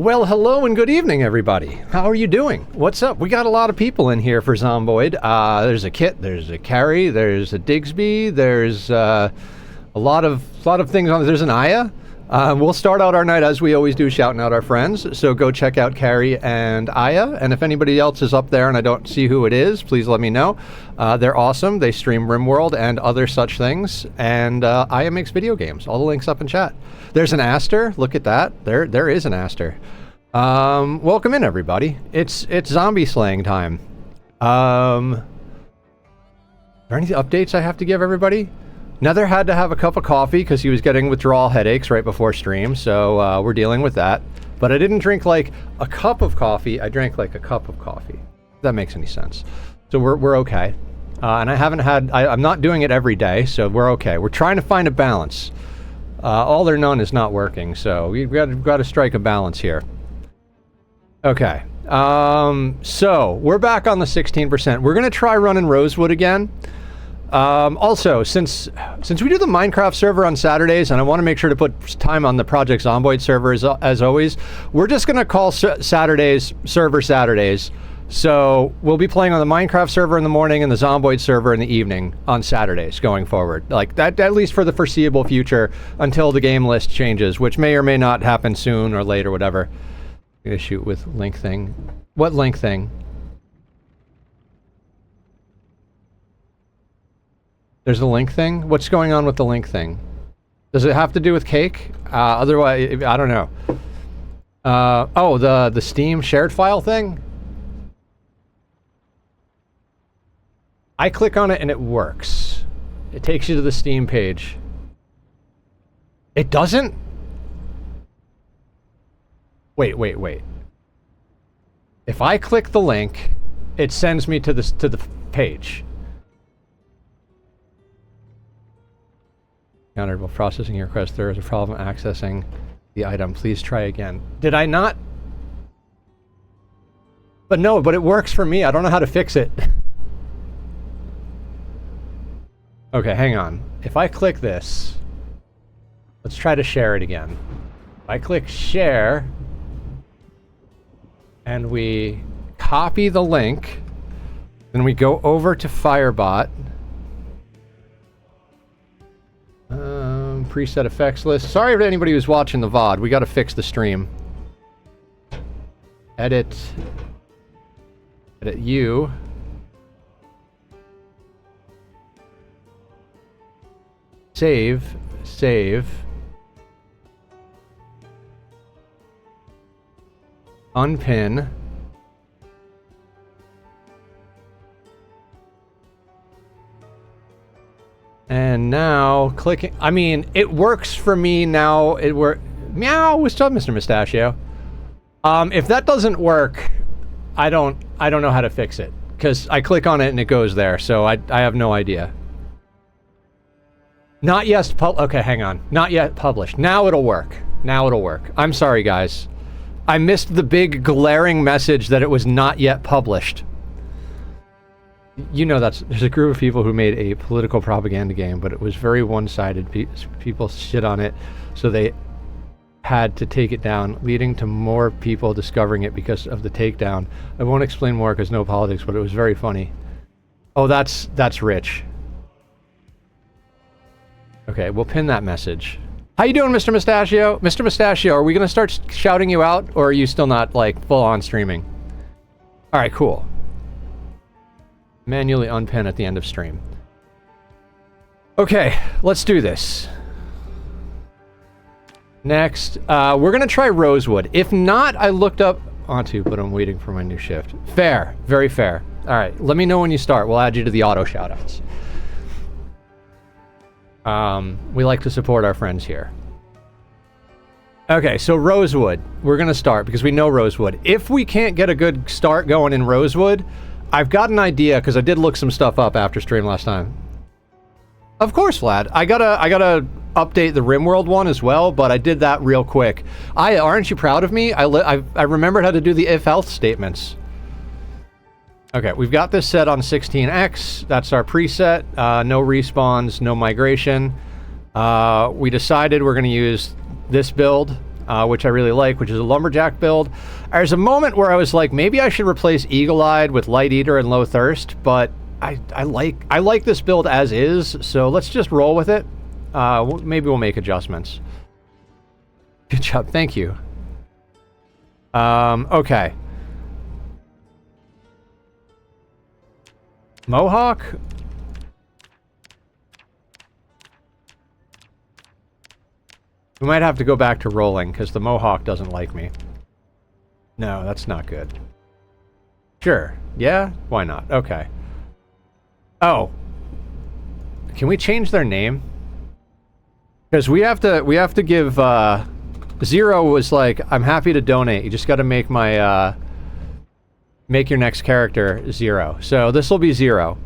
Well, hello and good evening, everybody. How are you doing? What's up? We got a lot of people in here for Zomboid. There's a Kit, there's a Carrie, there's a Digsby, there's a lot of things on. There's an Aya. We'll start out our night as we always do, shouting out our friends. So go check out Carrie and Aya. And if anybody else is up there and I don't see who it is, please let me know. They're awesome. They stream RimWorld and other such things. And Aya makes video games. All the links up in chat. There's an Aster. Look at that. There is an Aster. Welcome in, everybody. It's zombie slaying time. Are there any updates I have to give everybody? Nether had to have a cup of coffee because he was getting withdrawal headaches right before stream, so we're dealing with that. But I didn't drink like a cup of coffee, I drank like a cup of coffee. If that makes any sense. So we're okay. And I haven't had, I'm not doing it every day, so we're okay. We're trying to find a balance. All or none is not working, so we've got to strike a balance here. Okay. So we're back on the 16%. We're going to try running Rosewood again. Also, since we do the Minecraft server on Saturdays, and I want to make sure to put time on the Project Zomboid server as always, we're just going to call Saturdays server Saturdays. So we'll be playing on the Minecraft server in the morning and the Zomboid server in the evening on Saturdays going forward. Like that, at least for the foreseeable future, until the game list changes, which may or may not happen soon or late or whatever. I'm going to shoot with link thing. What link thing? There's a link thing? What's going on with the link thing? Does it have to do with cake? Otherwise, I don't know. Oh, the Steam shared file thing? I click on it and it works. It takes you to the Steam page. It doesn't? Wait. If I click the link, it sends me to the page. Countered while processing your request. There is a problem accessing the item. Please try again. Did I not? But no, but it works for me. I don't know how to fix it. Okay, hang on. If I click this, let's try to share it again. If I click share, and we copy the link, then we go over to Firebot. Preset effects list. Sorry to anybody who's watching the VOD. We got to fix the stream. Edit you. Save. Unpin. And now clicking. I mean, it works for me now. It work. Meow. What's up, Mr. Mustachio? If that doesn't work, I don't know how to fix it because I click on it and it goes there. So I have no idea. Not yet. Okay, hang on. Not yet published. Now it'll work. Now it'll work. I'm sorry, guys. I missed the big glaring message that it was not yet published. You know, there's a group of people who made a political propaganda game, but it was very one-sided. People shit on it, so they had to take it down, leading to more people discovering it because of the takedown. I won't explain more because no politics, but it was very funny. Oh, that's rich. Okay, we'll pin that message. How you doing, Mr. Mustachio? Mr. Mustachio, are we going to start shouting you out, or are you still not, like, full-on streaming? All right, cool. Manually unpin at the end of stream. Okay, let's do this. Next, we're going to try Rosewood. If not, I looked up onto, but I'm waiting for my new shift. Fair. Very fair. All right, let me know when you start. We'll add you to the auto shoutouts. We like to support our friends here. Okay, so Rosewood. We're going to start because we know Rosewood. If we can't get a good start going in Rosewood, I've got an idea because I did look some stuff up after stream last time. Of course, Vlad. I gotta update the RimWorld one as well, but I did that real quick. Aren't you proud of me? I remembered how to do the if-else statements. Okay, we've got this set on 16x. That's our preset. No respawns, no migration. We decided we're going to use this build. which I really like, which is a lumberjack build. There's a moment where I was like, maybe I should replace Eagle-Eyed with Light Eater and Low Thirst, but I like this build as is, so let's just roll with it. Maybe we'll make adjustments. Good job, thank you. Okay. Mohawk? We might have to go back to rolling, because the Mohawk doesn't like me. No, that's not good. Sure. Yeah? Why not? Okay. Oh. Can we change their name? Because we have to give, Zero was like, I'm happy to donate. You just gotta make my, make your next character Zero. So this will be Zero.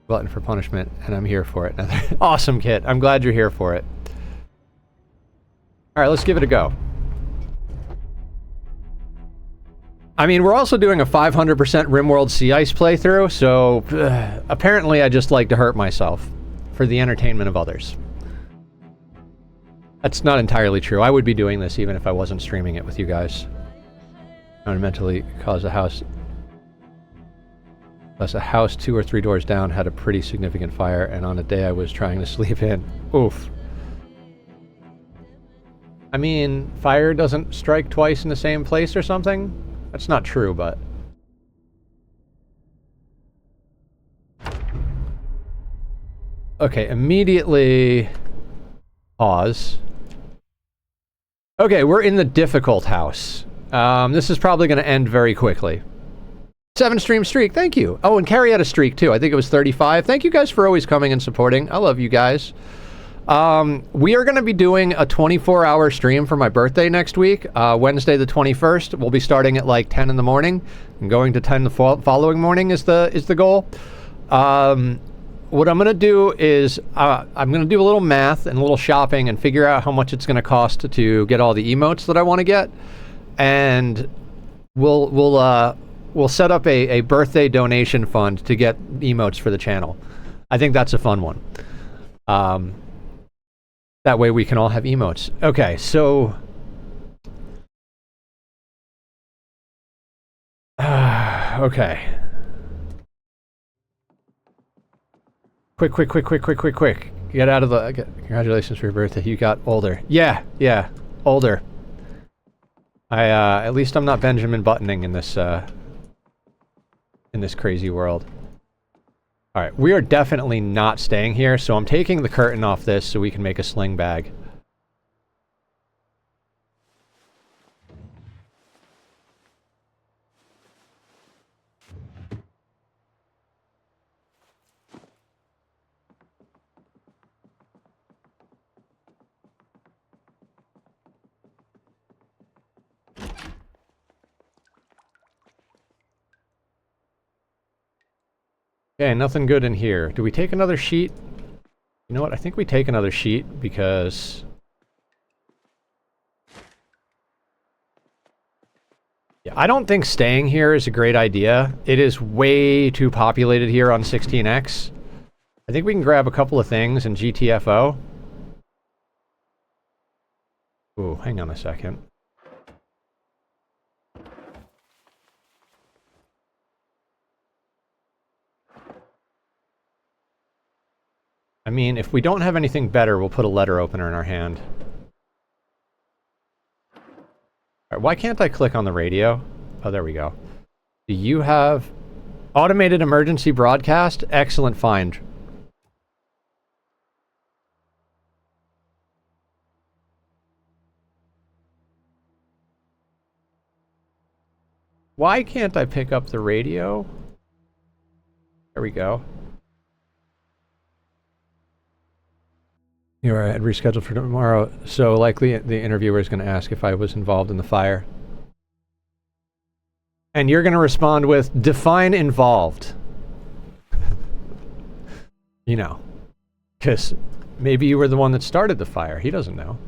Button for punishment, and I'm here for it. Awesome, Kit. I'm glad you're here for it. Alright, let's give it a go. I mean, we're also doing a 500% RimWorld Sea Ice playthrough, so apparently I just like to hurt myself for the entertainment of others. That's not entirely true. I would be doing this even if I wasn't streaming it with you guys. Fundamentally cause a house... Plus a house 2 or 3 doors down had a pretty significant fire, and on a day I was trying to sleep in. Oof. I mean, fire doesn't strike twice in the same place or something? That's not true, but... Okay, immediately... Pause. Okay, we're in the difficult house. This is probably going to end very quickly. 7 stream streak, thank you. Oh, and Carrie had a streak too. I think it was 35. Thank you guys for always coming and supporting. I love you guys. We are going to be doing a 24-hour stream for my birthday next week. Wednesday the 21st. We'll be starting at like 10 in the morning and going to 10 the following morning is the goal. What I'm going to do is I'm going to do a little math and a little shopping and figure out how much it's going to cost to get all the emotes that I want to get. And we'll set up a birthday donation fund to get emotes for the channel. I think that's a fun one. That way we can all have emotes. Okay, so... okay. Quick. Get out of the... Congratulations for your birthday. You got older. Yeah, older. At least I'm not Benjamin Buttoning in this crazy world. Alright, we are definitely not staying here, so I'm taking the curtain off this so we can make a sling bag. Okay, nothing good in here. Do we take another sheet? You know what? I think we take another sheet because... yeah, I don't think staying here is a great idea. It is way too populated here on 16X. I think we can grab a couple of things in GTFO. Ooh, hang on a second. I mean, if we don't have anything better, we'll put a letter opener in our hand. Alright, why can't I click on the radio? Oh, there we go. Do you have automated emergency broadcast? Excellent find. Why can't I pick up the radio? There we go. You are rescheduled for tomorrow, so likely the interviewer is going to ask if I was involved in the fire. And you're going to respond with, define involved. You know. Because maybe you were the one that started the fire. He doesn't know.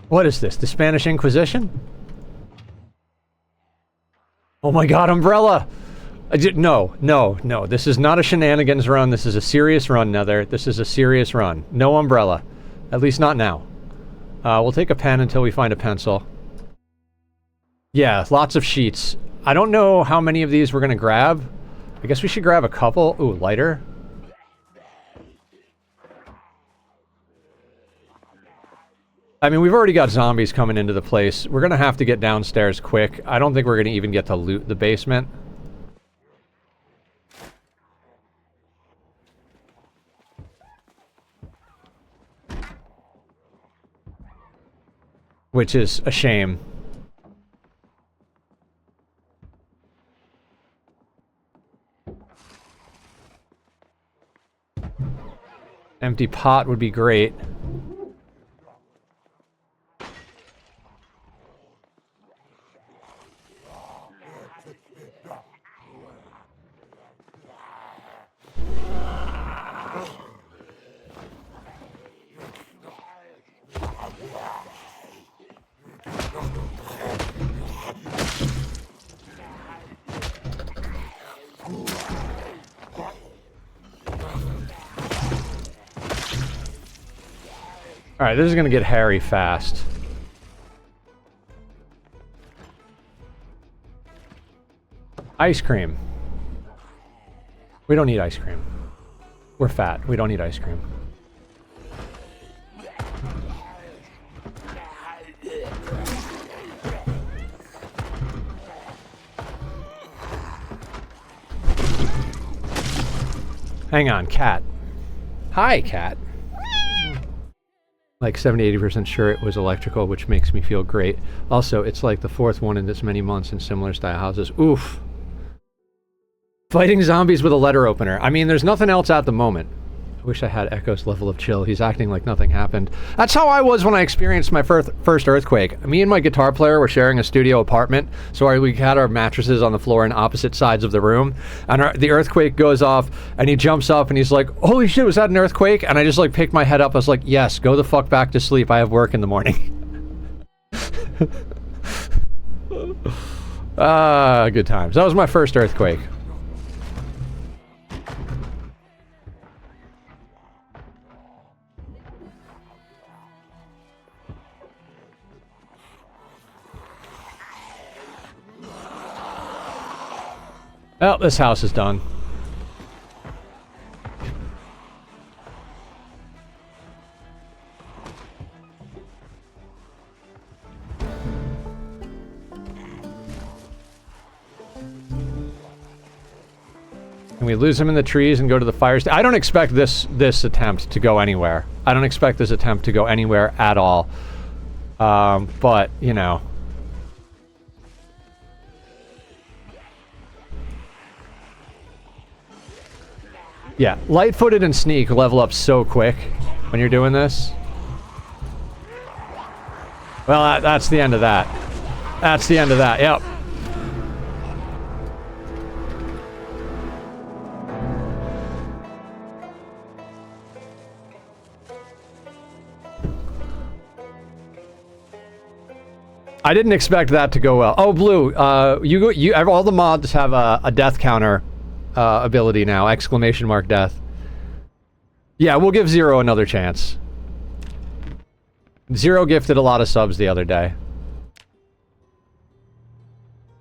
What is this? The Spanish Inquisition? Oh my god, Umbrella! No. This is not a shenanigans run. This is a serious run, Nether. This is a serious run. No umbrella. At least not now. We'll take a pen until we find a pencil. Yeah, lots of sheets. I don't know how many of these we're gonna grab. I guess we should grab a couple. Ooh, lighter. I mean, we've already got zombies coming into the place. We're gonna have to get downstairs quick. I don't think we're gonna even get to loot the basement. Which is a shame. Empty pot would be great. Alright, this is gonna get hairy fast. Ice cream. We don't need ice cream. We're fat. We don't need ice cream. Hang on, cat. Hi, cat. Like 70-80% sure it was electrical, which makes me feel great. Also, it's like the fourth one in this many months in similar style houses. Oof. Fighting zombies with a letter opener. I mean, there's nothing else at the moment. I wish I had Echo's level of chill. He's acting like nothing happened. That's how I was when I experienced my first earthquake. Me and my guitar player were sharing a studio apartment, so we had our mattresses on the floor on opposite sides of the room, and the earthquake goes off, and he jumps up, and he's like, holy shit, was that an earthquake? And I just like picked my head up. I was like, yes, go the fuck back to sleep. I have work in the morning. Good times. That was my first earthquake. Well, this house is done. Can we lose him in the trees and go to the fire station? I don't expect this attempt to go anywhere. I don't expect this attempt to go anywhere at all. But, you know. Yeah, light-footed and sneak level up so quick when you're doing this. Well, that's the end of that. That's the end of that, yep. I didn't expect that to go well. Oh, Blue, all the mods have a death counter ability now, exclamation mark death. Yeah, we'll give Zero another chance. Zero gifted a lot of subs the other day.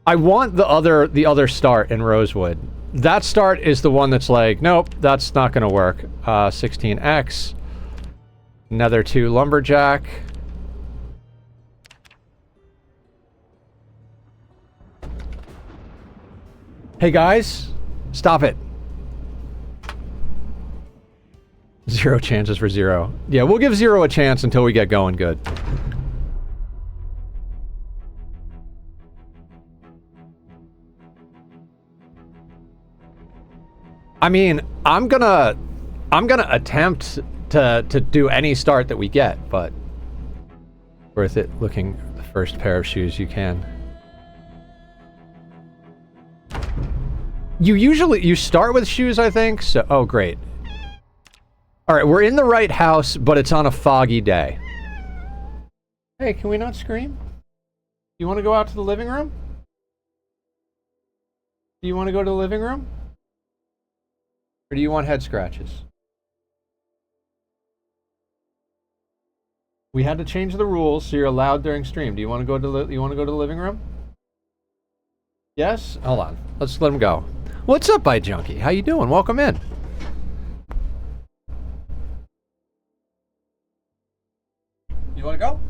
I want the other start in Rosewood. That start is the one that's like, nope, that's not gonna work. 16X. Nether 2 Lumberjack. Hey guys, stop it. 0 chances for Zero. Yeah, we'll give Zero a chance until we get going good. I mean, I'm gonna attempt to do any start that we get, but worth it looking the first pair of shoes you can. You start with shoes, I think, so oh great. Alright, we're in the right house, but it's on a foggy day. Hey, can we not scream? You want to go out to the living room? Do you want to go to the living room? Or do you want head scratches? We had to change the rules so you're allowed during stream. Do you want to go to the living room? Yes? Hold on. Let's let him go. What's up, Bite Junkie? How you doing? Welcome in. You want to go?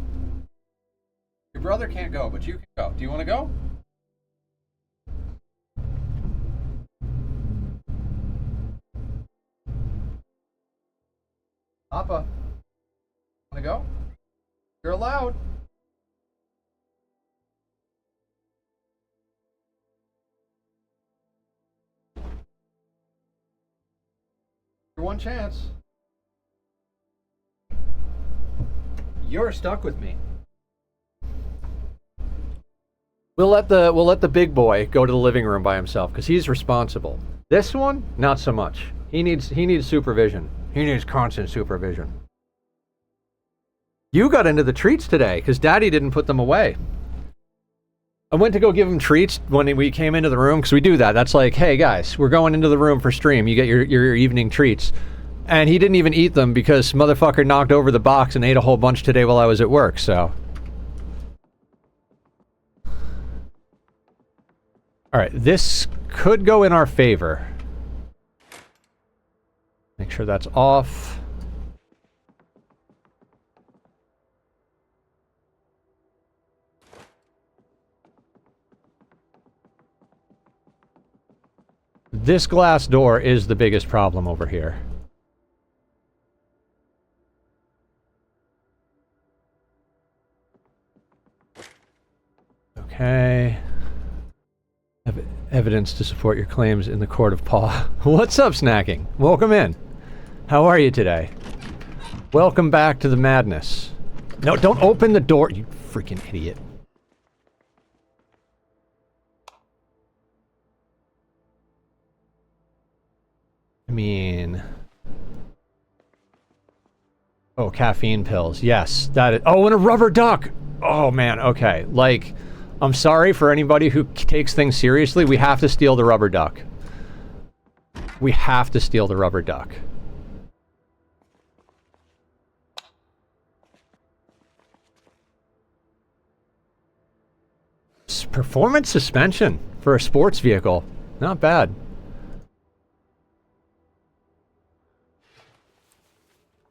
Your brother can't go, but you can go. Do you want to go? Appa, want to go? You're allowed. Your one chance. You're stuck with me. We'll let the big boy go to the living room by himself because he's responsible. This one, not so much. He needs supervision. He needs constant supervision. You got into the treats today because Daddy didn't put them away. I went to go give him treats when we came into the room because we do that. That's like, hey guys, we're going into the room for stream. You get your evening treats. And he didn't even eat them because motherfucker knocked over the box and ate a whole bunch today while I was at work, so. Alright, this could go in our favor. Make sure that's off. This glass door is the biggest problem over here. Okay. Evidence to support your claims in the court of paw. What's up, Snacking? Welcome in. How are you today? Welcome back to the madness. No, don't open the door, you freaking idiot. I mean... Oh, caffeine pills. Yes, that is... Oh, and a rubber duck! Oh, man, okay. Like, I'm sorry for anybody who takes things seriously. We have to steal the rubber duck. We have to steal the rubber duck. Performance suspension for a sports vehicle. Not bad.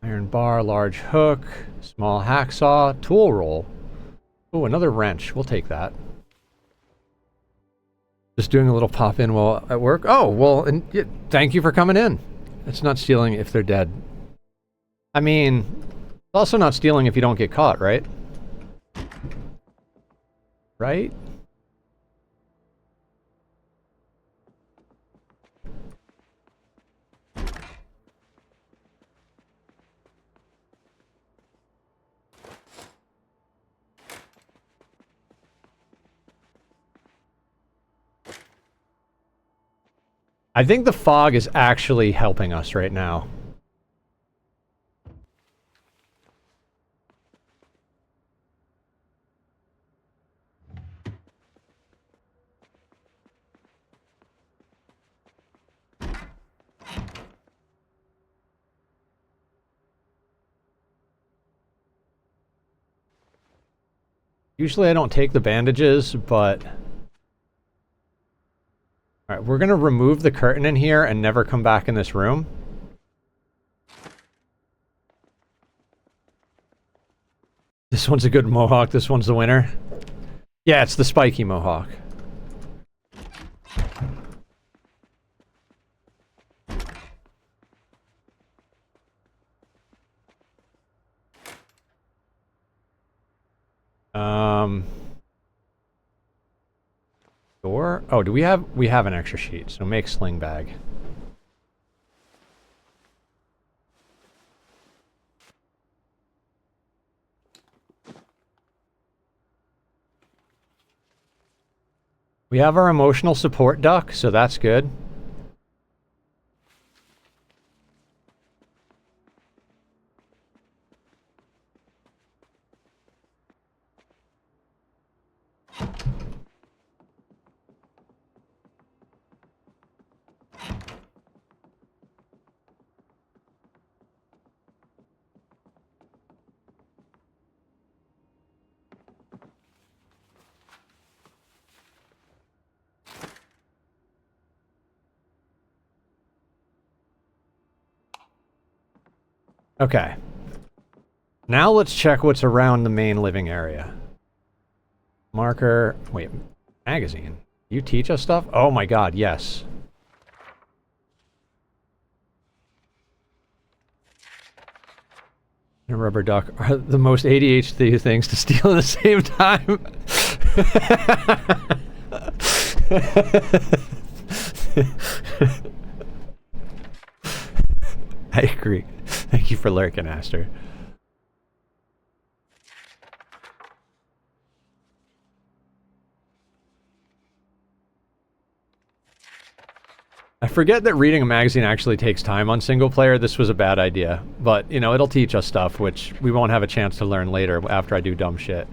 Iron bar, large hook, small hacksaw, tool roll. Oh, another wrench. We'll take that. Just doing a little pop in while at work. Oh, well, and yeah, thank you for coming in. It's not stealing if they're dead. I mean, it's also not stealing if you don't get caught, right? Right? I think the fog is actually helping us right now. Usually I don't take the bandages, but... Alright, we're gonna remove the curtain in here and never come back in this room. This one's a good mohawk, this one's the winner. Yeah, it's the spiky mohawk. Door? Oh, we have an extra sheet, so make sling bag. We have our emotional support duck, so that's good. Okay. Now let's check what's around the main living area. Marker. Wait. Magazine. You teach us stuff? Oh my god, yes. And rubber duck are the most ADHD things to steal at the same time. I agree. Thank you for lurking, Aster. I forget that reading a magazine actually takes time on single player. This was a bad idea. But, you know, it'll teach us stuff, which we won't have a chance to learn later after I do dumb shit.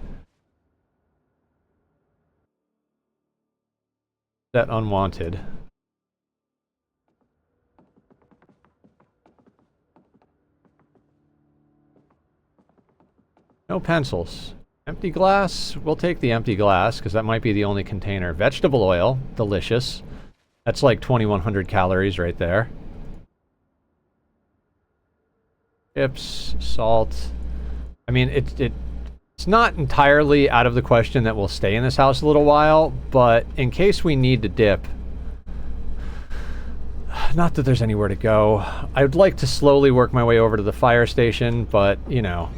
Set unwanted. No pencils. Empty glass? We'll take the empty glass, because that might be the only container. Vegetable oil. Delicious. That's like 2,100 calories right there. Chips, salt. I mean, it's not entirely out of the question that we'll stay in this house a little while, but in case we need to dip... Not that there's anywhere to go. I would like to slowly work my way over to the fire station, but, you know...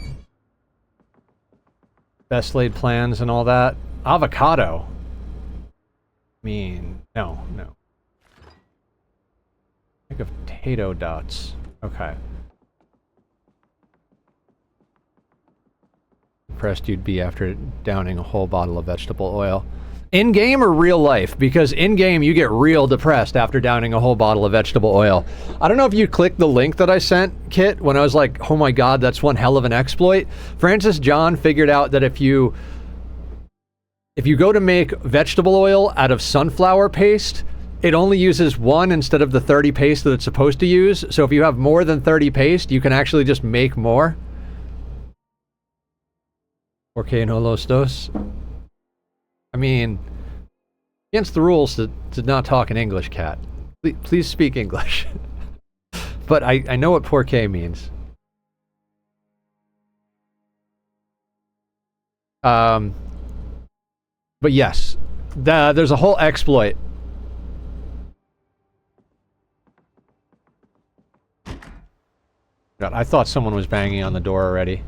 Best laid plans and all that. Avocado. I mean, no. Think of potato dots. Okay. Impressed you'd be after downing a whole bottle of vegetable oil. In-game or real life? Because in-game you get real depressed after downing a whole bottle of vegetable oil. I don't know if you clicked the link that I sent, Kit, when I was like, oh my god, that's one hell of an exploit. Francis John figured out that if you go to make vegetable oil out of sunflower paste, it only uses 1 instead of the 30 paste that it's supposed to use. So if you have more than 30 paste, you can actually just make more. Porque no los dos. I mean, against the rules to not talk in English, Cat. Please speak English. But I know what porque means. But yes, there's a whole exploit. God, I thought someone was banging on the door already.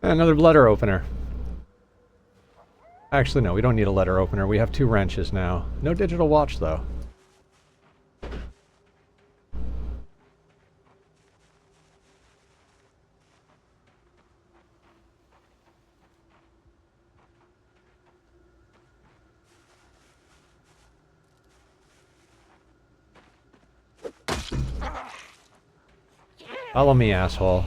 Another letter opener. Actually, no, we don't need a letter opener. We have 2 wrenches now. No digital watch, though. Follow me, asshole.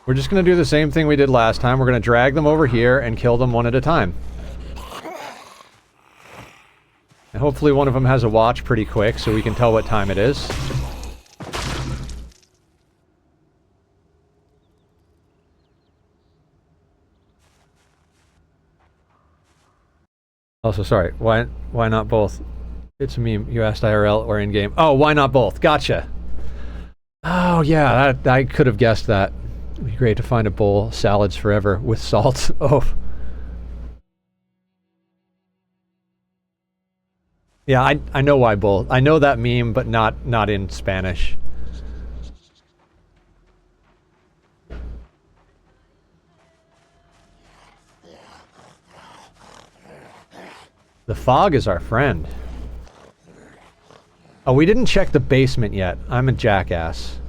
We're just going to do the same thing we did last time. We're going to drag them over here and kill them one at a time. And hopefully one of them has a watch pretty quick so we can tell what time it is. Also, sorry, why not both? It's a meme. You asked IRL or in-game. Oh, why not both? Gotcha. Oh, yeah, I could have guessed that. It'd be great to find a bowl, salads forever, with salt. Oh. Yeah, I know why both. I know that meme, but not in Spanish. The fog is our friend. Oh, we didn't check the basement yet. I'm a jackass.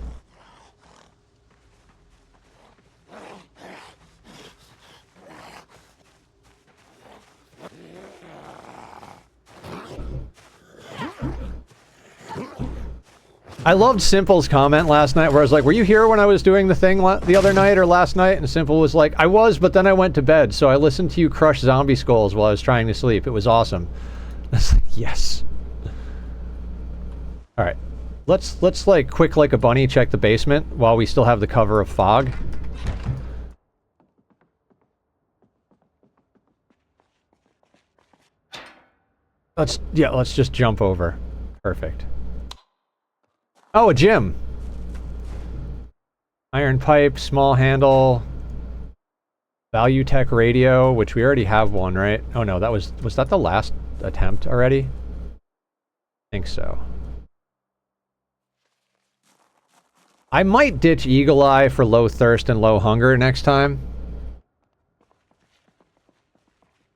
I loved Simple's comment last night where I was like, were you here when I was doing the thing the other night or last night? And Simple was like, I was, but then I went to bed, so I listened to you crush zombie skulls while I was trying to sleep. It was awesome. I was like, yes. Alright. Let's like, quick like a bunny, check the basement while we still have the cover of fog. Let's just jump over. Perfect. Oh, a gym. Iron pipe, small handle, Value Tech radio, which we already have one, right? Oh no, that was that the last attempt already? I think so. I might ditch Eagle Eye for low thirst and low hunger next time.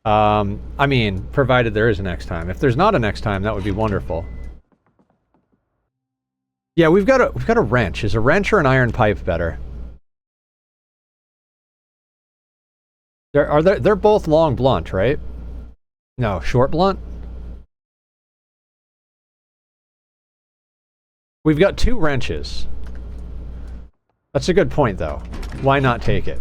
I mean, provided there is a next time. If there's not a next time, that would be wonderful. Yeah, we've got a wrench. Is a wrench or an iron pipe better? They're both long blunt, right? No, short blunt? We've got 2 wrenches. That's a good point, though. Why not take it?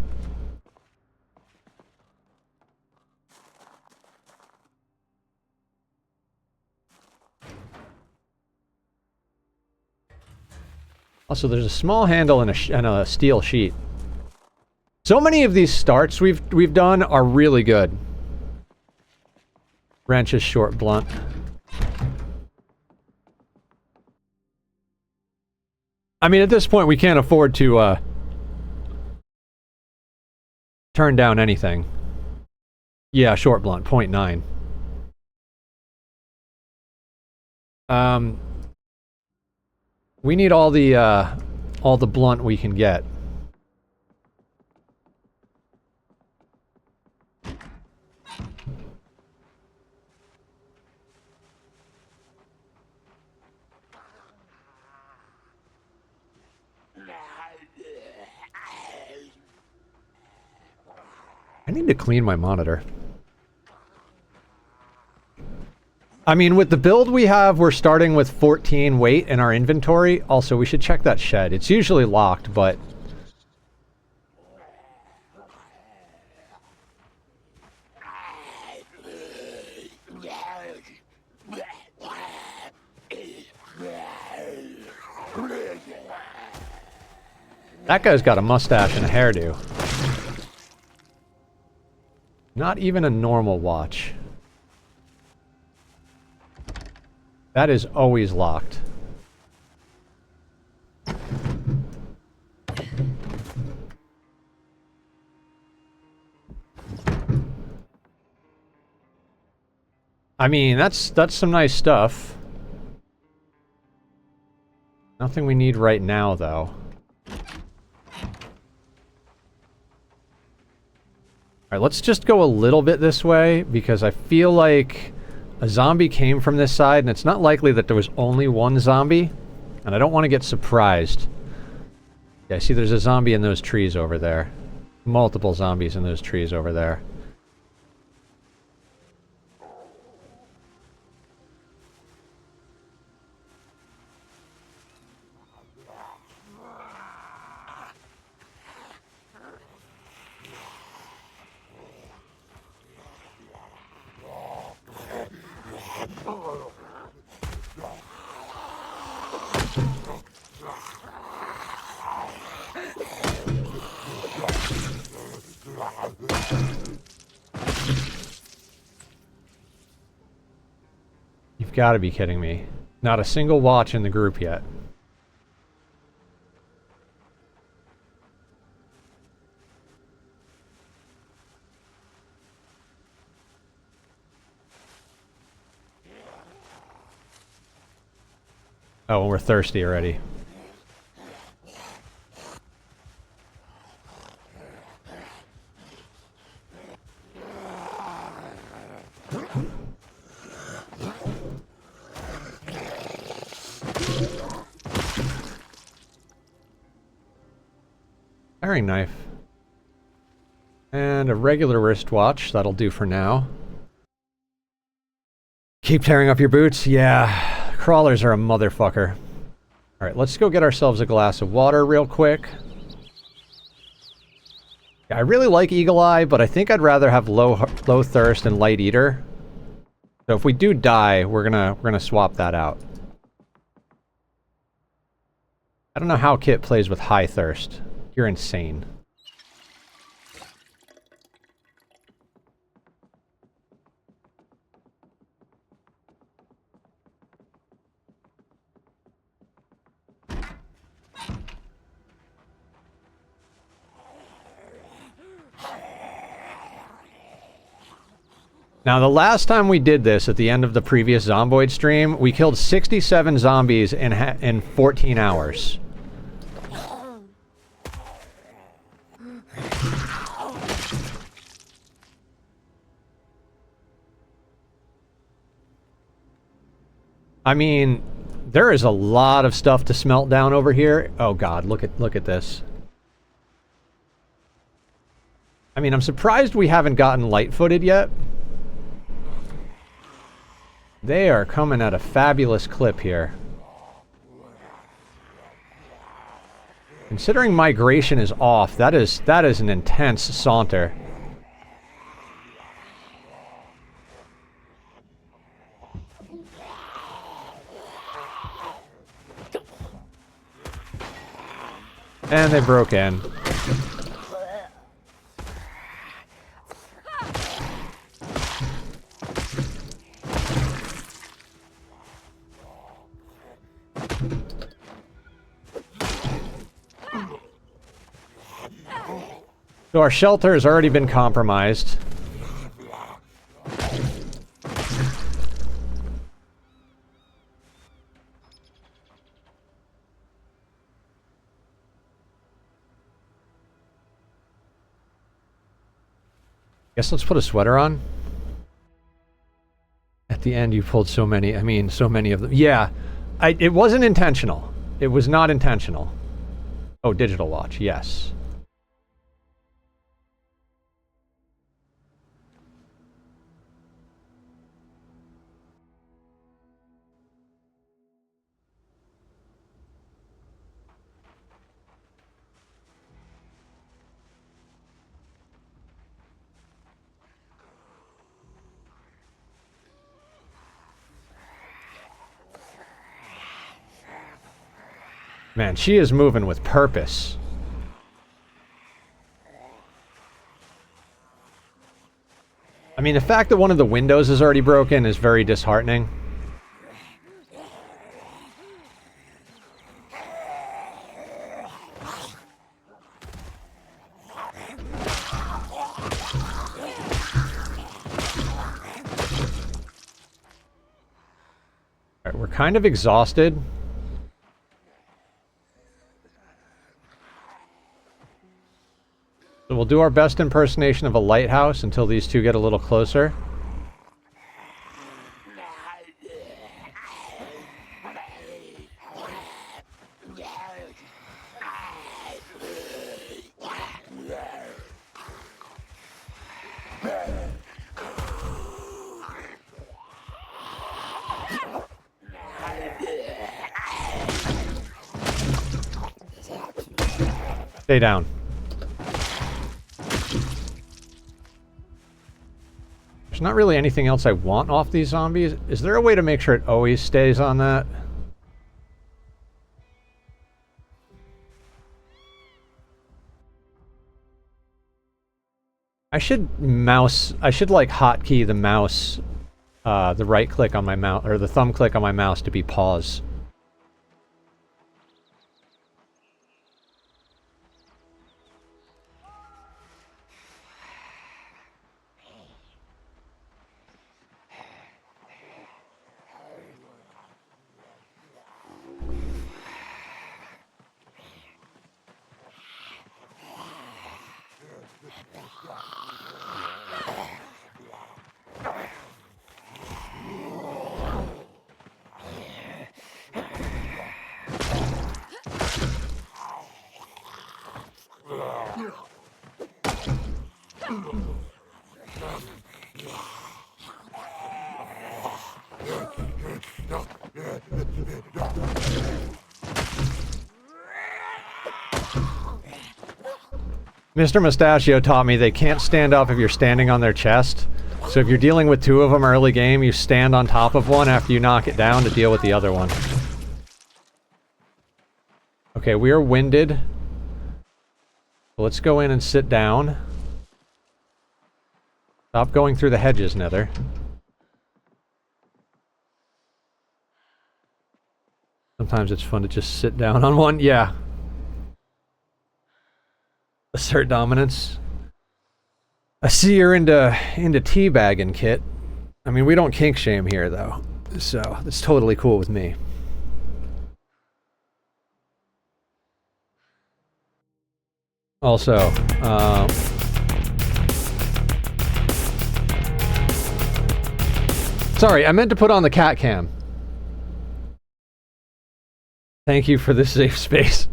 Also, there's a small handle and a steel sheet. So many of these starts we've done are really good. Wrench is short blunt. I mean, at this point, we can't afford to turn down anything. Yeah, short blunt, 0.9. We need all the blunt we can get. I need to clean my monitor. I mean, with the build we have, we're starting with 14 weight in our inventory. Also, we should check that shed. It's usually locked, but... That guy's got a mustache and a hairdo. Not even a normal watch. That is always locked. I mean, that's some nice stuff. Nothing we need right now, though. Alright, let's just go a little bit this way, because I feel like a zombie came from this side, and it's not likely that there was only one zombie, and I don't want to get surprised. Yeah, see there's a zombie in those trees over there. Multiple zombies in those trees over there. You've got to be kidding me. Not a single watch in the group yet. Oh, we're thirsty already. Paring knife. And a regular wristwatch. That'll do for now. Keep tearing up your boots? Yeah. Crawlers are a motherfucker. All right, let's go get ourselves a glass of water real quick. I really like Eagle Eye, but I think I'd rather have low thirst and light eater. So if we do die, we're gonna swap that out. I don't know how Kit plays with high thirst. You're insane. Now, the last time we did this, at the end of the previous Zomboid stream, we killed 67 zombies in 14 hours. I mean, there is a lot of stuff to smelt down over here. Oh god, look at this. I mean, I'm surprised we haven't gotten light-footed yet. They are coming at a fabulous clip here. Considering migration is off, that is an intense saunter. And they broke in. So our shelter has already been compromised. Guess let's put a sweater on. At the end you pulled so many, I mean, so many of them. Yeah, it wasn't intentional. It was not intentional. Oh, digital watch, yes. Man, she is moving with purpose. I mean, the fact that one of the windows is already broken is very disheartening. Alright, we're kind of exhausted. So we'll do our best impersonation of a lighthouse until these two get a little closer. Stay down. There's not really anything else I want off these zombies. Is there a way to make sure it always stays on that? I should like hotkey the mouse, the right click on my mouse, or the thumb click on my mouse to be pause. Mr. Mustachio taught me they can't stand up if you're standing on their chest. So if you're dealing with two of them early game, you stand on top of one after you knock it down to deal with the other one. Okay, we are winded. Let's go in and sit down. Stop going through the hedges, Nether. Sometimes it's fun to just sit down on one. Yeah. Assert dominance. I see you're into teabagging, Kit. I mean, we don't kink shame here, though. So, it's totally cool with me. Also, sorry, I meant to put on the cat cam. Thank you for the safe space.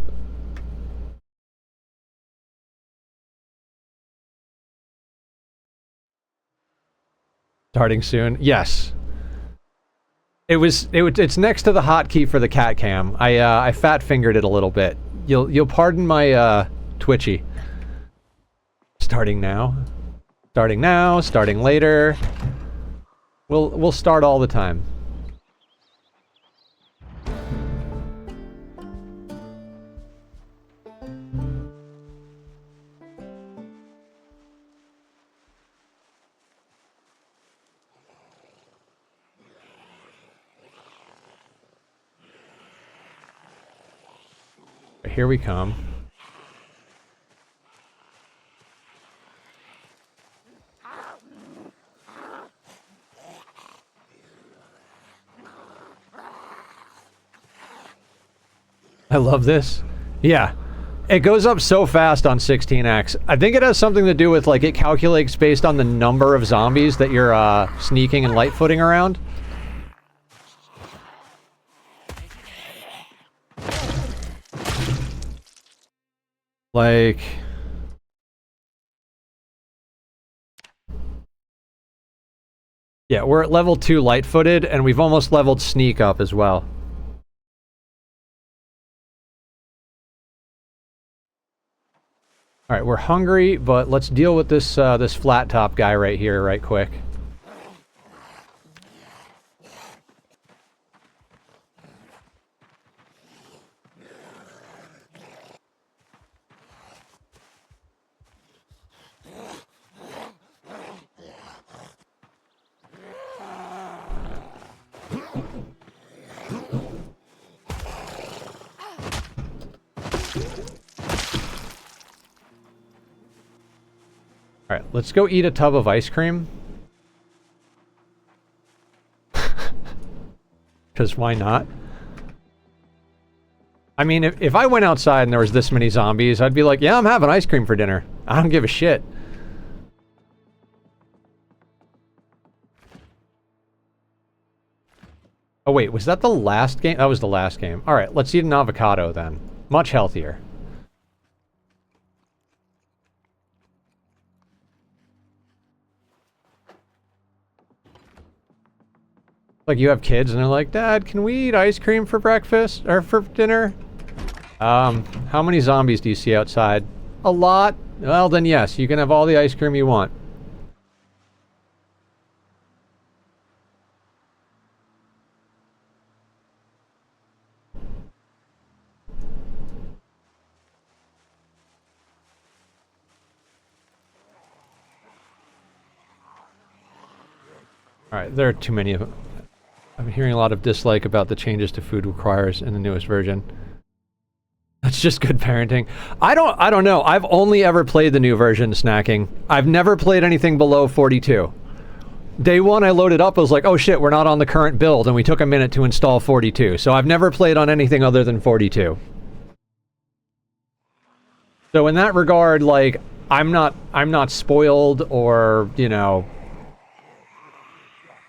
Starting soon. Yes. It's next to the hotkey for the cat cam. I fat fingered it a little bit. You'll pardon my twitchy. Starting now. Starting now, starting later. We'll start all the time. Here we come. I love this. Yeah. It goes up so fast on 16x. I think it has something to do with, like, it calculates based on the number of zombies that you're, sneaking and light-footing around. Like... yeah, we're at level 2 light-footed, and we've almost leveled sneak up as well. Alright, we're hungry, but let's deal with this, this flat-top guy right here right quick. Alright, let's go eat a tub of ice cream. Because why not? I mean, if I went outside and there was this many zombies, I'd be like, yeah, I'm having ice cream for dinner. I don't give a shit. Oh wait, was that the last game? That was the last game. Alright, let's eat an avocado then. Much healthier. Like, you have kids and they're like, Dad, can we eat ice cream for breakfast? Or for dinner? How many zombies do you see outside? A lot? Well, then yes, you can have all the ice cream you want. Alright, there are too many of them. I'm hearing a lot of dislike about the changes to food requires in the newest version. That's just good parenting. I don't know. I've only ever played the new version snacking. I've never played anything below 42. Day one I loaded up, I was like, oh shit, we're not on the current build, and we took a minute to install 42. So I've never played on anything other than 42. So in that regard, like, I'm not spoiled or, you know,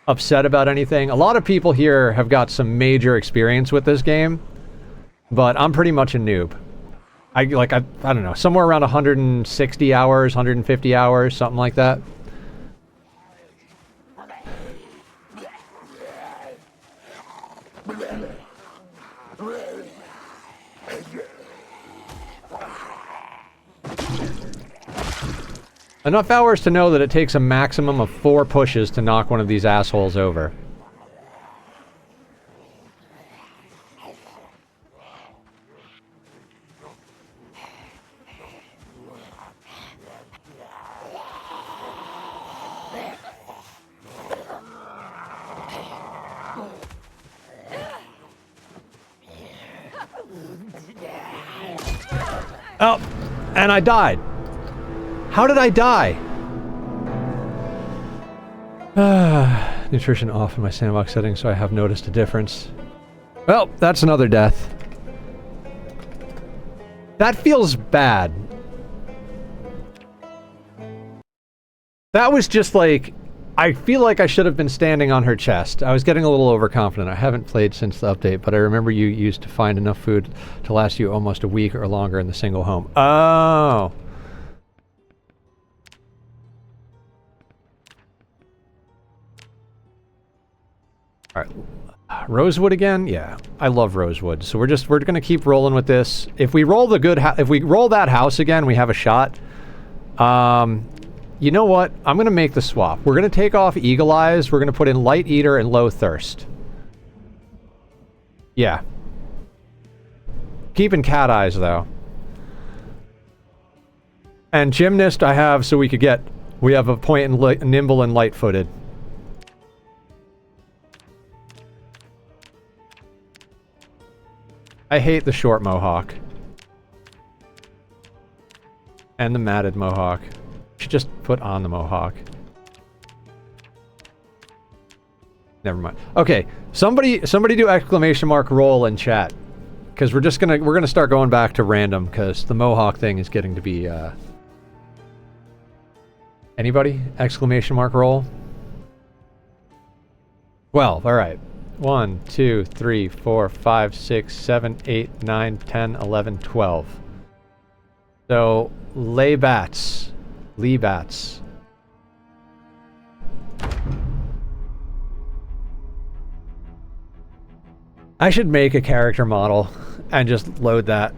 upset about anything. A lot of people here have got some major experience with this game, but I'm pretty much a noob. I don't know, somewhere around 160 hours, 150 hours, something like that. Enough hours to know that it takes a maximum of 4 pushes to knock one of these assholes over. Oh, and I died. How did I die? Nutrition off in my sandbox settings, so I have noticed a difference. Well, that's another death. That feels bad. That was just like... I feel like I should have been standing on her chest. I was getting a little overconfident. I haven't played since the update, but I remember you used to find enough food to last you almost a week or longer in the single home. Oh! Alright. Rosewood again? Yeah. I love rosewood. So we're gonna keep rolling with this. If we roll if we roll that house again, we have a shot. You know what? I'm gonna make the swap. We're gonna take off Eagle Eyes, we're gonna put in Light Eater and Low Thirst. Yeah. Keeping Cat Eyes, though. And Gymnast I have so we have a point in Nimble and Light-Footed. I hate the short mohawk. And the matted mohawk. Should just put on the mohawk. Never mind. Okay, somebody do exclamation mark roll in chat, because we're gonna start going back to random because the mohawk thing is getting to be. Anybody exclamation mark roll? 12. All right. 1, 2, 3, 4, 5, 6, 7, 8, 9, 10, 11, 12. So lay bats. Lee bats. I should make a character model and just load that.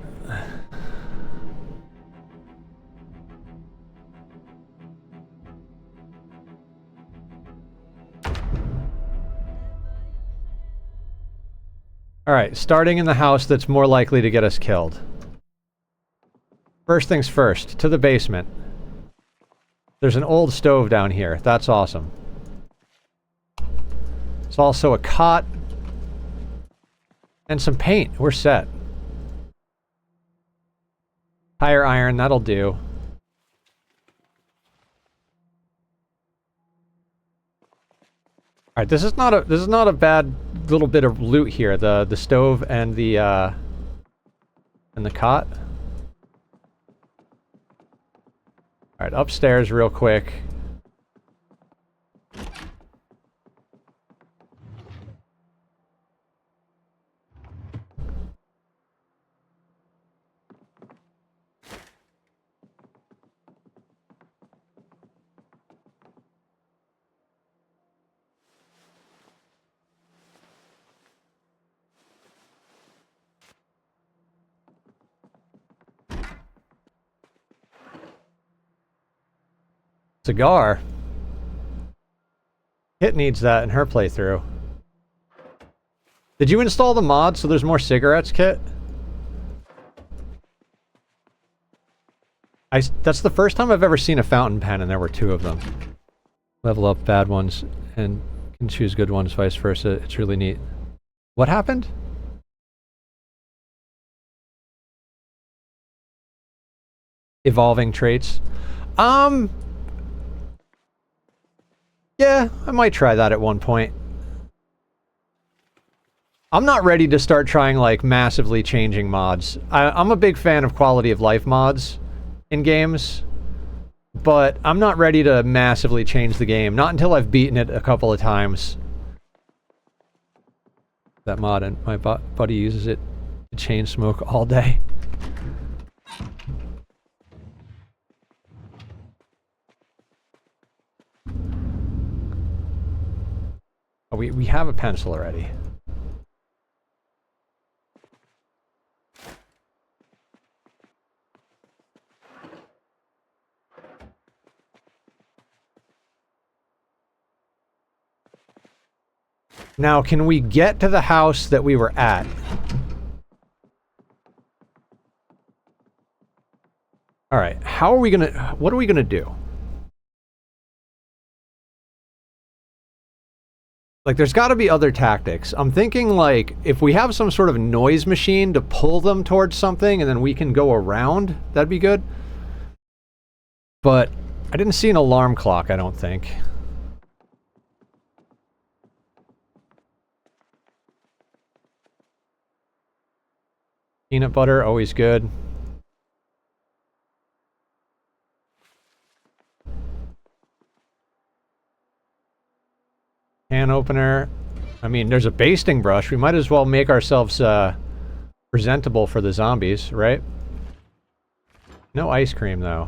Alright, starting in the house that's more likely to get us killed. First things first, to the basement. There's an old stove down here. That's awesome. There's also a cot. And some paint. We're set. Tire iron, that'll do. Alright, this is not a bad little bit of loot here. The stove and the cot. Alright, upstairs real quick. Cigar. Kit needs that in her playthrough. Did you install the mod so there's more cigarettes, Kit? That's the first time I've ever seen a fountain pen and there were 2 of them. Level up bad ones and can choose good ones, vice versa. It's really neat. What happened? Evolving traits. Yeah, I might try that at one point. I'm not ready to start trying, like, massively changing mods. I'm a big fan of quality of life mods in games, but I'm not ready to massively change the game. Not until I've beaten it a couple of times. That mod, and my buddy uses it to chain smoke all day. Oh, we have a pencil already. Now, can we get to the house that we were at? Alright, how are we gonna... What are we gonna do? Like, there's gotta be other tactics. I'm thinking, like, if we have some sort of noise machine to pull them towards something and then we can go around, that'd be good. But I didn't see an alarm clock, I don't think. Peanut butter, always good. Can opener. I mean, there's a basting brush. We might as well make ourselves presentable for the zombies, right? No ice cream, though.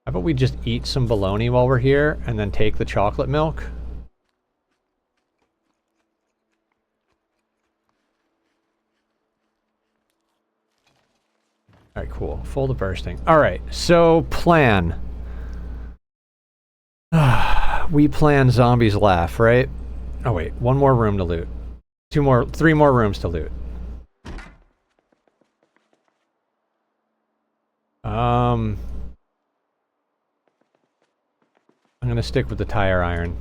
How about we just eat some bologna while we're here, and then take the chocolate milk? Alright, cool. Full to bursting. Alright, so plan. We plan zombies laugh, right? Oh wait, one more room to loot. Three more rooms to loot. I'm gonna stick with the tire iron.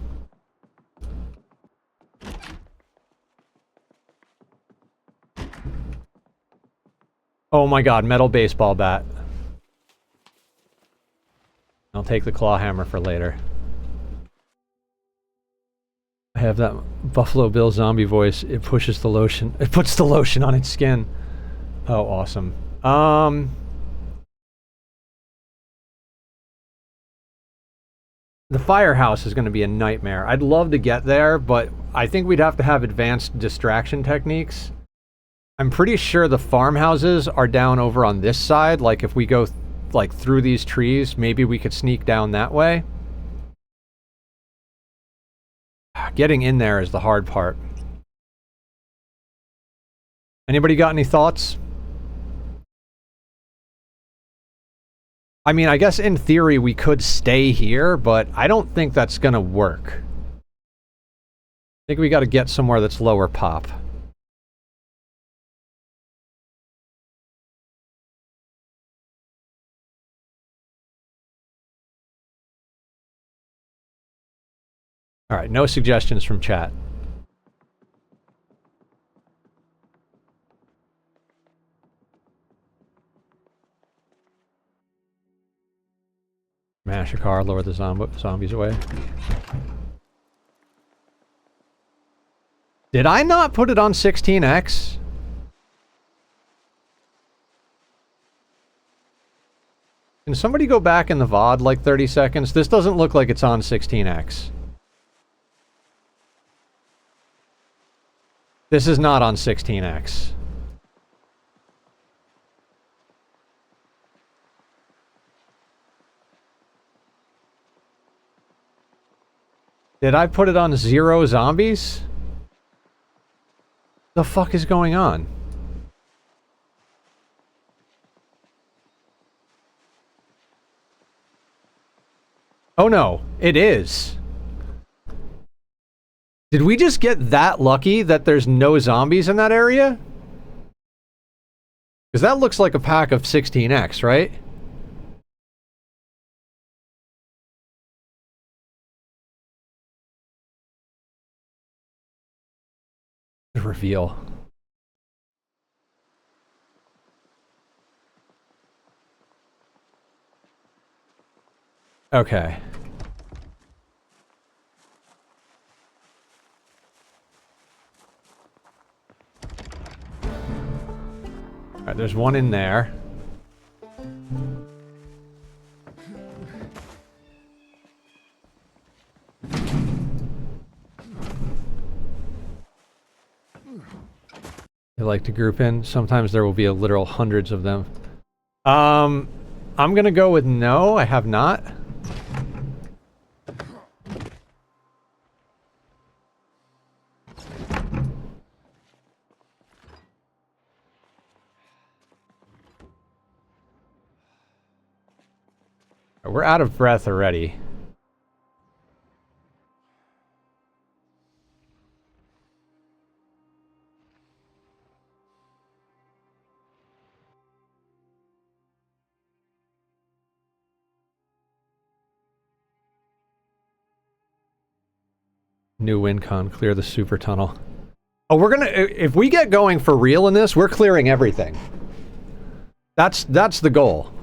Oh my god, metal baseball bat. I'll take the claw hammer for later. I have that Buffalo Bill zombie voice. It pushes the lotion. It puts the lotion on its skin. Oh, awesome. The firehouse is going to be a nightmare. I'd love to get there, but I think we'd have to have advanced distraction techniques. I'm pretty sure the farmhouses are down over on this side. Like, if we go, like, through these trees, maybe we could sneak down that way. Getting in there is the hard part. Anybody got any thoughts? I mean, I guess in theory we could stay here, but I don't think that's gonna work. I think we gotta get somewhere that's lower pop. Alright, no suggestions from chat. Smash a car, lure the zombies away. Did I not put it on 16x? Can somebody go back in the VOD like 30 seconds? This doesn't look like it's on 16x. This is not on 16x. Did I put it on 0 zombies? The fuck is going on? Oh no, it is. Did we just get that lucky that there's no zombies in that area? Because that looks like a pack of 16x, right? The reveal. Okay. Alright, there's one in there. They like to group in. Sometimes there will be a literal hundreds of them. I'm gonna go with no, I have not. We're out of breath already. New WinCon, clear the super tunnel. Oh, we're gonna, if we get going for real in this, we're clearing everything. That's the goal.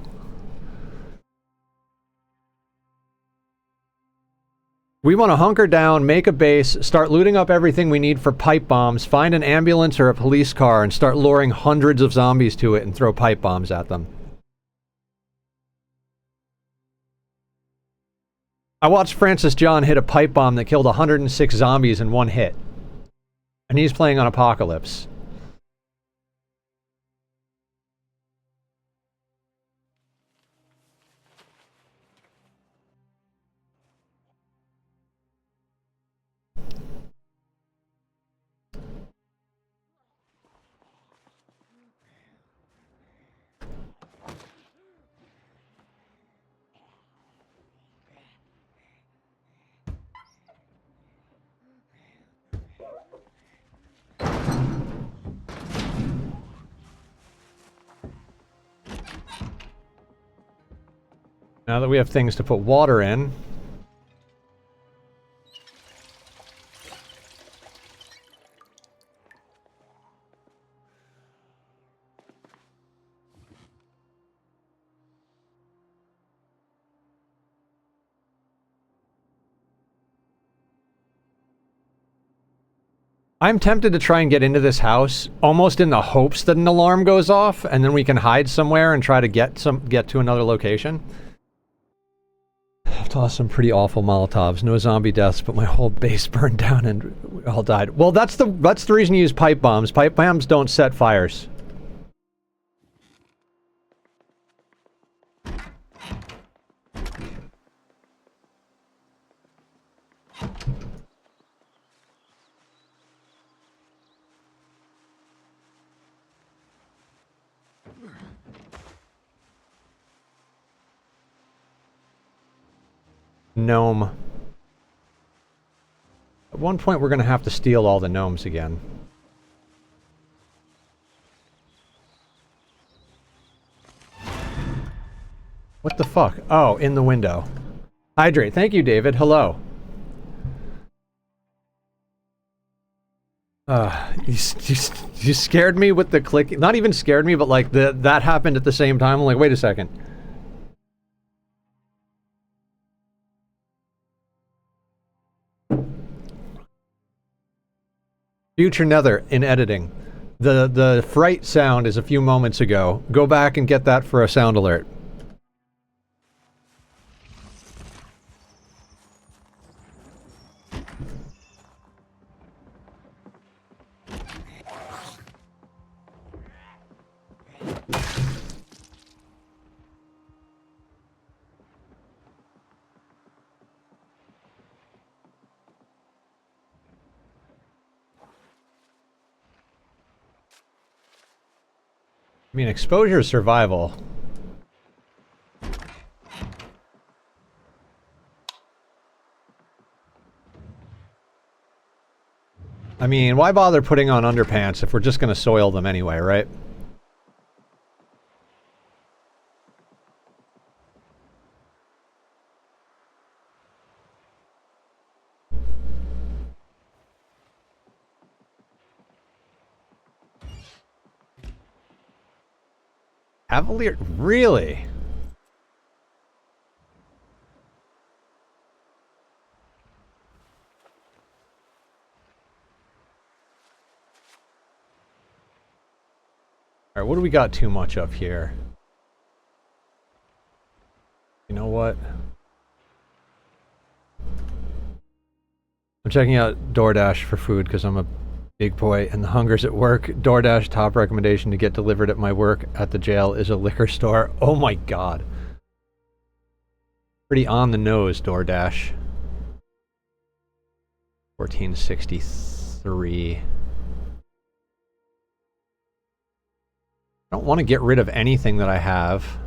We want to hunker down, make a base, start looting up everything we need for pipe bombs, find an ambulance or a police car, and start luring hundreds of zombies to it and throw pipe bombs at them. I watched Francis John hit a pipe bomb that killed 106 zombies in one hit. And he's playing on Apocalypse. Now that we have things to put water in. I'm tempted to try and get into this house, almost in the hopes that an alarm goes off, and then we can hide somewhere and try to get to another location. I've tossed some pretty awful Molotovs. No zombie deaths, but my whole base burned down and we all died. Well, that's the reason you use pipe bombs. Pipe bombs don't set fires. Gnome. At one point we're gonna have to steal all the gnomes again. What the fuck? Oh, in the window. Hydrate. Thank you, David. Hello. You scared me with the click. Not even scared me, but like that happened at the same time. I'm like, wait a second. Future Nether in editing. The fright sound is a few moments ago. Go back and get that for a sound alert. I mean, exposure is survival. I mean, why bother putting on underpants if we're just gonna soil them anyway, right? Cavalier? Really? Alright, what do we got too much of here? You know what? I'm checking out DoorDash for food because I'm a big boy and the hunger's at work. DoorDash top recommendation to get delivered at my work at the jail is a liquor store. Oh my god. Pretty on the nose, DoorDash. 1463. I don't want to get rid of anything that I have.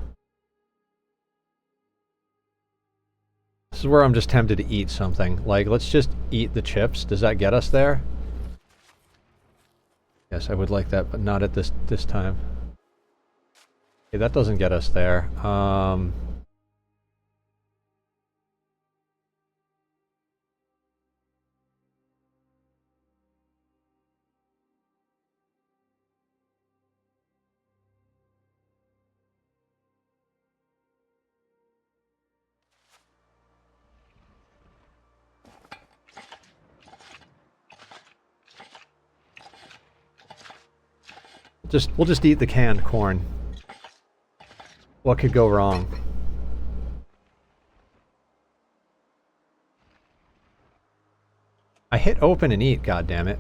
This is where I'm just tempted to eat something. Like, let's just eat the chips. Does that get us there? Yes, I would like that, but not at this time. Okay, that doesn't get us there. We'll just eat the canned corn. What could go wrong? I hit open and eat, goddammit.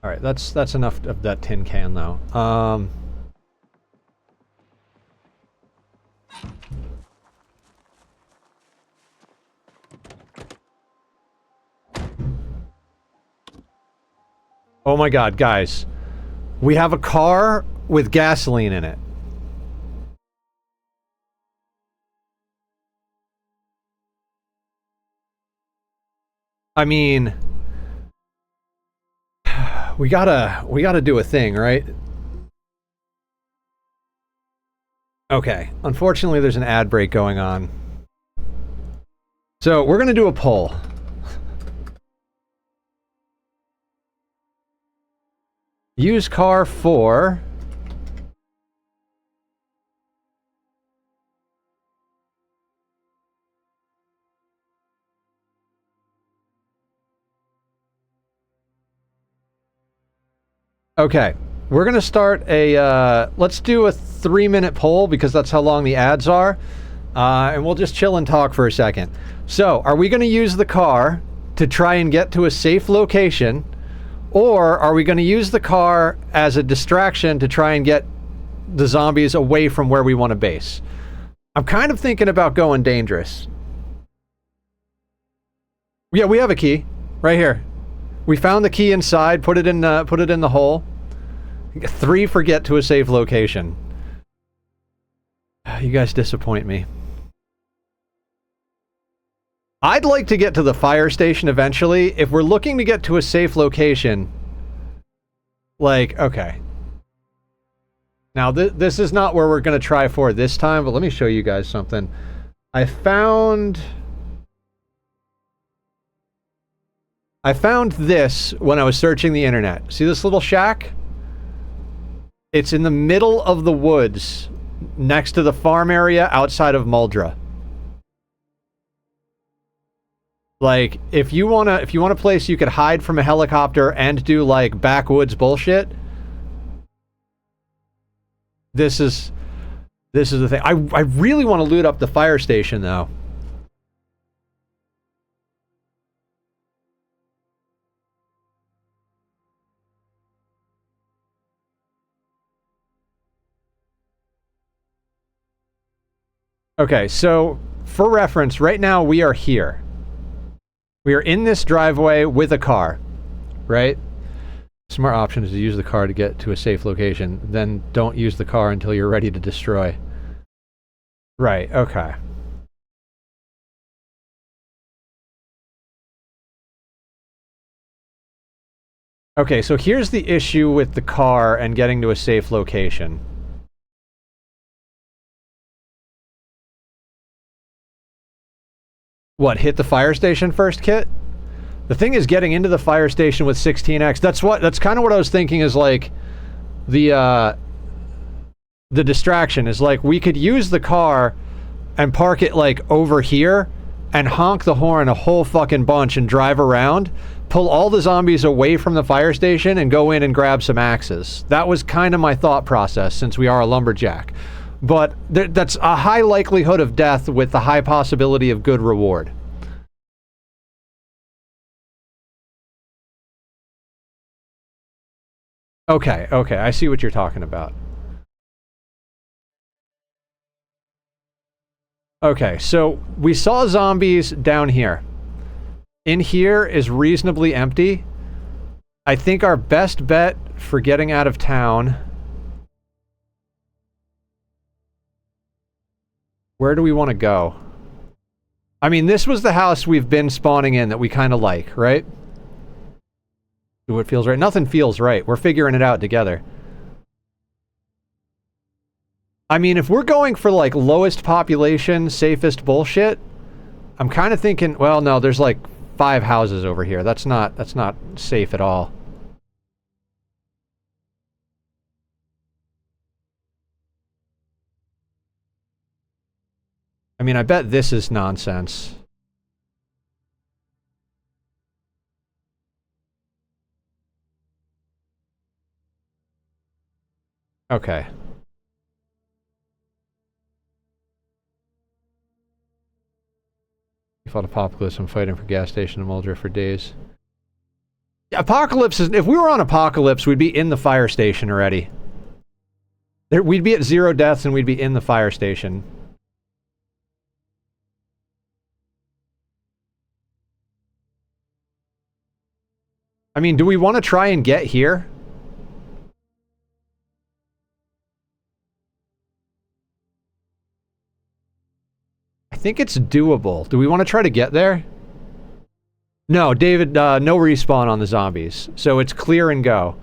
Alright, that's enough of that tin can though. Oh my god, guys. We have a car with gasoline in it. I mean, we gotta do a thing, right? Okay. Unfortunately, there's an ad break going on. So, we're gonna do a poll. Use car for... Okay, we're gonna start a, let's do a 3-minute poll because that's how long the ads are. And we'll just chill and talk for a second. So, are we gonna use the car to try and get to a safe location? Or are we gonna use the car as a distraction to try and get the zombies away from where we want to base? I'm kind of thinking about going dangerous. Yeah, we have a key. Right here. We found the key inside, put it in the hole. 3 for get to a safe location. You guys disappoint me. I'd like to get to the fire station eventually. If we're looking to get to a safe location, like, okay. Now, this is not where we're going to try for this time, but let me show you guys something. I found this when I was searching the internet. See this little shack? It's in the middle of the woods, next to the farm area outside of Muldra. Like, if you want a place you could hide from a helicopter and do, like, backwoods bullshit, this is the thing. I really want to loot up the fire station, though. Okay, so, for reference, right now we are here. We are in this driveway with a car, right? Smart option is to use the car to get to a safe location. Then don't use the car until you're ready to destroy. Right, okay. Okay, so here's the issue with the car and getting to a safe location. What, hit the fire station first, Kit? The thing is getting into the fire station with 16x. That's kind of what I was thinking is like the distraction is like we could use the car and park it like over here and honk the horn a whole fucking bunch and drive around, pull all the zombies away from the fire station and go in and grab some axes. That was kind of my thought process since we are a lumberjack. But that's a high likelihood of death with the high possibility of good reward. Okay, okay, I see what you're talking about. Okay, so we saw zombies down here. In here is reasonably empty. I think our best bet for getting out of town... Where do we want to go? I mean, this was the house we've been spawning in that we kind of like, right? What feels right? Nothing feels right. We're figuring it out together. I mean, if we're going for, like, lowest population, safest bullshit, I'm kind of thinking, well, no, there's, like, 5 houses over here. That's not safe at all. I mean, I bet this is nonsense. Okay. We fought Apocalypse. I'm fighting for gas station in Muldra for days. Yeah, Apocalypse is... If we were on Apocalypse, we'd be in the fire station already. We'd be at 0 deaths and we'd be in the fire station. I mean, do we want to try and get here? I think it's doable. Do we want to try to get there? No, David, no respawn on the zombies. So it's clear and go.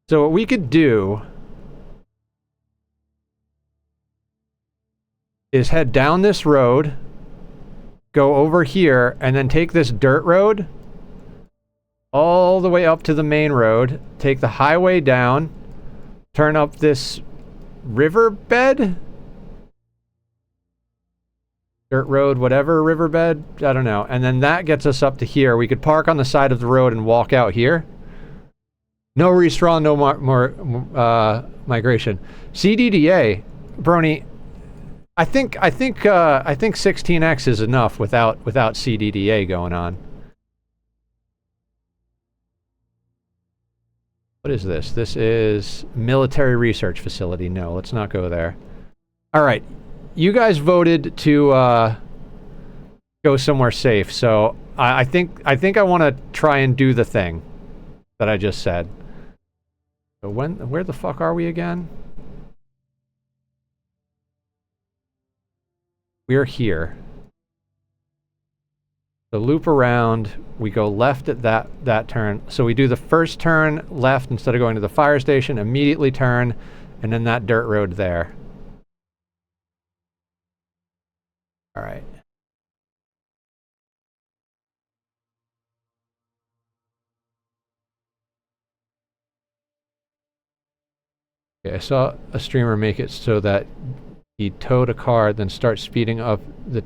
So what we could do is head down this road, go over here, and then take this dirt road all the way up to the main road, take the highway down, turn up this riverbed? Dirt road, whatever, riverbed? I don't know. And then that gets us up to here. We could park on the side of the road and walk out here. No respawn, no more migration. CDDA, Brony, I think 16x is enough without CDDA going on. What is this? This is military research facility. No, let's not go there. All right, you guys voted to go somewhere safe, so I think I want to try and do the thing that I just said. So where the fuck are we again? We're here. So loop around, we go left at that turn. So we do the first turn left instead of going to the fire station, immediately turn, and then that dirt road there. All right. Okay, I saw a streamer make it so that he towed a car, then start speeding up the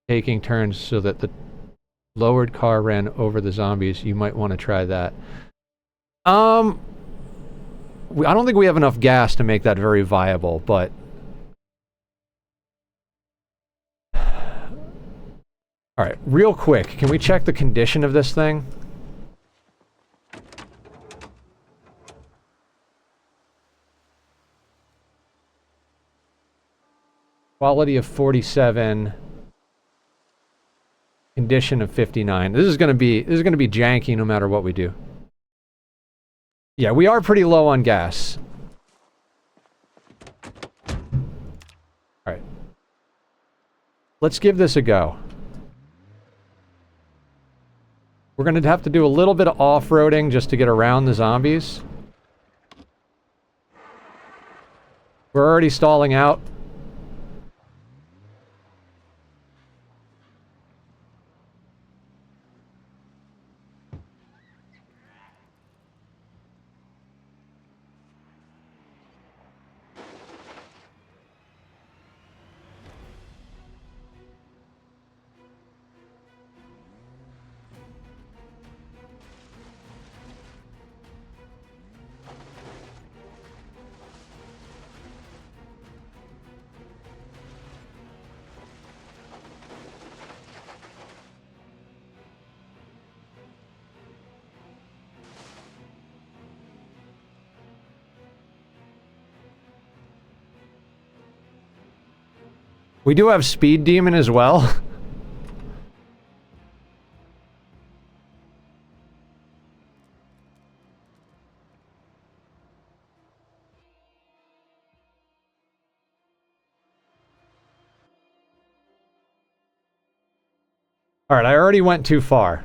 taking turns so that the lowered car ran over the zombies. You might want to try that. I don't think we have enough gas to make that very viable, but... Alright, real quick, can we check the condition of this thing? Quality of 47. Condition of 59. This is gonna be janky no matter what we do. Yeah, we are pretty low on gas. Alright. Let's give this a go. We're gonna have to do a little bit of off-roading just to get around the zombies. We're already stalling out. We do have Speed Demon as well. Alright, I already went too far.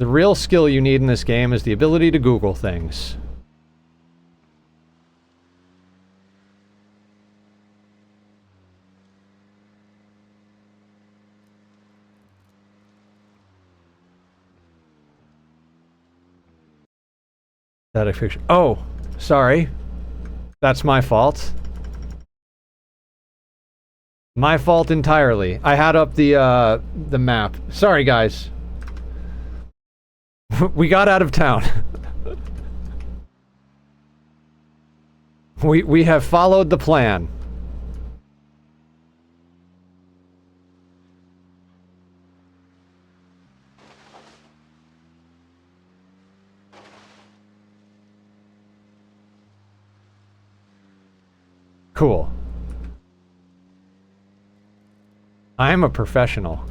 The real skill you need in this game is the ability to Google things. Static picture. Oh, sorry. That's my fault. My fault entirely. I had up the map. Sorry, guys. We got out of town. We have followed the plan. Cool. I am a professional.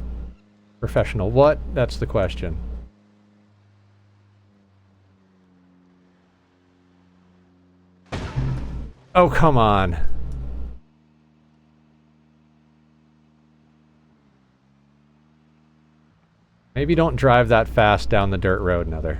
Professional what? That's the question. Oh, come on. Maybe don't drive that fast down the dirt road, Nether.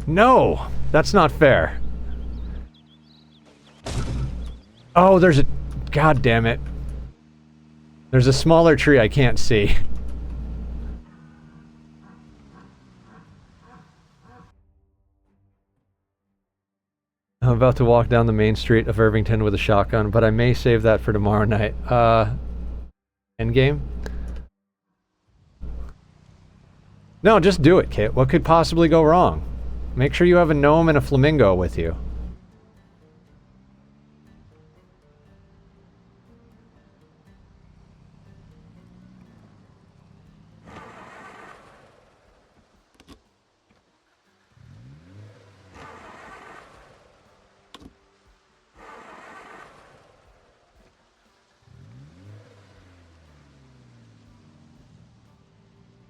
No! That's not fair. Oh, there's a... God damn it. There's a smaller tree I can't see. I'm about to walk down the main street of Irvington with a shotgun, but I may save that for tomorrow night. Endgame? No, just do it, Kit. What could possibly go wrong? Make sure you have a gnome and a flamingo with you.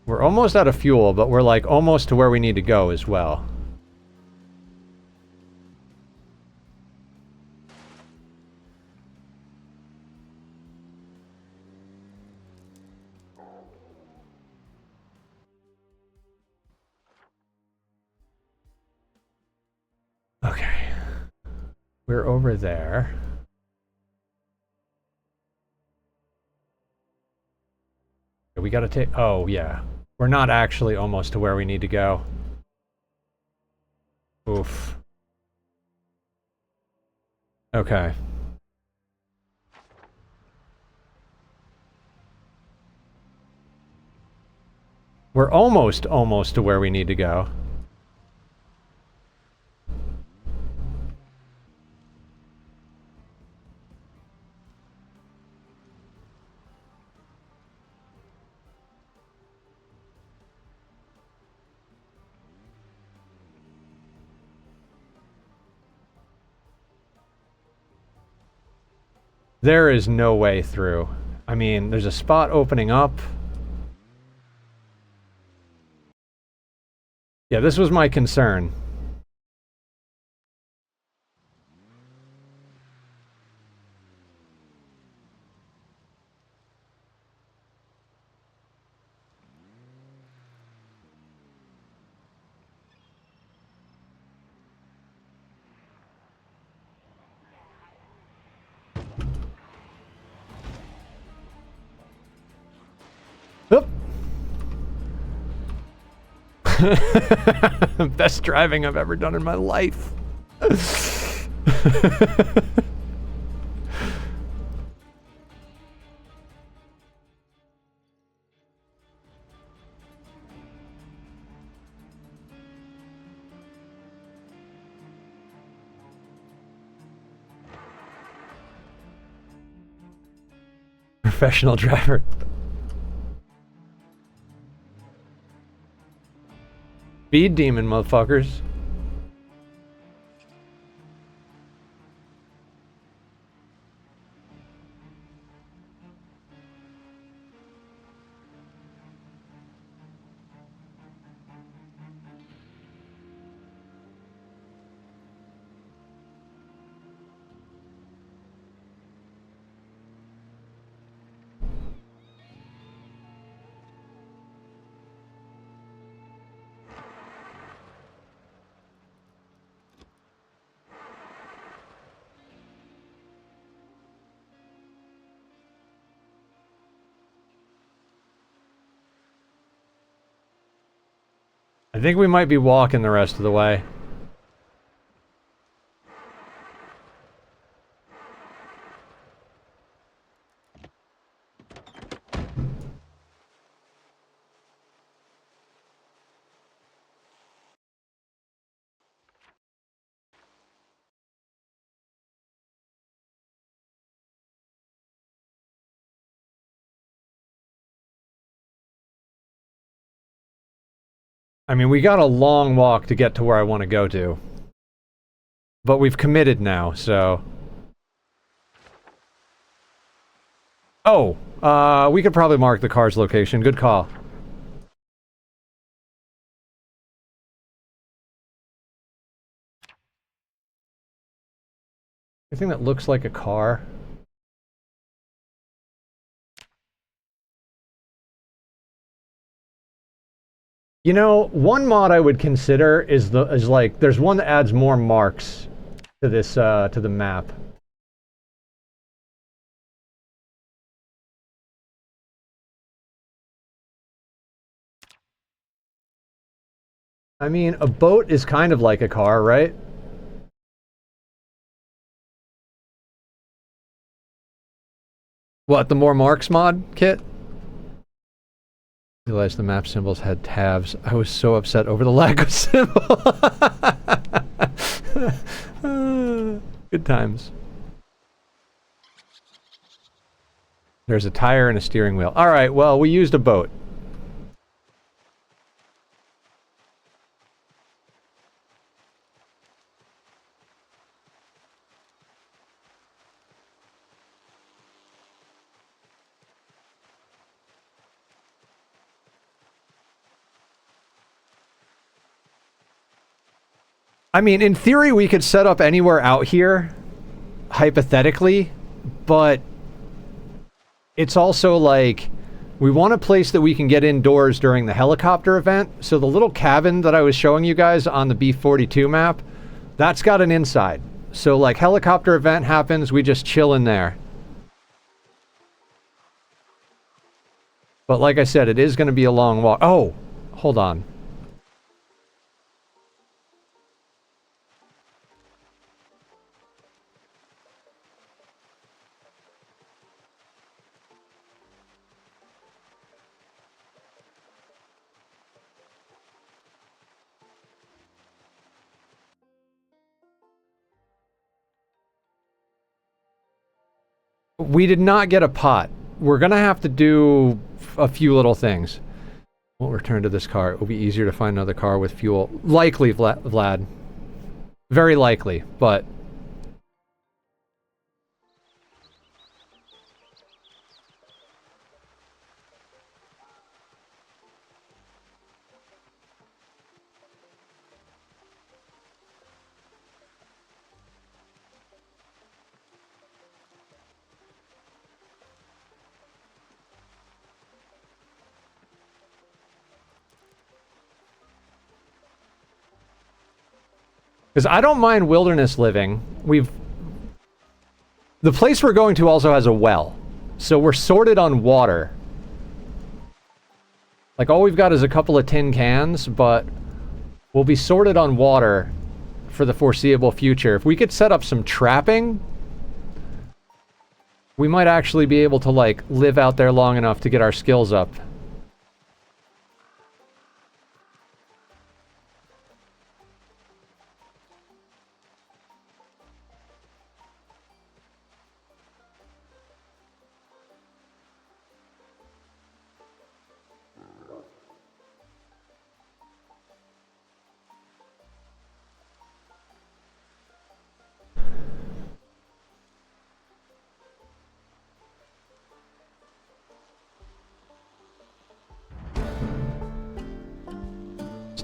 We're almost out of fuel, but we're like almost to where we need to go as well. Okay. We're over there. We gotta take... Oh, yeah. We're not actually almost to where we need to go. Oof. Okay. We're almost to where we need to go. There is no way through. I mean, there's a spot opening up. Yeah, this was my concern. Oop. Best driving I've ever done in my life. professional driver. Speed demon, motherfuckers. I think we might be walking the rest of the way. I mean, we got a long walk to get to where I want to go to. But we've committed now, so... Oh! We could probably mark the car's location. Good call. Anything that looks like a car? You know, one mod I would consider is like there's one that adds more marks to this to the map. I mean, a boat is kind of like a car, right? What, the more marks mod kit? Realized the map symbols had tabs. I was so upset over the lack of symbol. Good times. There's a tire and a steering wheel. Alright, well, we used a boat. I mean, in theory, we could set up anywhere out here, hypothetically, but it's also like, we want a place that we can get indoors during the helicopter event, so the little cabin that I was showing you guys on the B42 map, that's got an inside. So, like, helicopter event happens, we just chill in there. But like I said, it is going to be a long walk. Oh, hold on. We did not get a pot. We're gonna have to do a few little things. We'll return to this car. It will be easier to find another car with fuel. Likely, Vlad. Very likely, but... Because I don't mind wilderness living. The place we're going to also has a well. So we're sorted on water. Like, all we've got is a couple of tin cans, but we'll be sorted on water for the foreseeable future. If we could set up some trapping, we might actually be able to, like, live out there long enough to get our skills up.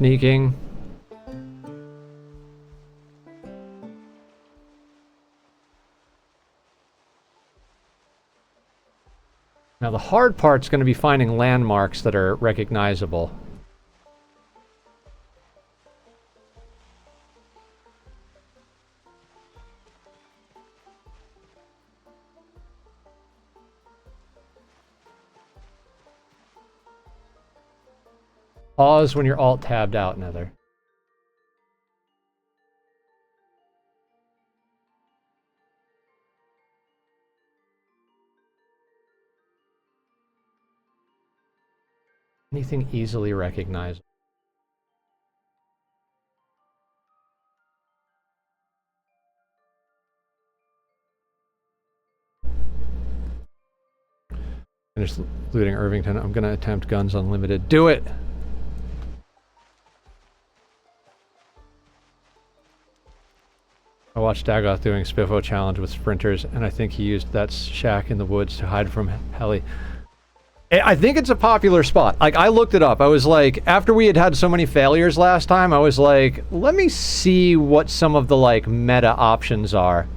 Sneaking. Now the hard part's going to be finding landmarks that are recognizable. Pause when you're alt-tabbed out, Nether. Anything easily recognizable. Finish looting Irvington. I'm gonna attempt Guns Unlimited. Do it! I watched Dagoth doing Spiffo challenge with sprinters, and I think he used that shack in the woods to hide from Heli. I think it's a popular spot. Like, I looked it up. I was like, after we had had so many failures last time, I was like, let me see what some of the, like, meta options are.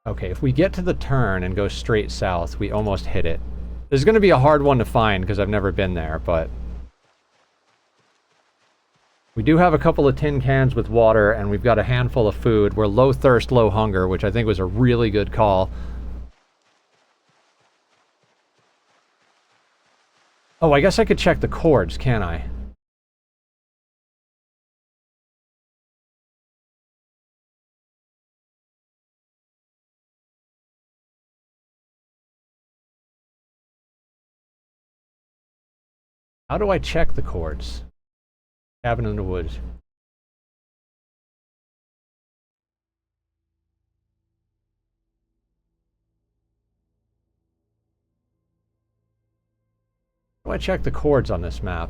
Okay, if we get to the turn and go straight south, we almost hit it. This is going to be a hard one to find because I've never been there, but... we do have a couple of tin cans with water, and we've got a handful of food. We're low thirst, low hunger, which I think was a really good call. Oh, I guess I could check the chords, can't I? How do I check the chords? Cabin in the woods. How do I check the chords on this map?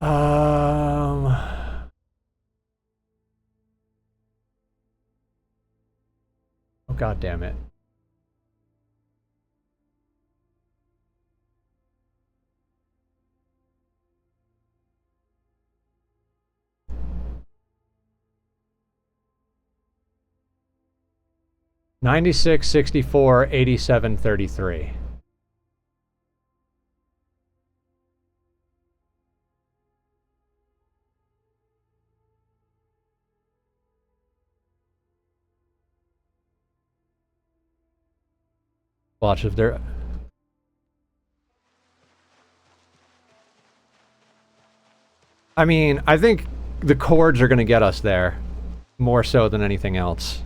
Oh, God damn it. $96, $64, $87, $33. Watch if they're... I mean, I think the chords are going to get us there. More so than anything else.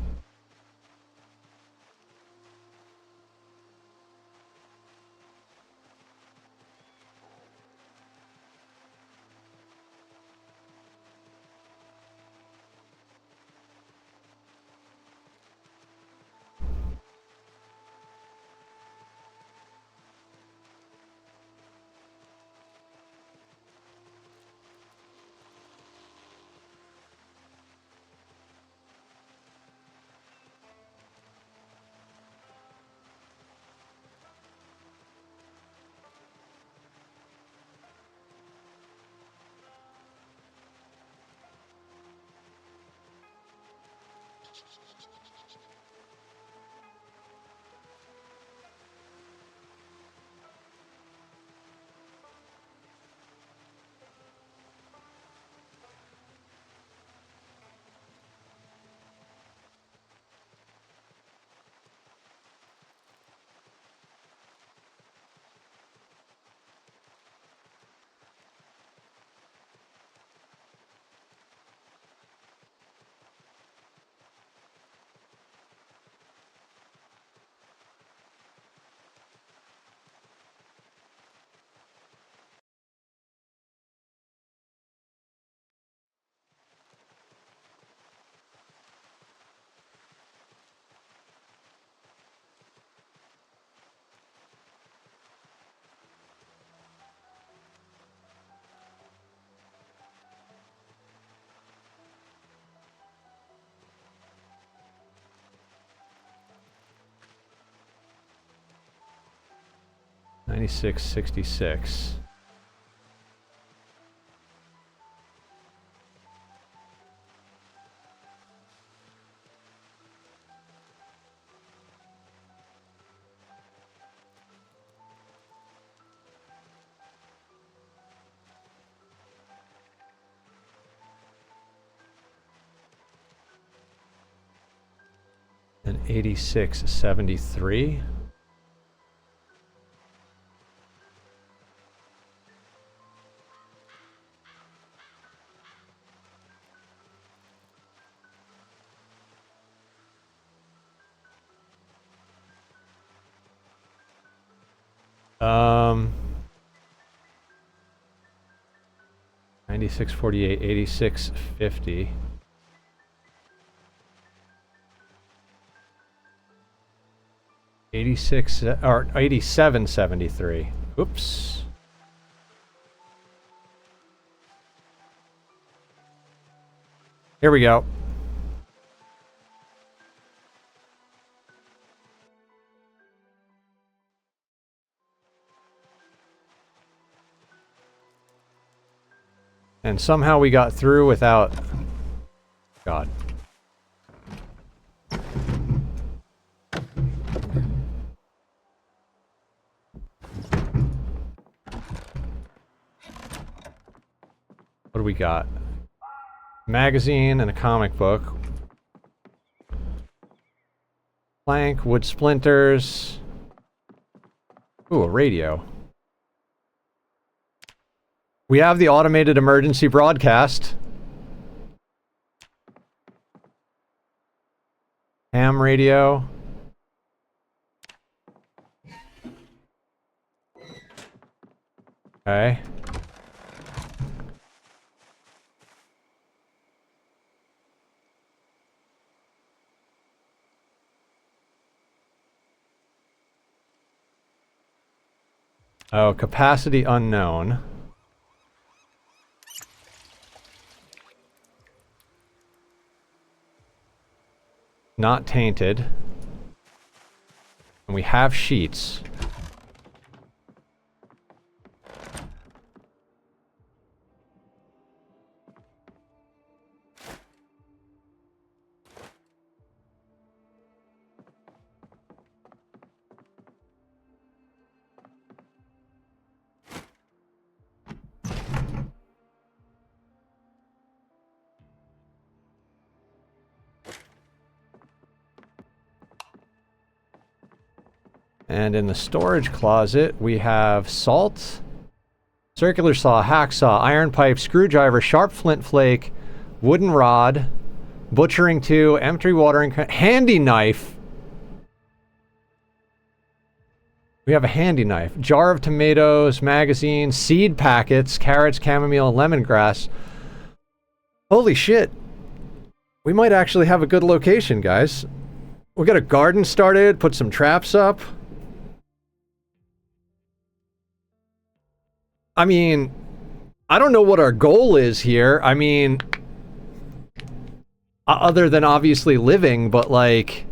9666. And 8673. Um, 9648, 8650. 86 or 8773. Oops. Here we go. And somehow we got through without... God. What do we got? Magazine and a comic book. Plank, wood splinters. Ooh, a radio. We have the automated emergency broadcast. Ham radio. Okay. Oh, capacity unknown. Not tainted. And we have sheets. And in the storage closet, we have salt, circular saw, hacksaw, iron pipe, screwdriver, sharp flint flake, wooden rod, butchering tool, empty watering can, handy knife. We have a handy knife, jar of tomatoes, magazine, seed packets, carrots, chamomile, and lemongrass. Holy shit. We might actually have a good location, guys. We got a garden started, put some traps up. I mean, I don't know what our goal is here. I mean, other than obviously living, but like,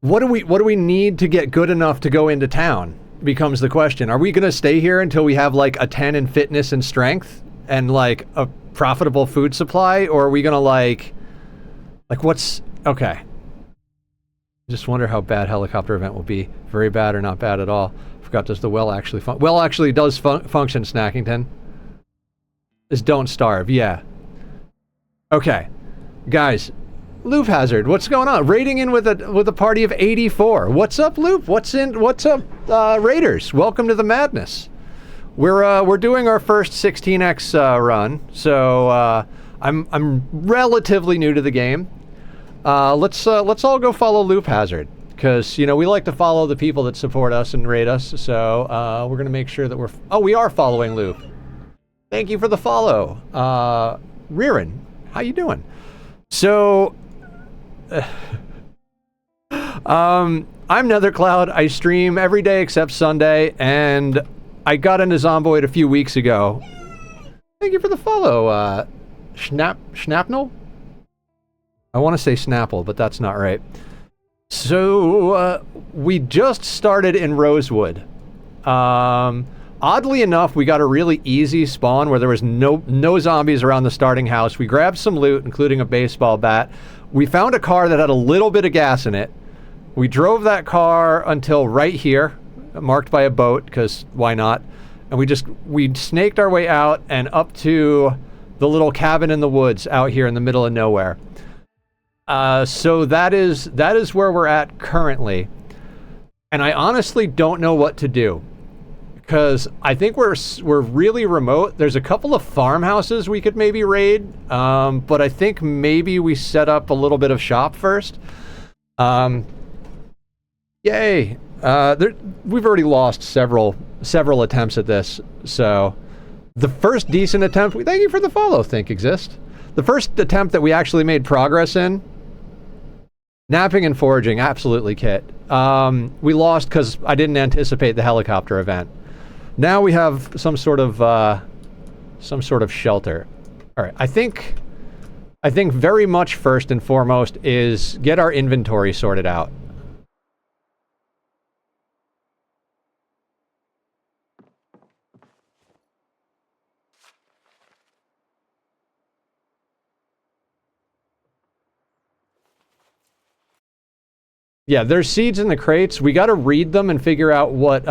what do we need to get good enough to go into town? Becomes the question. Are we gonna stay here until we have like a 10 in fitness and strength and like a profitable food supply, or are we gonna like what's okay? Just wonder how bad helicopter event will be. Very bad or not bad at all. Forgot, does the well actually well actually does function, Snackington. Is don't starve, yeah. Okay. Guys, Loop Hazard, what's going on? Raiding in with a party of 84. What's up, Loop? What's up, Raiders? Welcome to the madness. We're doing our first 16x run, so I'm relatively new to the game. Let's all go follow Loop Hazard, because you know we like to follow the people that support us and raid us. So we're gonna make sure that we are following Loop. Thank you for the follow, Ririn. How you doing? So, I'm Nethercloud. I stream every day except Sunday, and I got into Zomboid a few weeks ago. Thank you for the follow, Schnapnel? I want to say Snapple, but that's not right. So, we just started in Rosewood. Oddly enough, we got a really easy spawn where there was no zombies around the starting house. We grabbed some loot, including a baseball bat. We found a car that had a little bit of gas in it. We drove that car until right here, marked by a boat, because why not? And we snaked our way out and up to the little cabin in the woods out here in the middle of nowhere. So that is where we're at currently. And I honestly don't know what to do. Because I think we're really remote. There's a couple of farmhouses we could maybe raid. But I think maybe we set up a little bit of shop first. Yay! We've already lost several attempts at this, so the first decent attempt. Thank you for the follow. Think exist. The first attempt that we actually made progress in. Napping and foraging, absolutely, Kit. We lost because I didn't anticipate the helicopter event. Now we have some sort of shelter. All right, I think very much first and foremost is get our inventory sorted out. Yeah, there's seeds in the crates. We got to read them and figure out what,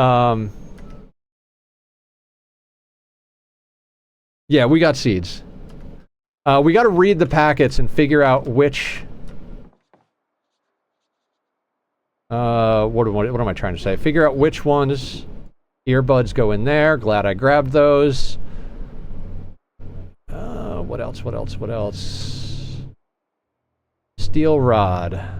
yeah, we got seeds. We got to read the packets and figure out which... what am I trying to say? Figure out which ones earbuds go in there. Glad I grabbed those. What else? Steel rod.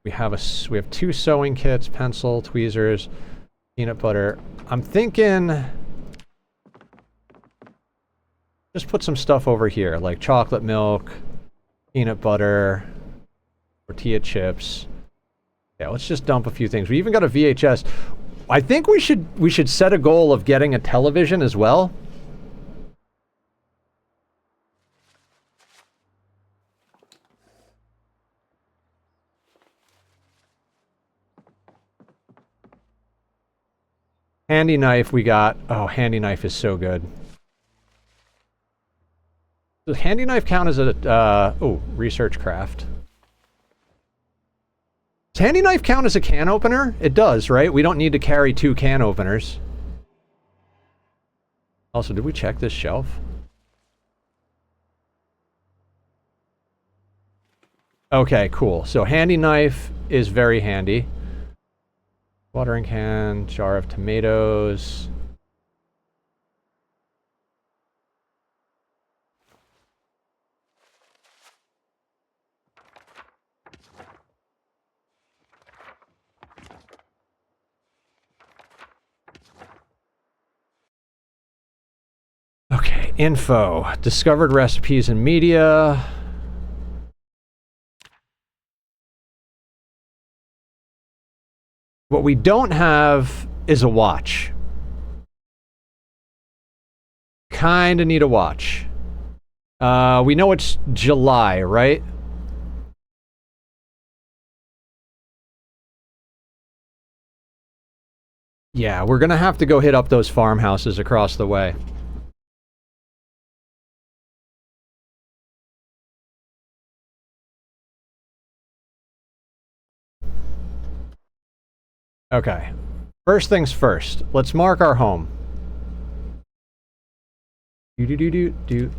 We have 2 sewing kits, pencil, tweezers, peanut butter. I'm thinking just put some stuff over here, like chocolate milk, peanut butter, tortilla chips. Yeah, let's just dump a few things. We even got a VHS. I think we should set a goal of getting a television as well. Handy knife we got. Oh, handy knife is so good. Does handy knife count as a, research craft? Does handy knife count as a can opener? It does, right? We don't need to carry 2 can openers. Also, did we check this shelf? Okay, cool. So handy knife is very handy. Watering can, jar of tomatoes. Okay, info. Discovered recipes and media. What we don't have is a watch. Kinda need a watch. We know it's July, right? Yeah, we're gonna have to go hit up those farmhouses across the way. Okay. First things first. Let's mark our home.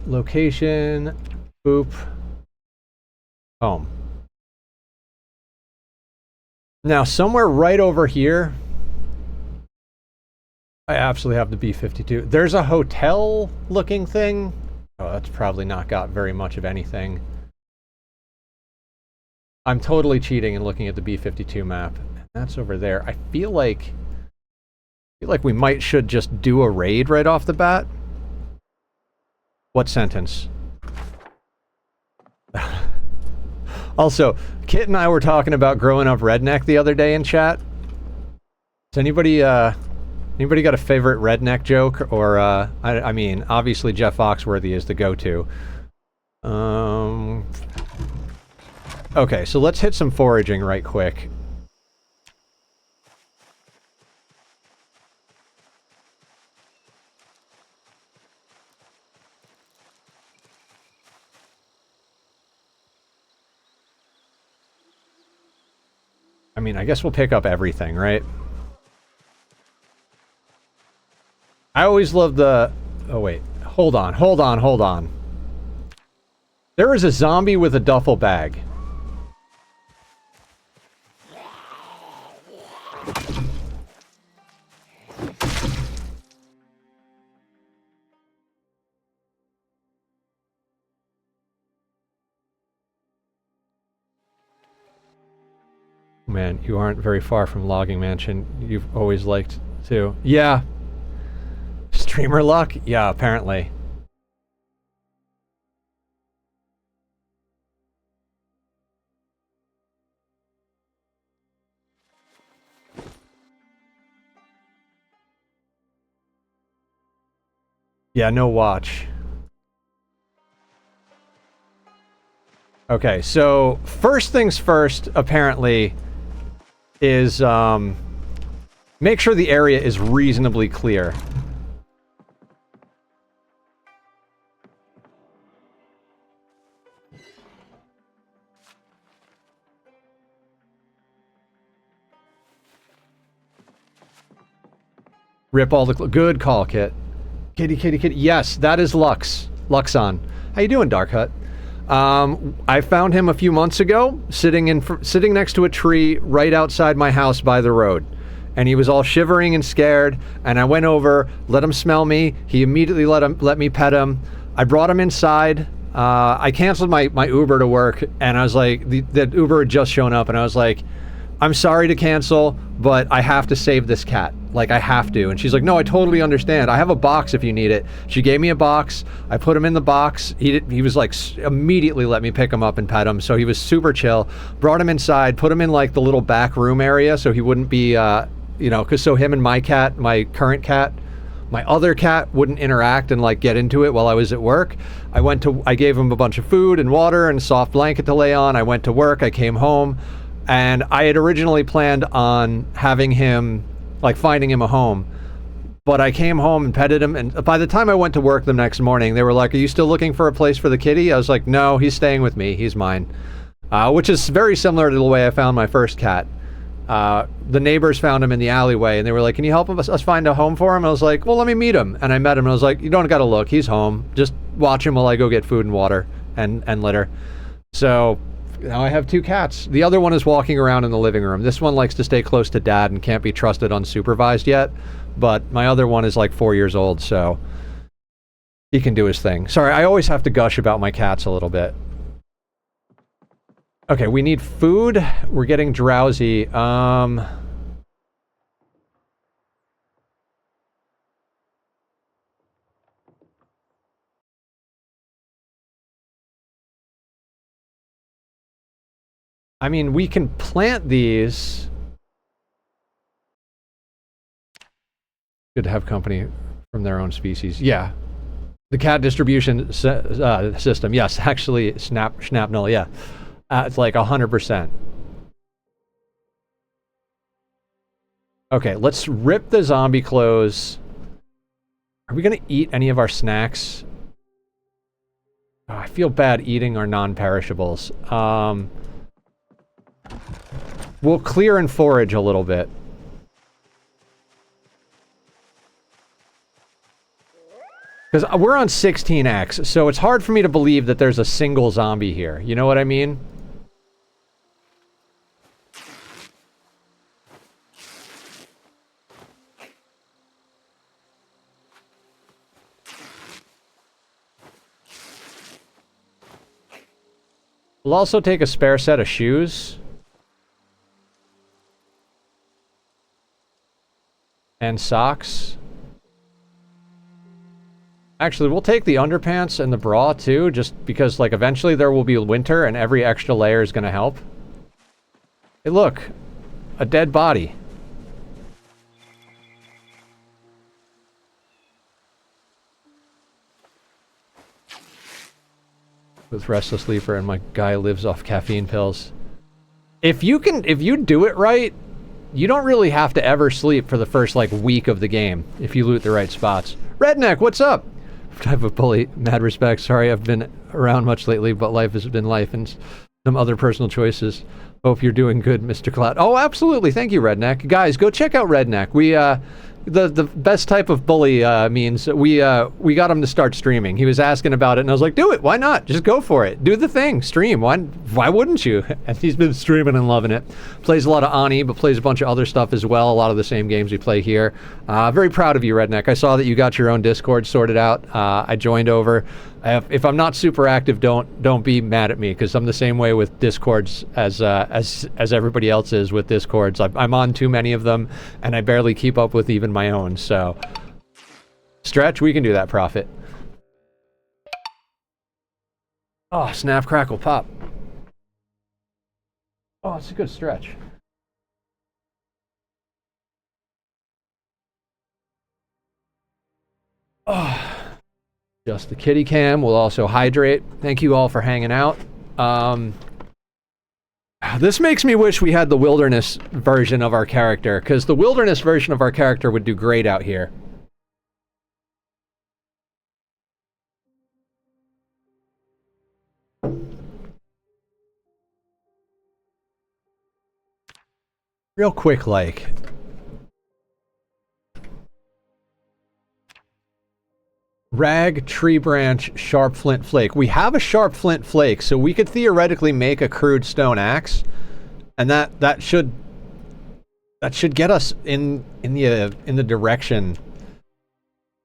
Location. Boop. Home. Now, somewhere right over here, I absolutely have the B-52. There's a hotel-looking thing. Oh, that's probably not got very much of anything. I'm totally cheating and looking at the B-52 map. That's over there. I feel like we should just do a raid right off the bat. What sentence? Also, Kit and I were talking about growing up redneck the other day in chat. Does anybody got a favorite redneck joke? Or, I mean, obviously Jeff Foxworthy is the go-to. Okay, so let's hit some foraging right quick. I mean, I guess we'll pick up everything, right? I always love the... Oh, wait. Hold on. There is a zombie with a duffel bag. Man, you aren't very far from Logging Mansion. You've always liked to. Yeah. Streamer luck? Yeah, apparently. Yeah, no watch. Okay, so first things first, apparently, is make sure the area is reasonably clear. Rip all the... Good call, Kit. Kitty. Yes, that is Lux. Luxon. How you doing, Dark Hut? I found him a few months ago, sitting next to a tree right outside my house by the road. And he was all shivering and scared, and I went over, let him smell me. He immediately let me pet him. I brought him inside. I canceled my Uber to work, and I was like, the Uber had just shown up, and I was like, I'm sorry to cancel, but I have to save this cat. Like, I have to. And she's like, no, I totally understand. I have a box if you need it. She gave me a box. I put him in the box. He was like, immediately let me pick him up and pet him. So he was super chill. Brought him inside, put him in like the little back room area so he wouldn't be, you know, because so him and my cat, my current cat, my other cat wouldn't interact and like get into it while I was at work. I gave him a bunch of food and water and a soft blanket to lay on. I went to work. I came home. And I had originally planned on having him, like finding him a home. But I came home and petted him, and by the time I went to work the next morning, they were like, are you still looking for a place for the kitty? I was like, no, he's staying with me. He's mine. Which is very similar to the way I found my first cat. The neighbors found him in the alleyway, and they were like, can you help us find a home for him? I was like, well, let me meet him. And I met him, and I was like, you don't gotta look. He's home. Just watch him while I go get food and water and litter. So... now I have two cats. The other one is walking around in the living room. This one likes to stay close to Dad and can't be trusted unsupervised yet. But my other one is like 4 years old, so he can do his thing. Sorry, I always have to gush about my cats a little bit. Okay, we need food. We're getting drowsy. I mean, we can plant these. Good to have company from their own species. Yeah. The cat distribution system. Yes, actually, Schnapnel, yeah. It's like 100%. Okay, let's rip the zombie clothes. Are we going to eat any of our snacks? Oh, I feel bad eating our non-perishables. We'll clear and forage a little bit. Because we're on 16x, so it's hard for me to believe that there's a single zombie here. You know what I mean? We'll also take a spare set of shoes. And socks. Actually, we'll take the underpants and the bra, too, just because, like, eventually there will be winter, and every extra layer is gonna help. Hey, look. A dead body. With restless sleeper, and my guy lives off caffeine pills. If you do it right, you don't really have to ever sleep for the first, like, week of the game, if you loot the right spots. Redneck, what's up? Type of bully, mad respect. Sorry I've been around much lately, but life has been life, and some other personal choices. Hope you're doing good, Mr. Cloud. Oh, absolutely. Thank you, Redneck. Guys, go check out Redneck. We, the best type of bully means we got him to start streaming. He was asking about it, and I was like, do it. Why not? Just go for it. Do the thing. Stream. Why wouldn't you? And he's been streaming and loving it. Plays a lot of Ani, but plays a bunch of other stuff as well. A lot of the same games we play here. Very proud of you, Redneck. I saw that you got your own Discord sorted out. I joined over. If I'm not super active, don't be mad at me, because I'm the same way with Discords as everybody else is with Discords. I'm on too many of them, and I barely keep up with even my own. So, Stretch, we can do that, Prophet. Oh, snap, crackle, pop. Oh, it's a good stretch. Oh. Just the kitty cam will also hydrate. Thank you all for hanging out. This makes me wish we had the wilderness version of our character, because the wilderness version of our character would do great out here. Real quick, like... Rag, tree branch, sharp flint flake. We have a sharp flint flake, so we could theoretically make a crude stone axe, and that should get us in the direction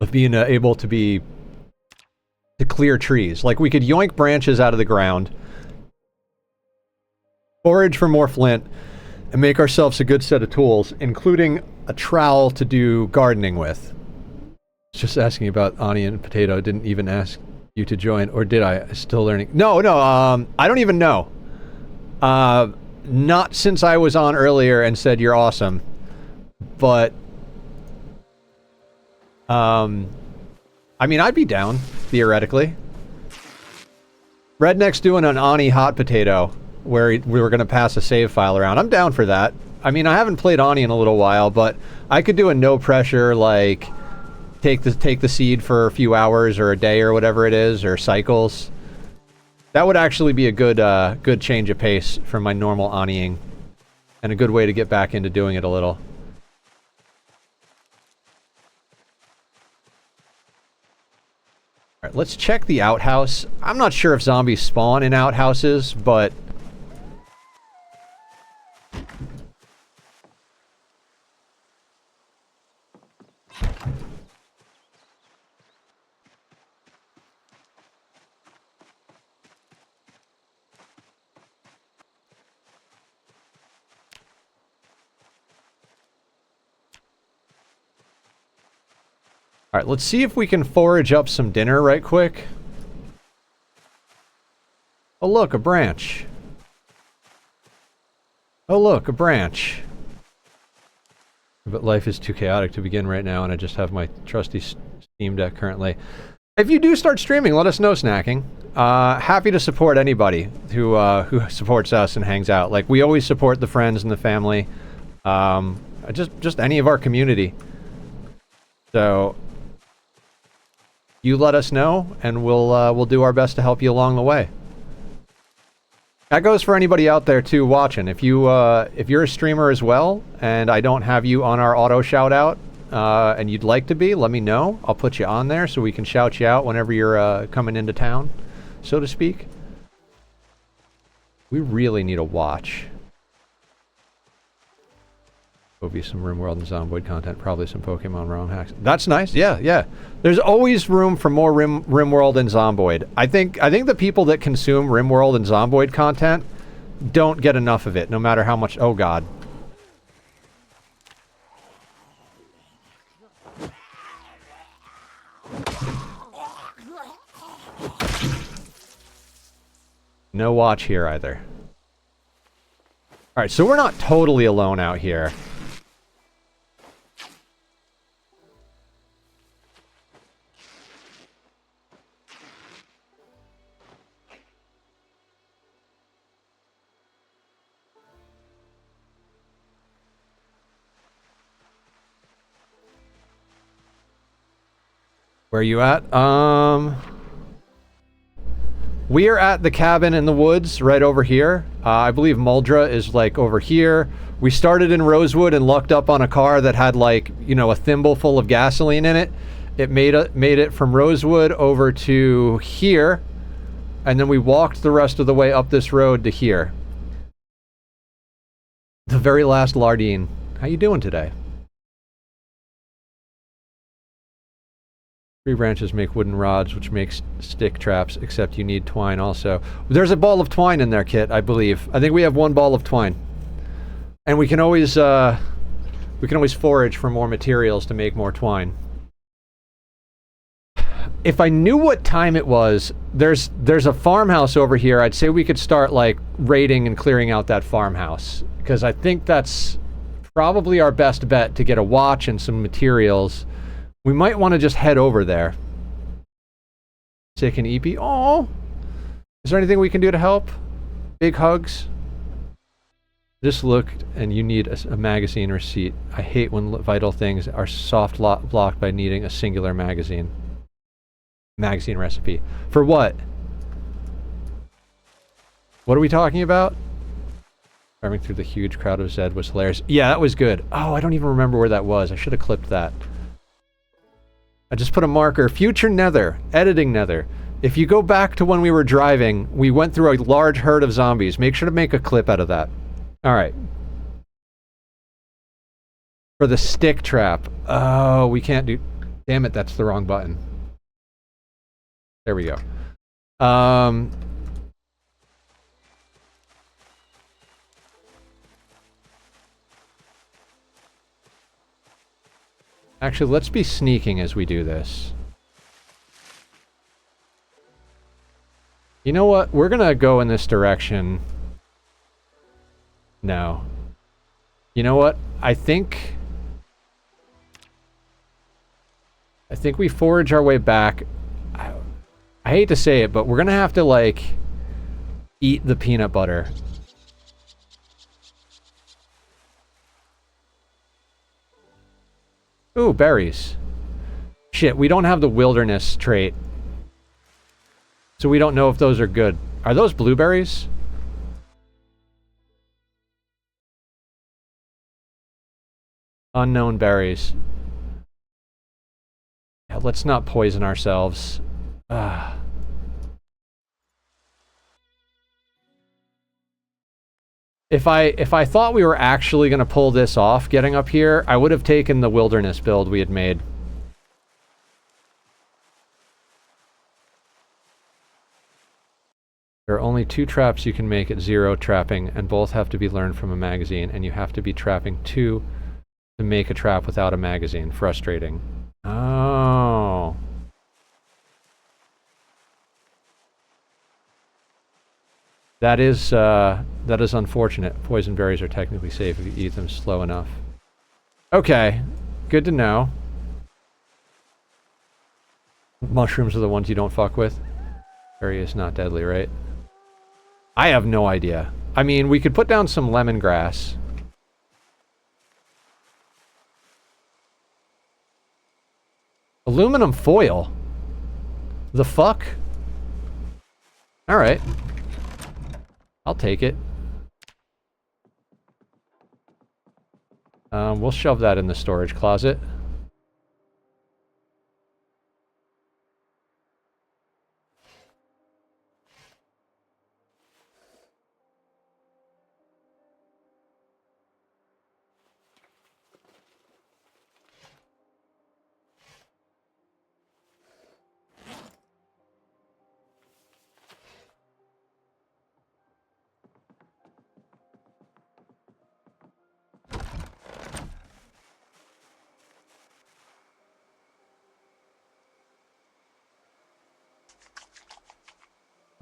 of being able to clear trees. Like, we could yoink branches out of the ground, forage for more flint, and make ourselves a good set of tools, including a trowel to do gardening with. Just asking about onion and potato. Didn't even ask you to join, or did I? Still learning. No, I don't even know. Not since I was on earlier and said you're awesome. But, I mean, I'd be down, theoretically. Redneck's doing an Ani hot potato, where we were going to pass a save file around. I'm down for that. I mean, I haven't played Ani in a little while, but I could do a no pressure, like... Take the seed for a few hours or a day or whatever it is, or cycles. That would actually be a good change of pace from my normal Aniing, and a good way to get back into doing it a little. Alright, let's check the outhouse. I'm not sure if zombies spawn in outhouses, but... Alright, let's see if we can forage up some dinner right quick. Oh look, a branch. Oh look, a branch. But life is too chaotic to begin right now, and I just have my trusty Steam Deck currently. If you do start streaming, let us know, Snacking. Happy to support anybody who supports us and hangs out. Like, we always support the friends and the family. Just any of our community. So... you let us know, and we'll do our best to help you along the way. That goes for anybody out there too watching. If you're a streamer as well, and I don't have you on our auto shout out, and you'd like to be, let me know. I'll put you on there so we can shout you out whenever you're coming into town, so to speak. We really need a watch. There'll be some RimWorld and Zomboid content, probably some Pokemon ROM hacks. That's nice. Yeah. There's always room for more RimWorld and Zomboid. I think the people that consume RimWorld and Zomboid content don't get enough of it, no matter how much. Oh God. No watch here either. Alright, so we're not totally alone out here. Where are you at? We are at the cabin in the woods right over here. I believe Muldra is like over here. We started in Rosewood and lucked up on a car that had like, you know, a thimble full of gasoline in it. It made it from Rosewood over to here. And then we walked the rest of the way up this road to here. The very last Lardine. How you doing today? Tree branches make wooden rods, which makes stick traps, except you need twine also. There's a ball of twine in there, Kit, I believe. I think we have one ball of twine. And we can always forage for more materials to make more twine. If I knew what time it was, there's a farmhouse over here. I'd say we could start, like, raiding and clearing out that farmhouse. Because I think that's probably our best bet to get a watch and some materials. We might want to just head over there. Sick and EP. Oh, is there anything we can do to help? Big hugs. Just looked, and you need a magazine receipt. I hate when vital things are soft blocked by needing a singular magazine. Magazine recipe. For what? What are we talking about? Driving through the huge crowd of Zed was hilarious. Yeah, that was good. Oh, I don't even remember where that was. I should have clipped that. I just put a marker. Future Nether. Editing Nether. If you go back to when we were driving, we went through a large herd of zombies. Make sure to make a clip out of that. Alright. For the stick trap. Oh, we can't do... Damn it, that's the wrong button. There we go. Actually, let's be sneaking as we do this. You know what? We're gonna go in this direction. No. You know what? I think we forage our way back. I hate to say it, but we're gonna have to, like, eat the peanut butter. Ooh, berries. Shit, we don't have the wilderness trait. So we don't know if those are good. Are those blueberries? Unknown berries. Yeah, let's not poison ourselves. If I thought we were actually going to pull this off, getting up here, I would have taken the wilderness build we had made. There are only 2 traps you can make at 0 trapping, and both have to be learned from a magazine, and you have to be trapping 2 to make a trap without a magazine. Frustrating. Oh. That is unfortunate. Poison berries are technically safe if you eat them slow enough. Okay, good to know. Mushrooms are the ones you don't fuck with. Berry is not deadly, right? I have no idea. I mean, we could put down some lemongrass. Aluminum foil? The fuck? Alright. I'll take it. We'll shove that in the storage closet.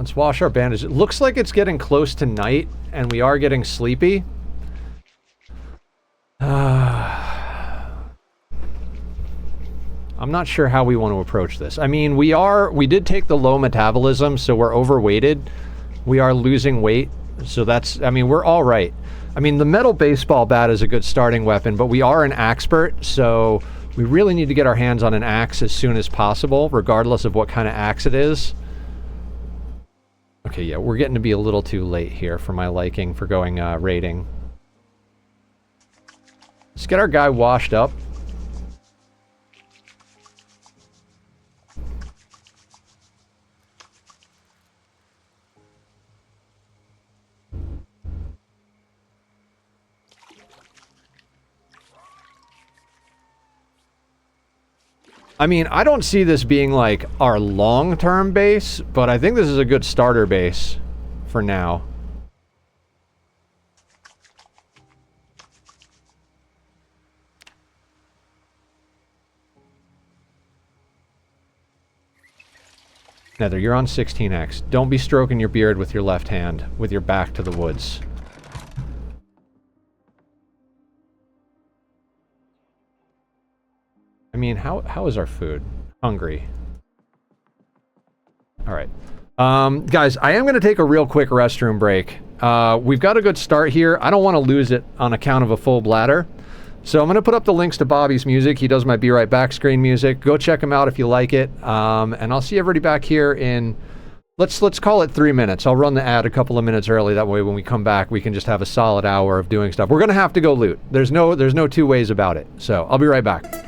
Let's wash our bandages. It looks like it's getting close to night, and we are getting sleepy. I'm not sure how we want to approach this. I mean, we did take the low metabolism, so we're overweighted. We are losing weight, so that's, I mean, we're all right. I mean, the metal baseball bat is a good starting weapon, but we are an axpert, so we really need to get our hands on an axe as soon as possible, regardless of what kind of axe it is. Okay, yeah, we're getting to be a little too late here for my liking for going raiding. Let's get our guy washed up. I mean, I don't see this being like our long-term base, but I think this is a good starter base for now. Nether, you're on 16x. Don't be stroking your beard with your left hand, with your back to the woods. I mean, how is our food? Hungry. Alright. Guys, I am going to take a real quick restroom break. We've got a good start here. I don't want to lose it on account of a full bladder. So I'm going to put up the links to Bobby's music. He does my Be Right Back screen music. Go check him out if you like it. And I'll see everybody back here in... Let's call it 3 minutes. I'll run the ad a couple of minutes early. That way when we come back, we can just have a solid hour of doing stuff. We're going to have to go loot. There's no two ways about it. So I'll be right back.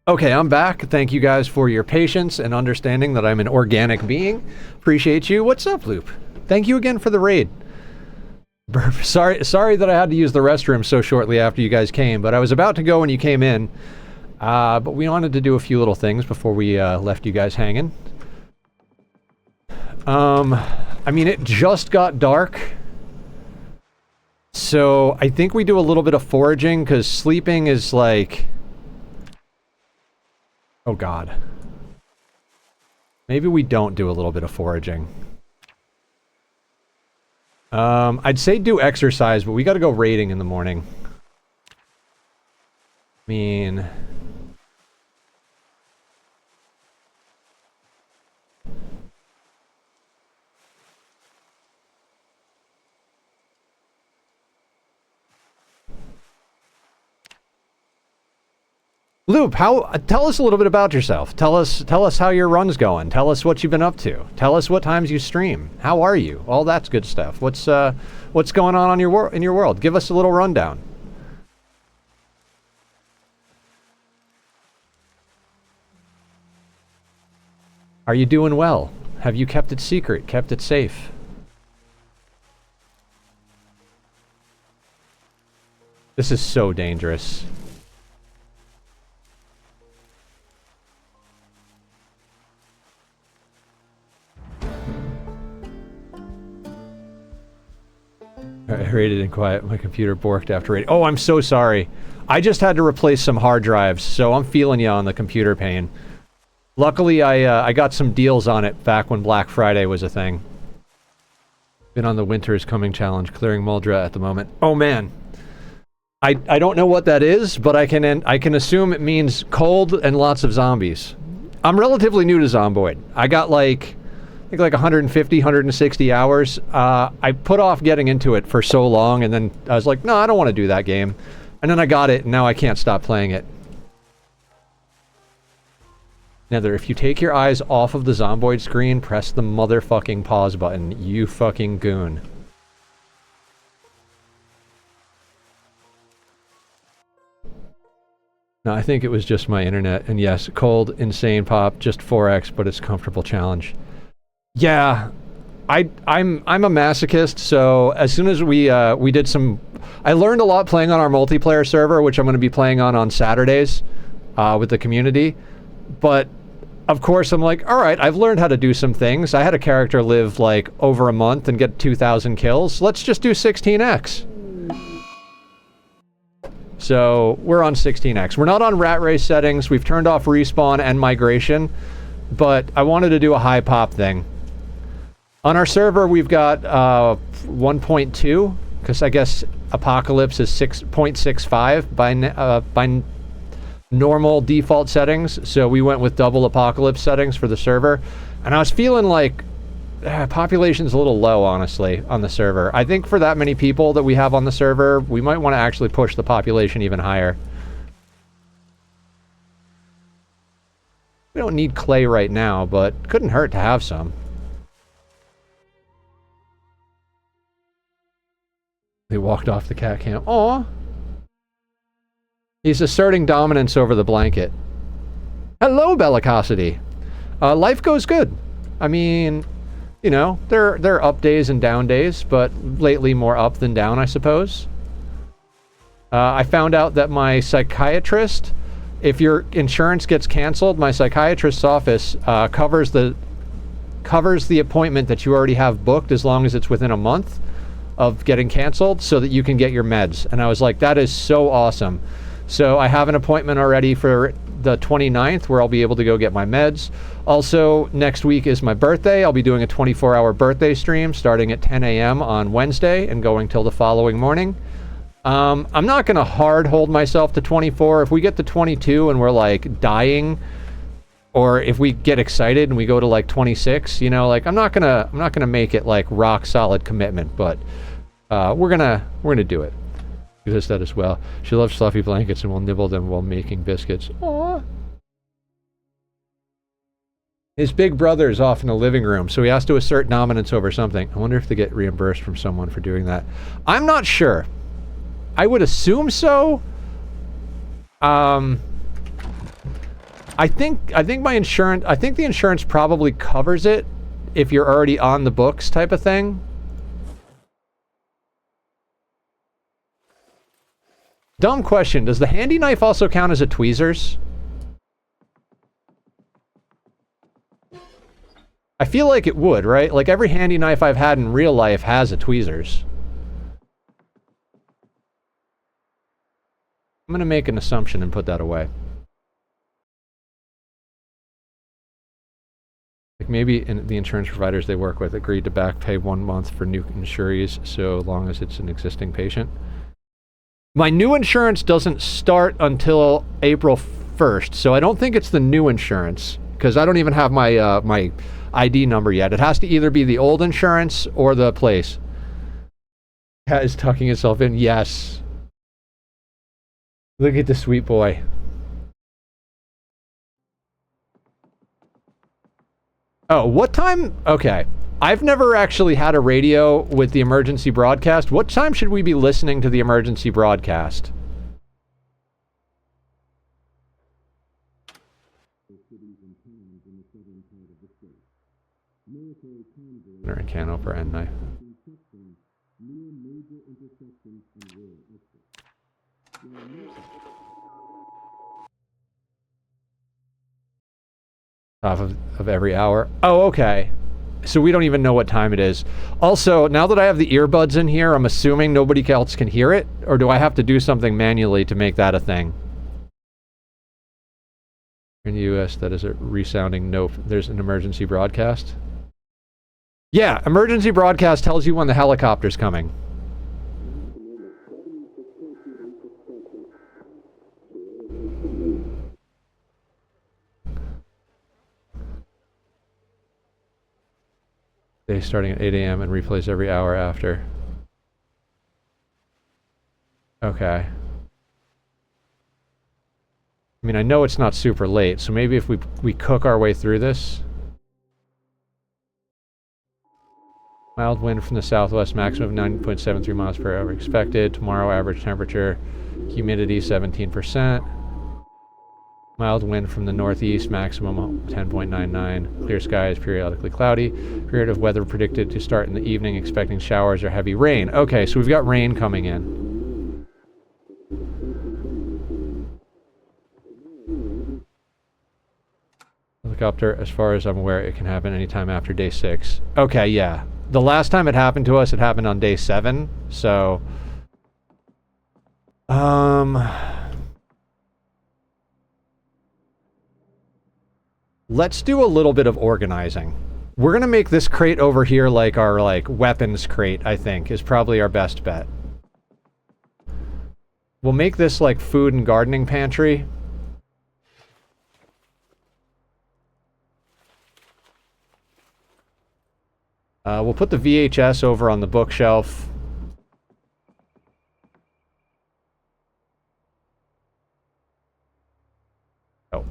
Okay, I'm back. Thank you guys for your patience and understanding that I'm an organic being. Appreciate you. What's up, Loop? Thank you again for the raid. Sorry that I had to use the restroom so shortly after you guys came, but I was about to go when you came in. But we wanted to do a few little things before we left you guys hanging. I mean, it just got dark. So I think we do a little bit of foraging, because sleeping is like... Oh god. Maybe we don't do a little bit of foraging. I'd say do exercise, but we gotta go raiding in the morning. I mean... Loop, tell us a little bit about yourself. Tell us how your run's going. Tell us what you've been up to. Tell us what times you stream. How are you? All that's good stuff. What's going on in your world? Give us a little rundown. Are you doing well? Have you kept it secret? Kept it safe? This is so dangerous. I raided in quiet. My computer borked after raiding. Oh, I'm so sorry. I just had to replace some hard drives, so I'm feeling you on the computer pain. Luckily, I got some deals on it back when Black Friday was a thing. Been on the Winter is Coming challenge, clearing Muldra at the moment. Oh man. I don't know what that is, but I can assume it means cold and lots of zombies. I'm relatively new to Zomboid. I got like... I think like 150, 160 hours. I put off getting into it for so long, and then I was like, no, I don't want to do that game. And then I got it, and now I can't stop playing it. Nether, if you take your eyes off of the Zomboid screen, press the motherfucking pause button, you fucking goon. No, I think it was just my internet. And yes, cold, insane pop, just 4x, but it's a comfortable challenge. Yeah, I'm a masochist, so as soon as we did some... I learned a lot playing on our multiplayer server, which I'm going to be playing on Saturdays with the community. But, of course, I'm like, alright, I've learned how to do some things. I had a character live, like, over a month and get 2,000 kills. Let's just do 16x. So, we're on 16x. We're not on rat race settings. We've turned off respawn and migration. But I wanted to do a high pop thing. On our server, we've got 1.2, because I guess Apocalypse is 6.65 by normal default settings. So we went with double Apocalypse settings for the server. And I was feeling like population's a little low, honestly, on the server. I think for that many people that we have on the server, we might want to actually push the population even higher. We don't need clay right now, but couldn't hurt to have some. They walked off the cat camp. Aw! He's asserting dominance over the blanket. Hello, Bellicosity! Life goes good. I mean, you know, there are up days and down days, but lately more up than down, I suppose. I found out that my psychiatrist, if your insurance gets canceled, my psychiatrist's office covers the appointment that you already have booked as long as it's within a month of getting canceled, so that you can get your meds. And I was like, that is so awesome. So I have an appointment already for the 29th where I'll be able to go get my meds. Also, next week is my birthday. I'll be doing a 24-hour birthday stream starting at 10 a.m. on Wednesday and going till the following morning. I'm not gonna hard hold myself to 24. If we get to 22 and we're like dying, or if we get excited and we go to like 26, you know, like I'm not gonna make it like rock solid commitment, but we're gonna do it. She does that as well. She loves fluffy blankets and will nibble them while making biscuits. Aww. His big brother is off in the living room, so he has to assert dominance over something. I wonder if they get reimbursed from someone for doing that. I'm not sure. I would assume so. I think my insurance, I think the insurance probably covers it if you're already on the books type of thing. Dumb question. Does the handy knife also count as a tweezers? I feel like it would, right? Like every handy knife I've had in real life has a tweezers. I'm gonna make an assumption and put that away. Like maybe the insurance providers they work with agreed to back pay 1 month for new insurees so long as it's an existing patient. My new insurance doesn't start until April 1st, so I don't think it's the new insurance because I don't even have my my ID number yet. It has to either be the old insurance or the place. Cat is tucking itself in. Yes. Look at the sweet boy. Oh, what time? Okay. I've never actually had a radio with the emergency broadcast. What time should we be listening to the emergency broadcast? In Canoper and knife. Half of every hour. Oh, okay. So we don't even know what time it is. Also, now that I have the earbuds in here, I'm assuming nobody else can hear it? Or do I have to do something manually to make that a thing? In the US, that is a resounding nope. There's an emergency broadcast. Yeah, emergency broadcast tells you when the helicopter's coming. Day starting at 8 a.m. and replays every hour after. Okay. I mean, I know it's not super late, so maybe if we cook our way through this. Mild wind from the southwest, maximum of 9.73 miles per hour expected. Tomorrow, average temperature, humidity 17%. Mild wind from the northeast, maximum 10.99. Clear skies, periodically cloudy. Period of weather predicted to start in the evening, expecting showers or heavy rain. Okay, so we've got rain coming in. Helicopter, as far as I'm aware, it can happen anytime after day 6. Okay, yeah. The last time it happened to us, it happened on day 7, so... Let's do a little bit of organizing. We're gonna make this crate over here like our, weapons crate, I think, is probably our best bet. We'll make this, food and gardening pantry. We'll put the VHS over on the bookshelf. Oh.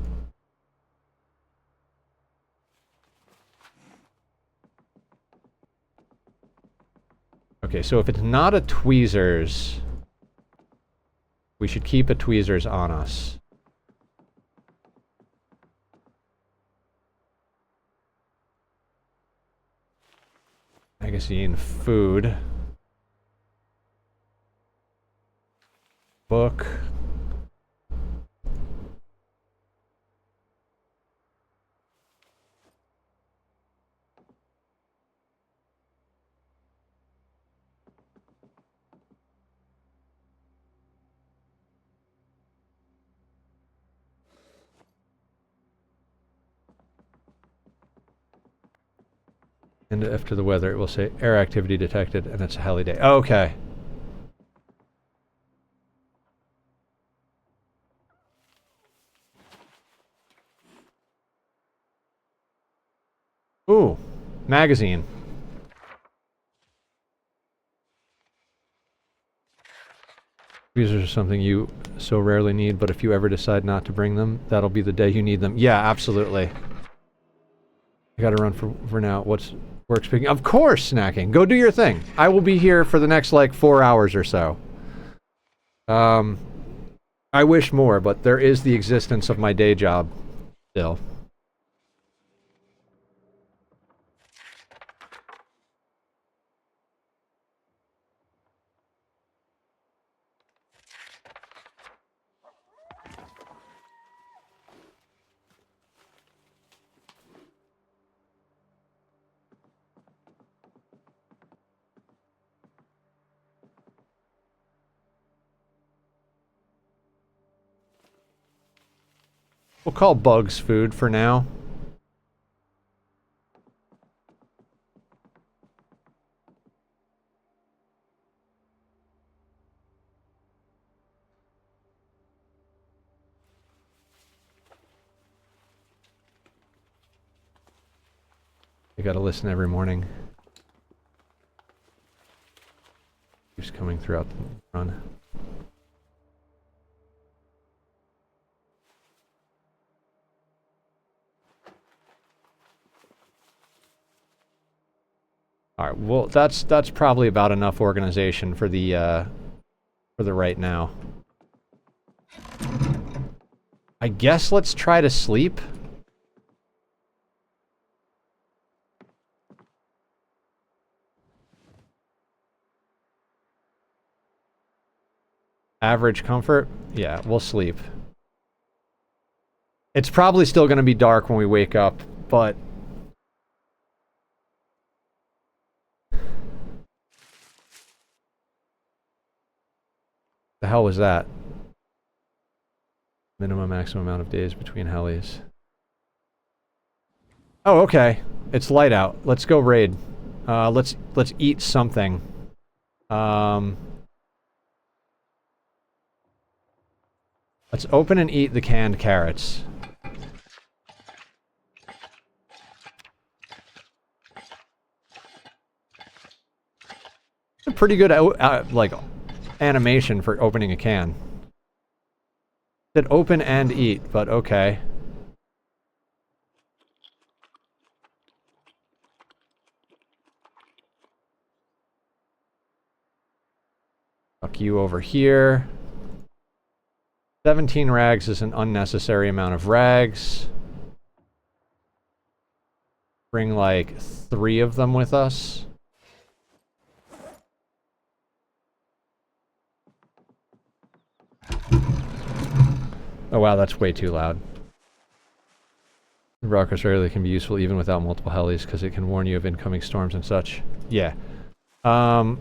Okay, so if it's not a tweezers, we should keep a tweezers on us. Magazine, food, book, and after the weather, it will say air activity detected, and it's a heli day. Okay. Ooh, magazine. Tweezers are something you so rarely need, but if you ever decide not to bring them, that'll be the day you need them. Yeah, absolutely. I gotta run for now. What's work speaking? Of course, snacking. Go do your thing. I will be here for the next, 4 hours or so. I wish more, but there is the existence of my day job. Still. We'll call bugs food for now. You gotta listen every morning. Keeps coming throughout the run. All right. Well, that's probably about enough organization for the right now. I guess let's try to sleep. Average comfort? Yeah, we'll sleep. It's probably still going to be dark when we wake up, but the hell was that? Minimum, maximum amount of days between helis. Oh, okay. It's light out. Let's go raid. Let's eat something. Let's open and eat the canned carrots. A pretty good like animation for opening a can. It said open and eat, but okay. Fuck you over here. 17 rags is an unnecessary amount of rags. Bring like 3 of them with us. Oh wow, that's way too loud. The rockers rarely can be useful even without multiple helis because it can warn you of incoming storms and such. Yeah. I'm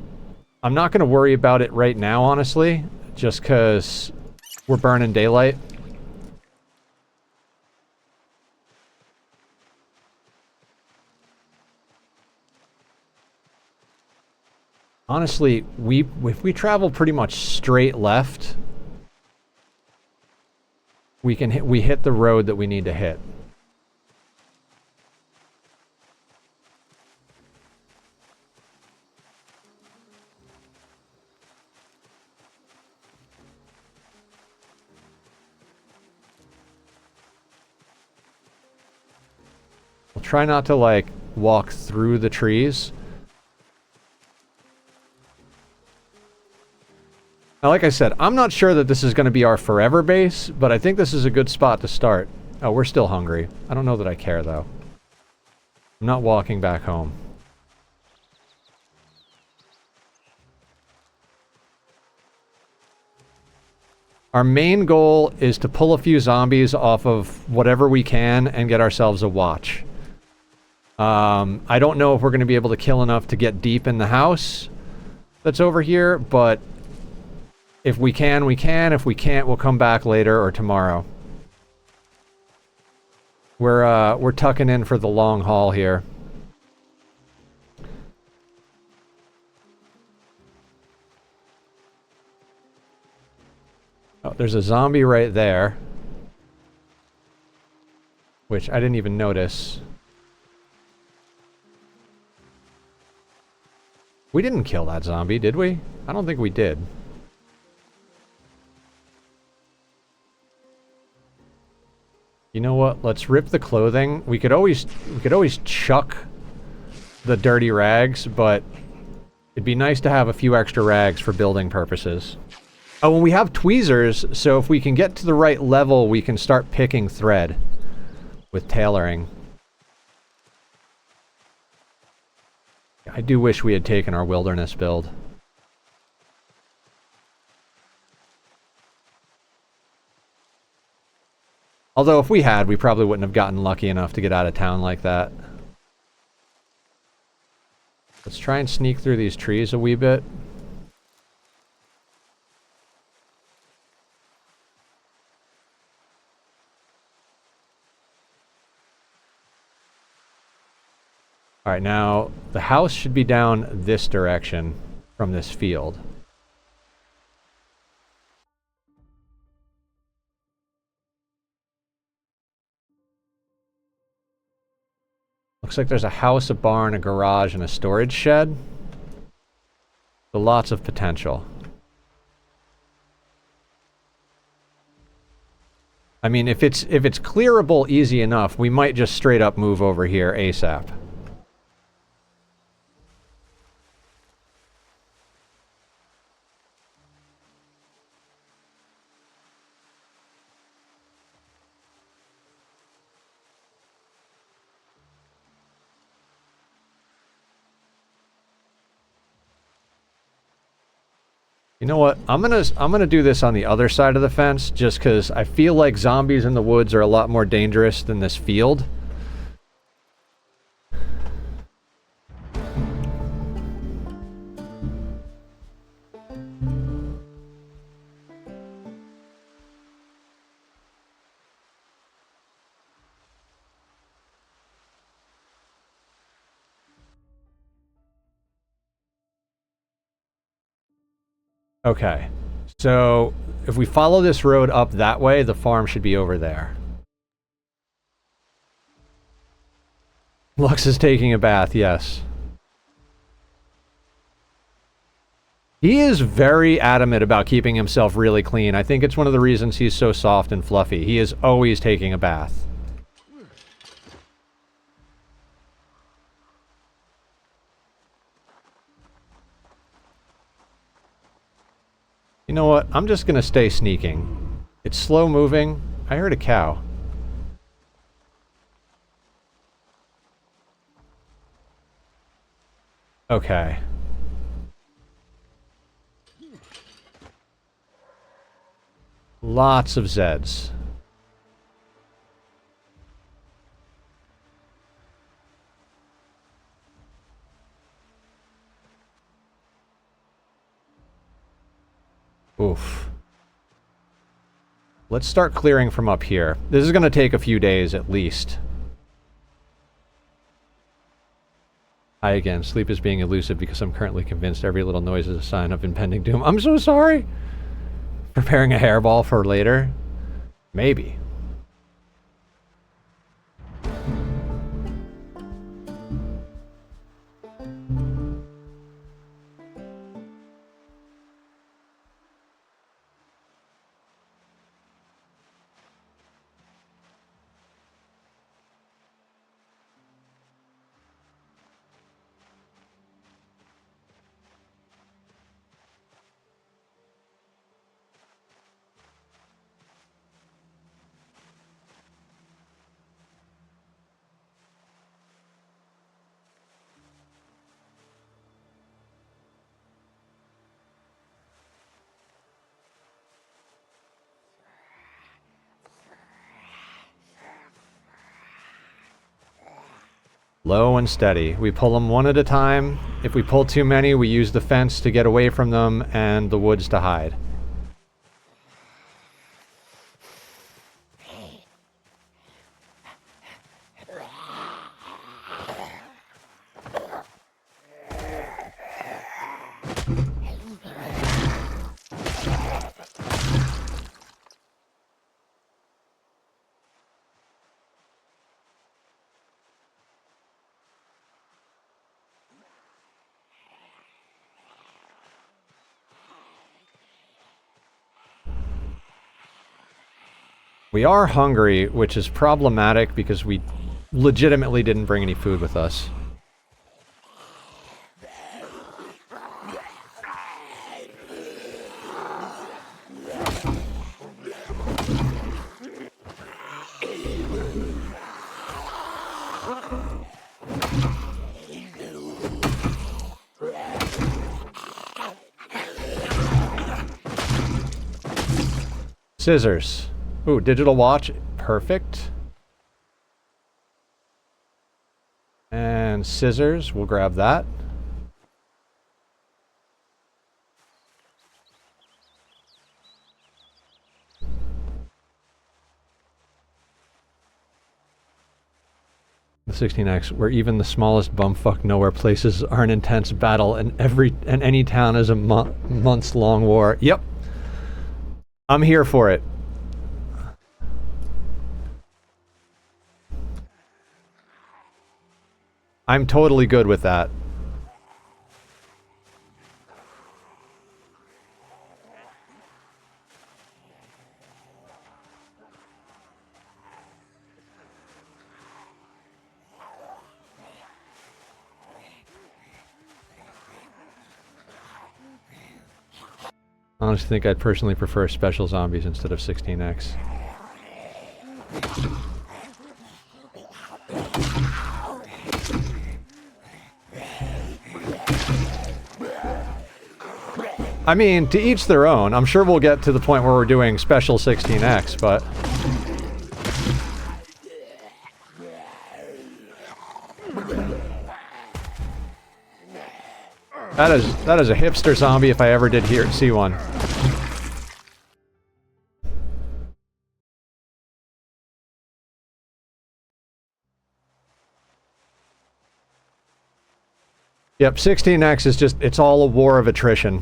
not going to worry about it right now, honestly, just because we're burning daylight. Honestly, if we travel pretty much straight left, we hit the road that we need to hit. We'll try not to, like, walk through the trees. Now, like I said, I'm not sure that this is going to be our forever base, but I think this is a good spot to start. Oh, we're still hungry. I don't know that I care, though. I'm not walking back home. Our main goal is to pull a few zombies off of whatever we can and get ourselves a watch. I don't know if we're going to be able to kill enough to get deep in the house that's over here, but if we can, we can. If we can't, we'll come back later or tomorrow. We're tucking in for the long haul here. Oh, there's a zombie right there, which I didn't even notice. We didn't kill that zombie, did we? I don't think we did. You know what? Let's rip the clothing. We could always chuck the dirty rags, but it'd be nice to have a few extra rags for building purposes. Oh, and we have tweezers, so if we can get to the right level, we can start picking thread. with tailoring. I do wish we had taken our wilderness build. Although if we had, we probably wouldn't have gotten lucky enough to get out of town like that. Let's try and sneak through these trees a wee bit. Alright, now the house should be down this direction from this field. Looks like there's a house, a barn, a garage, and a storage shed. So lots of potential. I mean, if it's clearable easy enough, we might just straight up move over here ASAP. You know what? I'm gonna do this on the other side of the fence, just because I feel like zombies in the woods are a lot more dangerous than this field. Okay, so if we follow this road up that way, the farm should be over there. Lux is taking a bath, yes. He is very adamant about keeping himself really clean. I think it's one of the reasons he's so soft and fluffy. He is always taking a bath. You know what? I'm just gonna stay sneaking. It's slow moving. I heard a cow. Okay. Lots of Zeds. Oof. Let's start clearing from up here. This is going to take a few days at least. Hi again. Sleep is being elusive because I'm currently convinced every little noise is a sign of impending doom. I'm so sorry! Preparing a hairball for later? Maybe. Low and steady. We pull them one at a time. If we pull too many, we use the fence to get away from them and the woods to hide. We are hungry, which is problematic because we legitimately didn't bring any food with us. Scissors. Ooh, digital watch. Perfect. And scissors. We'll grab that. The 16X, where even the smallest bumfuck nowhere places are an intense battle, and any town is a months-long war. Yep. I'm here for it. I'm totally good with that. I honestly think I'd personally prefer special zombies instead of 16X. I mean, to each their own. I'm sure we'll get to the point where we're doing special 16X, but... That is a hipster zombie if I ever did see one. Yep, 16X is just, it's all a war of attrition.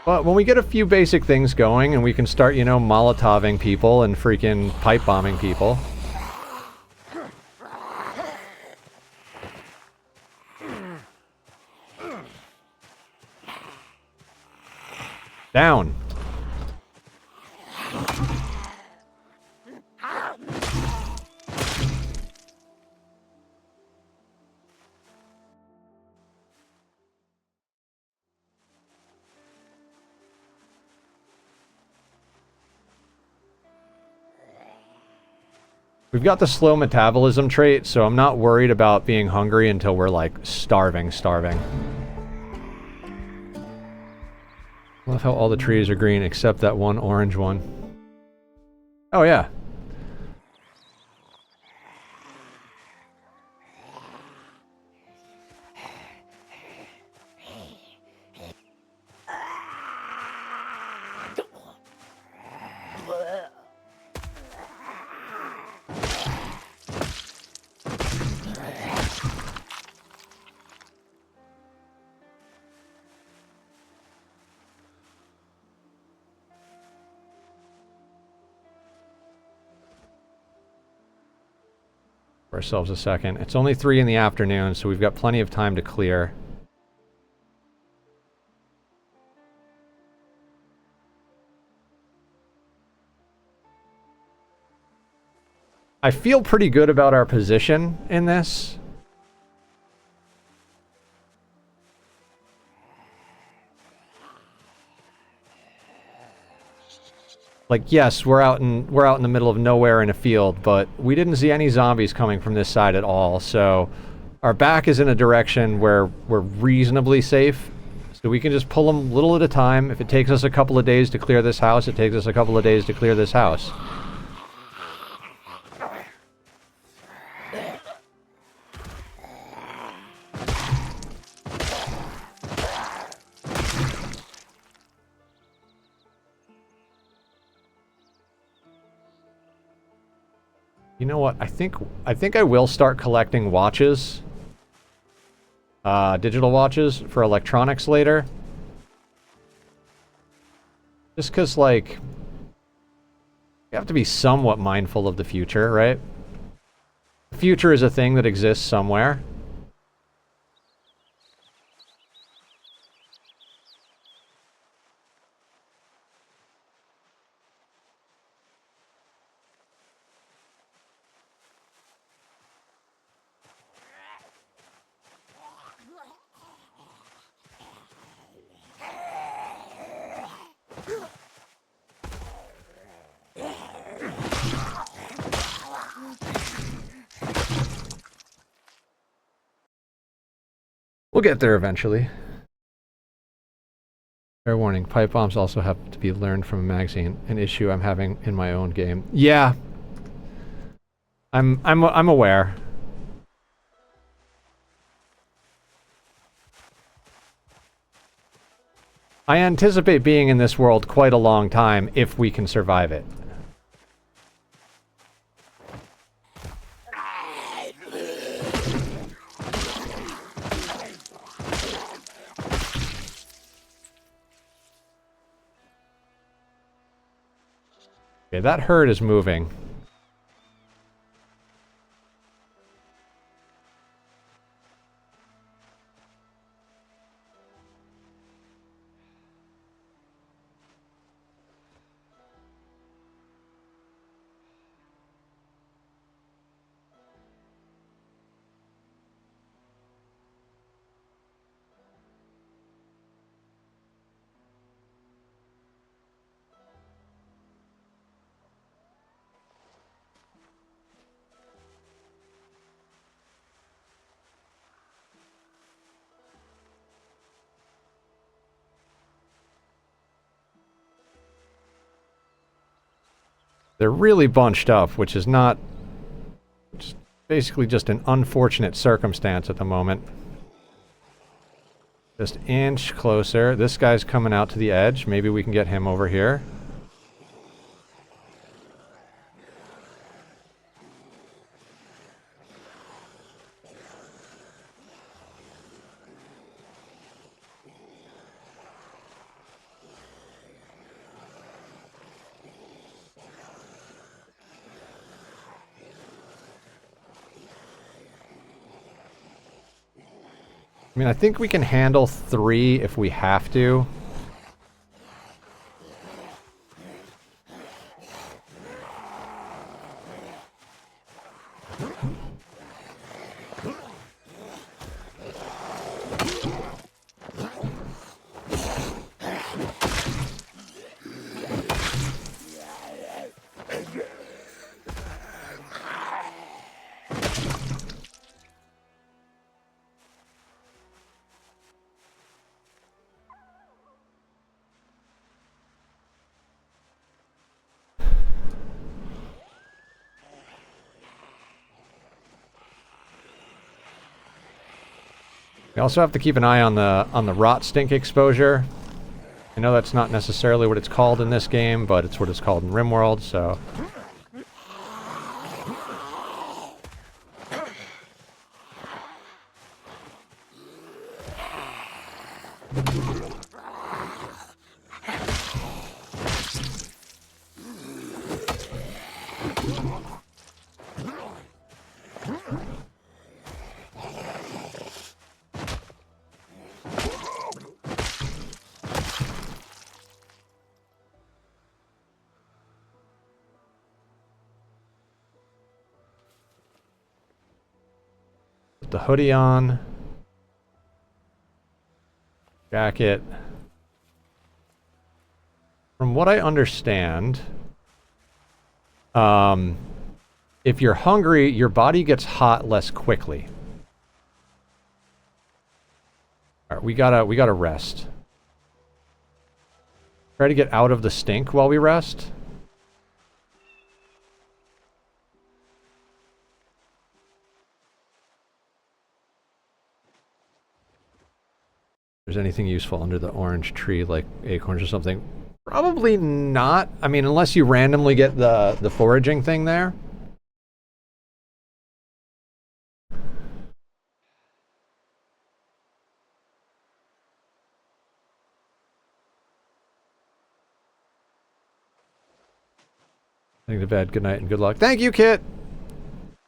But when we get a few basic things going and we can start, you know, Molotoving people and freaking pipe bombing people. Down. We've got the slow metabolism trait, so I'm not worried about being hungry until we're, like, starving. I love how all the trees are green except that one orange one. Oh, yeah. Ourselves a second. It's only 3 in the afternoon, so we've got plenty of time to clear. I feel pretty good about our position in this. Like, yes, we're out in the middle of nowhere in a field, but we didn't see any zombies coming from this side at all, so our back is in a direction where we're reasonably safe. So we can just pull them little at a time. If it takes us a couple of days to clear this house, it takes us a couple of days to clear this house. You know what? I think I will start collecting watches. Digital watches for electronics later. Just because, like, you have to be somewhat mindful of the future, right? The future is a thing that exists somewhere. We'll get there eventually. Fair warning, pipe bombs also have to be learned from a magazine, an issue I'm having in my own game. Yeah. I'm aware. I anticipate being in this world quite a long time if we can survive it. Okay, that herd is moving. They're really bunched up, which is not... It's basically just an unfortunate circumstance at the moment. Just inch closer. This guy's coming out to the edge. Maybe we can get him over here. I mean, I think we can handle 3 if we have to. We also have to keep an eye on the rot stink exposure. I know that's not necessarily what it's called in this game, but it's what it's called in RimWorld, so... Put the hoodie on. Jacket. From what I understand, if you're hungry, your body gets hot less quickly. All right, we gotta rest. Try to get out of the stink while we rest. If there's anything useful under the orange tree, like acorns or something. Probably not. I mean, unless you randomly get the foraging thing there. Heading to bed. Good night and good luck. Thank you, Kit!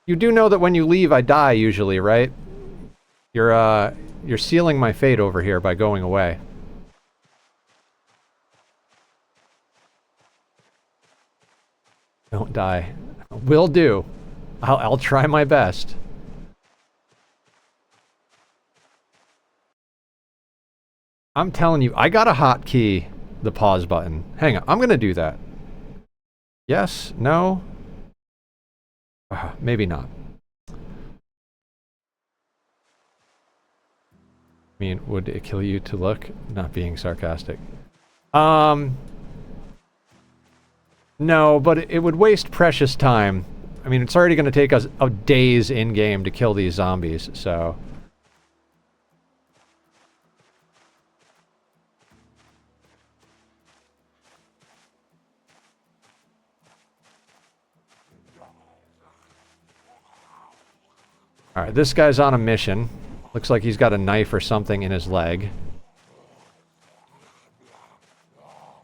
You do know that when you leave, I die usually, right? You're sealing my fate over here by going away. Don't die. Will do. I'll try my best. I'm telling you, I gotta hotkey the pause button. Hang on, I'm gonna do that. Yes? No? Maybe not. mean, would it kill you to look? Not being sarcastic. No, but it would waste precious time. I mean, it's already going to take us a days in-game to kill these zombies, so... Alright, this guy's on a mission. Looks like he's got a knife or something in his leg.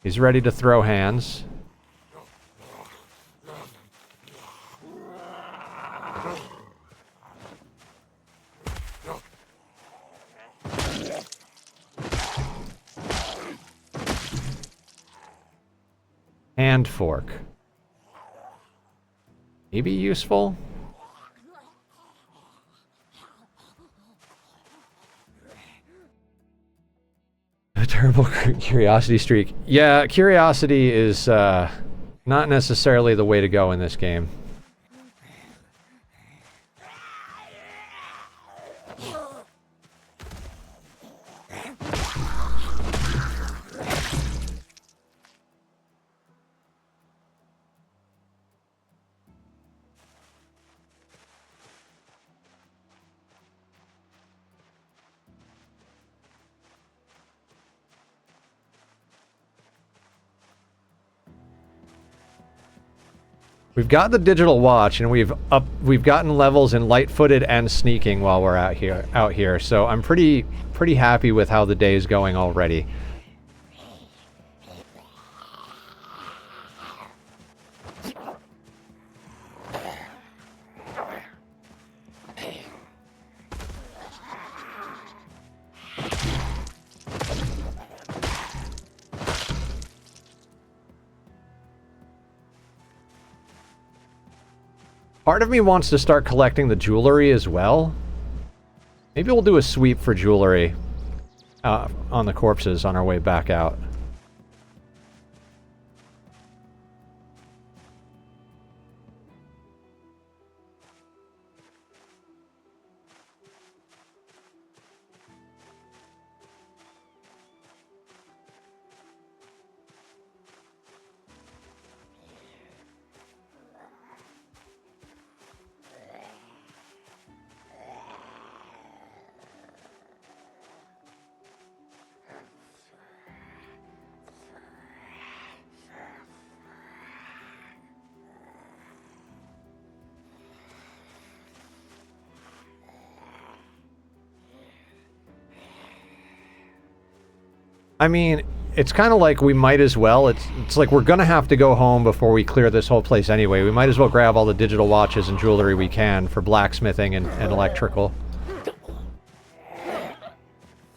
He's ready to throw hands. Hand fork. Maybe useful? A terrible curiosity streak. Yeah, curiosity is not necessarily the way to go in this game. We've got the digital watch, and we've gotten levels in light-footed and sneaking while we're out here. So I'm pretty happy with how the day is going already. Part of me wants to start collecting the jewelry as well. Maybe we'll do a sweep for jewelry on the corpses on our way back out. I mean, it's kind of like we might as well. It's like we're gonna have to go home before we clear this whole place anyway. We might as well grab all the digital watches and jewelry we can for blacksmithing and electrical.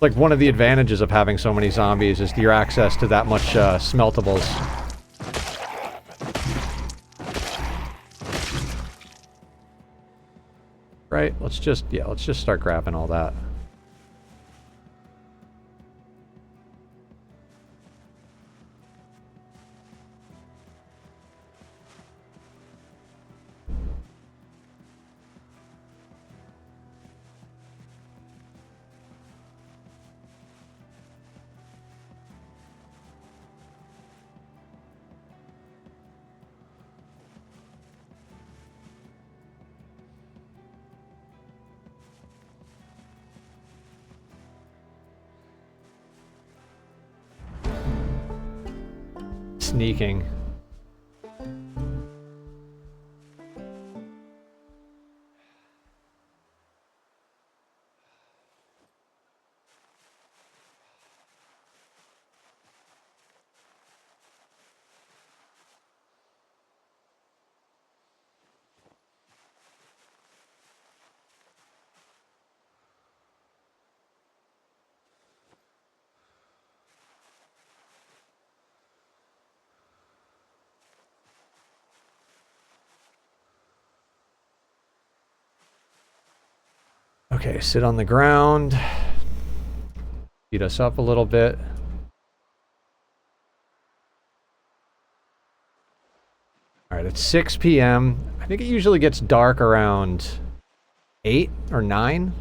Like, one of the advantages of having so many zombies is your access to that much smeltables. Right? Let's just start grabbing all that. Sneaking. Okay, sit on the ground. Heat us up a little bit. Alright, it's 6 p.m. I think it usually gets dark around 8 or 9.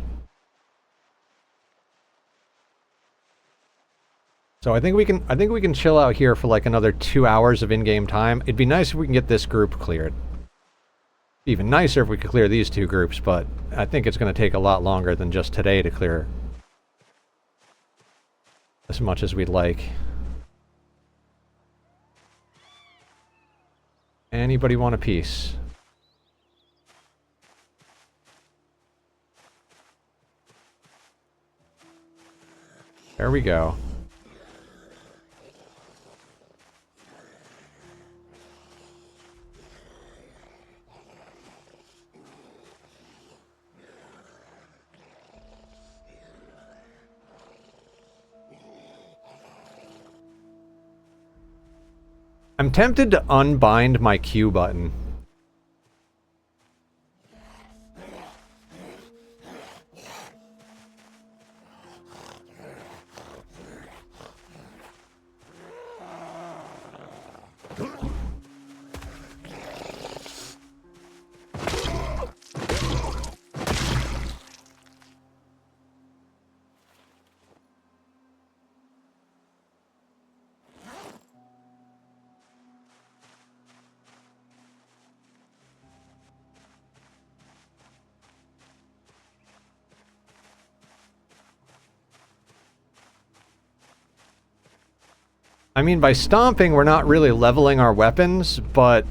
So I think we can chill out here for like another 2 hours of in-game time. It'd be nice if we can get this group cleared. Even nicer if we could clear these two groups, but I think it's going to take a lot longer than just today to clear as much as we'd like. Anybody want a piece? There we go. I'm tempted to unbind my Q button. I mean, by stomping, we're not really leveling our weapons, but...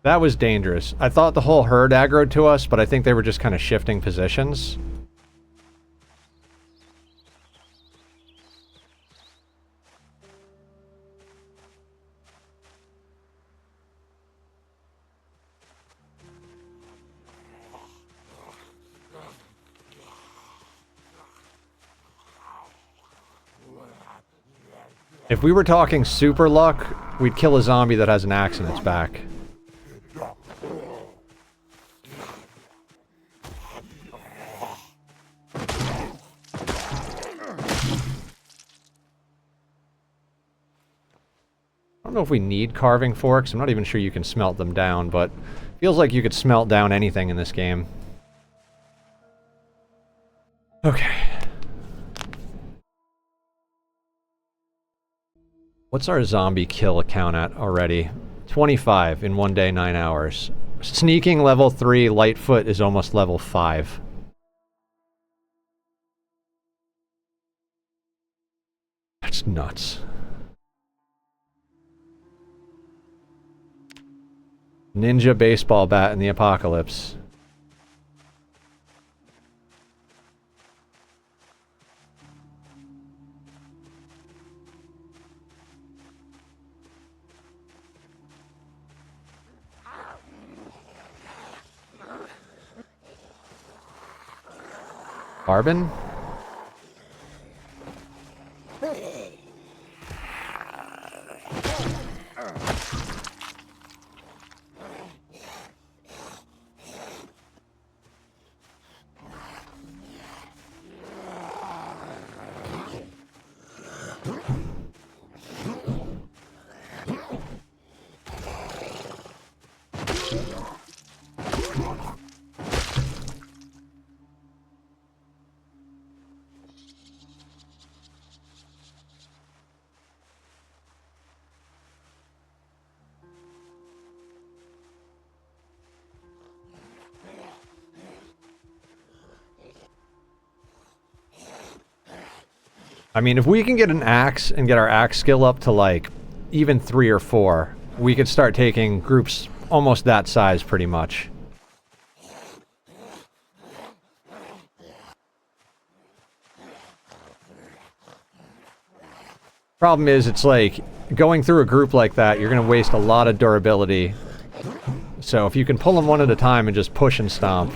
that was dangerous. I thought the whole herd aggroed to us, but I think they were just kind of shifting positions. If we were talking super luck, we'd kill a zombie that has an axe in its back. I don't know if we need carving forks. I'm not even sure you can smelt them down, but it feels like you could smelt down anything in this game. Okay. What's our zombie kill count at already? 25 in 1 day, 9 hours. Sneaking level 3, Lightfoot is almost level 5. That's nuts. Ninja baseball bat in the apocalypse. Carbon? I mean, if we can get an axe and get our axe skill up to like even 3 or 4, we could start taking groups almost that size pretty much. Problem is, it's like going through a group like that, you're going to waste a lot of durability. So if you can pull them one at a time and just push and stomp.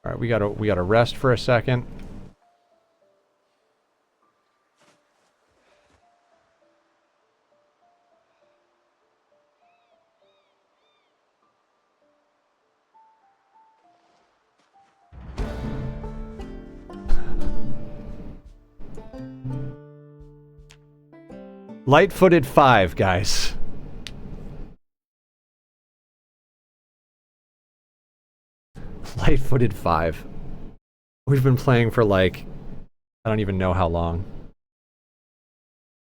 All right, we gotta rest for a second. Light-footed 5, guys. Light-footed 5. We've been playing for like, I don't even know how long.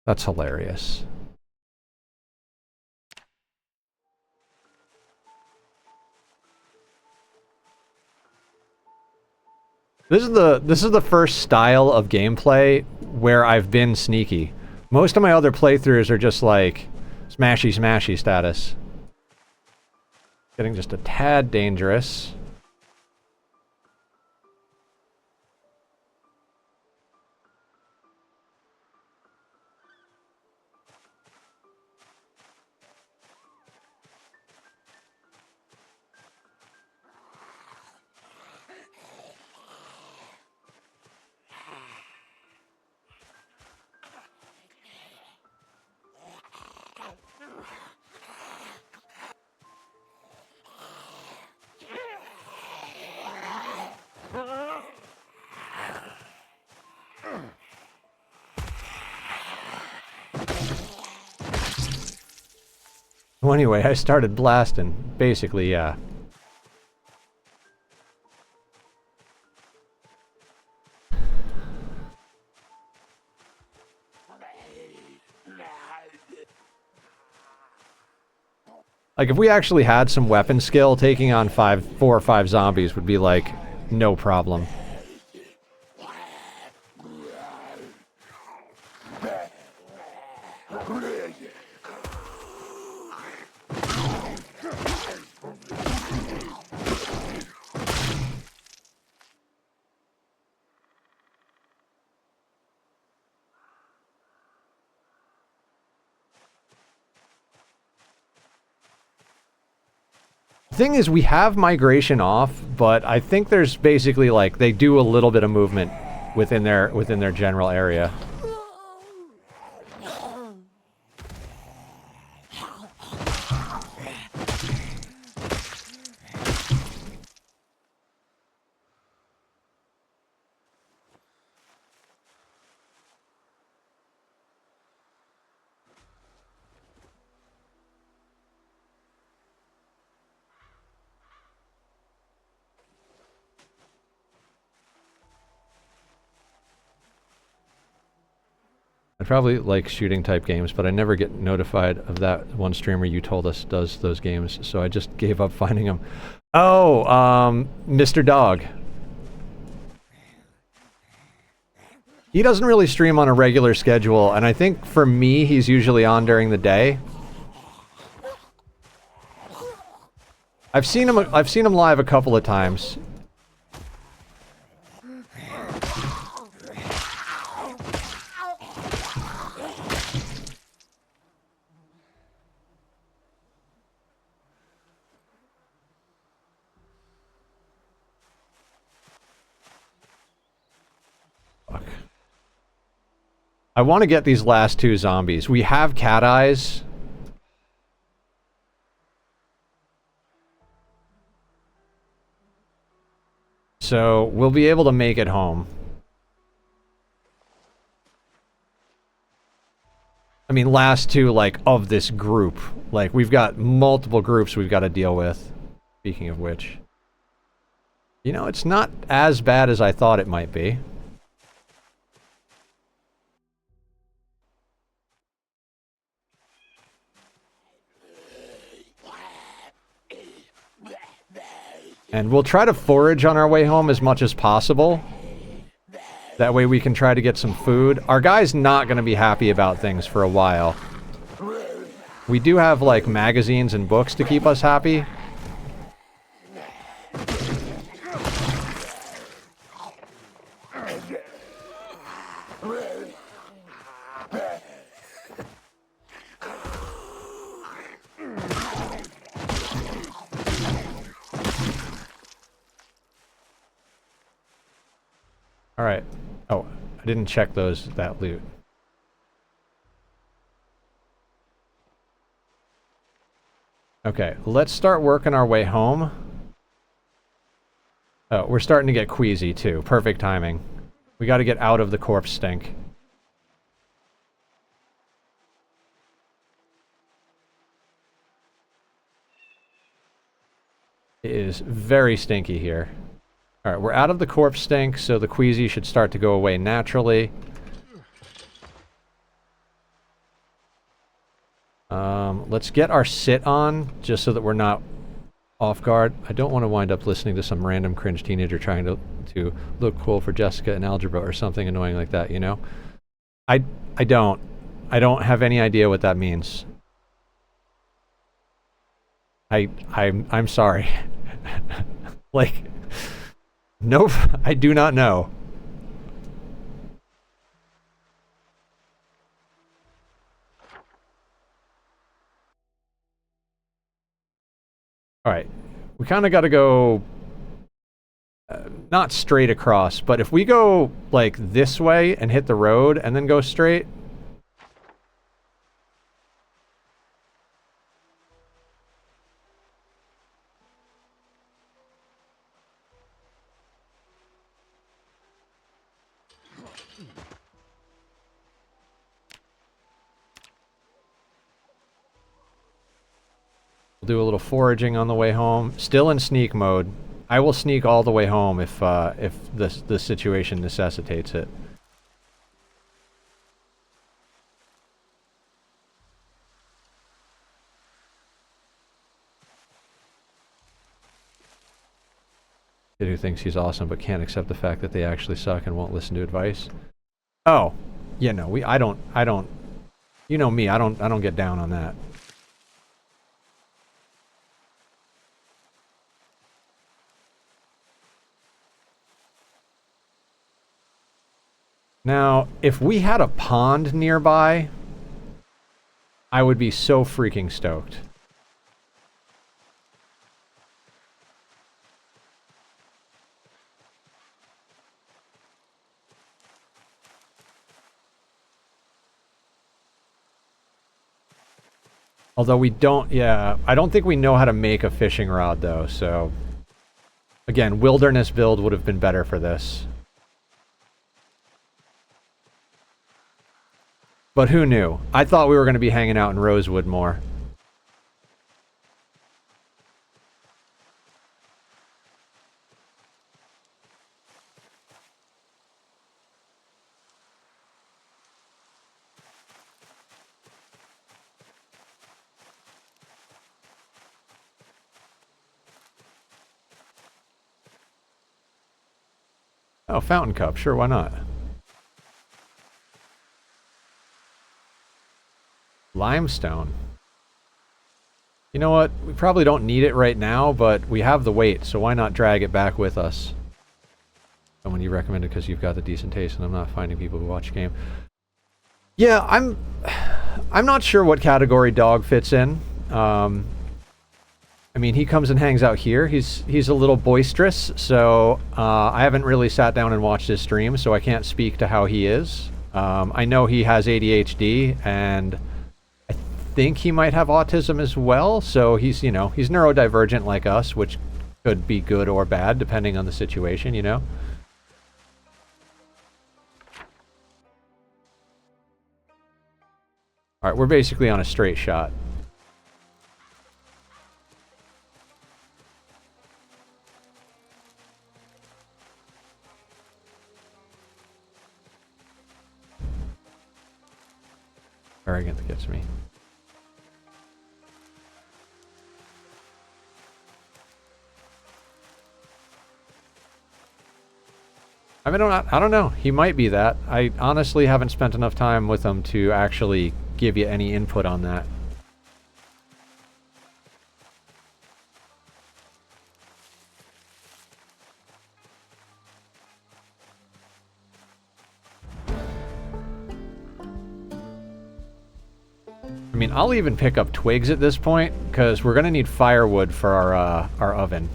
That's hilarious. This is the first style of gameplay where I've been sneaky. Most of my other playthroughs are just like smashy smashy status. Getting just a tad dangerous. Well, anyway, I started blasting. Basically, yeah. Like, if we actually had some weapon skill, taking on 4 or 5 zombies would be, like, no problem. The thing is, we have migration off, but I think there's basically like they do a little bit of movement within their general area. I probably like shooting type games, but I never get notified of that one streamer you told us does those games, so I just gave up finding them. Oh, Mr. Dog. He doesn't really stream on a regular schedule, and I think for me, he's usually on during the day. I've seen him live a couple of times. I want to get these last 2 zombies. We have cat eyes. So we'll be able to make it home. I mean, last 2, like, of this group. Like, we've got multiple groups we've got to deal with. Speaking of which. You know, it's not as bad as I thought it might be. And we'll try to forage on our way home as much as possible. That way we can try to get some food. Our guy's not going to be happy about things for a while. We do have, like, magazines and books to keep us happy. Alright. Oh, I didn't check that loot. Okay, let's start working our way home. Oh, we're starting to get queasy too. Perfect timing. We gotta get out of the corpse stink. It is very stinky here. Alright, we're out of the corpse stink, so the queasy should start to go away naturally. Let's get our sit on, just so that we're not off guard. I don't want to wind up listening to some random cringe teenager trying to look cool for Jessica in algebra or something annoying like that, you know? I don't. I don't have any idea what that means. I'm sorry. Like, nope, I do not know. Alright, we kind of got to go, not straight across, but if we go, like, this way and hit the road and then go straight... We'll do a little foraging on the way home. Still in sneak mode. I will sneak all the way home if the situation necessitates it. Kid who thinks he's awesome but can't accept the fact that they actually suck and won't listen to advice. Oh, yeah, no, I don't. You know me, I don't get down on that. Now, if we had a pond nearby, I would be so freaking stoked. Although we don't, yeah, I don't think we know how to make a fishing rod though, so... Again, wilderness build would have been better for this. But who knew? I thought we were going to be hanging out in Rosewood more. Oh, fountain cup. Sure, why not? Limestone. You know what? We probably don't need it right now, but we have the weight, so why not drag it back with us? Someone you recommended because you've got the decent taste and I'm not finding people who watch game. Yeah, I'm not sure what category dog fits in. I mean, he comes and hangs out here. He's a little boisterous, so I haven't really sat down and watched his stream, so I can't speak to how he is. I know he has ADHD, and I think he might have autism as well, so he's, you know, he's neurodivergent like us, which could be good or bad, depending on the situation, you know? Alright, we're basically on a straight shot. Arrogant gets me. I mean, I don't know. He might be that. I honestly haven't spent enough time with him to actually give you any input on that. I mean, I'll even pick up twigs at this point, because we're going to need firewood for our oven.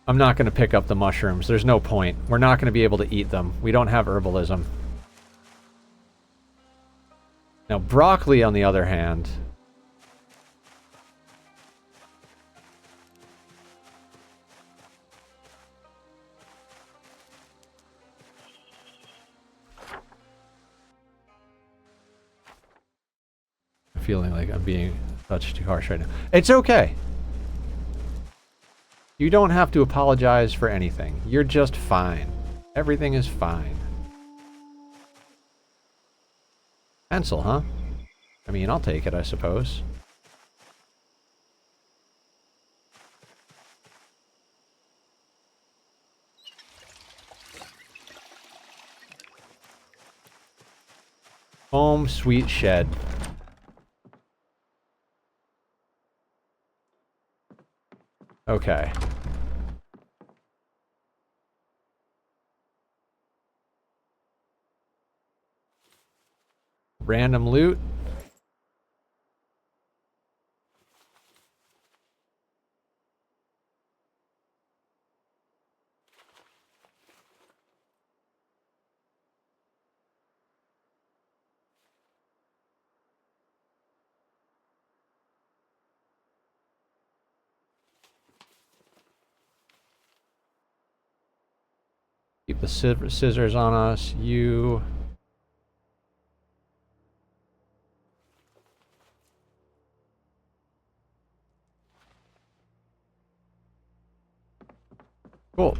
I'm not going to pick up the mushrooms. There's no point. We're not going to be able to eat them. We don't have herbalism. Now, broccoli, on the other hand... feeling like I'm being touched too harsh right now. It's okay. You don't have to apologize for anything. You're just fine. Everything is fine. Pencil, huh? I mean, I'll take it, I suppose. Home sweet shed. Okay. Random loot. Keep the scissors on us. You... Cool.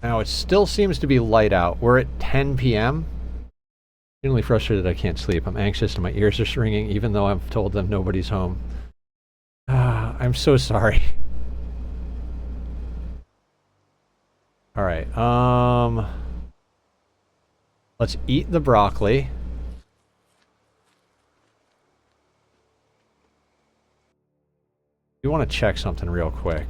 Now it still seems to be light out. We're at 10 p.m. Genuinely frustrated I can't sleep. I'm anxious and my ears are ringing even though I've told them nobody's home. I'm so sorry. Alright, let's eat the broccoli. We want to check something real quick.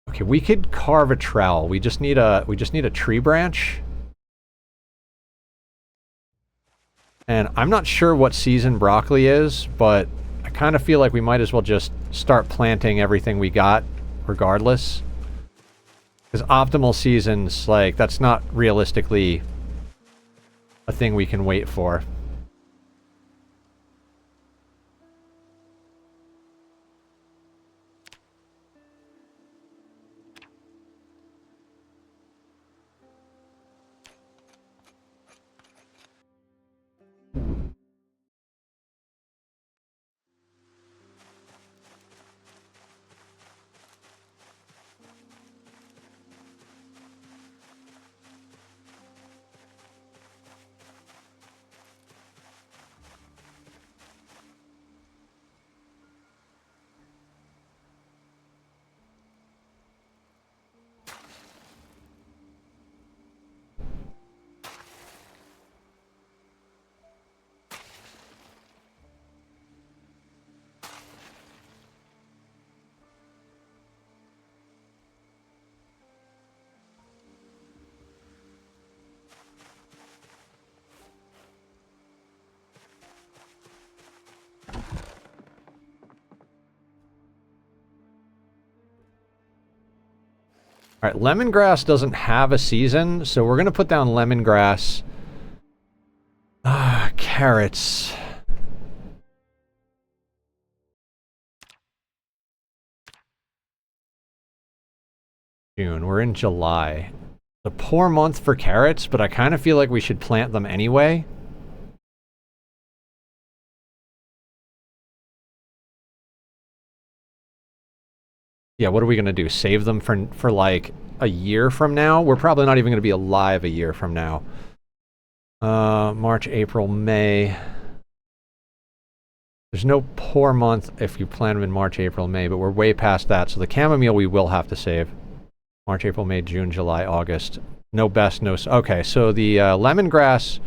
Okay, we could carve a trowel. We just need a tree branch. And I'm not sure what season broccoli is, but I kind of feel like we might as well just start planting everything we got regardless. Because optimal seasons, like, that's not realistically a thing we can wait for. Alright, lemongrass doesn't have a season, so we're gonna put down lemongrass. Carrots. June, we're in July. It's a poor month for carrots, but I kind of feel like we should plant them anyway. Yeah, what are we gonna do? Save them for like a year from now? We're probably not even gonna be alive a year from now. March, April, May. There's no poor month if you plant them in March, April, May, but we're way past that, so the chamomile we will have to save. March, April, May, June, July, August. No best, no... Okay, so the lemongrass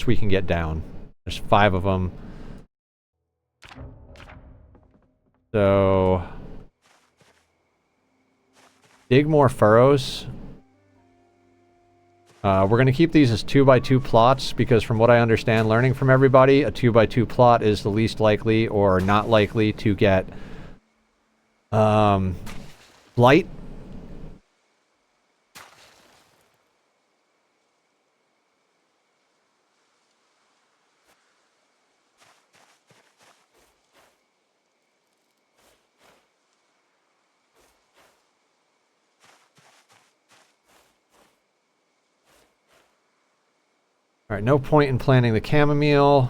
we can get down. There's 5 of them. So... dig more furrows. We're going to keep these as 2x2 plots because from what I understand, learning from everybody, a 2x2 plot is the least likely or not likely to get blight. Alright, no point in planting the chamomile.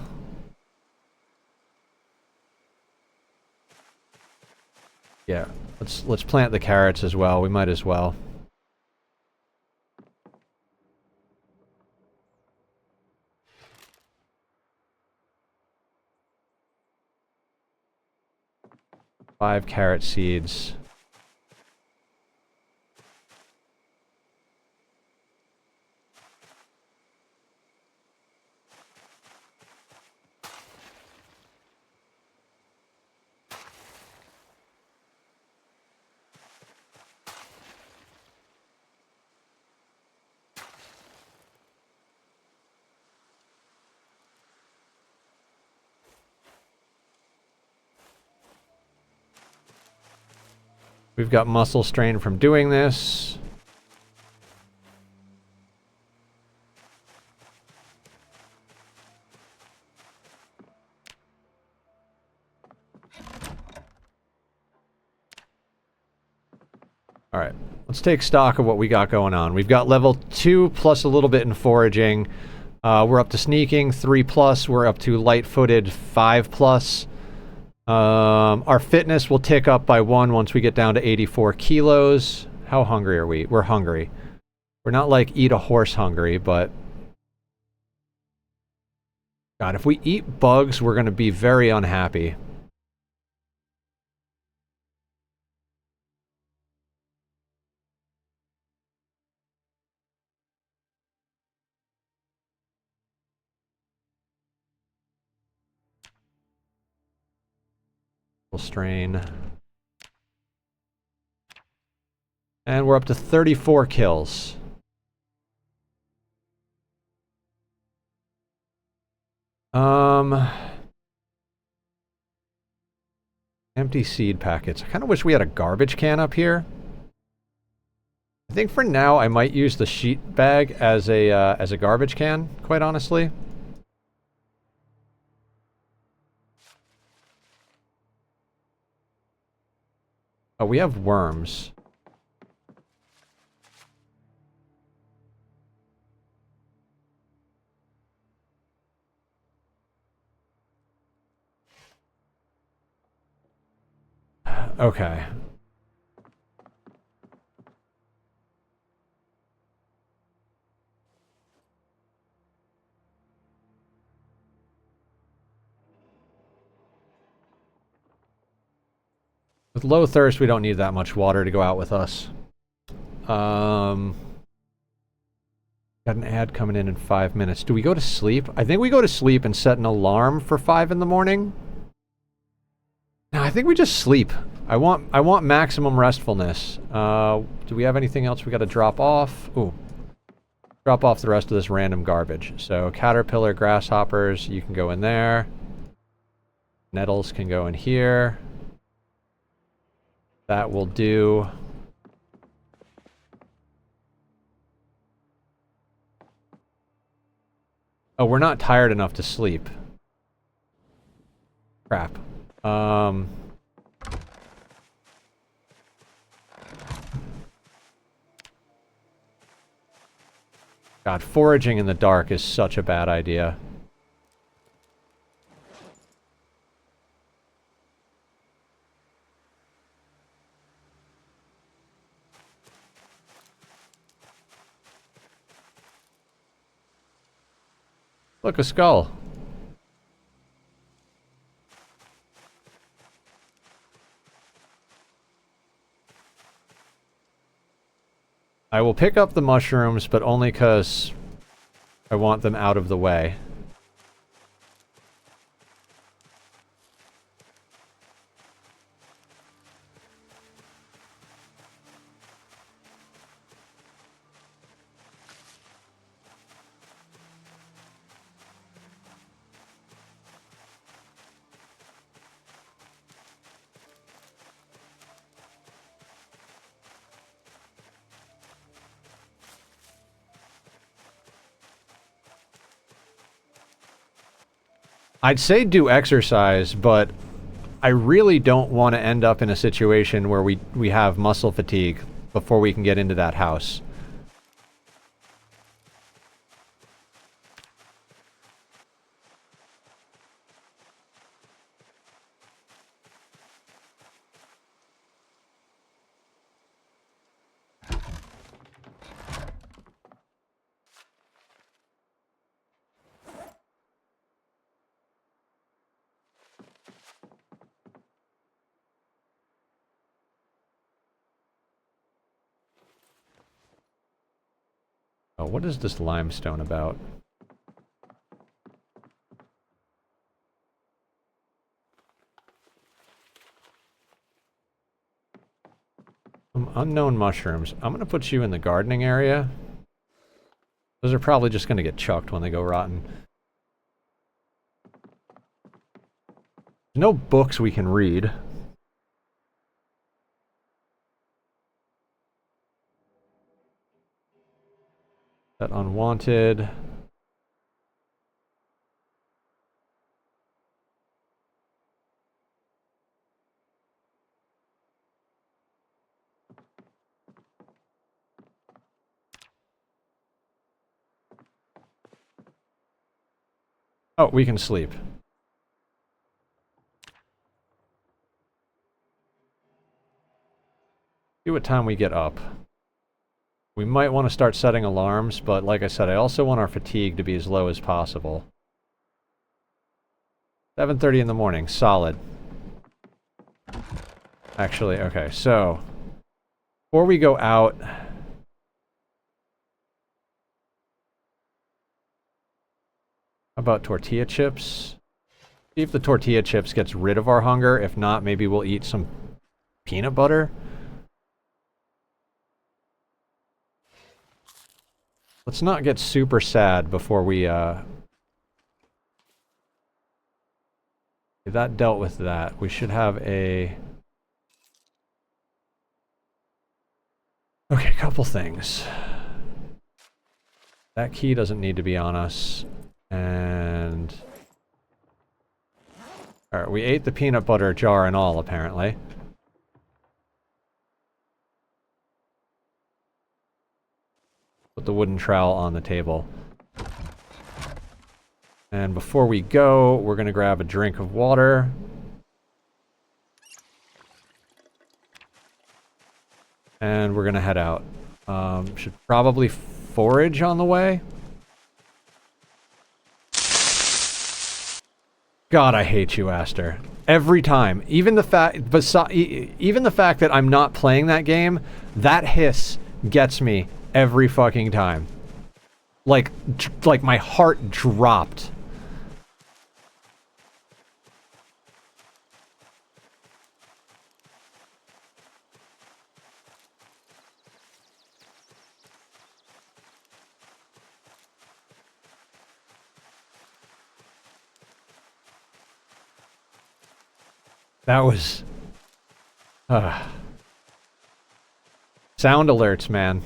Yeah, let's plant the carrots as well. We might as well. Five carrot seeds. We've got muscle strain from doing this. Alright, let's take stock of what we got going on. We've got level 2 plus a little bit in foraging. We're up to sneaking, 3 plus. We're up to light-footed, 5 plus. Our fitness will tick up by 1 once we get down to 84 kilos. How hungry are we? We're hungry. We're not like eat a horse hungry, but... God, if we eat bugs, we're going to be very unhappy. Strain. And we're up to 34 kills. Empty seed packets. I kind of wish we had a garbage can up here. I think for now I might use the sheet bag as a garbage can, quite honestly. Oh, we have worms. Okay. With low thirst, we don't need that much water to go out with us. Got an ad coming in 5 minutes. Do we go to sleep? I think we go to sleep and set an alarm for 5 in the morning. No, I think we just sleep. I want maximum restfulness. Do we have anything else we got to drop off? Ooh. Drop off the rest of this random garbage. So caterpillar, grasshoppers, you can go in there. Nettles can go in here. That will do. Oh, we're not tired enough to sleep. Crap. God, foraging in the dark is such a bad idea. Look, a skull. I will pick up the mushrooms, but only because I want them out of the way. I'd say do exercise, but I really don't want to end up in a situation where we have muscle fatigue before we can get into that house. Oh, what is this limestone about? Some unknown mushrooms. I'm gonna put you in the gardening area. Those are probably just gonna get chucked when they go rotten. There's no books we can read. That unwanted. Oh, we can sleep. See what time we get up. We might want to start setting alarms, but like I said, I also want our fatigue to be as low as possible. 7:30 in the morning, solid. Actually, okay, so before we go out, how about tortilla chips? See if the tortilla chips gets rid of our hunger. If not, maybe we'll eat some peanut butter. Let's not get super sad before we, that dealt with that. We should have a... Okay, couple things. That key doesn't need to be on us. And... Alright, we ate the peanut butter jar and all, apparently. Put the wooden trowel on the table. And before we go, we're gonna grab a drink of water. And we're gonna head out. Should probably forage on the way. God, I hate you, Aster. Every time. Even the fact that I'm not playing that game, that hiss gets me every fucking time. Like my heart dropped. That was... Sound alerts, man.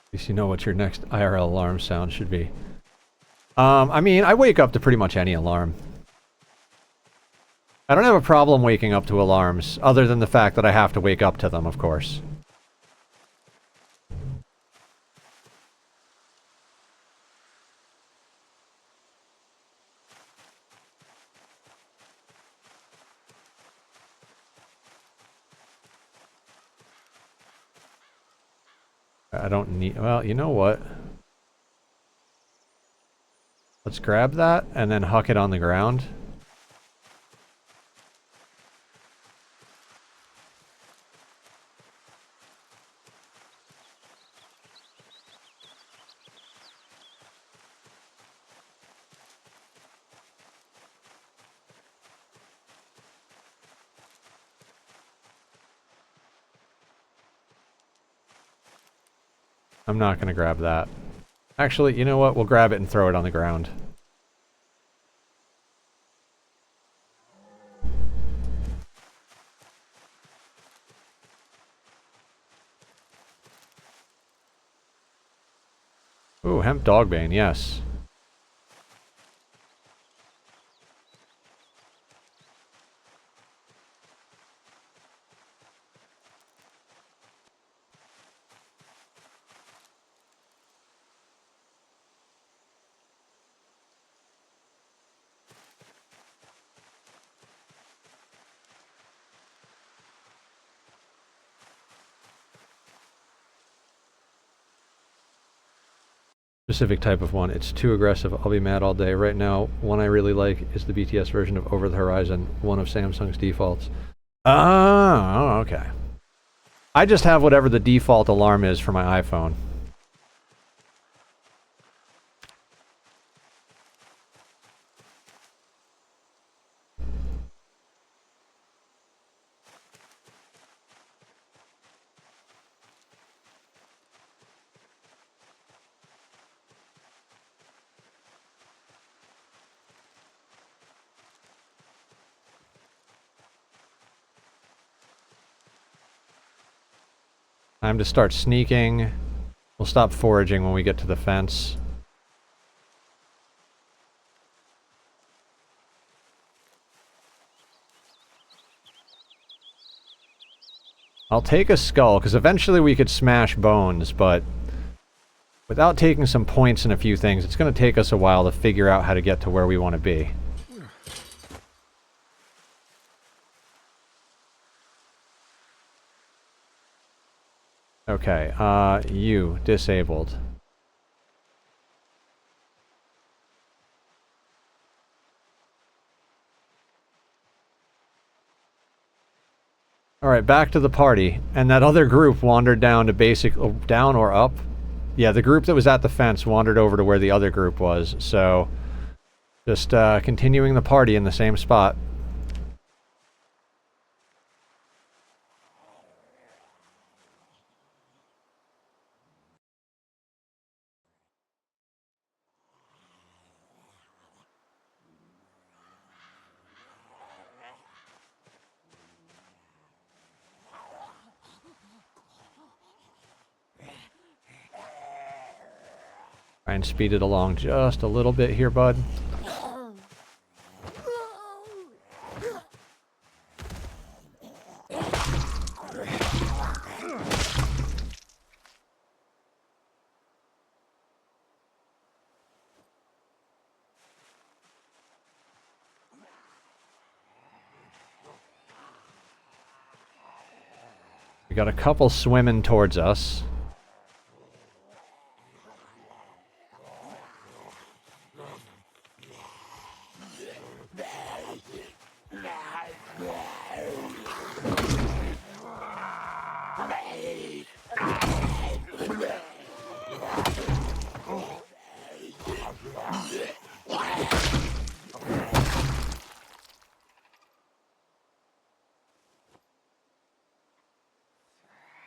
At least you know what your next IRL alarm sound should be. I mean, I wake up to pretty much any alarm. I don't have a problem waking up to alarms, other than the fact that I have to wake up to them, of course. I don't need... Well, you know what? Let's grab that and then huck it on the ground. I'm not gonna grab that. Actually, you know what? We'll grab it and throw it on the ground. Ooh, hemp dogbane, yes. Specific type of one. It's too aggressive. I'll be mad all day. Right now, one I really like is the BTS version of Over the Horizon, one of Samsung's defaults. Oh, okay. I just have whatever the default alarm is for my iPhone. Time to start sneaking. We'll stop foraging when we get to the fence. I'll take a skull, because eventually we could smash bones, but without taking some points in a few things, it's going to take us a while to figure out how to get to where we want to be. Okay, you, disabled. Alright, back to the party. And that other group wandered down to basic... down or up? Yeah, the group that was at the fence wandered over to where the other group was, so... just, continuing the party in the same spot. Try and speed it along just a little bit here, bud. We got a couple swimming towards us.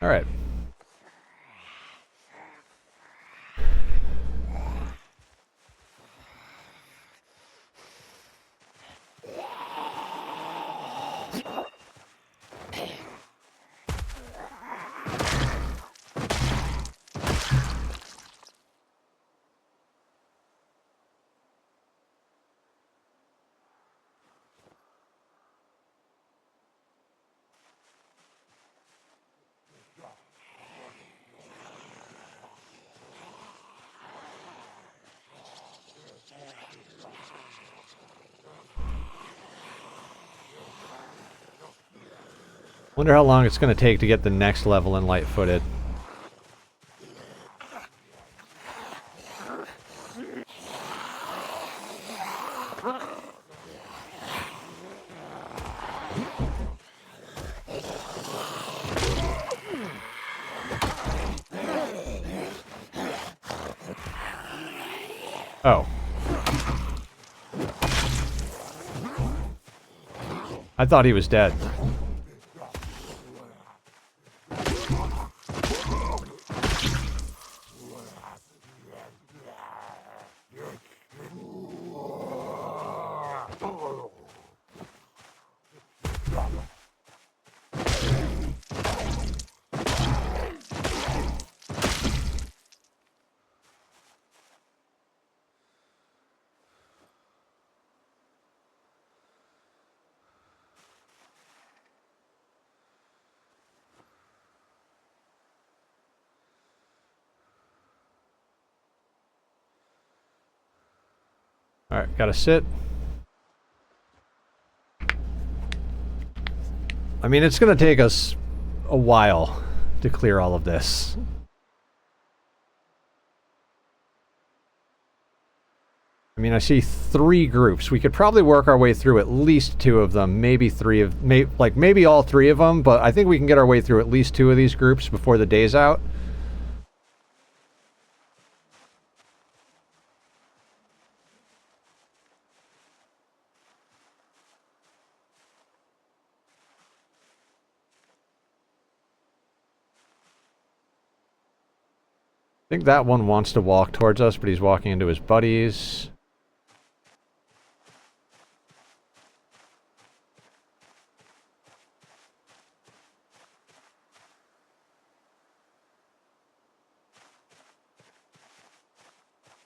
All right. Wonder how long it's going to take to get the next level in light-footed. Oh. I thought he was dead. Alright, gotta sit. I mean, it's gonna take us a while to clear all of this. I mean, I see 3 groups. We could probably work our way through at least 2 of them, maybe 3 of, maybe all 3 of them, but I think we can get our way through at least 2 of these groups before the day's out. I think that one wants to walk towards us, but he's walking into his buddies.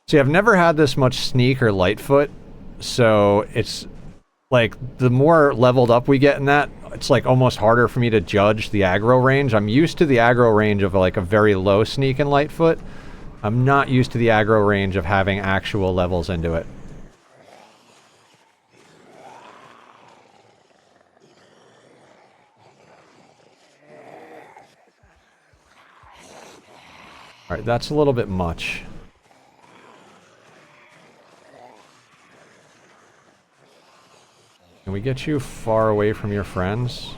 See, I've never had this much sneak or lightfoot, so it's like the more leveled up we get in that, it's like almost harder for me to judge the aggro range. I'm used to the aggro range of like a very low sneak and lightfoot. I'm not used to the aggro range of having actual levels into it. Alright, that's a little bit much. Can we get you far away from your friends?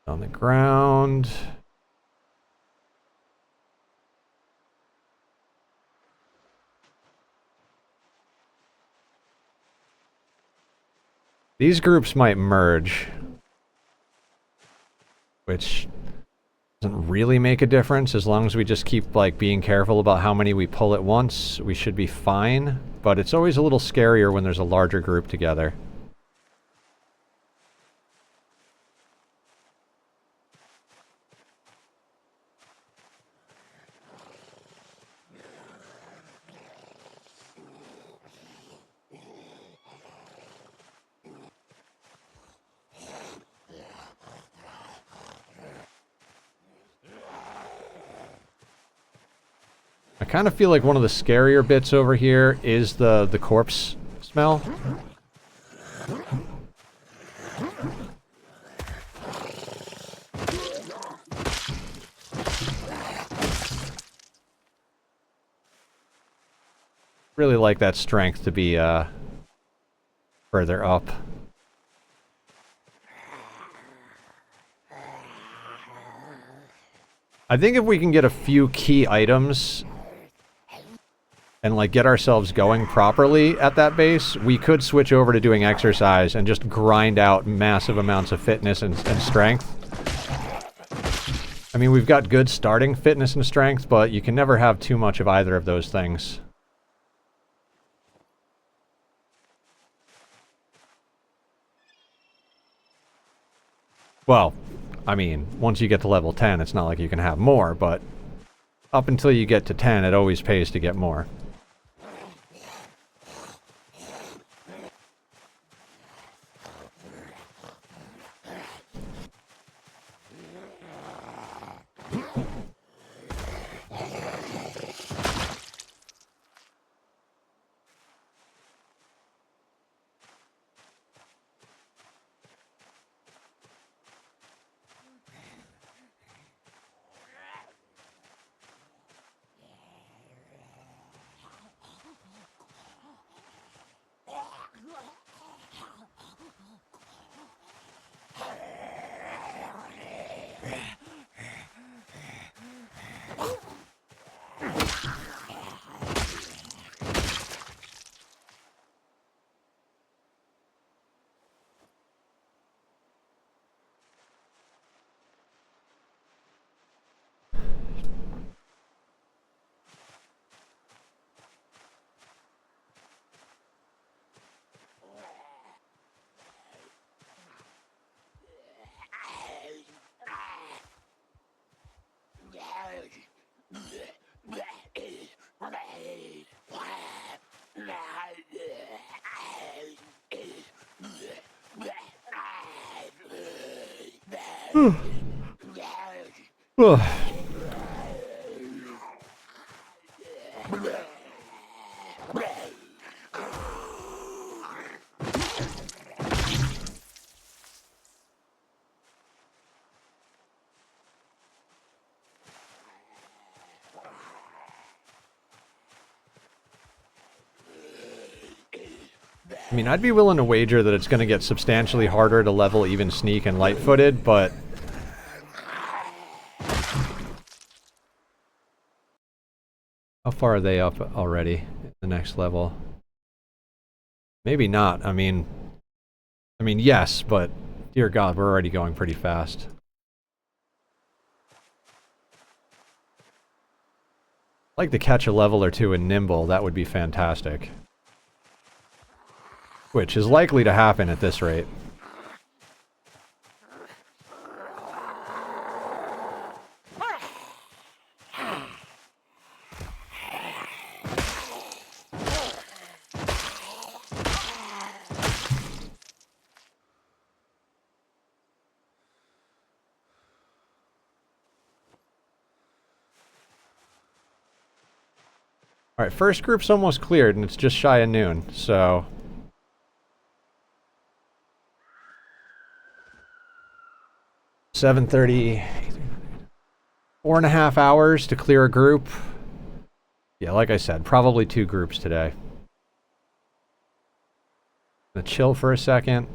On the ground. These groups might merge, which doesn't really make a difference. As long as we just keep like being careful about how many we pull at once, we should be fine. But it's always a little scarier when there's a larger group together. I kind of feel like one of the scarier bits over here is the corpse smell. Really like that strength to be further up. I think if we can get a few key items and like get ourselves going properly at that base, we could switch over to doing exercise and just grind out massive amounts of fitness and strength. I mean, we've got good starting fitness and strength, but you can never have too much of either of those things. Well, I mean, once you get to level 10, it's not like you can have more, but up until you get to 10, it always pays to get more. I mean, I'd be willing to wager that it's going to get substantially harder to level even sneak and light-footed, but... How far are they up already? The next level? Maybe not. I mean, yes, but dear God, we're already going pretty fast. I'd like to catch a level or two in Nimble. That would be fantastic. Which is likely to happen at this rate. Alright, first group's almost cleared, and it's just shy of noon, so... 7:30... 4.5 hours to clear a group. Yeah, like I said, probably 2 groups today. Gonna chill for a second.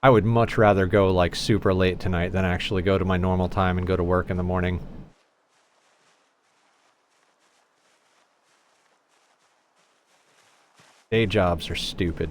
I would much rather go, like, super late tonight than actually go to my normal time and go to work in the morning. Day jobs are stupid.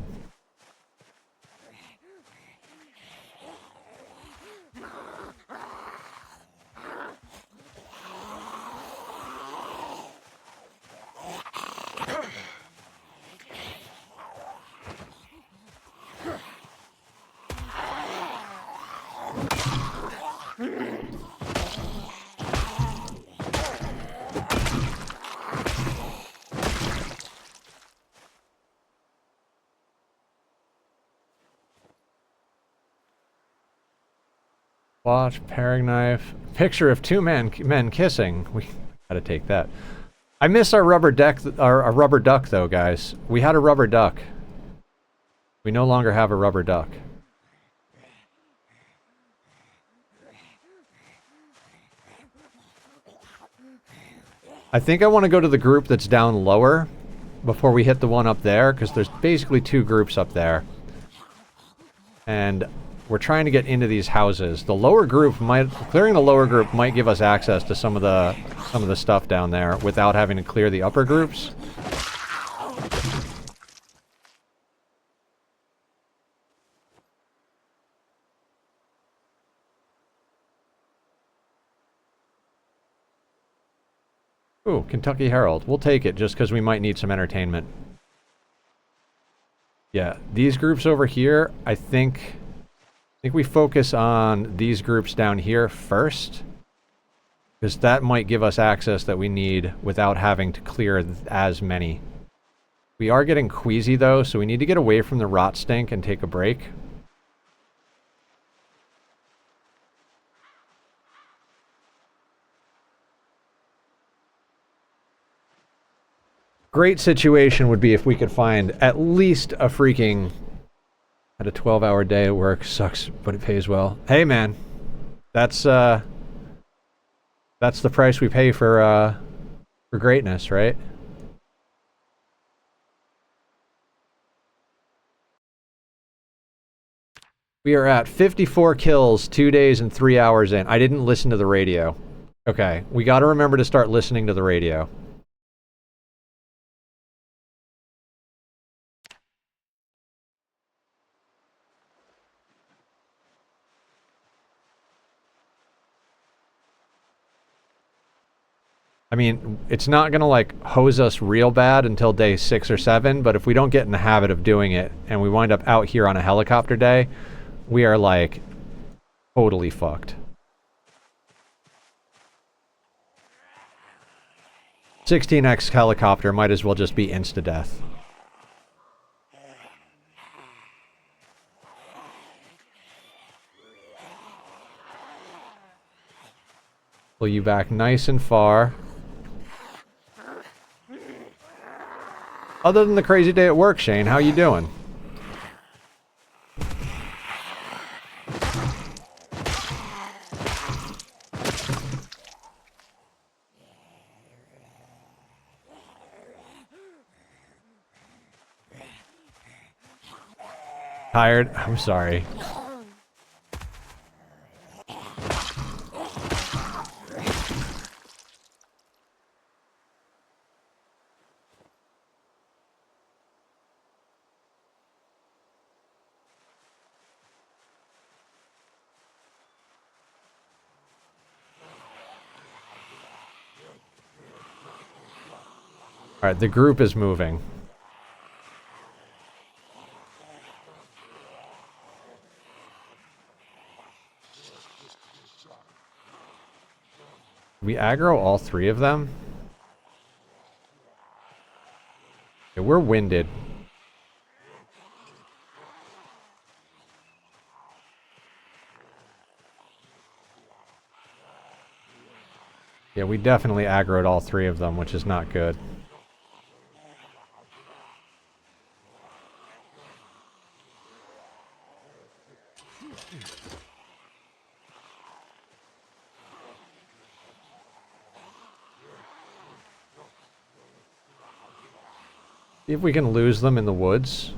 Watch, paring knife. Picture of 2 men kissing. We gotta take that. I miss our rubber duck though, guys. We had a rubber duck. We no longer have a rubber duck. I think I want to go to the group that's down lower before we hit the one up there, because there's basically 2 groups up there. And we're trying to get into these houses. The lower group clearing the lower group might give us access to some of the stuff down there without having to clear the upper groups. Ooh, Kentucky Herald. We'll take it just because we might need some entertainment. Yeah, these groups over here, I think we focus on these groups down here first, because that might give us access that we need without having to clear as many. We are getting queasy though, so we need to get away from the rot stink and take a break. Great situation would be if we could find at least a freaking... Had a 12-hour day at work. Sucks, but it pays well. Hey, man. That's the price we pay for greatness, right? We are at 54 kills, 2 days and 3 hours in. I didn't listen to the radio. Okay, we gotta remember to start listening to the radio. I mean, it's not gonna, like, hose us real bad until day 6 or 7, but if we don't get in the habit of doing it, and we wind up out here on a helicopter day, we are, like, totally fucked. 16x helicopter might as well just be insta-death. Pull you back nice and far. Other than the crazy day at work, Shane, how you doing? Tired? I'm sorry. Alright, the group is moving. We aggro all three of them? Okay, we're winded. Yeah, we definitely aggroed all three of them, which is not good. See if we can lose them in the woods.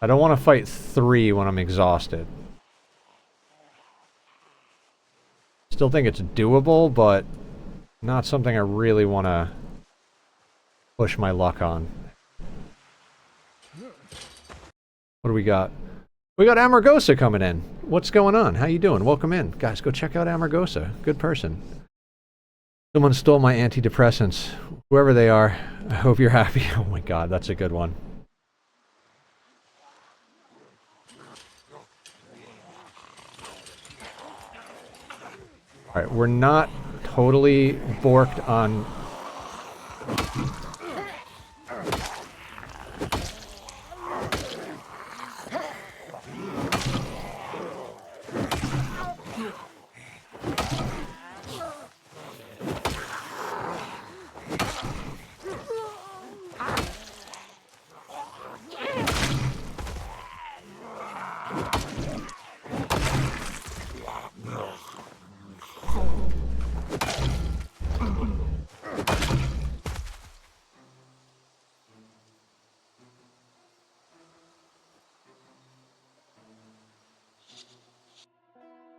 I don't want to fight three when I'm exhausted. Still think it's doable, but not something I really want to push my luck on. What do we got? We got Amargosa coming in. What's going on? How you doing? Welcome in. Guys, go check out Amargosa. Good person. Someone stole my antidepressants. Whoever they are, I hope you're happy. Oh my god, that's a good one. Alright, we're not totally borked on...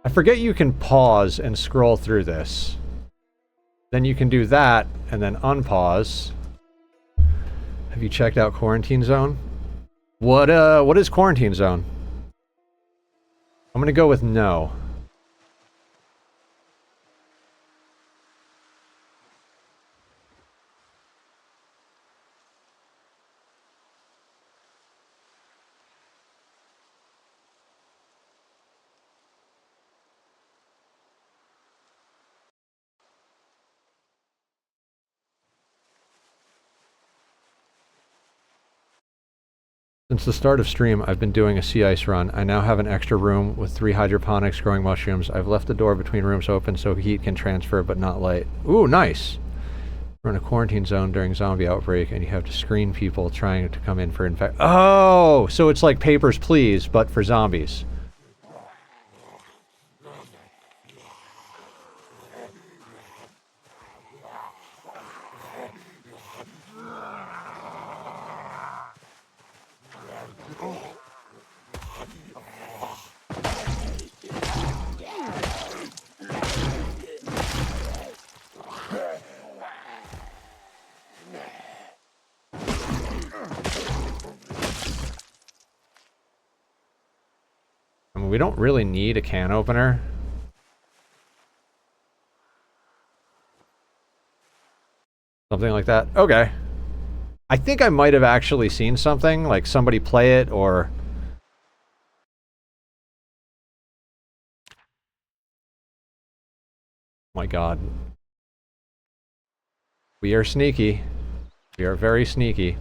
I forget you can pause and scroll through this. Then you can do that, and then unpause. Have you checked out Quarantine Zone? What is Quarantine Zone? I'm gonna go with no. Since the start of stream, I've been doing a sea ice run. I now have an extra room with 3 hydroponics growing mushrooms. I've left the door between rooms open so heat can transfer, but not light. Ooh, nice! We're in a quarantine zone during zombie outbreak, and you have to screen people trying to come in for infect. Oh! So it's like Papers, Please, but for zombies. I mean, we don't really need a can opener. Something like that. Okay. I think I might have actually seen something, like somebody play it, or... Oh my god. We are sneaky. We are very sneaky.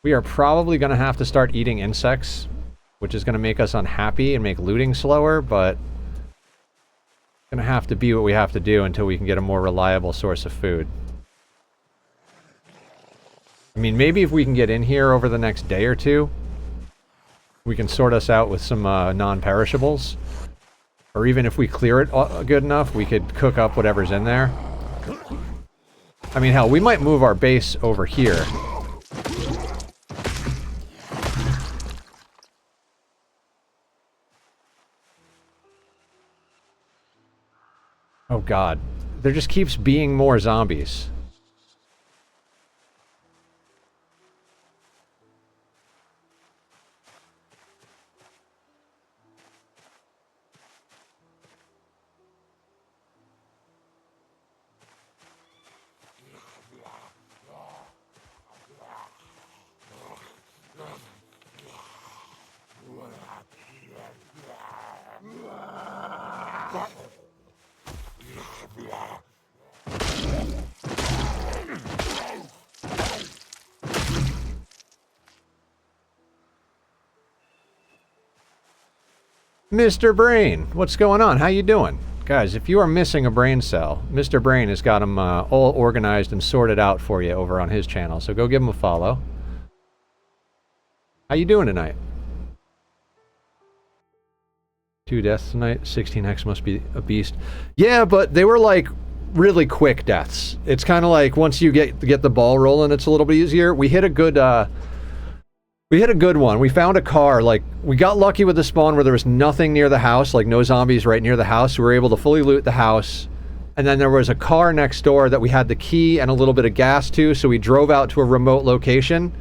We are probably going to have to start eating insects, which is going to make us unhappy and make looting slower, but it's going to have to be what we have to do until we can get a more reliable source of food. I mean, maybe if we can get in here over the next day or two, we can sort us out with some non-perishables. Or even if we clear it good enough, we could cook up whatever's in there. I mean, hell, we might move our base over here. Oh god. There just keeps being more zombies. Mr. Brain, what's going on? How you doing? Guys, if you are missing a brain cell, Mr. Brain has got them all organized and sorted out for you over on his channel, so go give him a follow. How you doing tonight? 2 deaths tonight. 16x must be a beast. Yeah, but they were like really quick deaths. It's kind of like once you get the ball rolling, it's a little bit easier. We hit a good one. We found a car. Like, we got lucky with the spawn where there was nothing near the house, like no zombies right near the house. We were able to fully loot the house. And then there was a car next door that we had the key and a little bit of gas to, so we drove out to a remote location.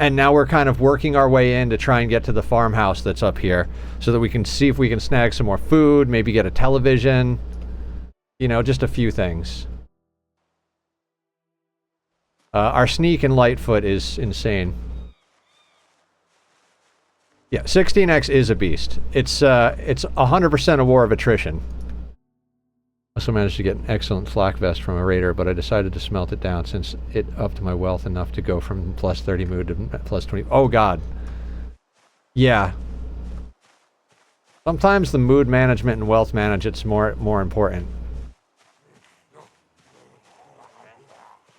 And now we're kind of working our way in to try and get to the farmhouse that's up here so that we can see if we can snag some more food, maybe get a television. You know, just a few things. Our sneak and Lightfoot is insane. Yeah, 16x is a beast. It's 100% a war of attrition. Also managed to get an excellent flak vest from a raider, but I decided to smelt it down since it upped my wealth enough to go from plus 30 mood to plus 20. Oh god. Yeah. Sometimes the mood management and wealth management's more important.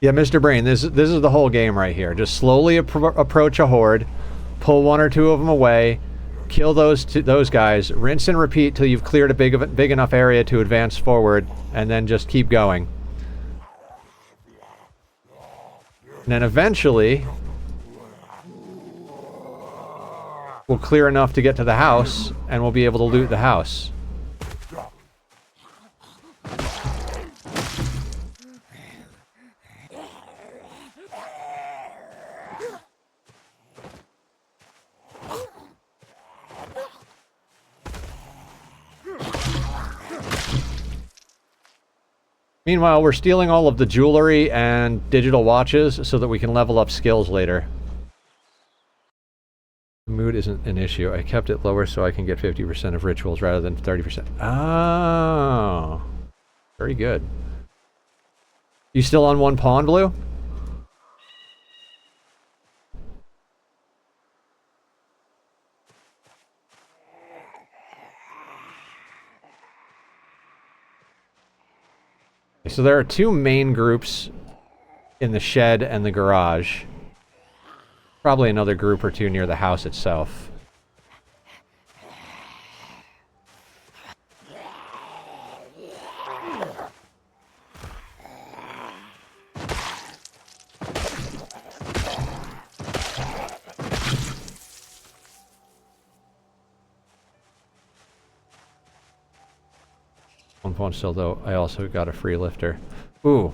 Yeah, Mr. Brain, this is the whole game right here. Just slowly approach a horde, pull 1 or 2 of them away, kill those guys, rinse and repeat till you've cleared a big enough area to advance forward, and then just keep going. And then eventually, we'll clear enough to get to the house, and we'll be able to loot the house. Meanwhile, we're stealing all of the jewelry and digital watches so that we can level up skills later. The mood isn't an issue. I kept it lower so I can get 50% of rituals rather than 30%. Oh. Very good. You still on 1 pawn, Blue? So there are 2 main groups in the shed and the garage. Probably another group or 2 near the house itself. One pawn still, though. I also got a free lifter. Ooh.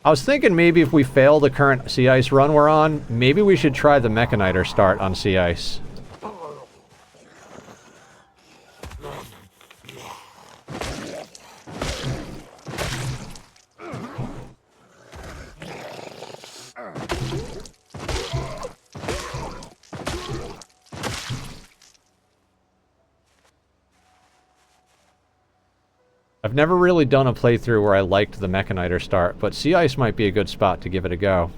I was thinking maybe if we fail the current sea ice run we're on, maybe we should try the Mechaniter start on sea ice. I've never really done a playthrough where I liked the Mechaniter start, but Sea Ice might be a good spot to give it a go.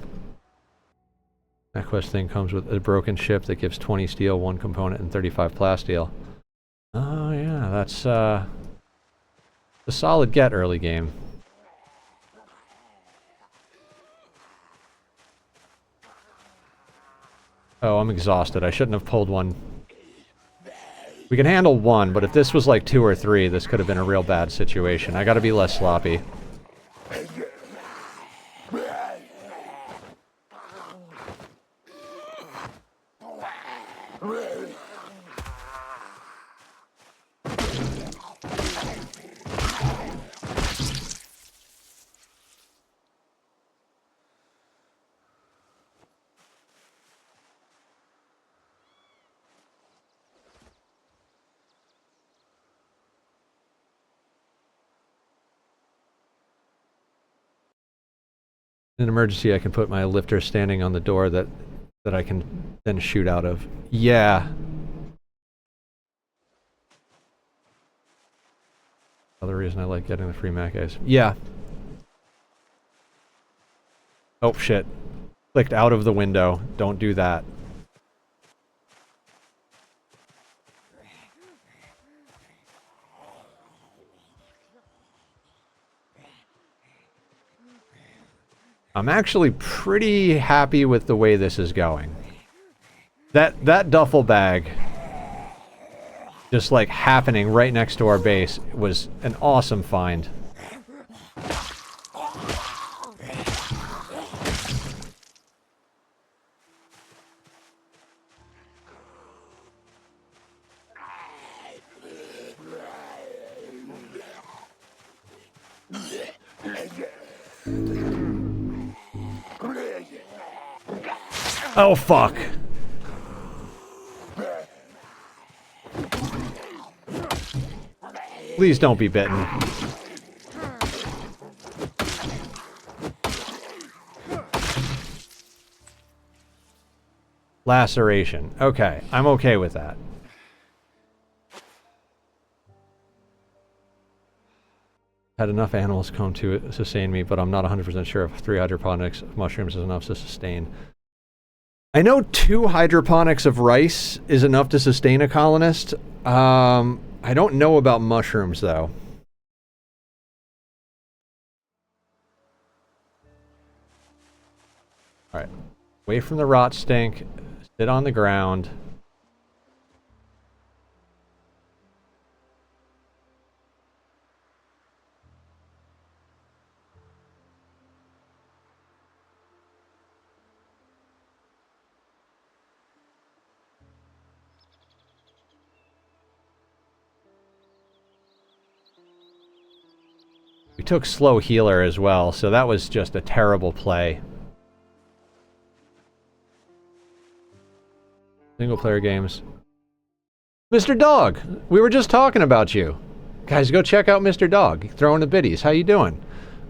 That quest thing comes with a broken ship that gives 20 steel, 1 component, and 35 plasteel. Oh yeah, that's a solid get early game. Oh, I'm exhausted. I shouldn't have pulled one. We can handle 1, but if this was like 2 or 3, this could have been a real bad situation. I gotta be less sloppy. In an emergency, I can put my lifter standing on the door that I can then shoot out of. Yeah. Other reason I like getting the free Mac guys. Yeah. Oh shit. Clicked out of the window. Don't do that. I'm actually pretty happy with the way this is going. That duffel bag just like happening right next to our base was an awesome find. Oh, fuck. Please don't be bitten. Laceration. Okay, I'm okay with that. Had enough animals come to sustain me, but I'm not 100% sure if 3 hydroponics of mushrooms is enough to sustain. I know 2 hydroponics of rice is enough to sustain a colonist. I don't know about mushrooms, though. Alright. Away from the rot stink. Sit on the ground. We took slow healer as well, so that was just a terrible play. Single player games. Mr. Dog! We were just talking about you. Guys, go check out Mr. Dog. Throwing the biddies. How you doing?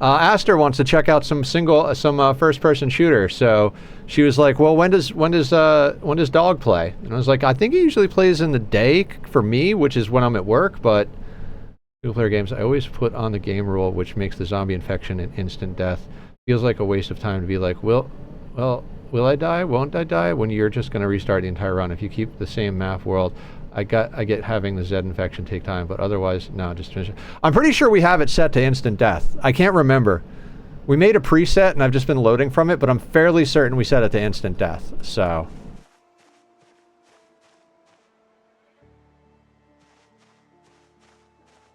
Aster wants to check out some first-person shooter, so she was like, well, when does Dog play? And I was like, I think he usually plays in the day for me, which is when I'm at work, but single-player games, I always put on the game rule, which makes the zombie infection an instant death. Feels like a waste of time to be like, will I die? Won't I die? When you're just going to restart the entire run. If you keep the same map world, I get having the Z infection take time, but otherwise, no, just finish it. I'm pretty sure we have it set to instant death. I can't remember. We made a preset, and I've just been loading from it, but I'm fairly certain we set it to instant death, so...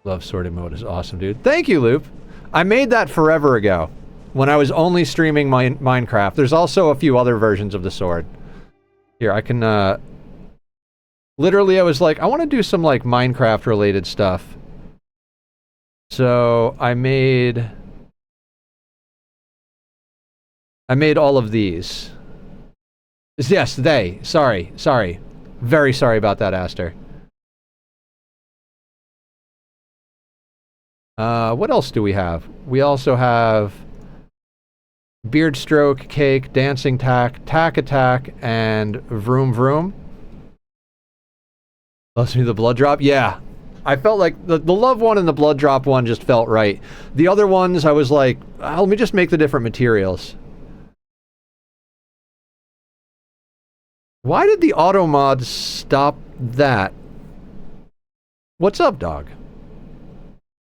Love sorted mode is awesome, dude. Thank you, Loop. I made that forever ago when I was only streaming Minecraft. There's also a few other versions of the sword. Here, I can, literally, I was like, I want to do some, like, Minecraft-related stuff. So, I made all of these. Yes, they. Sorry. Very sorry about that, Aster. What else do we have? We also have Beard Stroke, Cake, Dancing Tack, Tack Attack, and Vroom Vroom. Loves me the blood drop? Yeah. I felt like the love one and the blood drop one just felt right. The other ones, I was like, let me just make the different materials. Why did the auto mod stop that? What's up, dog?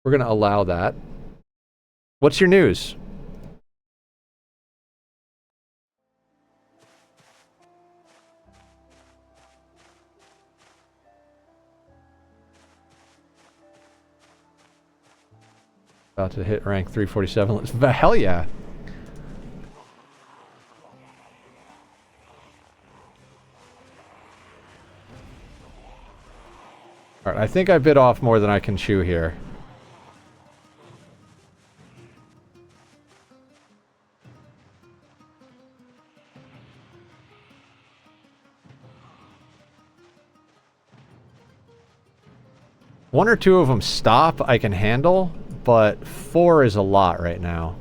We're gonna allow that. What's your news? About to hit rank 347. Hell yeah. Alright, I think I bit off more than I can chew here. One or two of them stop, I can handle, but 4 is a lot right now.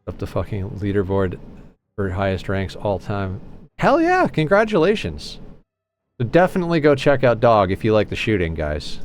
Up the fucking leaderboard for highest ranks all time. Hell yeah, congratulations. So definitely go check out Dog if you like the shooting, guys.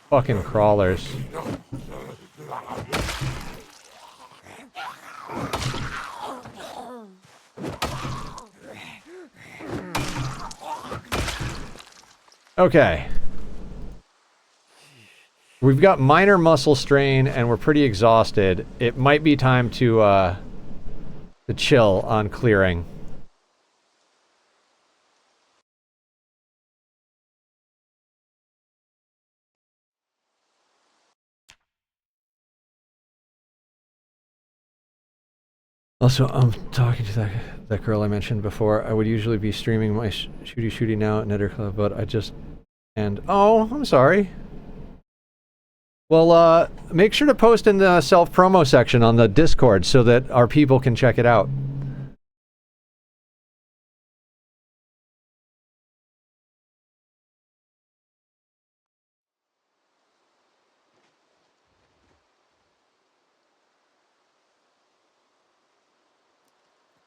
Fucking crawlers. Okay. We've got minor muscle strain and we're pretty exhausted. It might be time to chill on clearing. Also, I'm talking to that girl I mentioned before. I would usually be streaming my shooty now at Nether Club, but I just... oh, I'm sorry. Well, make sure to post in the self-promo section on the Discord so that our people can check it out.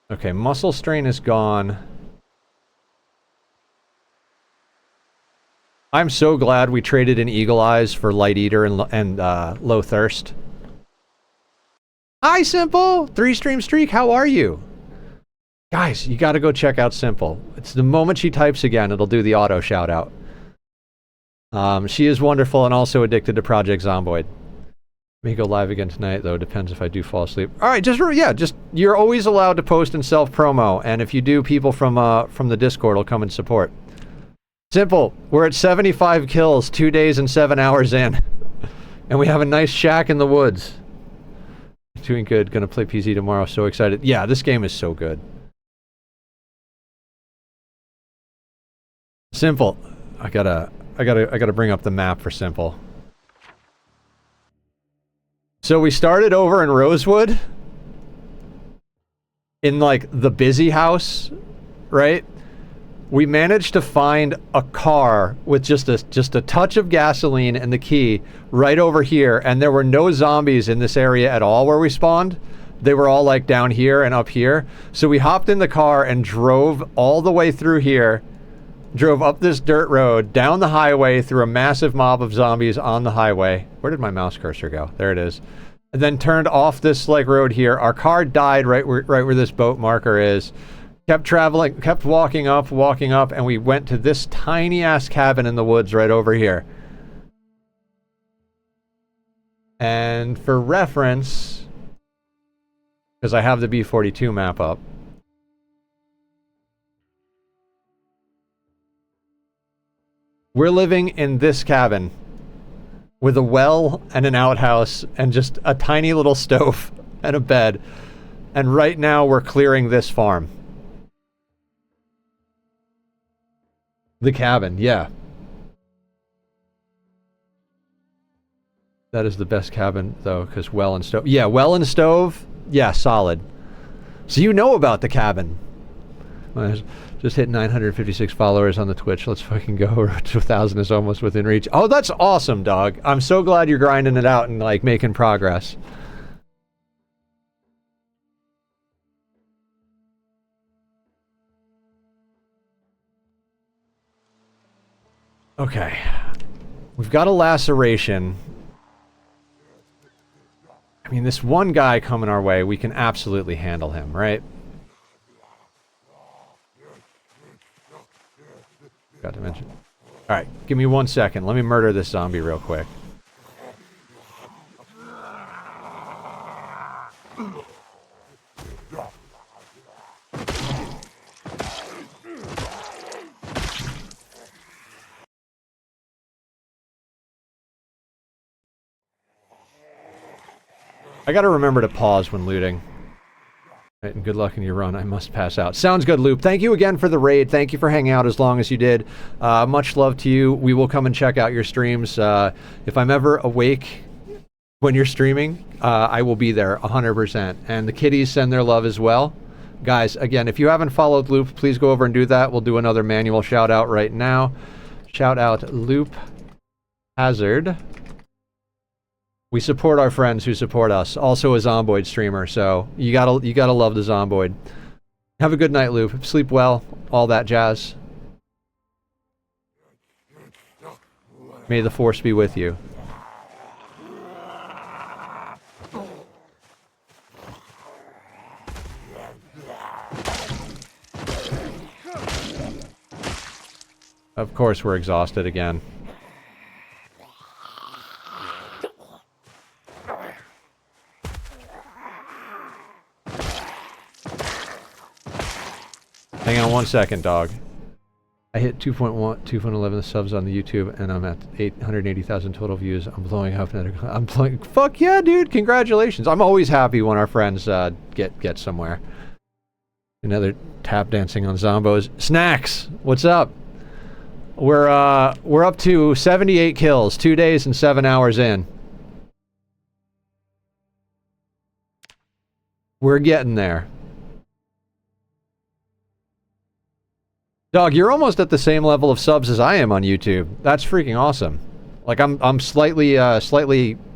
Okay, muscle strain is gone. I'm so glad we traded in Eagle Eyes for Light Eater and Low Thirst. Hi, Simple! 3-stream streak, how are you? Guys, you gotta go check out Simple. It's the moment she types again, it'll do the auto shout-out. She is wonderful and also addicted to Project Zomboid. May go live again tonight, though. Depends if I do fall asleep. Alright, just you're always allowed to post in self-promo, and if you do, people from the Discord will come and support. Simple. We're at 75 kills, 2 days and 7 hours in. And we have a nice shack in the woods. Doing good. Gonna play PC tomorrow. So excited. Yeah, this game is so good. Simple. I gotta bring up the map for Simple. So we started over in Rosewood. In, like, the busy house, right? We managed to find a car with just a touch of gasoline and the key right over here, and there were no zombies in this area at all where we spawned. They were all like down here and up here. So we hopped in the car and drove all the way through here, drove up this dirt road, down the highway through a massive mob of zombies on the highway. Where did my mouse cursor go? There it is. And then turned off this like road here. Our car died right where this boat marker is. Kept traveling, kept walking up, and we went to this tiny-ass cabin in the woods right over here. And for reference, because I have the B-42 map up, we're living in this cabin with a well and an outhouse and just a tiny little stove and a bed. And right now we're clearing this farm. The cabin, yeah. That is the best cabin, though, because well and stove. Yeah, well and stove, yeah, solid. So you know about the cabin. Just hit 956 followers on the Twitch. Let's fucking go. 1,000 is almost within reach. Oh, that's awesome, dog. I'm so glad you're grinding it out and, like, making progress. Okay. We've got a laceration. I mean, this one guy coming our way, we can absolutely handle him, right? Got to mention. Alright, give me 1 second. Let me murder this zombie real quick. I gotta remember to pause when looting. Right, and good luck in your run. I must pass out. Sounds good, Loop. Thank you again for the raid. Thank you for hanging out as long as you did. Much love to you. We will come and check out your streams. If I'm ever awake when you're streaming, I will be there 100%. And the kitties send their love as well. Guys, again, if you haven't followed Loop, please go over and do that. We'll do another manual shout out right now. Shout out Loop Hazard. We support our friends who support us. Also a Zomboid streamer, so you gotta love the Zomboid. Have a good night, Loop. Sleep well. All that jazz. May the force be with you. Of course, we're exhausted again. Hang on 1 second, dog. I hit 2.11 subs on the YouTube, and I'm at 880,000 total views. I'm blowing up. I'm blowing. Fuck yeah, dude! Congratulations. I'm always happy when our friends get somewhere. Another tap dancing on Zombos. Snacks, what's up? We're up to 78 kills, 2 days and 7 hours in. We're getting there. Dog, you're almost at the same level of subs as I am on YouTube. That's freaking awesome. Like I'm slightly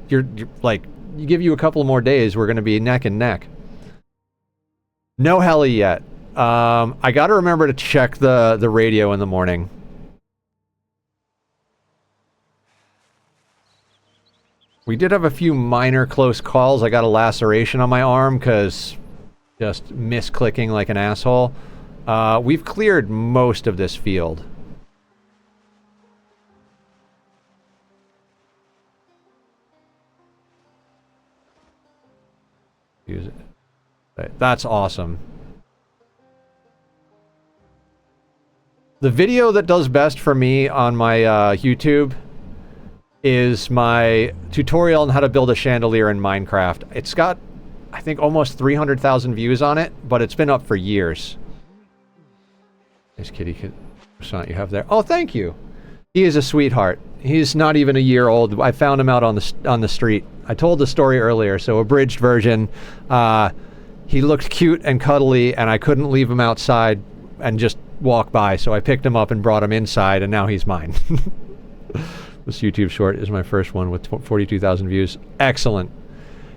you're like, you give you a couple more days, we're gonna be neck and neck. No heli yet. I gotta remember to check the radio in the morning. We did have a few minor close calls. I got a laceration on my arm because just misclicking like an asshole. We've cleared most of this field. Use it. That's awesome. The video that does best for me on my YouTube is my tutorial on how to build a chandelier in Minecraft. It's got, I think, almost 300,000 views on it, but it's been up for years. Nice kitty croissant you have there. Oh, thank you. He is a sweetheart. He's not even a year old. I found him out on the street. I told the story earlier, so abridged version. He looked cute and cuddly, and I couldn't leave him outside and just walk by, so I picked him up and brought him inside, and now he's mine. This YouTube short is my first one with 42,000 views. Excellent.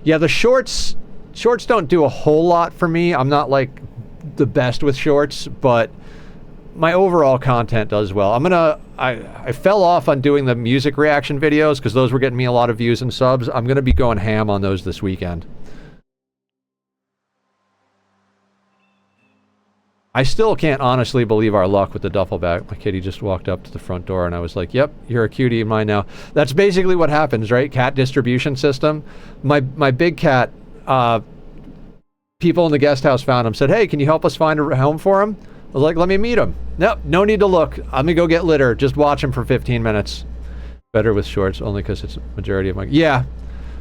Yeah, the shorts don't do a whole lot for me. I'm not like the best with shorts, but my overall content does well. I fell off on doing the music reaction videos because those were getting me a lot of views and subs. I'm gonna be going ham on those this weekend. I still can't honestly believe our luck with the duffel bag. My kitty just walked up to the front door and I was like, yep, you're a cutie of mine now. That's basically what happens, right? Cat distribution system. My big cat, people in the guest house found him, said, hey, can you help us find a home for him? I was like, let me meet him. Nope, no need to look. I'm gonna go get litter. Just watch him for 15 minutes. Better with shorts, only because it's majority of my... Yeah.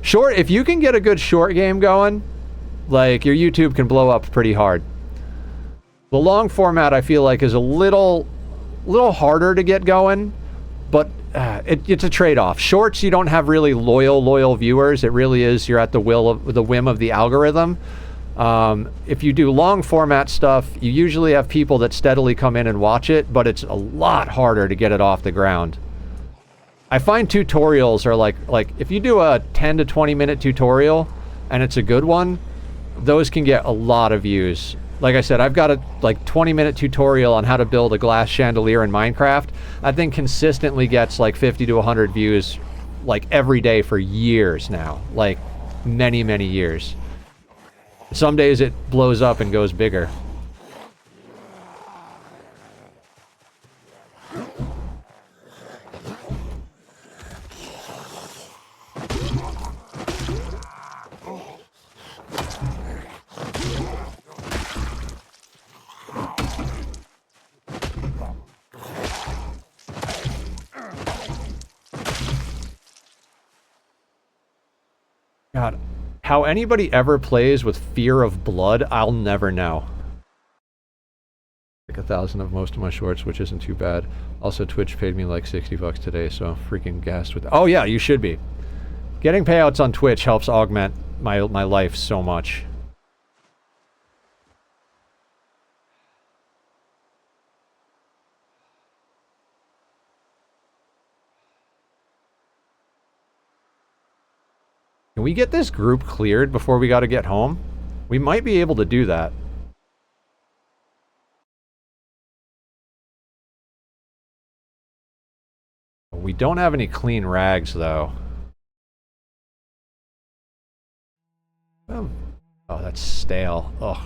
Short, if you can get a good short game going, like, your YouTube can blow up pretty hard. The long format, I feel like, is a little A little harder to get going, but it's a trade-off. Shorts, you don't have really loyal viewers. It really is, you're at the whim of the algorithm. If you do long format stuff, you usually have people that steadily come in and watch it, but it's a lot harder to get it off the ground. I find tutorials are like if you do a 10 to 20 minute tutorial and it's a good one, those can get a lot of views. Like I said, I've got a 20-minute tutorial on how to build a glass chandelier in Minecraft. That thing consistently gets like 50 to 100 views like every day for years now. Like many years. Some days it blows up and goes bigger. God, how anybody ever plays with fear of blood, I'll never know. Like 1,000 of most of my shorts, which isn't too bad. Also, Twitch paid me like $60 today, so I'm freaking gassed with... Oh yeah, you should be. Getting payouts on Twitch helps augment my life so much. Can we get this group cleared before we gotta get home? We might be able to do that. We don't have any clean rags, though. Oh, that's stale. Ugh.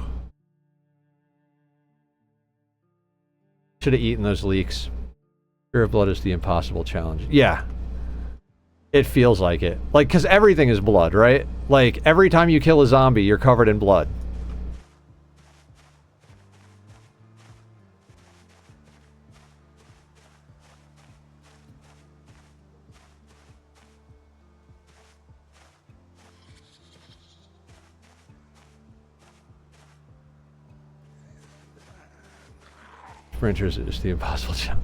Should have eaten those leeks. Fear of blood is the impossible challenge. Yeah. It feels like it. Like, because everything is blood, right? Like, every time you kill a zombie, you're covered in blood. Sprinters is the impossible challenge.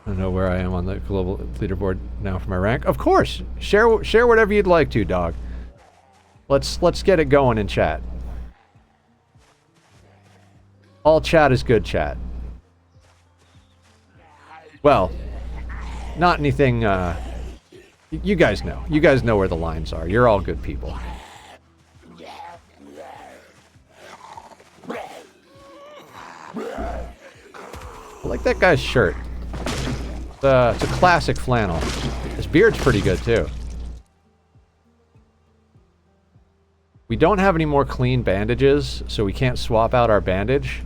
I don't know where I am on the global leaderboard now for my rank. Of course! Share whatever you'd like to, dog. Let's get it going in chat. All chat is good chat. Well, not anything, you guys know. You guys know where the lines are. You're all good people. I like that guy's shirt. It's a classic flannel. His beard's pretty good, too. We don't have any more clean bandages, so we can't swap out our bandage.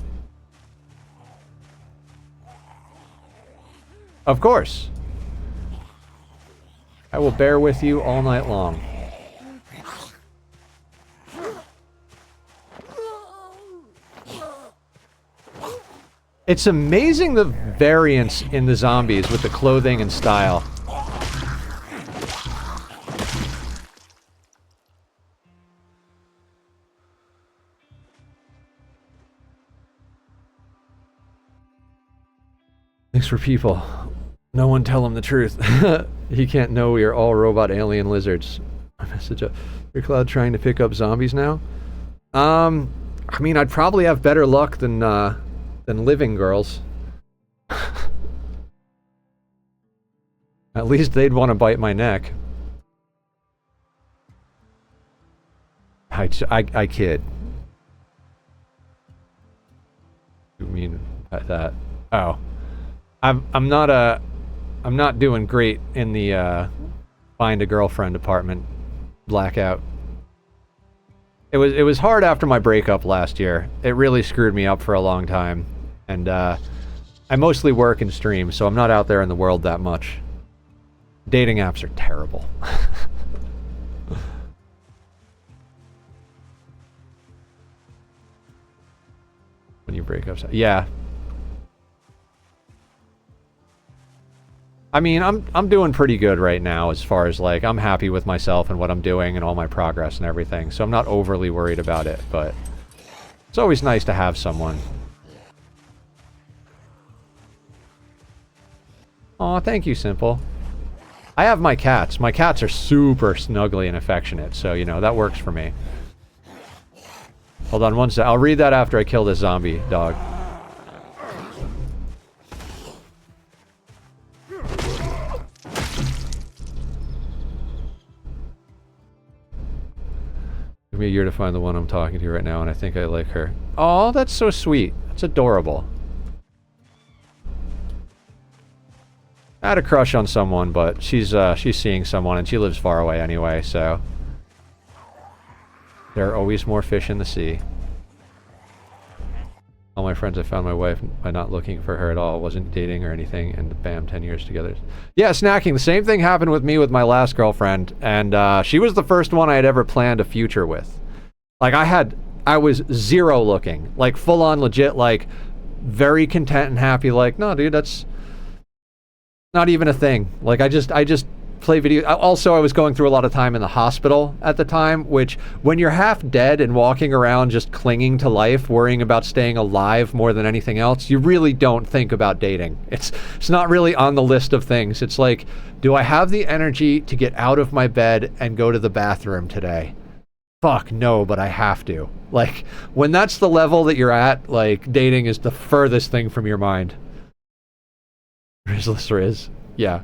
Of course. I will bear with you all night long. It's amazing the variance in the zombies with the clothing and style. Thanks for people. No one tell him the truth. He can't know we are all robot alien lizards. I message up. Your cloud trying to pick up zombies now? I mean, I'd probably have better luck than living girls. At least they'd want to bite my neck. I kid. You mean that? Oh, I'm not doing great in the find a girlfriend department. Blackout. It was hard after my breakup last year. It really screwed me up for a long time. And I mostly work and stream, so I'm not out there in the world that much. Dating apps are terrible. When you break up, yeah. I mean, I'm doing pretty good right now as far as, like, I'm happy with myself and what I'm doing and all my progress and everything, so I'm not overly worried about it, but it's always nice to have someone. Aw, thank you, Simple. I have my cats. My cats are super snuggly and affectionate, so, you know, that works for me. Hold on one sec. I'll read that after I kill this zombie dog. Give me a year to find the one I'm talking to right now, and I think I like her. Oh, that's so sweet. That's adorable. I had a crush on someone, but she's seeing someone, and she lives far away anyway, so... There are always more fish in the sea. All my friends, I found my wife by not looking for her at all. Wasn't dating or anything, and bam, 10 years together. Yeah, snacking. The same thing happened with me with my last girlfriend, and she was the first one I had ever planned a future with. Like, I was zero looking. Like, full-on legit, like, very content and happy, like, no, dude, that's not even a thing. Like, I just play video. Also, I was going through a lot of time in the hospital at the time, which when you're half dead and walking around just clinging to life, worrying about staying alive more than anything else, you really don't think about dating. It's not really on the list of things. It's like, do I have the energy to get out of my bed and go to the bathroom today? Fuck no, but I have to. Like, when that's the level that you're at, like, dating is the furthest thing from your mind. Rizless Riz. Yeah.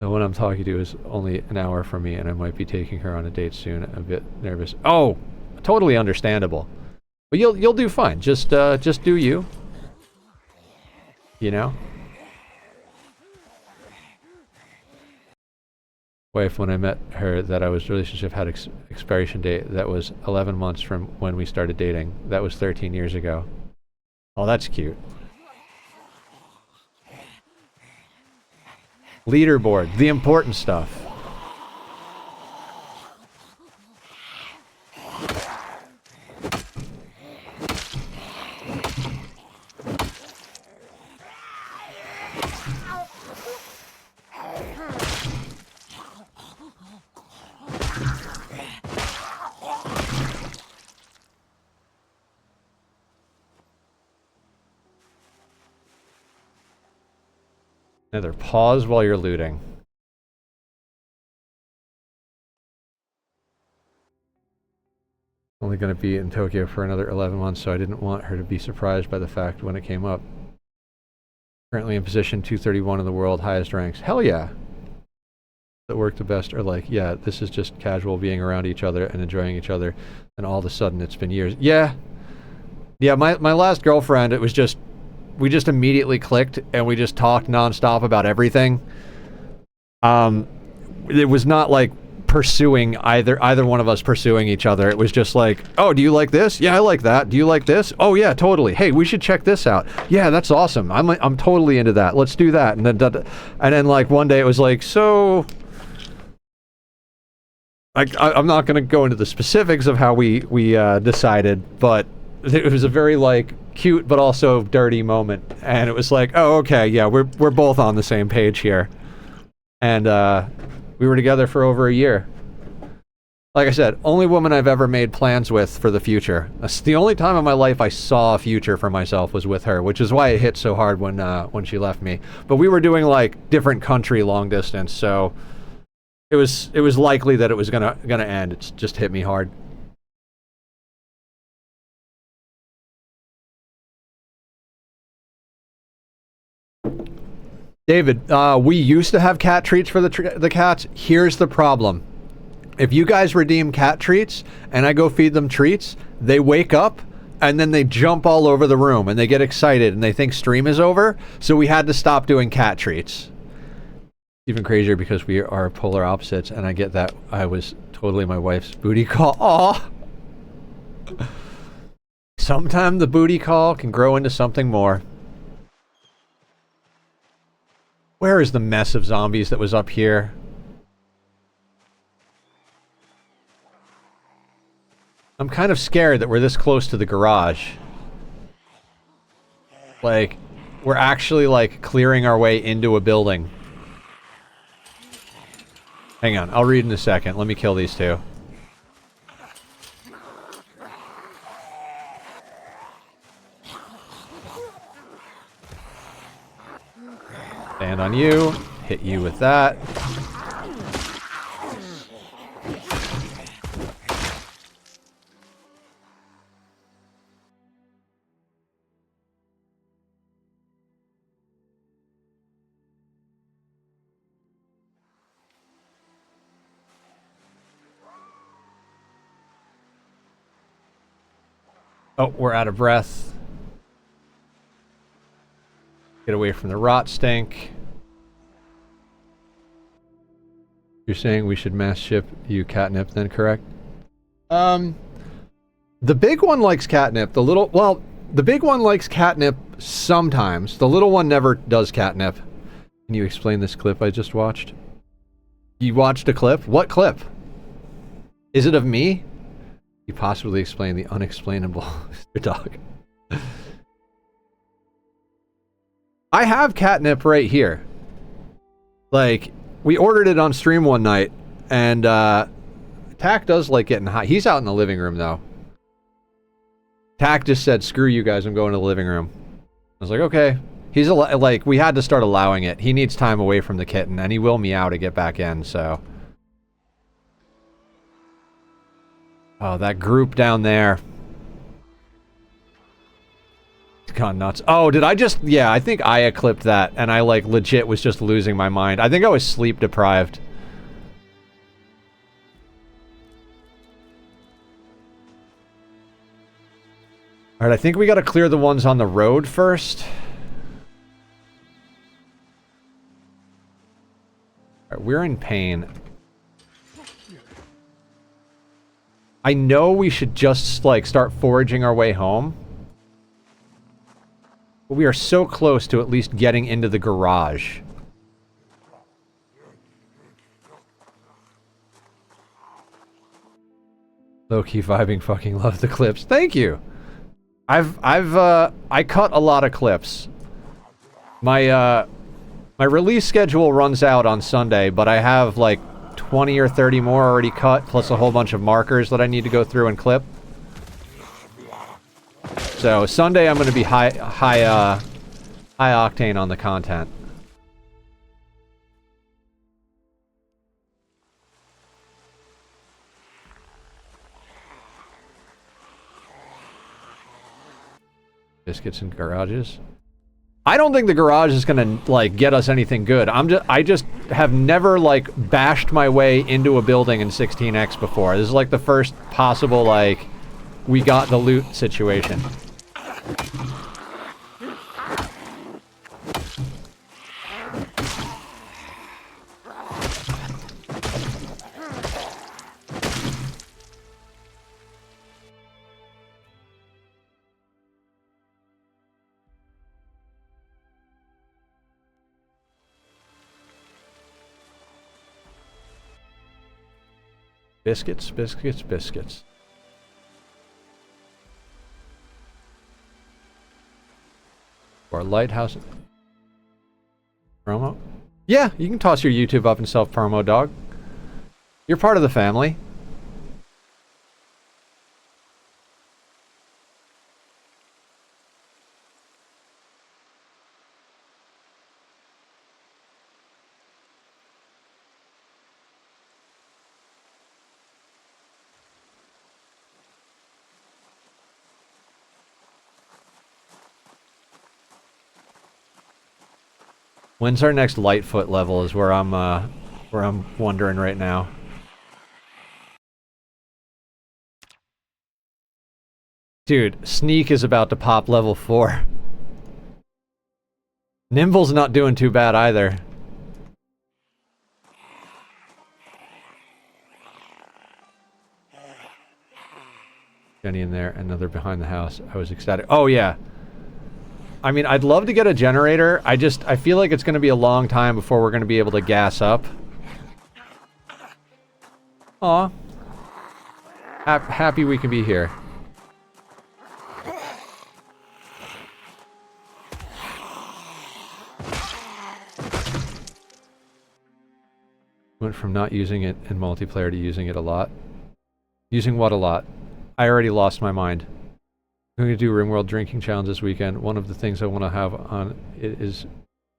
The one I'm talking to is only an hour from me, and I might be taking her on a date soon. A bit nervous. Oh, totally understandable. But you'll do fine. Just do you. You know. Wife, when I met her, that I was relationship had expiration date. That was 11 months from when we started dating. That was 13 years ago. Oh, that's cute. Leaderboard, the important stuff. Another pause while you're looting. Only going to be in Tokyo for another 11 months, so I didn't want her to be surprised by the fact when it came up. Currently in position 231 in the world, highest ranks. Hell yeah! That work the best are like, yeah, this is just casual being around each other and enjoying each other, and all of a sudden it's been years. Yeah! Yeah, my last girlfriend, it was just... We just immediately clicked, and we just talked nonstop about everything. It was not like pursuing either one of us pursuing each other. It was just like, oh, do you like this? Yeah, I like that. Do you like this? Oh yeah, totally. Hey, we should check this out. Yeah, that's awesome. I'm totally into that. Let's do that. And then like one day it was like, so I'm not going to go into the specifics of how we decided, but it was a very like cute but also dirty moment, and it was like, oh okay, yeah, we're both on the same page here, and we were together for over a year. Like I said, only woman I've ever made plans with for the future. That's the only time in my life I saw a future for myself was with her, which is why it hit so hard when she left me. But we were doing like different country long distance, so it was likely that it was gonna end. It's just hit me hard. David, we used to have cat treats for the cats. Here's the problem. If you guys redeem cat treats and I go feed them treats, they wake up and then they jump all over the room and they get excited and they think stream is over. So we had to stop doing cat treats. Even crazier because we are polar opposites, and I get that I was totally my wife's booty call. Aw! Sometimes the booty call can grow into something more. Where is the mess of zombies that was up here? I'm kind of scared that we're this close to the garage. Like, we're actually, like, clearing our way into a building. Hang on, I'll read in a second. Let me kill these two. Stand on you. Hit you with that. Oh, we're out of breath. Get away from the rot stink. You're saying we should mass ship you catnip then, correct? The big one likes catnip. The little, well, the big one likes catnip sometimes. The little one never does catnip. Can you explain this clip I just watched? You watched a clip? What clip? Is it of me? You possibly explain the unexplainable, Mr. Dog. I have catnip right here. Like, we ordered it on stream one night, and Tack does like getting high. He's out in the living room, though. Tack just said, screw you guys, I'm going to the living room. I was like, okay. He's like, we had to start allowing it. He needs time away from the kitten, and he will meow to get back in, so. Oh, that group down there. It's gone nuts. Oh, did I just... Yeah, I think Aya clipped that, and I, like, legit was just losing my mind. I think I was sleep deprived. Alright, I think we gotta clear the ones on the road first. Alright, we're in pain. I know we should just, like, start foraging our way home. But we are so close to at least getting into the garage. Low-key vibing, fucking love the clips. Thank you! I cut a lot of clips. My release schedule runs out on Sunday, but I have, like, 20 or 30 more already cut, plus a whole bunch of markers that I need to go through and clip. So Sunday I'm going to be high octane on the content. Biscuits and garages. I don't think the garage is gonna, like, get us anything good. I just have never, like, bashed my way into a building in 16x before. This is, like, the first possible, like, we got the loot situation. Biscuits, biscuits, biscuits. Or lighthouse. Promo? Yeah, you can toss your YouTube up and self-promo, dog. You're part of the family. When's our next Lightfoot level is where I'm wondering right now. Dude, Sneak is about to pop level 4. Nimble's not doing too bad either. Jenny in there, another behind the house. I was ecstatic. Oh yeah. I mean, I'd love to get a generator. I feel like it's going to be a long time before we're going to be able to gas up. Aw. Happy we can be here. Went from not using it in multiplayer to using it a lot. Using what a lot? I already lost my mind. I'm going to do Ringworld drinking challenge this weekend. One of the things I want to have on it is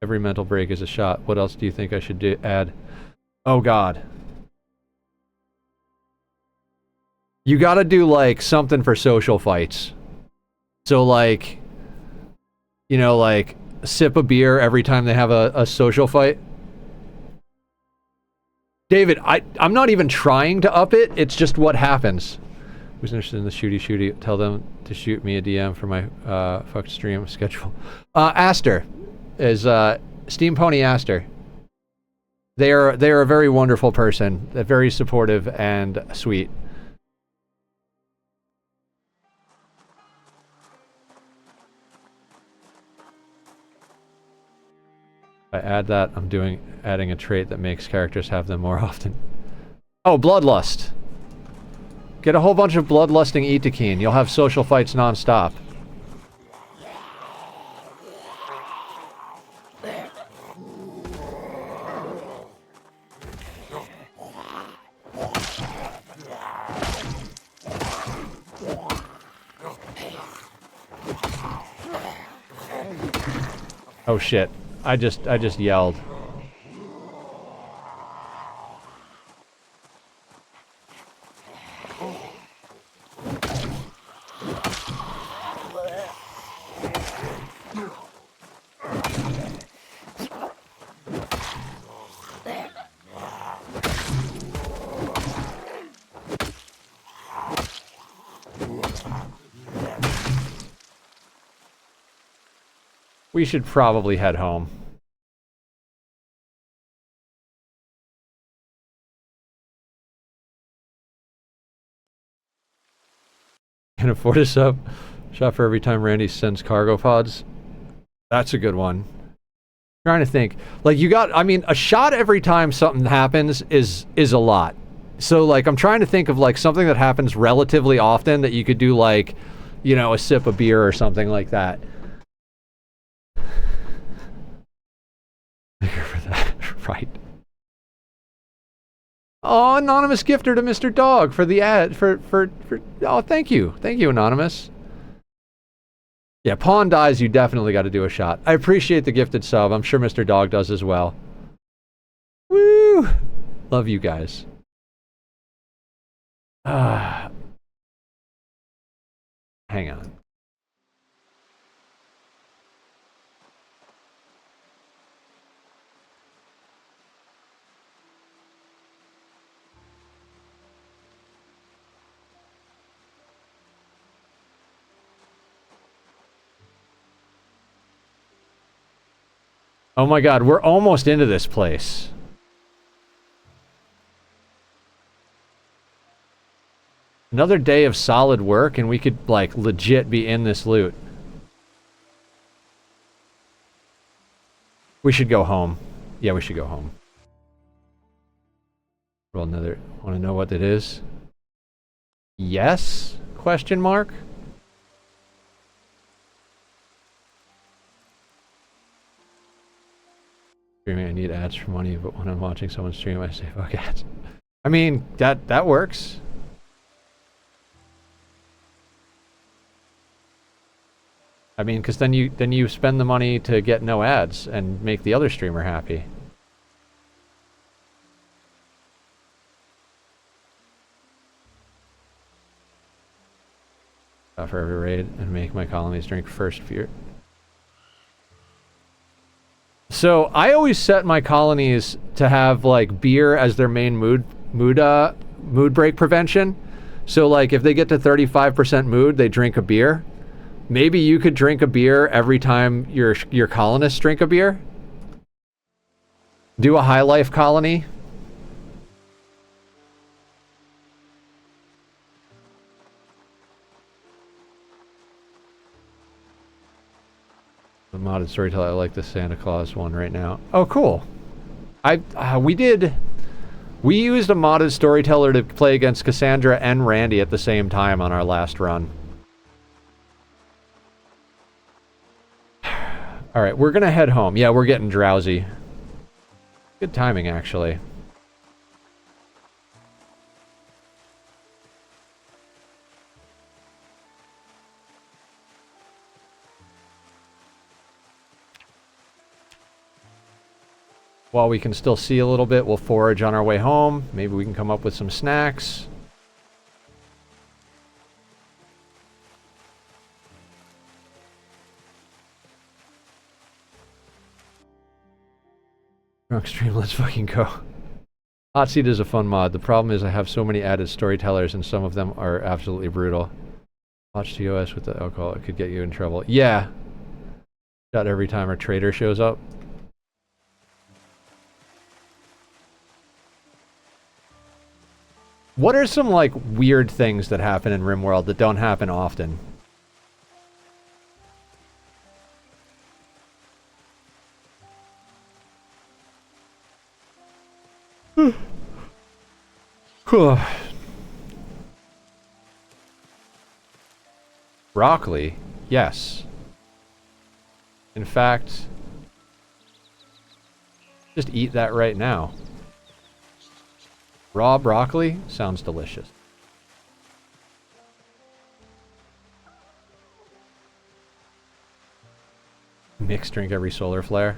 Every mental break is a shot. What else do you think I should add? Oh god. You gotta do, like, something for social fights. So, like, you know, like, sip a beer every time they have a social fight. David, I'm not even trying to up it, it's just what happens. Who's interested in the shooty? Tell them to shoot me a DM for my fucked stream schedule. Aster is Steam Pony Aster. They are a very wonderful person, very supportive and sweet. If I add that, I'm adding a trait that makes characters have them more often. Oh, Bloodlust. Get a whole bunch of bloodlusting Itakeen. You'll have social fights non-stop. Oh shit. I just yelled. We should probably head home. Can afford a sub. Shot for every time Randy sends cargo pods. That's a good one. Trying to think. Like, you got, I mean, a shot every time something happens is a lot. So, like, I'm trying to think of, like, something that happens relatively often that you could do, like, you know, a sip of beer or something like that. For that, right. Oh, anonymous gifter to Mr. Dog for the ad, oh, thank you. Thank you, anonymous. Yeah, Pawn dies, you definitely got to do a shot. I appreciate the gifted sub. I'm sure Mr. Dog does as well. Woo! Love you guys. Hang on. Oh my god, we're almost into this place. Another day of solid work and we could, like, legit be in this loot. We should go home. Yeah, we should go home. Roll another. Want to know what it is? Yes? Question mark? Streaming, I need ads for money, but when I'm watching someone stream, I say fuck ads. I mean, that works. I mean, because then you spend the money to get no ads and make the other streamer happy. For every raid and make my colonies drink first beer. So I always set my colonies to have, like, beer as their main mood break prevention. So, like, if they get to 35% mood, they drink a beer. Maybe you could drink a beer every time your colonists drink a beer. Do a high life colony. The modded storyteller, I like the Santa Claus one right now. Oh, cool. We used a modded storyteller to play against Cassandra and Randy at the same time on our last run. Alright, we're gonna head home. Yeah, we're getting drowsy. Good timing, actually. While we can still see a little bit, we'll forage on our way home. Maybe we can come up with some snacks. Drunk stream, let's fucking go. Hot Seat is a fun mod. The problem is I have so many added storytellers and some of them are absolutely brutal. Watch TOS with the alcohol, it could get you in trouble. Yeah. Shot every time a trader shows up. What are some, like, weird things that happen in RimWorld that don't happen often? Broccoli? Yes. In fact, just eat that right now. Raw broccoli sounds delicious. Mixed drink every solar flare.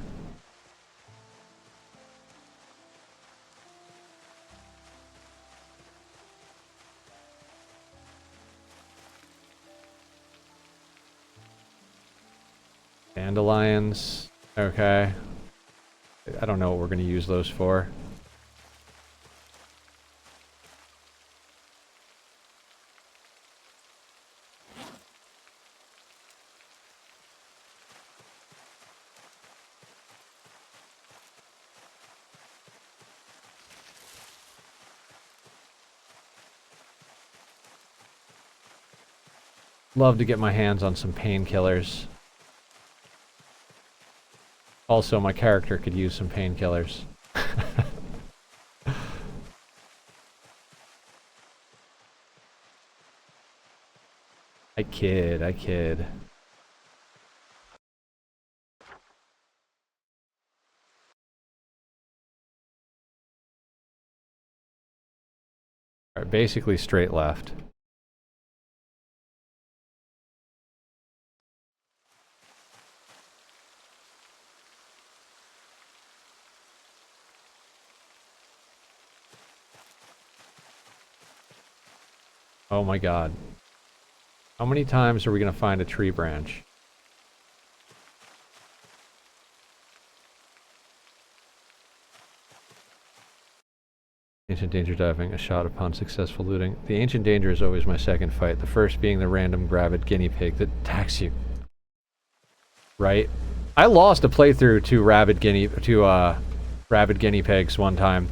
Dandelions. Okay. I don't know what we're going to use those for. Love to get my hands on some painkillers. Also, my character could use some painkillers. I kid, I kid. Alright, basically straight left. Oh my god. How many times are we going to find a tree branch? Ancient Danger diving, a shot upon successful looting. The Ancient Danger is always my second fight. The first being the random rabid guinea pig that attacks you. Right? I lost a playthrough to rabid guinea pigs one time.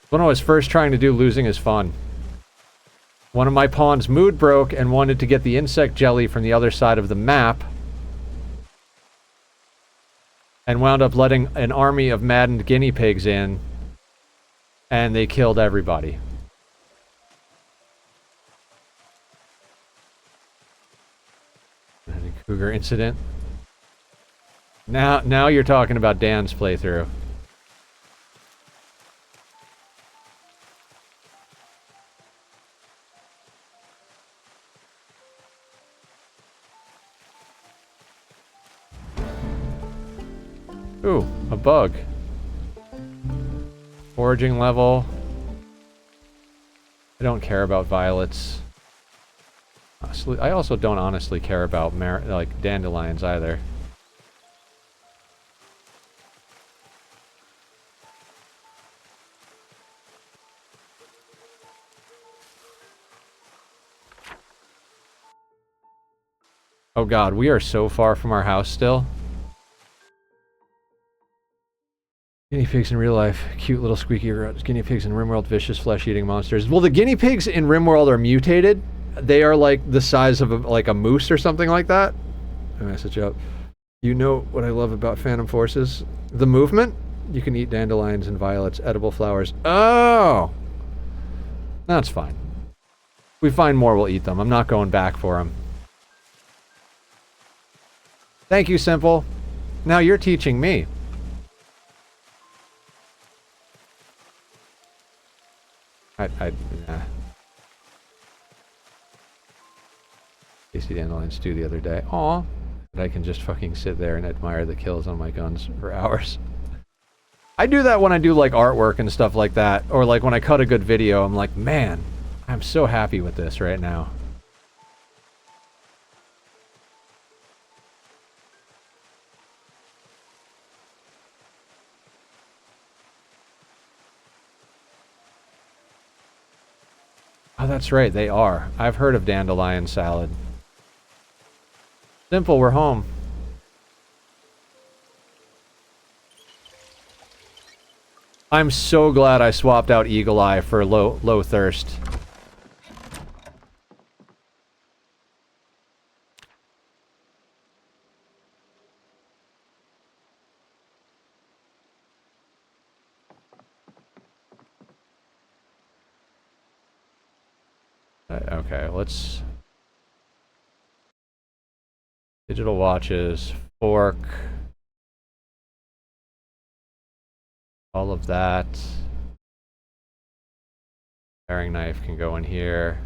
When I was first trying to do losing is fun. One of my pawns mood broke and wanted to get the insect jelly from the other side of the map. And wound up letting an army of maddened guinea pigs in. And they killed everybody. Any cougar incident. Now you're talking about Dan's playthrough. Ooh, a bug. Foraging level. I don't care about violets. Honestly, I also don't honestly care about like dandelions either. Oh god, we are so far from our house still. Guinea pigs in real life, cute little squeaky roads. Guinea pigs in RimWorld, vicious flesh-eating monsters. Well, the guinea pigs in RimWorld are mutated. They are like the size of like a moose or something like that. A message up. You know what I love about Phantom Forces? The movement. You can eat dandelions and violets, edible flowers. Oh! That's fine. If we find more, we'll eat them. I'm not going back for them. Thank you, Simple. Now you're teaching me. Nah. Tasty dandelion stew the other day. Aw. But I can just fucking sit there and admire the kills on my guns for hours. I do that when I do like artwork and stuff like that, or like when I cut a good video, I'm like, man, I'm so happy with this right now. Oh, that's right, they are. I've heard of dandelion salad. Simple, we're home. I'm so glad I swapped out Eagle Eye for low thirst. Okay, let's... Digital watches, fork, all of that. Paring knife can go in here.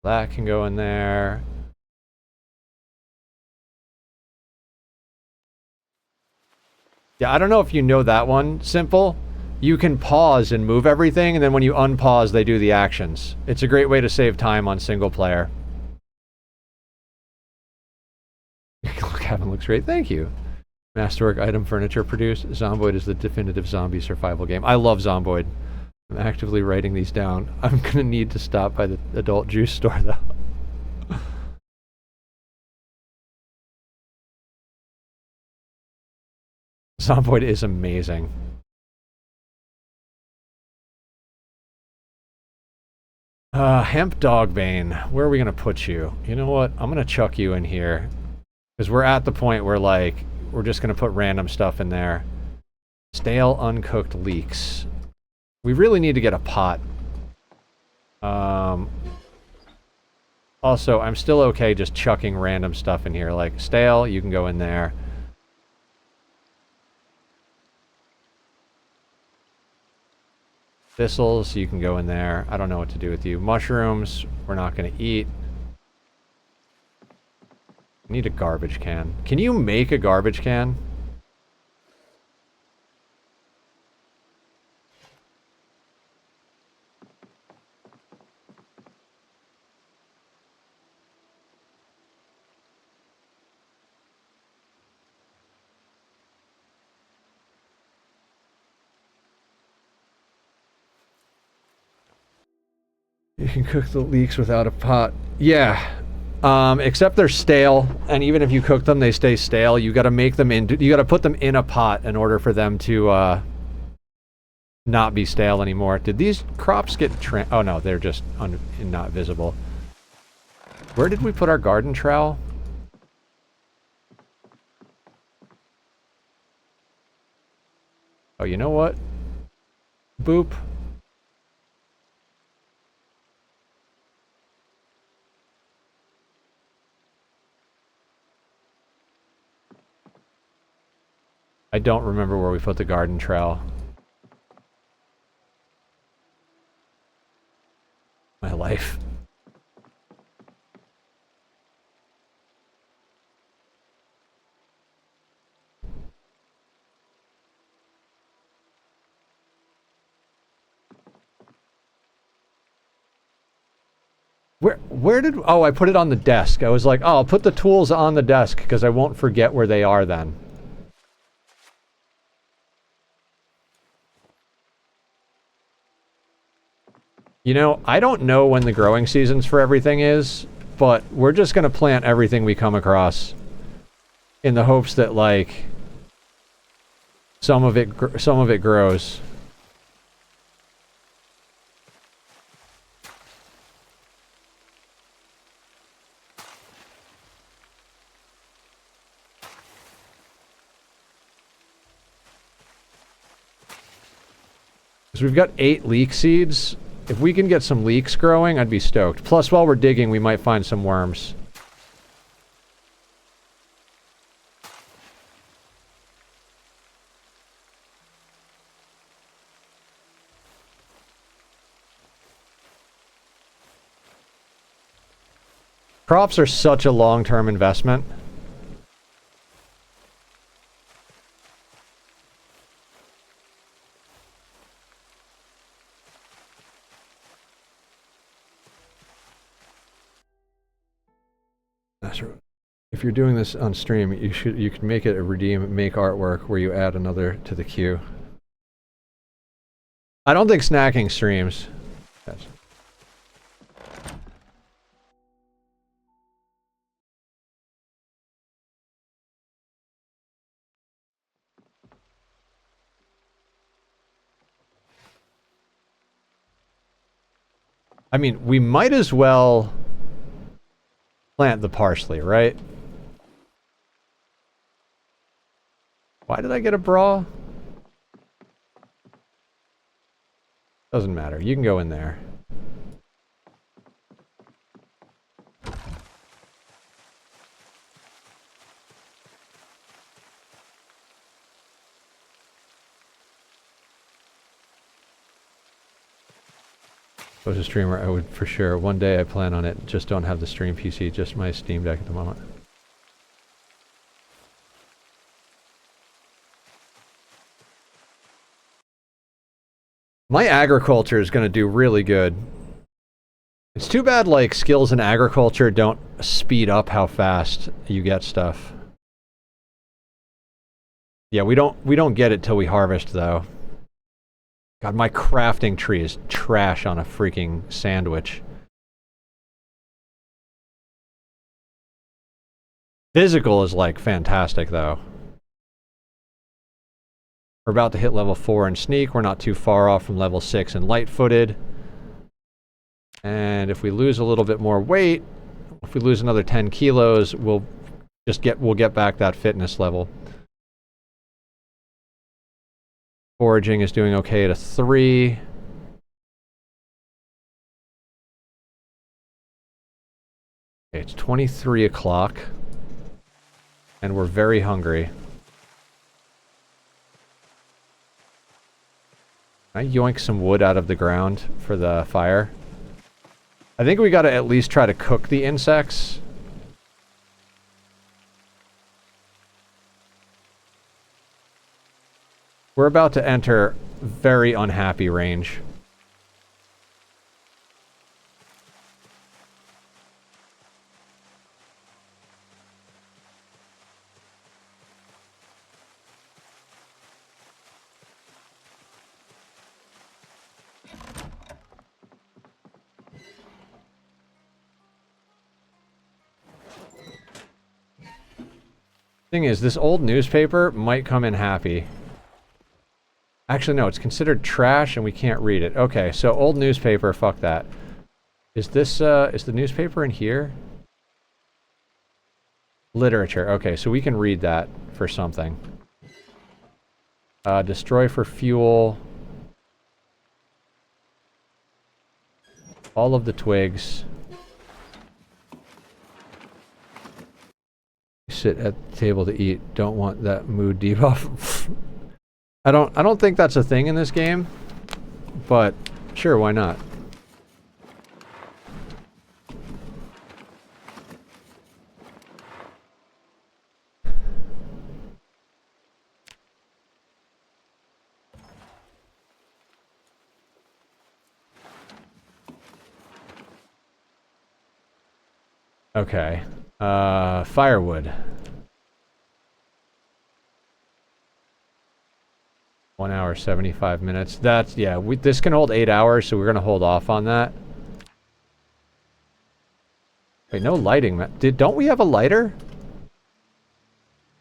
That can go in there. Yeah, I don't know if you know that one, Simple. You can pause and move everything, and then when you unpause, they do the actions. It's a great way to save time on single player. Cabin looks great, thank you. Masterwork item furniture produced. Zomboid is the definitive zombie survival game. I love Zomboid. I'm actively writing these down. I'm gonna need to stop by the adult juice store, though. Zomboid is amazing. Hemp Dogbane. Where are we gonna put you? You know what? I'm gonna chuck you in here. Because we're at the point where, like, we're just gonna put random stuff in there. Stale, uncooked leeks. We really need to get a pot. Also, I'm still okay just chucking random stuff in here. Like, stale, you can go in there. Thistles, you can go in there. I don't know what to do with you. Mushrooms, we're not going to eat. I need a garbage can. Can you make a garbage can? You can cook the leeks without a pot. Yeah. Except they're stale, and even if you cook them, they stay stale. You gotta make them in... You gotta put them in a pot in order for them to, not be stale anymore. Did these crops get oh no, they're just not visible. Where did we put our garden trowel? Oh, you know what? Boop. I don't remember where we put the garden trowel. My life. Where did... Oh, I put it on the desk. I was like, oh, I'll put the tools on the desk because I won't forget where they are then. You know, I don't know when the growing seasons for everything is, but we're just going to plant everything we come across in the hopes that, like, some of it grows. So we've got 8 leek seeds. If we can get some leeks growing, I'd be stoked. Plus, while we're digging, we might find some worms. Crops are such a long-term investment. If you're doing this on stream, you can make it a redeem make artwork where you add another to the queue. I don't think snacking streams. Yes. I mean, we might as well plant the parsley, right? Why did I get a bra? Doesn't matter. You can go in there. If I was a streamer, I would for sure. One day I plan on it. Just don't have the stream PC, just my Steam Deck at the moment. My agriculture is going to do really good. It's too bad, like, skills in agriculture don't speed up how fast you get stuff. Yeah, we don't get it till we harvest, though. God, my crafting tree is trash on a freaking sandwich. Physical is, like, fantastic, though. We're about to hit level 4 in sneak. We're not too far off from level 6 in light-footed. And if we lose a little bit more weight, if we lose another 10 kilos, we'll get back that fitness level. Foraging is doing okay at a 3. Okay, it's 23 o'clock. And we're very hungry. Can I yoink some wood out of the ground for the fire? I think we gotta at least try to cook the insects. We're about to enter very unhappy range. Thing is, this old newspaper might come in happy. Actually, no, it's considered trash and we can't read it. Okay, so old newspaper, fuck that. Is this, is the newspaper in here? Literature, okay, so we can read that for something. Destroy for fuel. All of the twigs. Sit at the table to eat. Don't want that mood debuff. I don't think that's a thing in this game, but sure, why not? Okay. Firewood. 1 hour, 75 minutes. That's, yeah, this can hold 8 hours, so we're going to hold off on that. Wait, no lighting. Don't we have a lighter?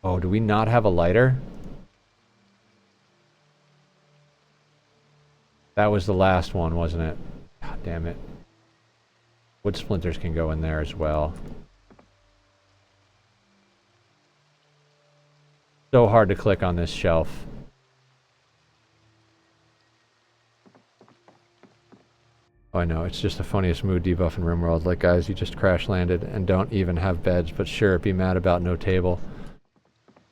Oh, do we not have a lighter? That was the last one, wasn't it? God damn it. Wood splinters can go in there as well. So hard to click on this shelf. Oh, I know, it's just the funniest mood debuff in RimWorld. Like, guys, you just crash landed and don't even have beds, but sure, be mad about no table.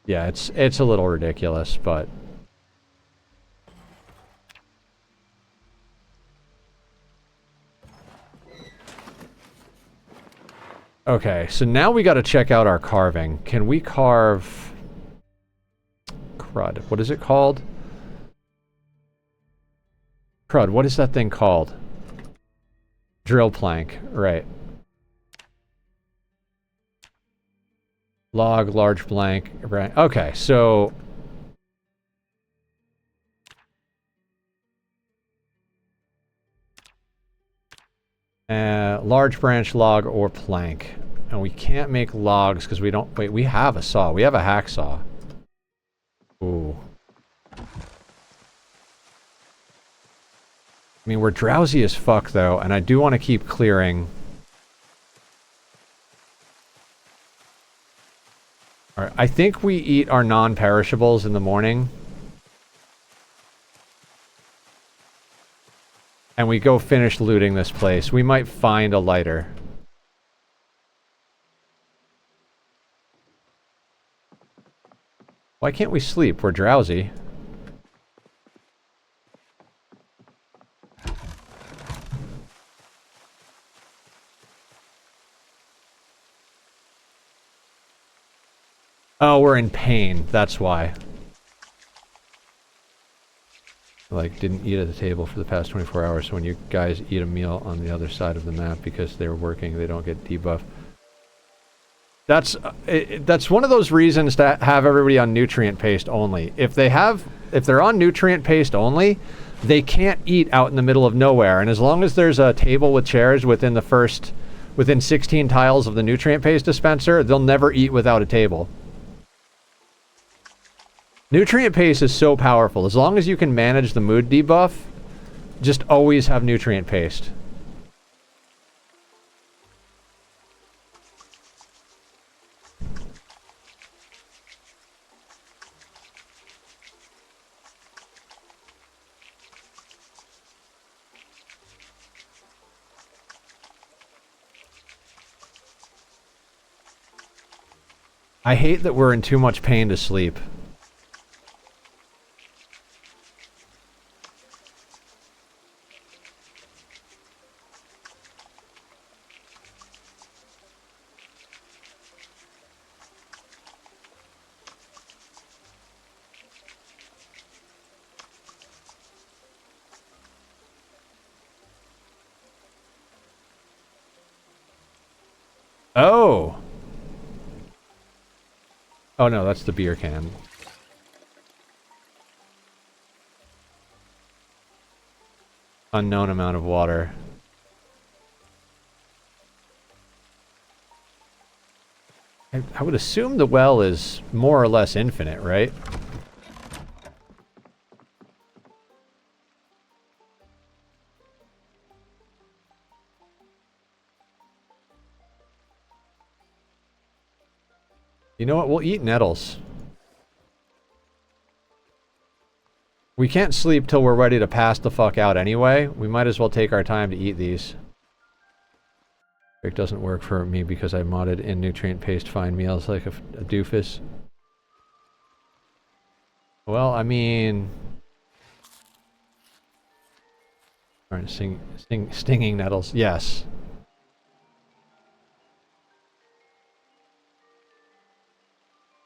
Yeah, it's a little ridiculous, but... Okay, so now we got to check out our carving. Can we carve... Crud. What is it called? Crud, what is that thing called? Drill plank, right. Log, large blank, right. Okay, so... large branch log or plank. And we can't make logs because we don't... Wait, we have a saw. We have a hacksaw. Ooh. I mean, we're drowsy as fuck, though, and I do want to keep clearing. Alright, I think we eat our non-perishables in the morning. And we go finish looting this place. We might find a lighter. Why can't we sleep? We're drowsy. Oh, we're in pain. That's why. Like, didn't eat at the table for the past 24 hours, so when you guys eat a meal on the other side of the map because they're working, they don't get debuffed. That's one of those reasons to have everybody on nutrient paste only. If they're on nutrient paste only, they can't eat out in the middle of nowhere, and as long as there's a table with chairs within 16 tiles of the nutrient paste dispenser, they'll never eat without a table. Nutrient paste is so powerful. As long as you can manage the mood debuff, just always have nutrient paste. I hate that we're in too much pain to sleep. Oh! Oh no, that's the beer can. Unknown amount of water. I would assume the well is more or less infinite, right? You know what? We'll eat nettles. We can't sleep till we're ready to pass the fuck out anyway. We might as well take our time to eat these. It doesn't work for me because I modded in nutrient paste find meals like a doofus. Well, I mean... Alright, stinging nettles. Yes.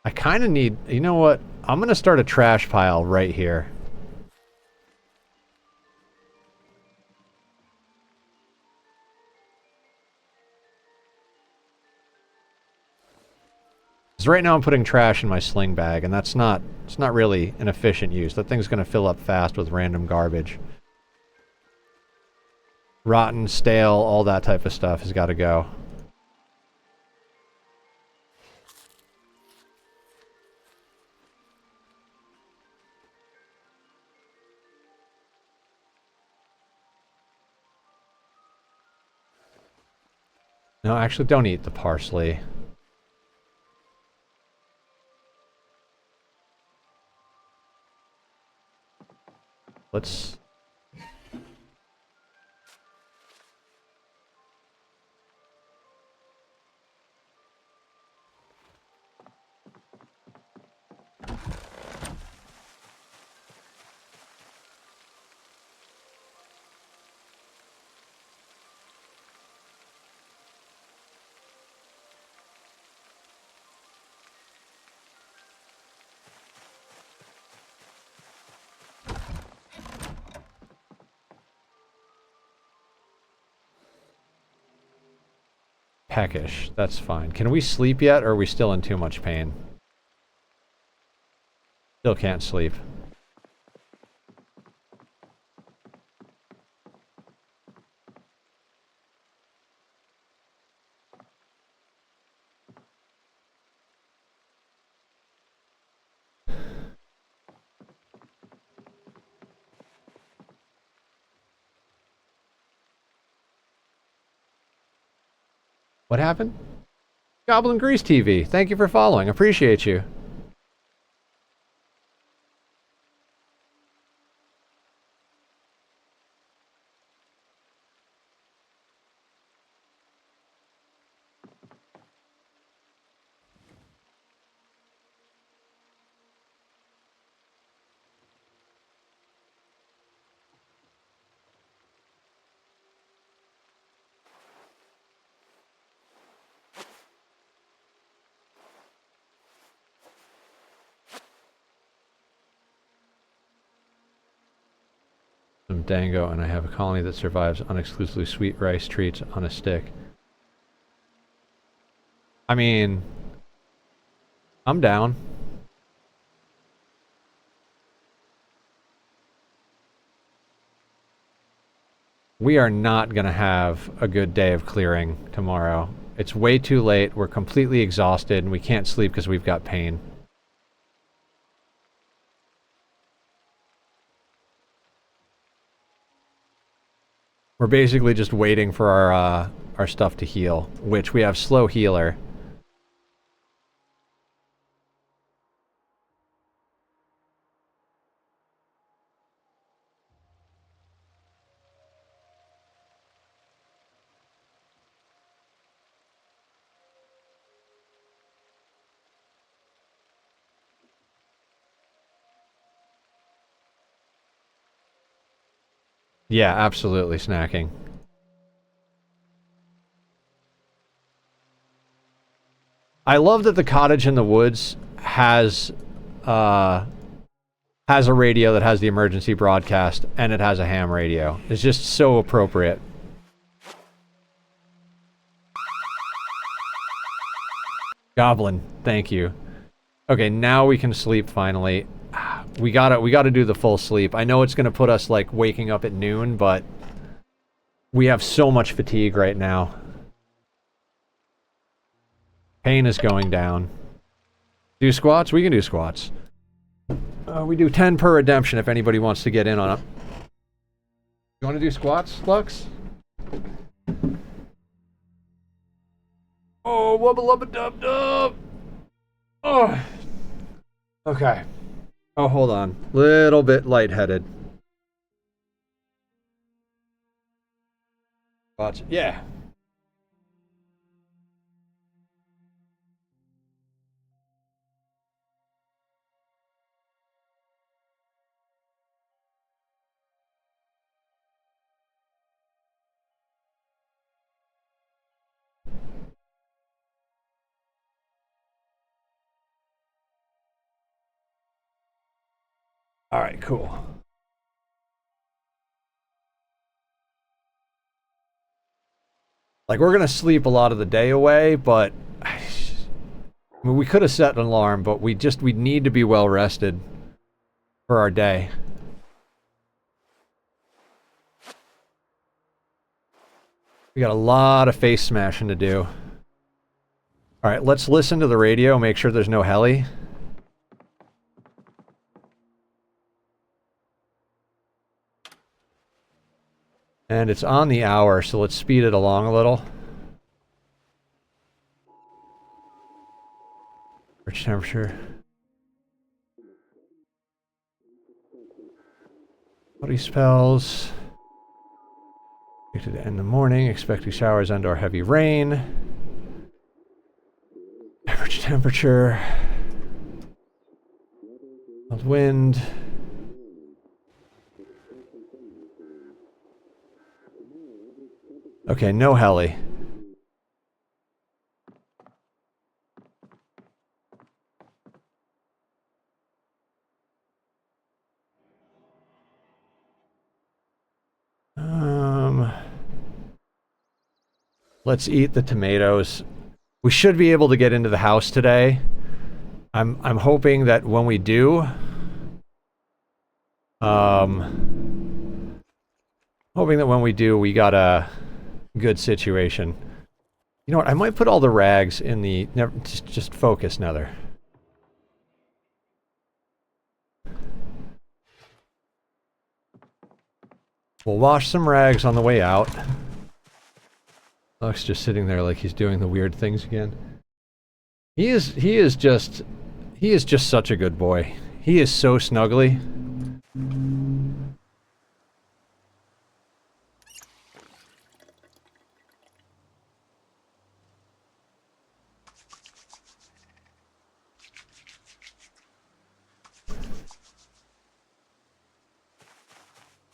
I kind of need... You know what? I'm going to start a trash pile right here. Because right now I'm putting trash in my sling bag, and that's not... It's not really an efficient use. That thing's going to fill up fast with random garbage. Rotten, stale, all that type of stuff has got to go. No, actually, don't eat the parsley. Let's... Peckish. That's fine. Can we sleep yet, or are we still in too much pain? Still can't sleep. What happened? Goblin Grease TV, thank you for following. Appreciate you. Some dango, and I have a colony that survives on exclusively sweet rice treats on a stick. I mean, I'm down. We are not going to have a good day of clearing tomorrow. It's way too late. We're completely exhausted, and we can't sleep because we've got pain. We're basically just waiting for our stuff to heal, which we have slow healer. Yeah, absolutely snacking. I love that the cottage in the woods has a radio that has the emergency broadcast, and it has a ham radio. It's just so appropriate. Goblin, thank you. Okay, now we can sleep finally. We gotta do the full sleep. I know it's gonna put us like waking up at noon, but we have so much fatigue right now. Pain is going down. Do squats? We can do squats. We do 10 per redemption if anybody wants to get in on it. You want to do squats, Lux? Oh, wubba lubba dub dub! Oh! Okay. Oh, hold on. Little bit lightheaded. Squats. Yeah. Alright, cool. Like, we're gonna sleep a lot of the day away, but... I mean, we could have set an alarm, but we need to be well rested for our day. We got a lot of face smashing to do. Alright, let's listen to the radio, make sure there's no heli. And it's on the hour, so let's speed it along a little. Average temperature. Body spells. Expected to end the morning. Expecting showers and/or heavy rain. Average temperature. Mild wind. Okay, no heli. Let's eat the tomatoes. We should be able to get into the house today. I'm hoping that when we do, we got a good situation. You know what? I might put all the rags in the... Never, just focus, Nether. We'll wash some rags on the way out. Luck's just sitting there like he's doing the weird things again. He is just such a good boy. He is so snuggly.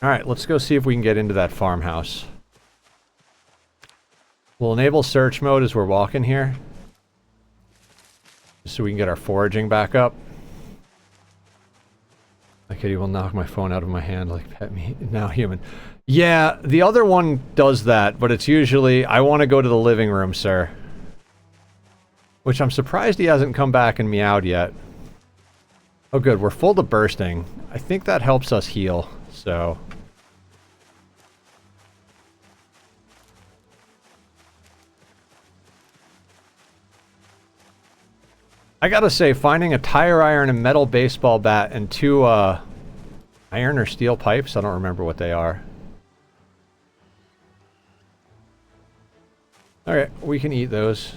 Alright, let's go see if we can get into that farmhouse. We'll enable search mode as we're walking here. So we can get our foraging back up. Like he will knock my phone out of my hand like pet me. Now human. Yeah, the other one does that, but it's usually, I want to go to the living room, sir. Which I'm surprised he hasn't come back and meowed yet. Oh good, we're full to bursting. I think that helps us heal, so... I gotta say, finding a tire iron and metal baseball bat and 2, iron or steel pipes? I don't remember what they are. Alright, we can eat those.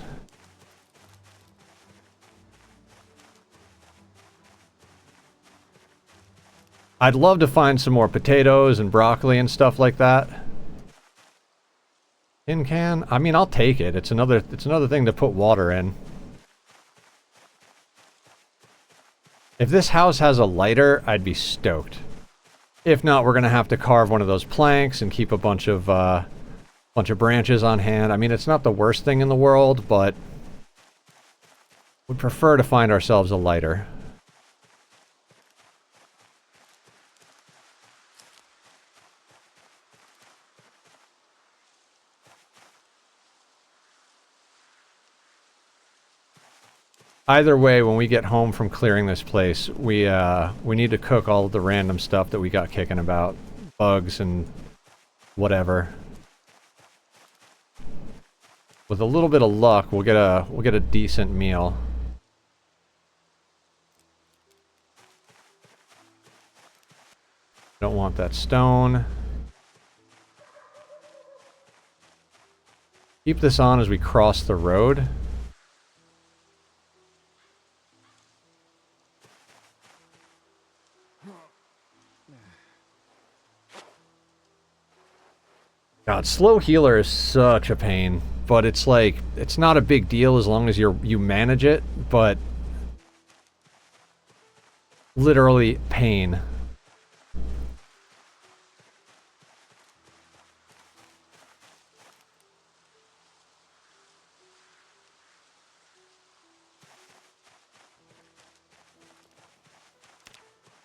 I'd love to find some more potatoes and broccoli and stuff like that. Tin can? I mean, I'll take it. It's another thing to put water in. If this house has a lighter, I'd be stoked. If not, we're gonna have to carve one of those planks and keep a bunch of branches on hand. I mean, it's not the worst thing in the world, but we'd prefer to find ourselves a lighter. Either way, when we get home from clearing this place, we need to cook all of the random stuff that we got kicking about. Bugs and whatever. With a little bit of luck, we'll get a decent meal. Don't want that stone. Keep this on as we cross the road. God, slow healer is such a pain, but it's like, it's not a big deal as long as you manage it, but literally pain.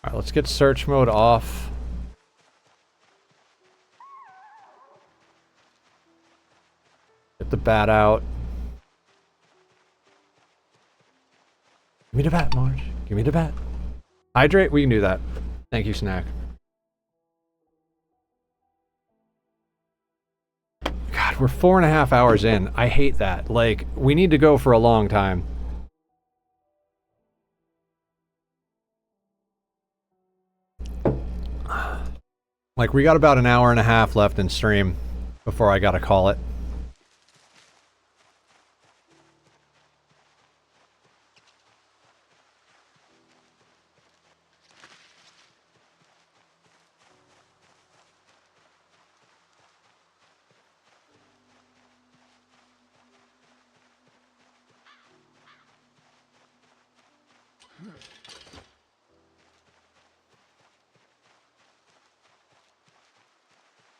Alright, let's get search mode off. Get the bat out. Give me the bat, Marge. Give me the bat. Hydrate? We can do that. Thank you, Snack. God, we're 4.5 hours in. I hate that. Like, we need to go for a long time. Like, we got about 1.5 hours left in stream before I gotta call it.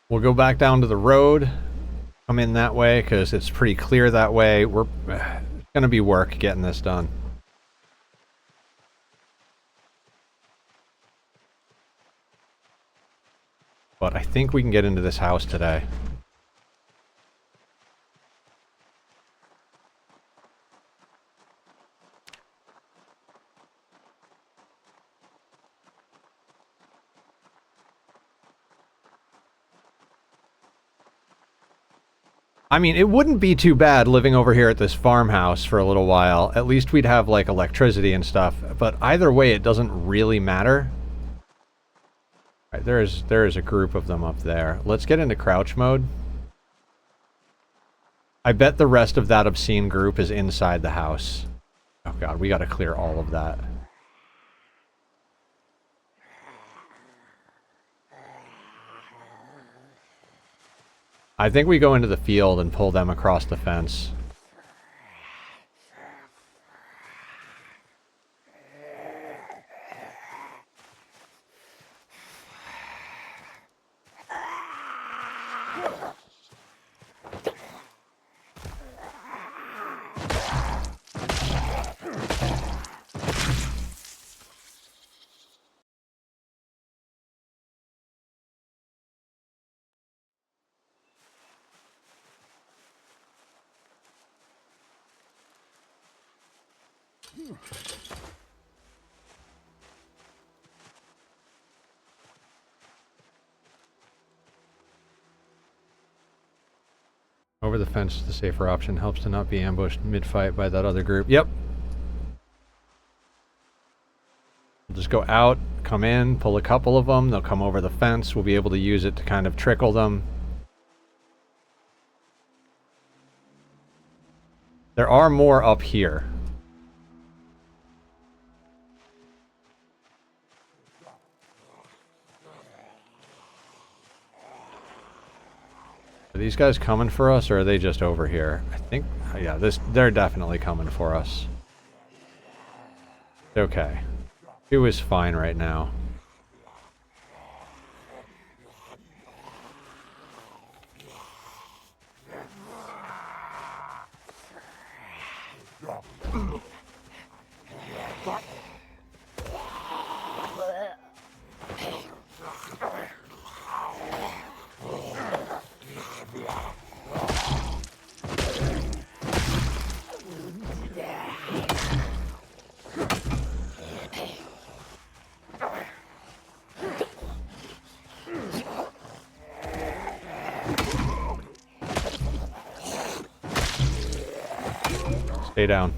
We'll go back down to the road, come in that way, because it's pretty clear that way. We're gonna be work getting this done. But I think we can get into this house today. I mean, it wouldn't be too bad living over here at this farmhouse for a little while. At least we'd have, like, electricity and stuff. But either way, it doesn't really matter. All right, there is a group of them up there. Let's get into crouch mode. I bet the rest of that obscene group is inside the house. Oh god, we gotta clear all of that. I think we go into the field and pull them across the fence. Over the fence is the safer option. Helps to not be ambushed mid-fight by that other group. Yep. We'll just go out, come in, pull a couple of them. They'll come over the fence. We'll be able to use it to kind of trickle them. There are more up here. Are these guys coming for us, or are they just over here? I think, yeah, they're definitely coming for us. Okay. 2 is fine right now. Stay down.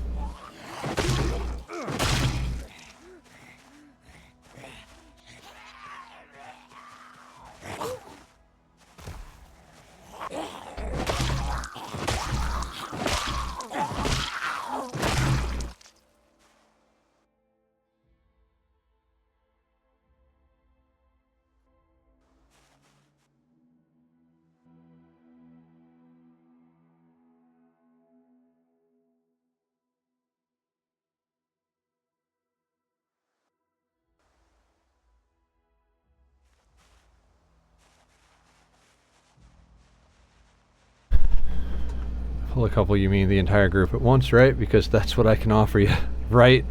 Pull a couple, you mean the entire group at once, right? Because that's what I can offer you, right?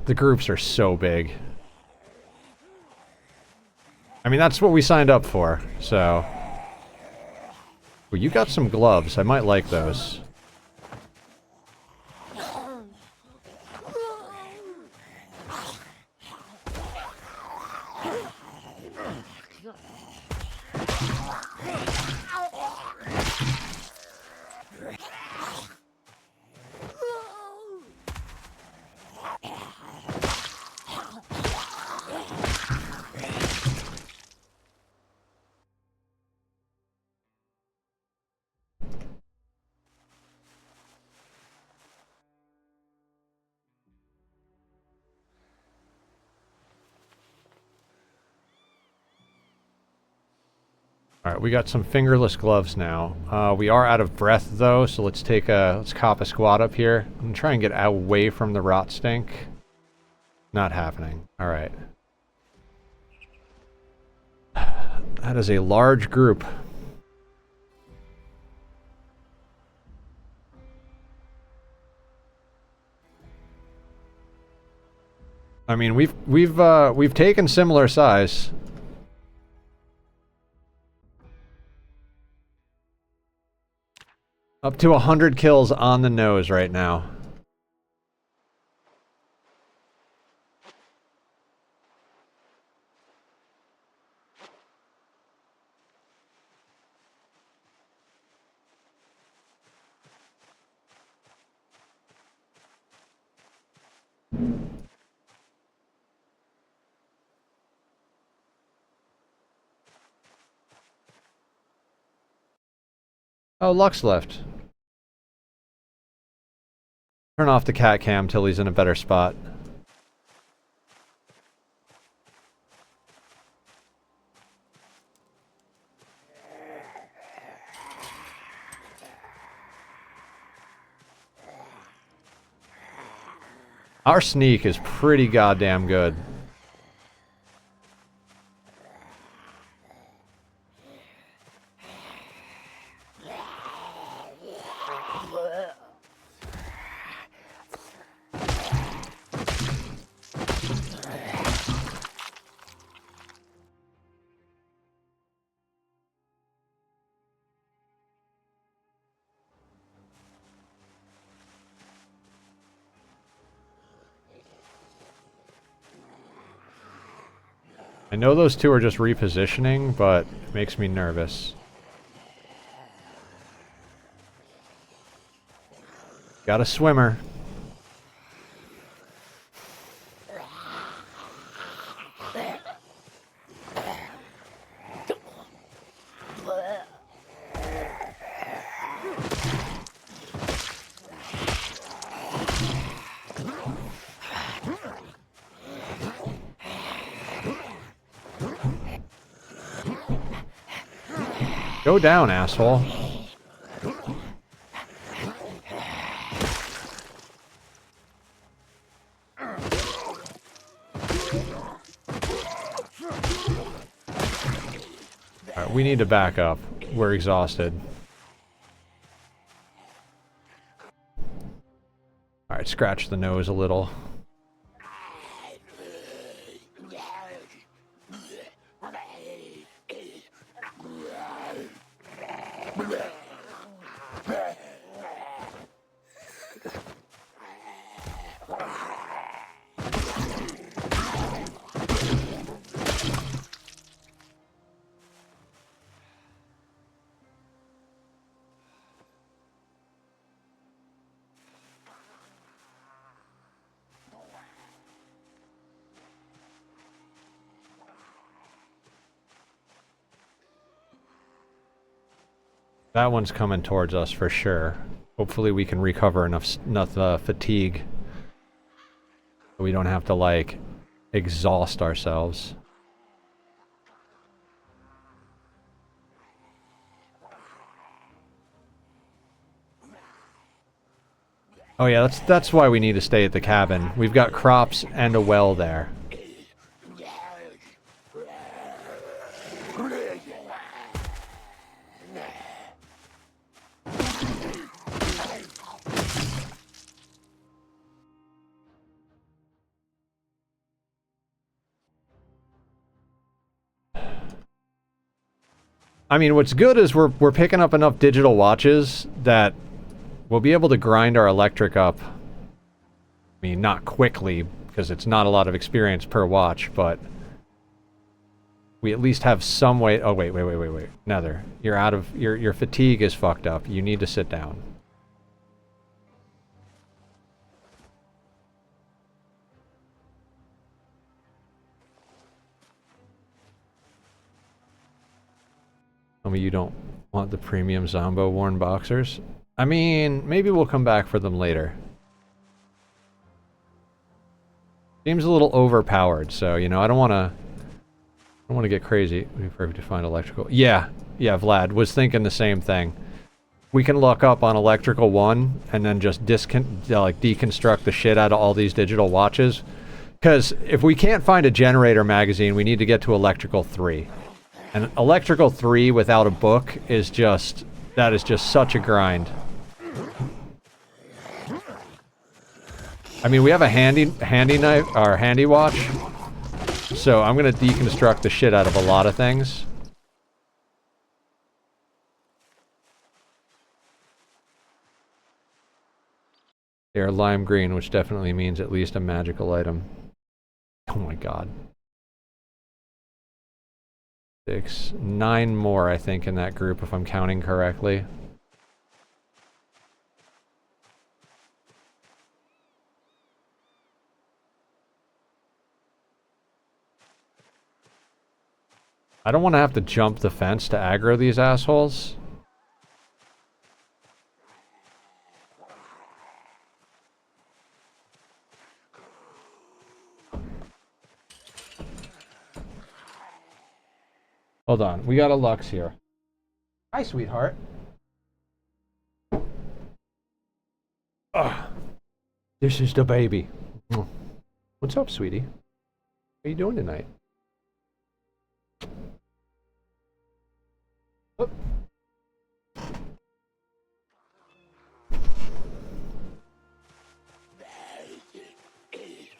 The groups are so big. I mean, that's what we signed up for, so... Well, you got some gloves. I might like those. Alright, we got some fingerless gloves now. We are out of breath though, so let's cop a squat up here. I'm gonna try and get away from the rot stink. Not happening. Alright. That is a large group. I mean, we've taken similar size. Up to 100 kills on the nose right now. Oh, Lux left. Turn off the cat cam till he's in a better spot. Our sneak is pretty goddamn good. I know those two are just repositioning, but it makes me nervous. Got a swimmer. Go down, asshole. Alright, we need to back up. We're exhausted. Alright, scratch the nose a little. That one's coming towards us for sure. Hopefully we can recover enough fatigue so we don't have to, like, exhaust ourselves. Oh yeah, that's why we need to stay at the cabin. We've got crops and a well there. I mean, what's good is we're picking up enough digital watches that we'll be able to grind our electric up. I mean, not quickly, because it's not a lot of experience per watch, but we at least have some way. Oh, wait. Nether, you're out of... Your fatigue is fucked up. You need to sit down. Tell me you don't want the premium Zombo worn boxers. I mean, maybe we'll come back for them later. Seems a little overpowered, so, you know, I don't want to get crazy. We've to find electrical. Yeah, Vlad was thinking the same thing. We can look up on electrical 1 and then just deconstruct the shit out of all these digital watches. Because if we can't find a generator magazine, we need to get to electrical 3. And electrical 3 without a book is just... that is just such a grind. I mean, we have a handy knife, or handy watch, so I'm gonna deconstruct the shit out of a lot of things. They're lime green, which definitely means at least a magical item. Oh my god. 6, 9 more, I think, in that group, if I'm counting correctly. I don't want to have to jump the fence to aggro these assholes. Hold on, we got a Lux here. Hi, sweetheart. Ugh. This is the baby. What's up, sweetie? How are you doing tonight? Oh.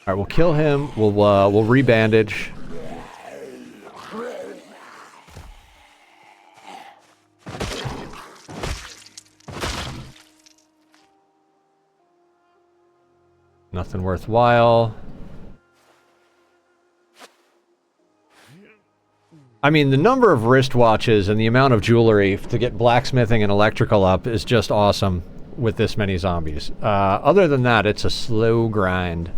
All right, we'll kill him. We'll rebandage. Nothing worthwhile. I mean, the number of wristwatches and the amount of jewelry to get blacksmithing and electrical up is just awesome with this many zombies. Other than that, it's a slow grind.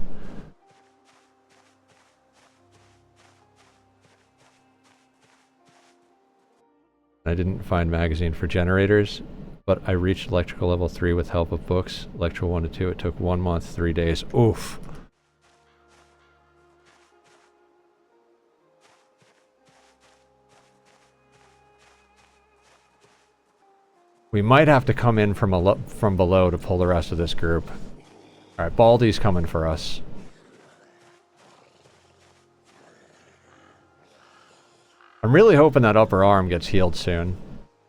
I didn't find magazine for generators, but I reached electrical level 3 with help of books. Electrical 1 to 2, it took 1 month, 3 days. Oof. We might have to come in from below to pull the rest of this group. Alright, Baldy's coming for us. I'm really hoping that upper arm gets healed soon.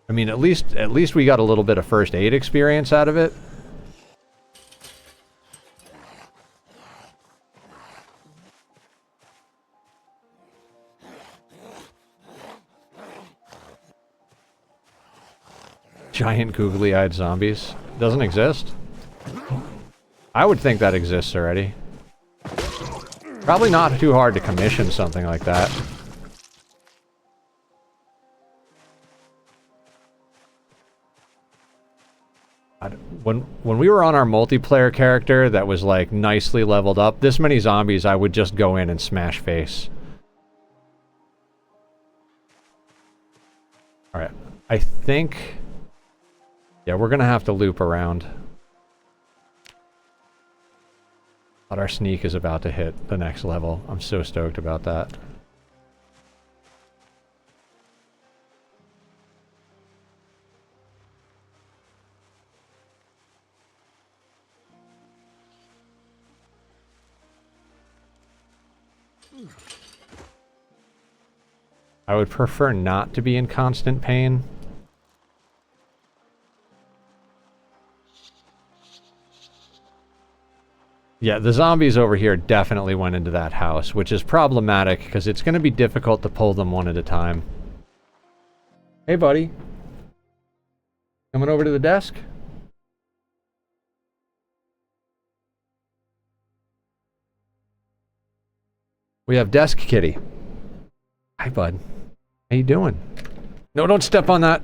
I mean, at least we got a little bit of first aid experience out of it. Giant googly-eyed zombies. Doesn't exist? I would think that exists already. Probably not too hard to commission something like that. When we were on our multiplayer character that was like nicely leveled up, this many zombies, I would just go in and smash face. Alright, I think... yeah, we're gonna have to loop around. But our sneak is about to hit the next level. I'm so stoked about that. I would prefer not to be in constant pain. Yeah, the zombies over here definitely went into that house, which is problematic because it's going to be difficult to pull them one at a time. Hey, buddy. Coming over to the desk? We have Desk Kitty. Hi, bud. How you doing? No, don't step on that.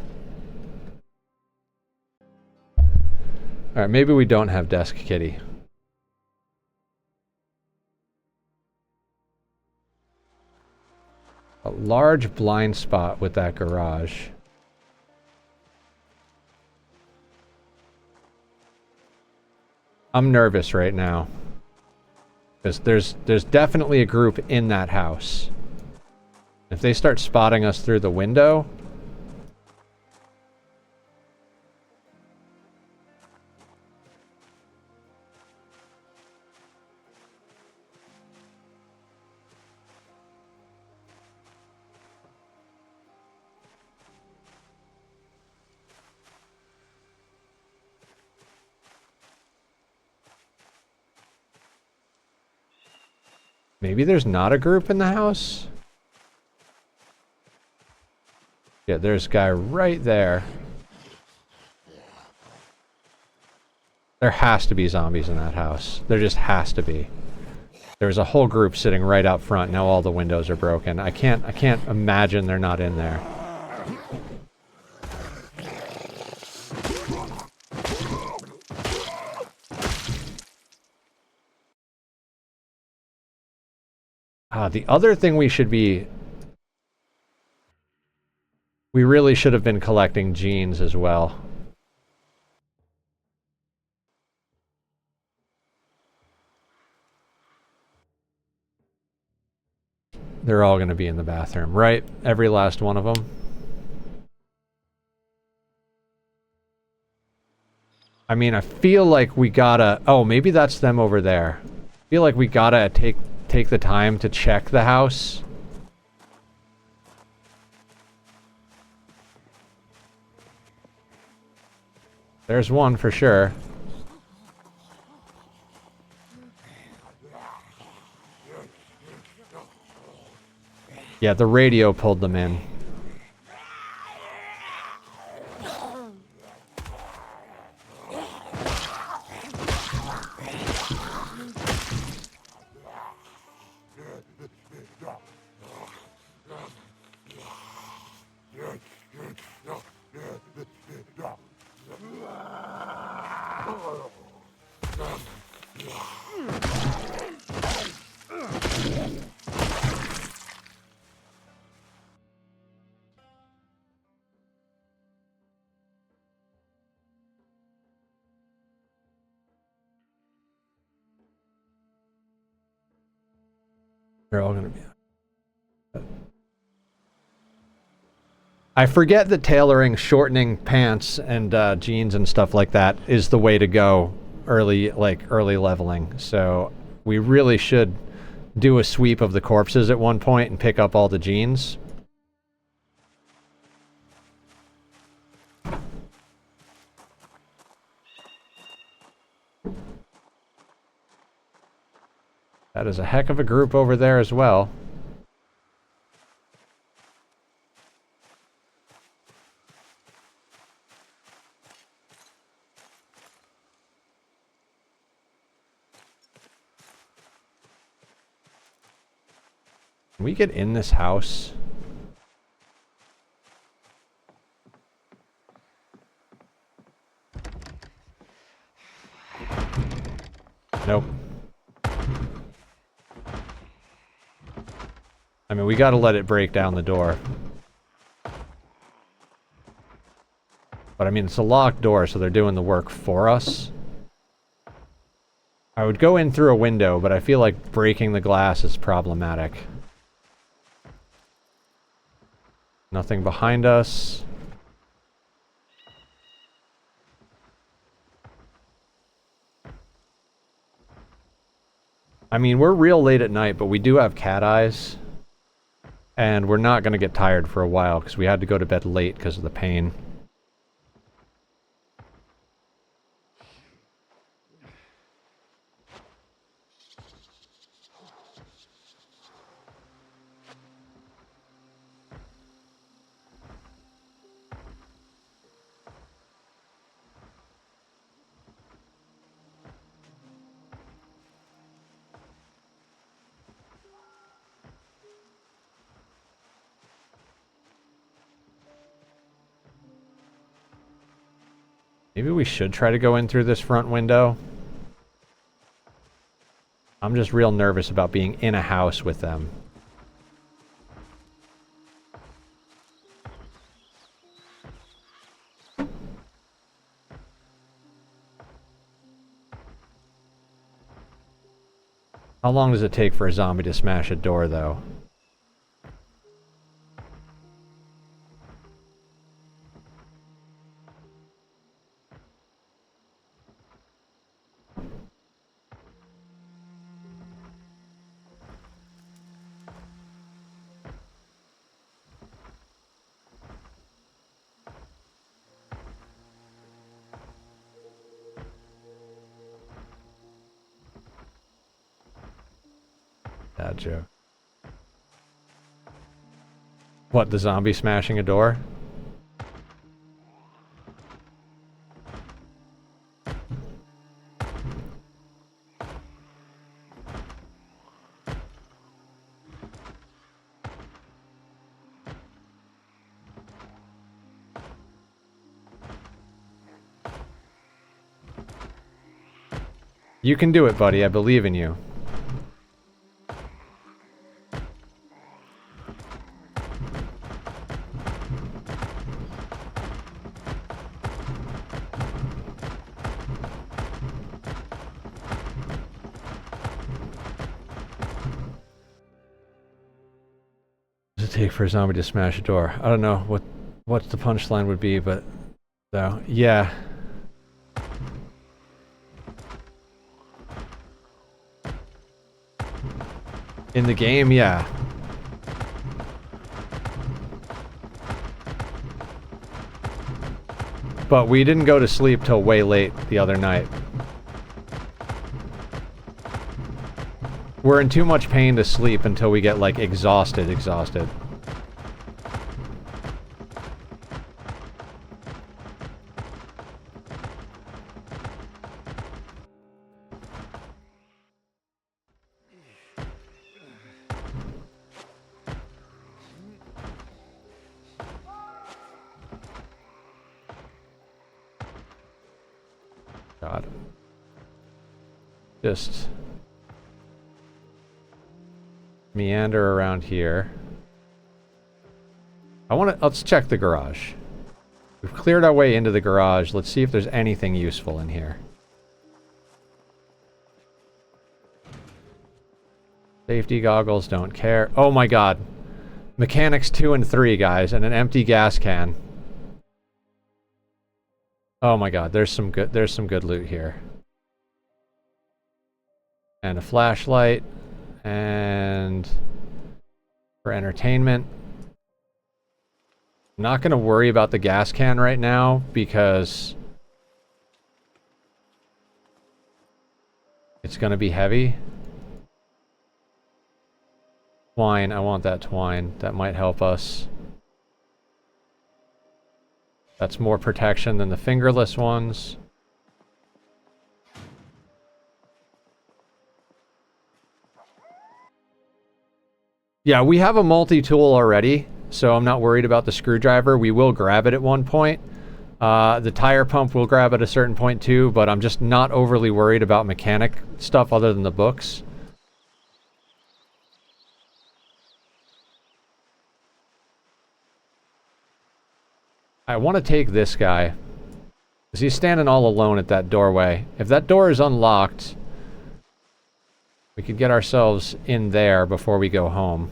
Alright, maybe we don't have Desk Kitty. A large blind spot with that garage. I'm nervous right now. Because there's definitely a group in that house. If they start spotting us through the window... Maybe there's not a group in the house? Yeah, there's a guy right there. There has to be zombies in that house. There just has to be. There's a whole group sitting right out front. Now all the windows are broken. I can't imagine they're not in there. The other thing we should be... We really should have been collecting genes as well. They're all going to be in the bathroom, right? Every last one of them. I mean, I feel like we gotta... Oh, maybe that's them over there. I feel like we gotta take the time to check the house. There's one for sure. Yeah, the radio pulled them in. They're all gonna be... I forget that tailoring, shortening pants and jeans and stuff like that is the way to go early leveling. So we really should do a sweep of the corpses at one point and pick up all the jeans. That is a heck of a group over there as well. Can we get in this house? Nope. I mean, we gotta let it break down the door. But I mean, it's a locked door, so they're doing the work for us. I would go in through a window, but I feel like breaking the glass is problematic. Nothing behind us. I mean, we're real late at night, but we do have cat eyes. And we're not going to get tired for a while, because we had to go to bed late because of the pain. Maybe we should try to go in through this front window. I'm just real nervous about being in a house with them. How long does it take for a zombie to smash a door, though? Bad joke. What, the zombie smashing a door? You can do it, buddy. I believe in you. it take for a zombie to smash a door? I don't know what the punchline would be, but so yeah. In the game, yeah. But we didn't go to sleep till way late the other night. We're in too much pain to sleep until we get, like, exhausted. God. Just meander around here. Let's check the garage. We've cleared our way into the garage. Let's see if there's anything useful in here. Safety goggles, don't care. Oh my god. Mechanics 2 and 3, guys, and an empty gas can. Oh my god, there's some good loot here. And a flashlight. And for entertainment. I'm not going to worry about the gas can right now because it's going to be heavy. Twine, I want that twine. That might help us. That's more protection than the fingerless ones. Yeah, we have a multi-tool already, so I'm not worried about the screwdriver. We will grab it at one point. The tire pump we'll grab at a certain point too, but I'm just not overly worried about mechanic stuff other than the books. I want to take this guy, because he's standing all alone at that doorway. If that door is unlocked, we could get ourselves in there before we go home.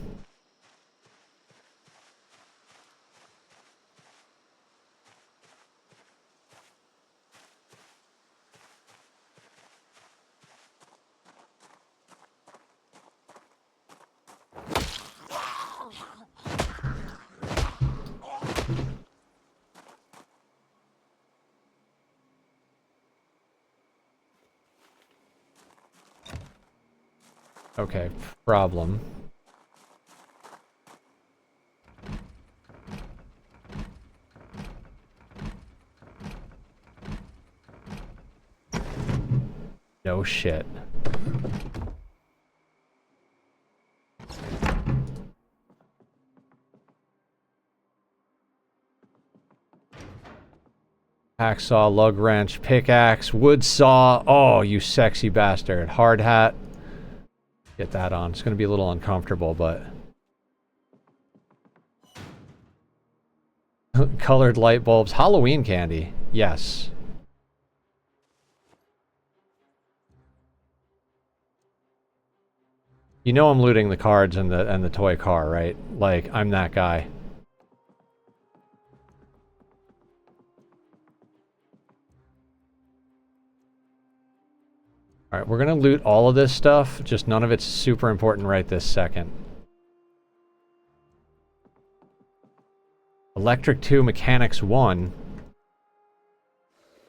Okay, problem. No shit. Hacksaw, lug wrench, pickaxe, wood saw. Oh, you sexy bastard. Hard hat. Get that on. It's going to be a little uncomfortable, but... Colored light bulbs. Halloween candy. Yes. You know I'm looting the cards and the toy car, right? Like, I'm that guy. Alright, we're gonna loot all of this stuff, just none of it's super important right this second. Electric 2, Mechanics 1.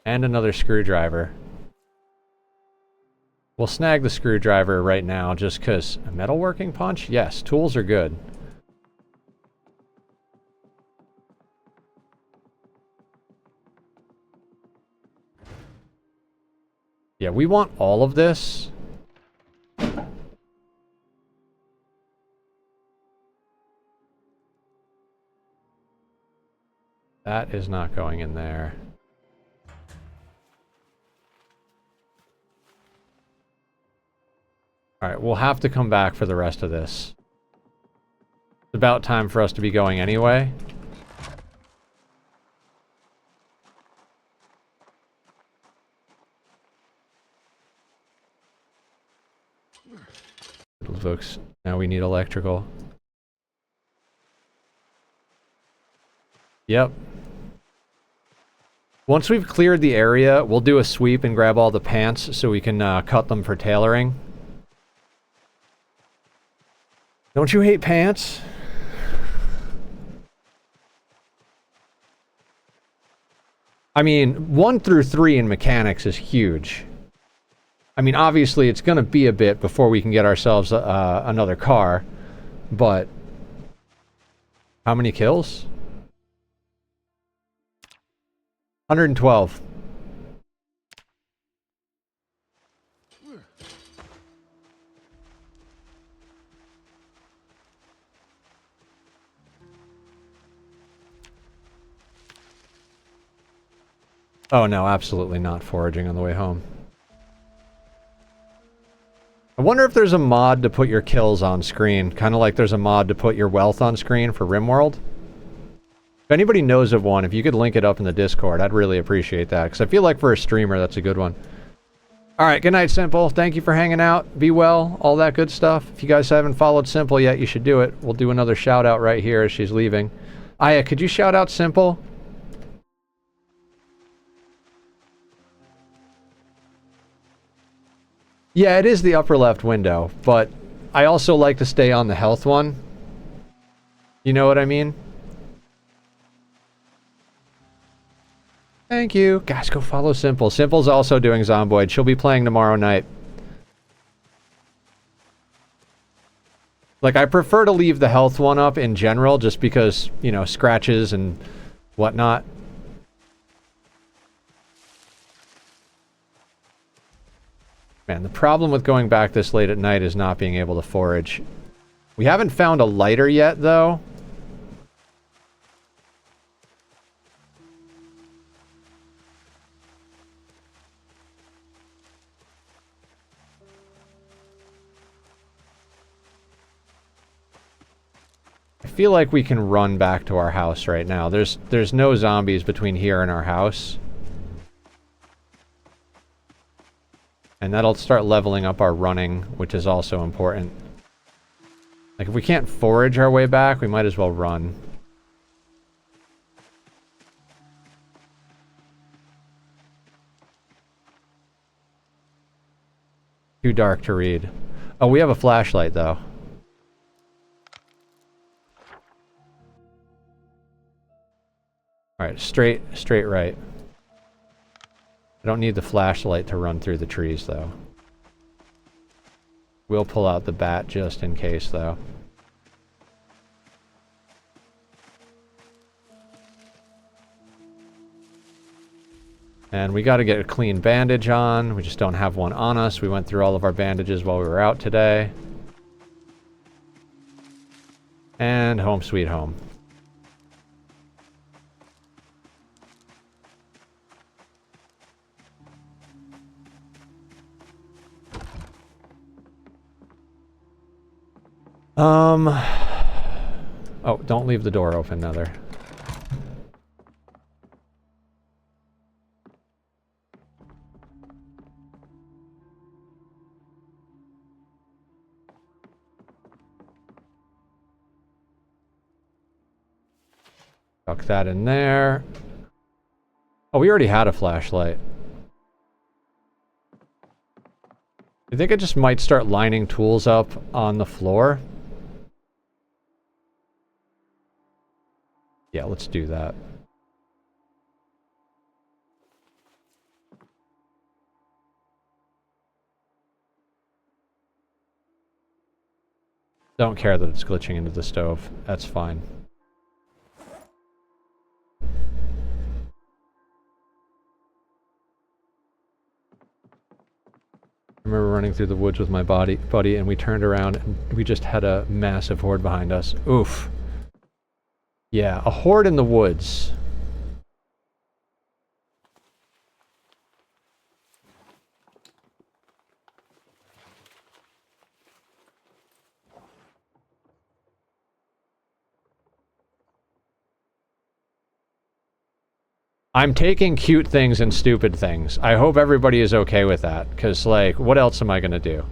And another screwdriver. We'll snag the screwdriver right now, just because... A metalworking punch? Yes, tools are good. Yeah, we want all of this. That is not going in there. Alright, we'll have to come back for the rest of this. It's about time for us to be going anyway. Books. Now we need electrical. Yep. Once we've cleared the area, we'll do a sweep and grab all the pants so we can cut them for tailoring. Don't you hate pants? I mean, 1 through 3 in mechanics is huge. I mean, obviously, it's going to be a bit before we can get ourselves another car, but... How many kills? 112. Oh no, absolutely not foraging on the way home. I wonder if there's a mod to put your kills on screen, kind of like there's a mod to put your wealth on screen for RimWorld. If anybody knows of one, if you could link it up in the Discord, I'd really appreciate that, because I feel like for a streamer, that's a good one. Alright, good night, Simple. Thank you for hanging out. Be well, all that good stuff. If you guys haven't followed Simple yet, you should do it. We'll do another shout-out right here as she's leaving. Aya, could you shout out Simple? Yeah, it is the upper left window, but I also like to stay on the health one. You know what I mean? Thank you. Guys, go follow Simple. Simple's also doing Zomboid. She'll be playing tomorrow night. Like, I prefer to leave the health one up in general, just because, you know, scratches and whatnot. Man, the problem with going back this late at night is not being able to forage. We haven't found a lighter yet, though. I feel like we can run back to our house right now. There's no zombies between here and our house. And that'll start leveling up our running, which is also important. Like, if we can't forage our way back, we might as well run. Too dark to read. Oh, we have a flashlight, though. Alright, straight right. I don't need the flashlight to run through the trees, though. We'll pull out the bat just in case, though. And we gotta get a clean bandage on. We just don't have one on us. We went through all of our bandages while we were out today. And home sweet home. Oh, don't leave the door open, Nether. Tuck that in there. Oh, we already had a flashlight. I think I just might start lining tools up on the floor. Yeah, let's do that. Don't care that it's glitching into the stove. That's fine. I remember running through the woods with my buddy, and we turned around and we just had a massive horde behind us. Oof. Yeah, a horde in the woods. I'm taking cute things and stupid things. I hope everybody is okay with that, because, like, what else am I gonna do?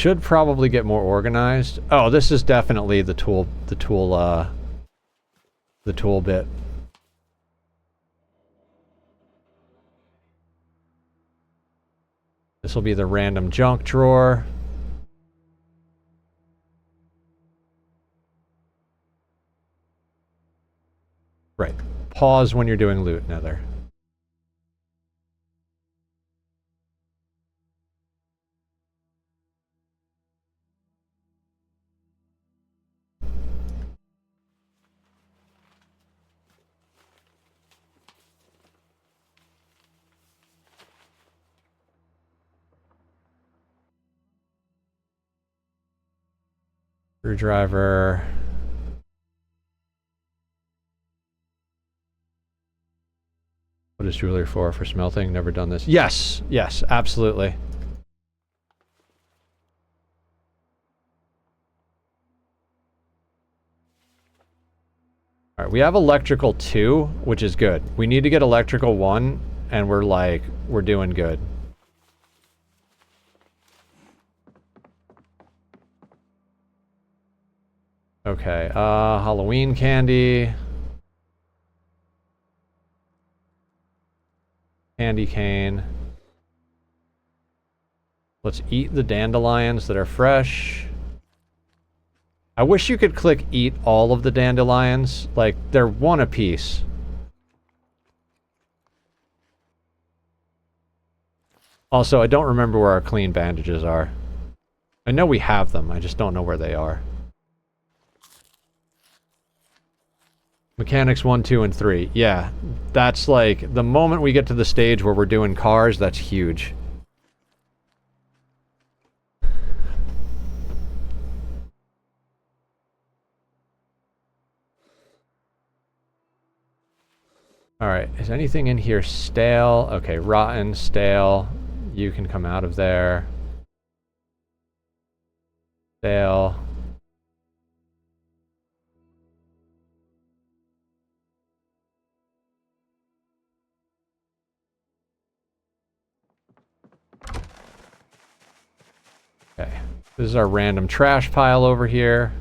should probably get more organized. Oh, this is definitely the tool bit. This will be the random junk drawer. Right. Pause when you're doing loot, Nether. Screwdriver. What is jewelry for? For smelting? Never done this. Yes! Yes, absolutely. Alright, we have electrical 2, which is good. We need to get electrical 1, and we're doing good. Okay, Halloween candy. Candy cane. Let's eat the dandelions that are fresh. I wish you could click eat all of the dandelions. Like, they're 1 a piece. Also, I don't remember where our clean bandages are. I know we have them, I just don't know where they are. Mechanics 1, 2, and 3. Yeah, that's like, the moment we get to the stage where we're doing cars, that's huge. Alright, is anything in here stale? Okay, rotten, stale. You can come out of there. Stale. Okay, this is our random trash pile over here.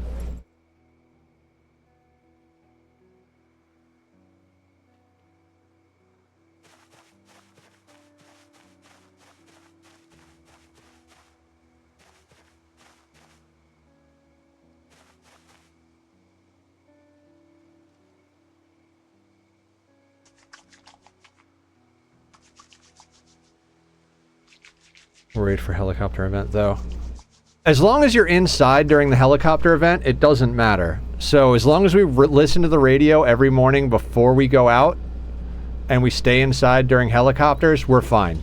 Worried for helicopter event, though. As long as you're inside during the helicopter event, it doesn't matter. So as long as we listen to the radio every morning before we go out, and we stay inside during helicopters, we're fine.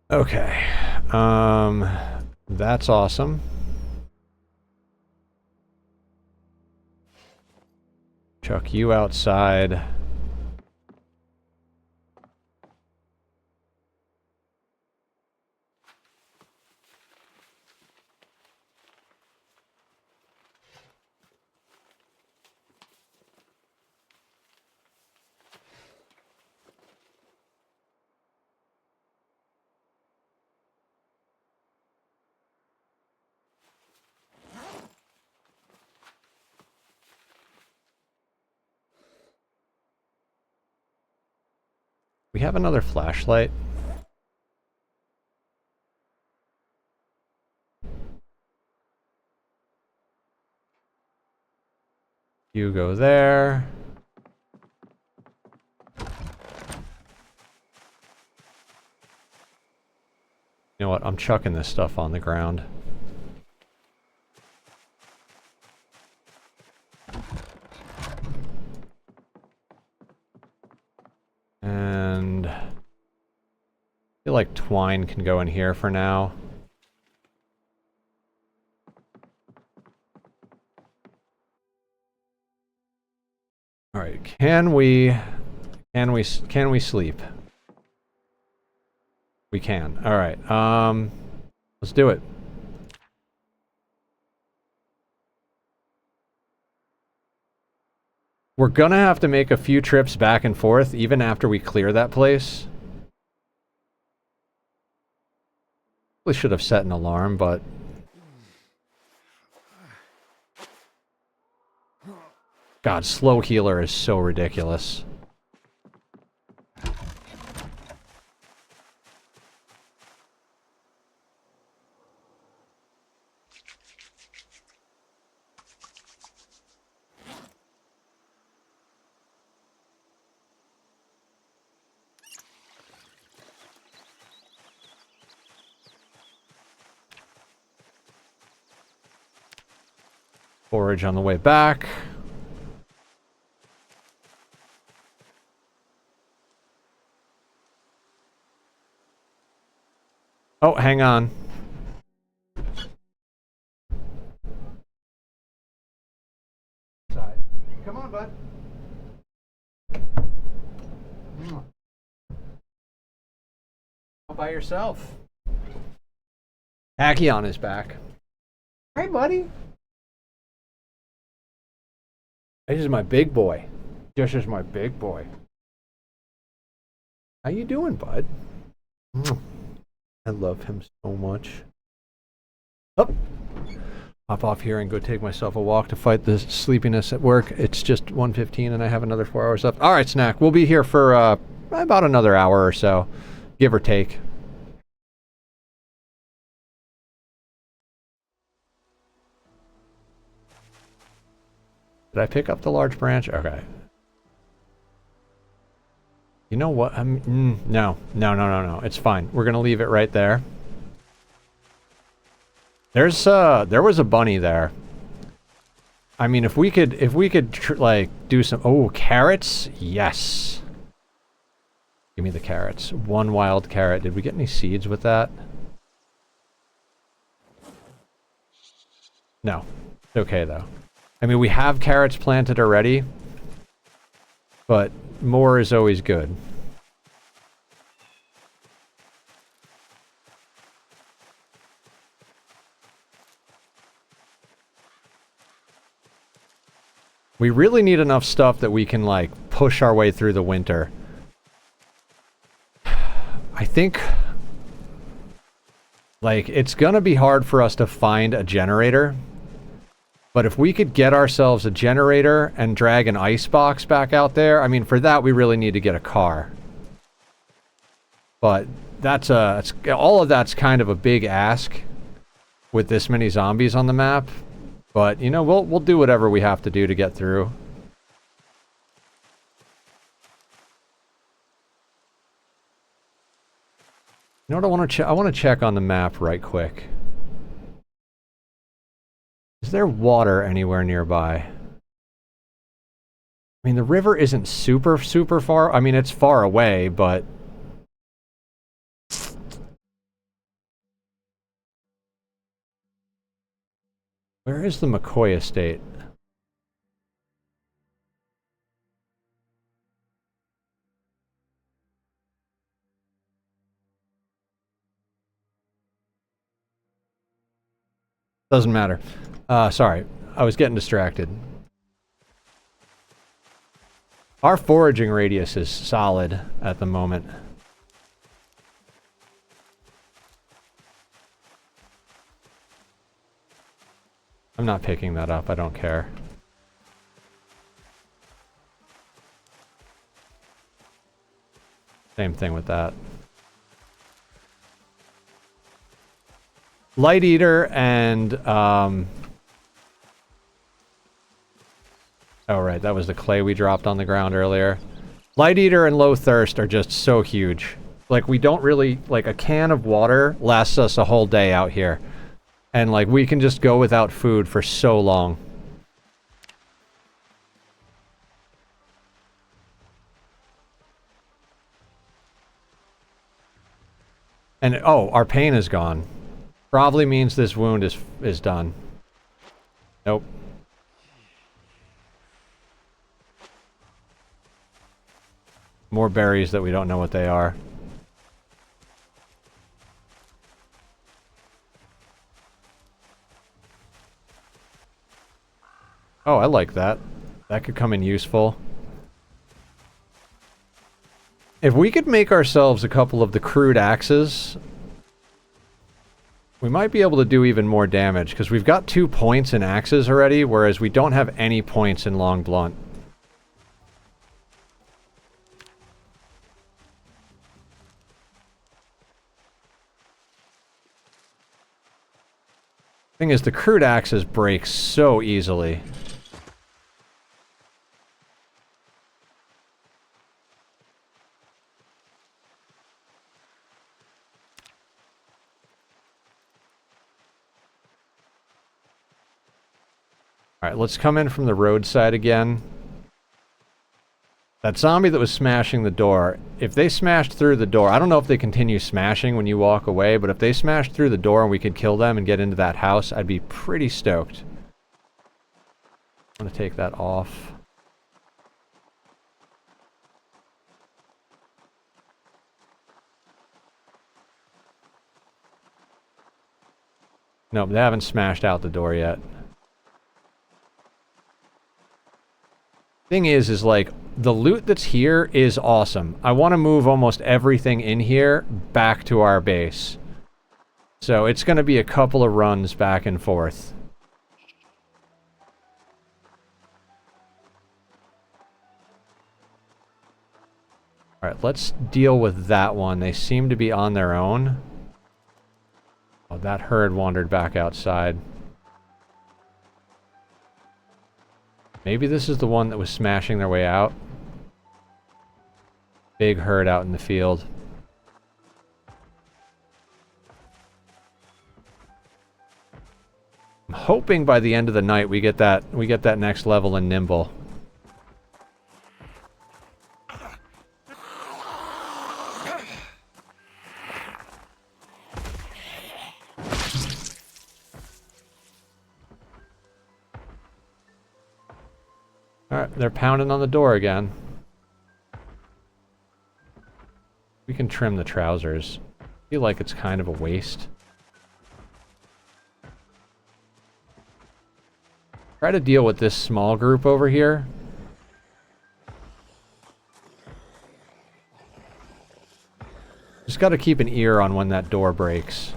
Okay. That's awesome. Chuck you outside. We have another flashlight. You go there. You know what? I'm chucking this stuff on the ground. And I feel like twine can go in here for now. All right, can we sleep? We can. All right. Let's do it. We're gonna have to make a few trips back and forth even after we clear that place. We should have set an alarm, but God, slow healer is so ridiculous. Forage on the way back. Oh, hang on. Come on, bud. All by yourself. Hacky on his back. Hey, buddy. This is my big boy. This is my big boy. How you doing, bud? I love him so much. Up. Hop off here and go take myself a walk to fight the sleepiness at work. It's just 1:15 and I have another 4 hours left. All right, Snack. We'll be here for about another hour or so, give or take. Did I pick up the large branch? Okay. You know what? No. It's fine. We're gonna leave it right there. There was a bunny there. I mean, if we could like do some. Oh, carrots? Yes. Give me the carrots. One wild carrot. Did we get any seeds with that? No. Okay though. I mean, we have carrots planted already, but more is always good. We really need enough stuff that we can, like, push our way through the winter. I think, like, it's gonna be hard for us to find a generator. But if we could get ourselves a generator and drag an ice box back out there, I mean, for that we really need to get a car. But that's all of that's kind of a big ask with this many zombies on the map. But you know, we'll do whatever we have to do to get through. You know what I want to check on the map right quick. Is there water anywhere nearby? I mean, the river isn't super far. I mean, it's far away, but... Where is the McCoy estate? Doesn't matter. Sorry, I was getting distracted. Our foraging radius is solid at the moment. I'm not picking that up, I don't care. Same thing with that. Light Eater and, oh right, that was the clay we dropped on the ground earlier. Light Eater and Low Thirst are just so huge. Like, we don't really... Like, a can of water lasts us a whole day out here. And, like, we can just go without food for so long. And, oh, our pain is gone. Probably means this wound is done. Nope. More berries that we don't know what they are. Oh, I like that. That could come in useful. If we could make ourselves a couple of the crude axes, we might be able to do even more damage, because we've got 2 points in axes already, whereas we don't have any points in long blunt. Thing is, the crude axes break so easily. Alright, let's come in from the roadside again. That zombie that was smashing the door, if they smashed through the door, I don't know if they continue smashing when you walk away, but if they smashed through the door and we could kill them and get into that house, I'd be pretty stoked. I'm gonna take that off. Nope, they haven't smashed out the door yet. Thing is like, the loot that's here is awesome. I want to move almost everything in here back to our base. So it's going to be a couple of runs back and forth. Alright, let's deal with that one. They seem to be on their own. Oh, that herd wandered back outside. Maybe this is the one that was smashing their way out. Big herd out in the field. I'm hoping by the end of the night we get that next level in Nimble. Alright, they're pounding on the door again. We can trim the trousers. I feel like it's kind of a waste. Try to deal with this small group over here. Just gotta keep an ear on when that door breaks.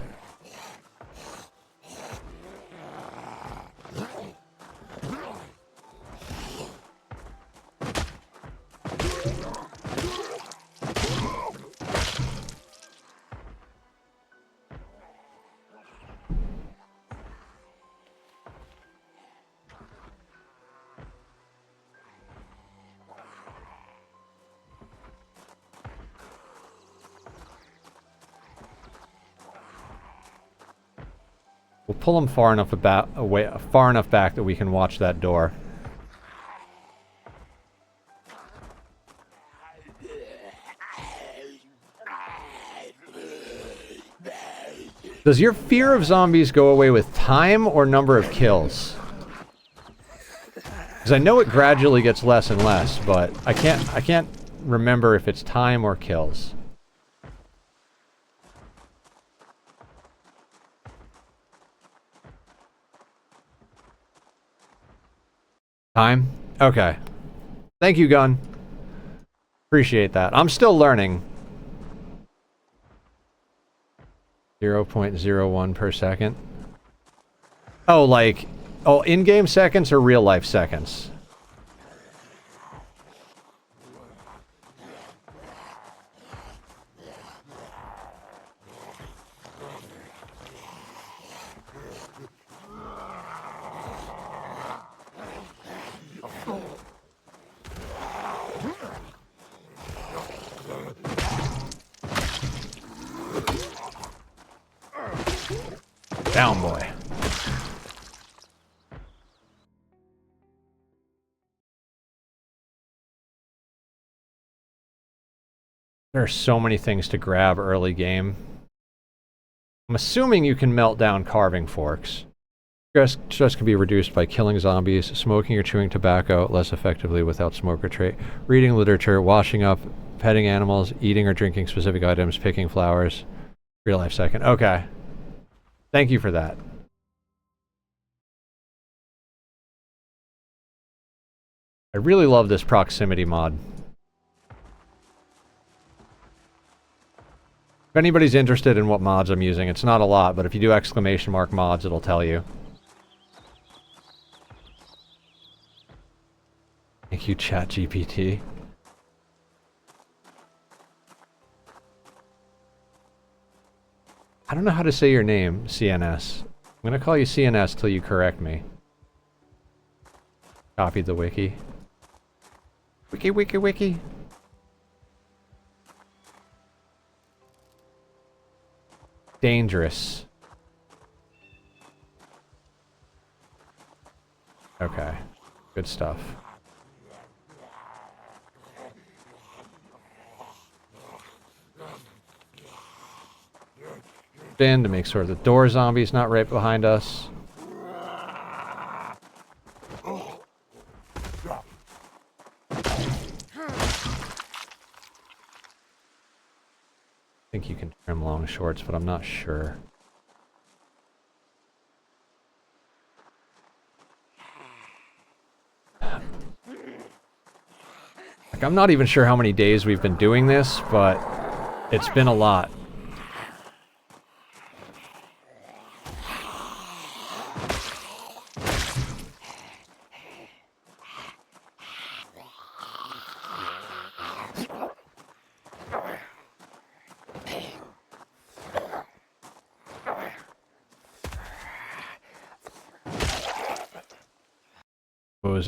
We'll pull them far enough far enough back that we can watch that door. Does your fear of zombies go away with time or number of kills? Because I know it gradually gets less and less, but I can't remember if it's time or kills. Time? Okay. Thank you, Gun. Appreciate that. I'm still learning. 0.01 per second. Oh, like... Oh, in-game seconds or real-life seconds? Down, boy. There are so many things to grab early game. I'm assuming you can melt down carving forks. Stress can be reduced by killing zombies, smoking or chewing tobacco less effectively without smoke or trait, reading literature, washing up, petting animals, eating or drinking specific items, picking flowers. Real life second. Okay. Thank you for that. I really love this proximity mod. If anybody's interested in what mods I'm using, it's not a lot, but if you do exclamation mark mods, it'll tell you. Thank you, ChatGPT. I don't know how to say your name, CNS. I'm gonna call you CNS till you correct me. Copied the wiki. Wiki, wiki, wiki. Dangerous. Okay. Good stuff. In to make sure the door zombie's not right behind us. I think you can trim long shorts, but I'm not sure. Like, I'm not even sure how many days we've been doing this, but it's been a lot.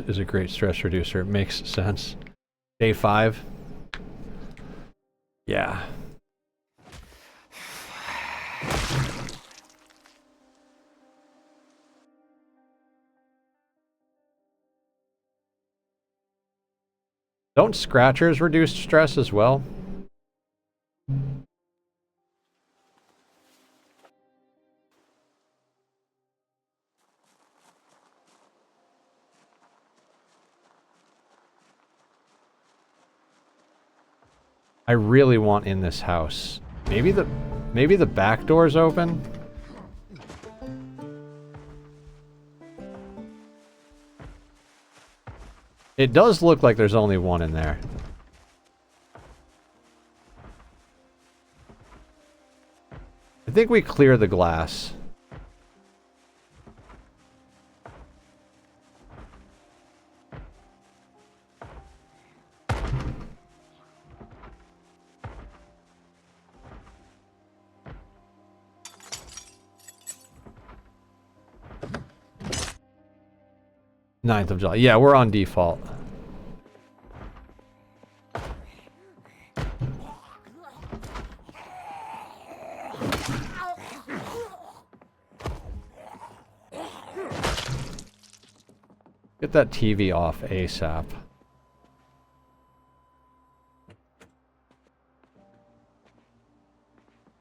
Is a great stress reducer. It makes sense. Day 5. Yeah. Don't scratchers reduce stress as well? I really want in this house. Maybe the back door's open? It does look like there's only one in there. I think we clear the glass. Ninth of July. Yeah, we're on default. Get that TV off ASAP.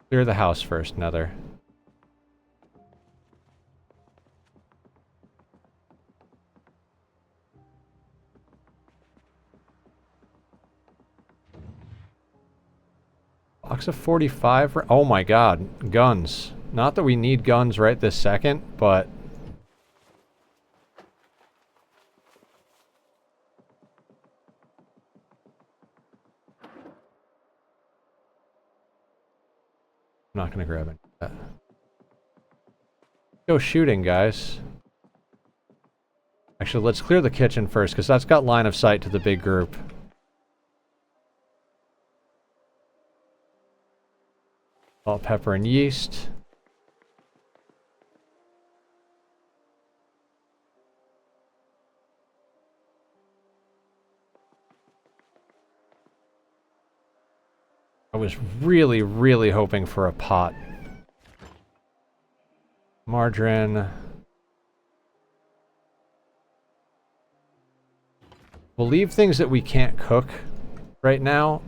Clear the house first, Nether. Box of 45. Oh my god. Guns. Not that we need guns right this second, but... I'm not gonna grab any of that. Go shooting, guys. Actually, let's clear the kitchen first, because that's got line of sight to the big group. Salt, pepper, and yeast. I was really, really hoping for a pot. Margarine. We'll leave things that we can't cook right now.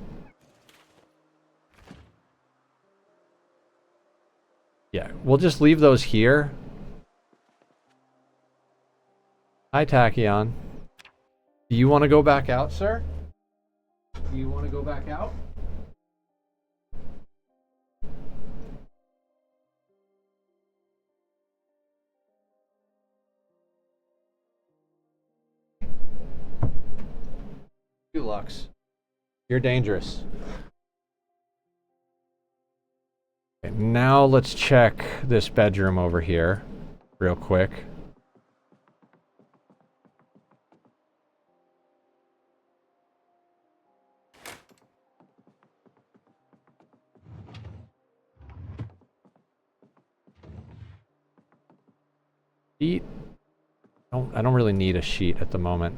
Yeah, we'll just leave those here. Hi, Tachyon. Do you want to go back out, sir? Do you want to go back out? You, Lux. You're dangerous. Okay, now let's check this bedroom over here real quick. Sheet. I don't really need a sheet at the moment.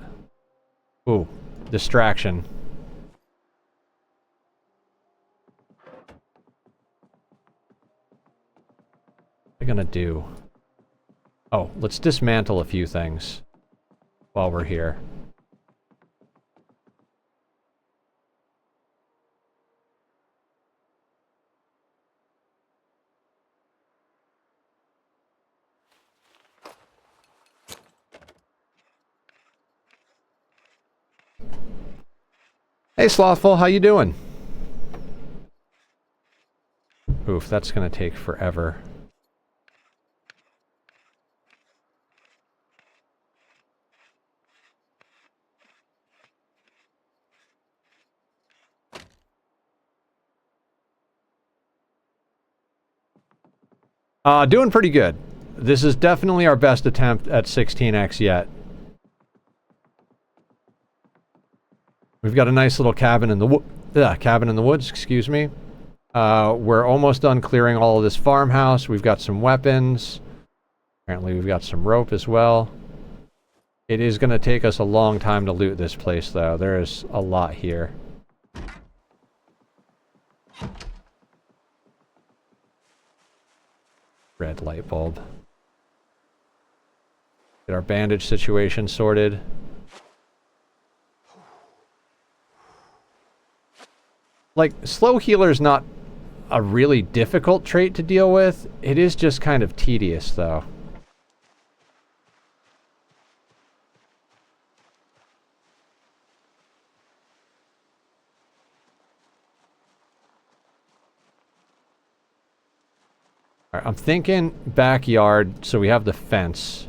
Ooh, distraction. What am I gonna do? Oh, let's dismantle a few things while we're here. Hey, Slothful, how you doing? Oof, that's gonna take forever. Doing pretty good. This is definitely our best attempt at 16x yet. We've got a nice little cabin in the woods, excuse me. We're almost done clearing all of this farmhouse. We've got some weapons. Apparently we've got some rope as well. It is going to take us a long time to loot this place, though. There is a lot here. Red light bulb. Get our bandage situation sorted. Like, slow healer's not a really difficult trait to deal with. It is just kind of tedious, though. Alright, I'm thinking backyard, so we have the fence.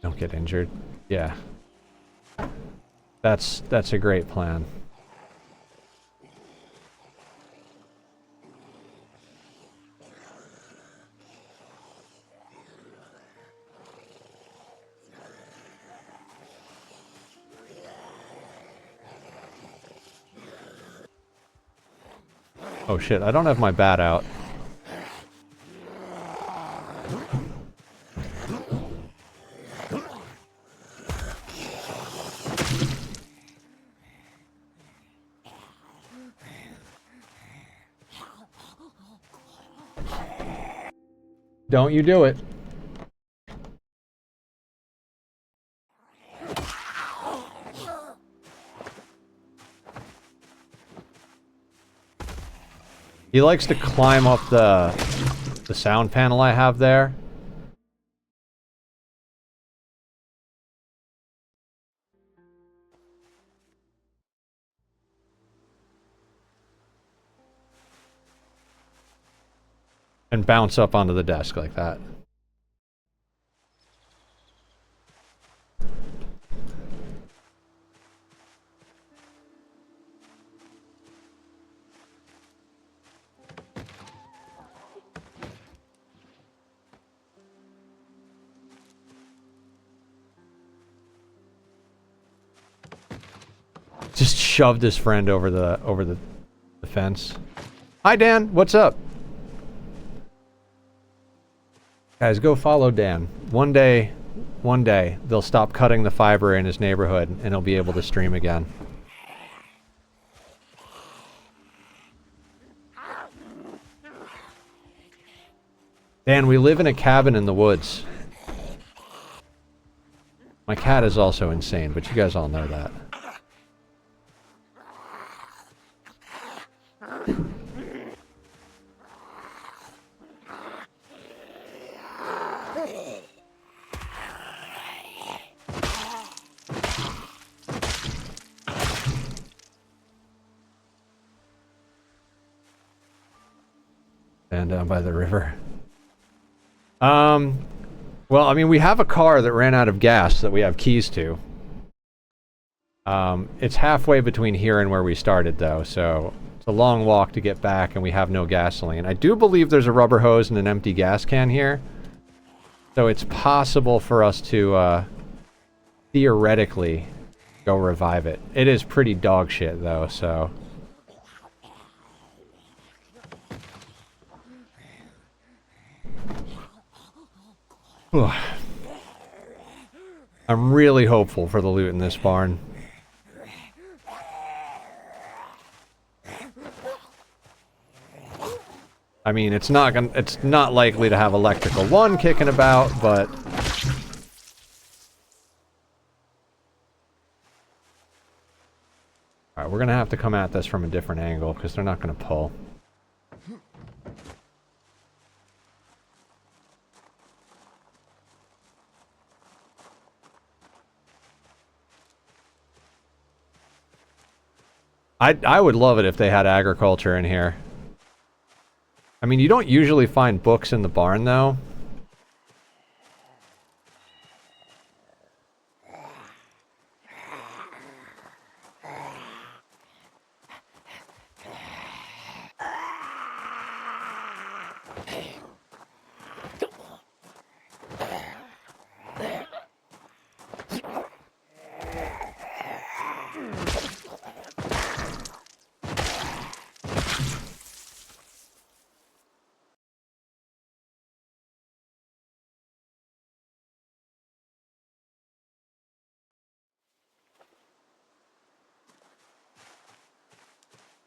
Don't get injured. Yeah. That's a great plan. Oh shit, I don't have my bat out. Don't you do it. He likes to climb up the sound panel I have there. And bounce up onto the desk like that. Just shoved his friend over the fence. Hi Dan, what's up? Guys, go follow Dan. One day, they'll stop cutting the fiber in his neighborhood and he'll be able to stream again. Dan, we live in a cabin in the woods. My cat is also insane, but you guys all know that. And down by the river. Well, I mean, we have a car that ran out of gas that we have keys to. It's halfway between here and where we started, though, so it's a long walk to get back, and we have no gasoline. I do believe there's a rubber hose and an empty gas can here, so it's possible for us to, theoretically, go revive it. It is pretty dog shit, though, so... I'm really hopeful for the loot in this barn. I mean, it's not likely to have electrical 1 kicking about, but alright, we're gonna have to come at this from a different angle because they're not gonna pull. I would love it if they had agriculture in here. I mean, you don't usually find books in the barn, though.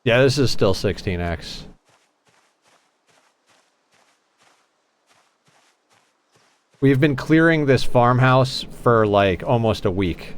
Yeah, this is still 16x. We've been clearing this farmhouse for like almost a week.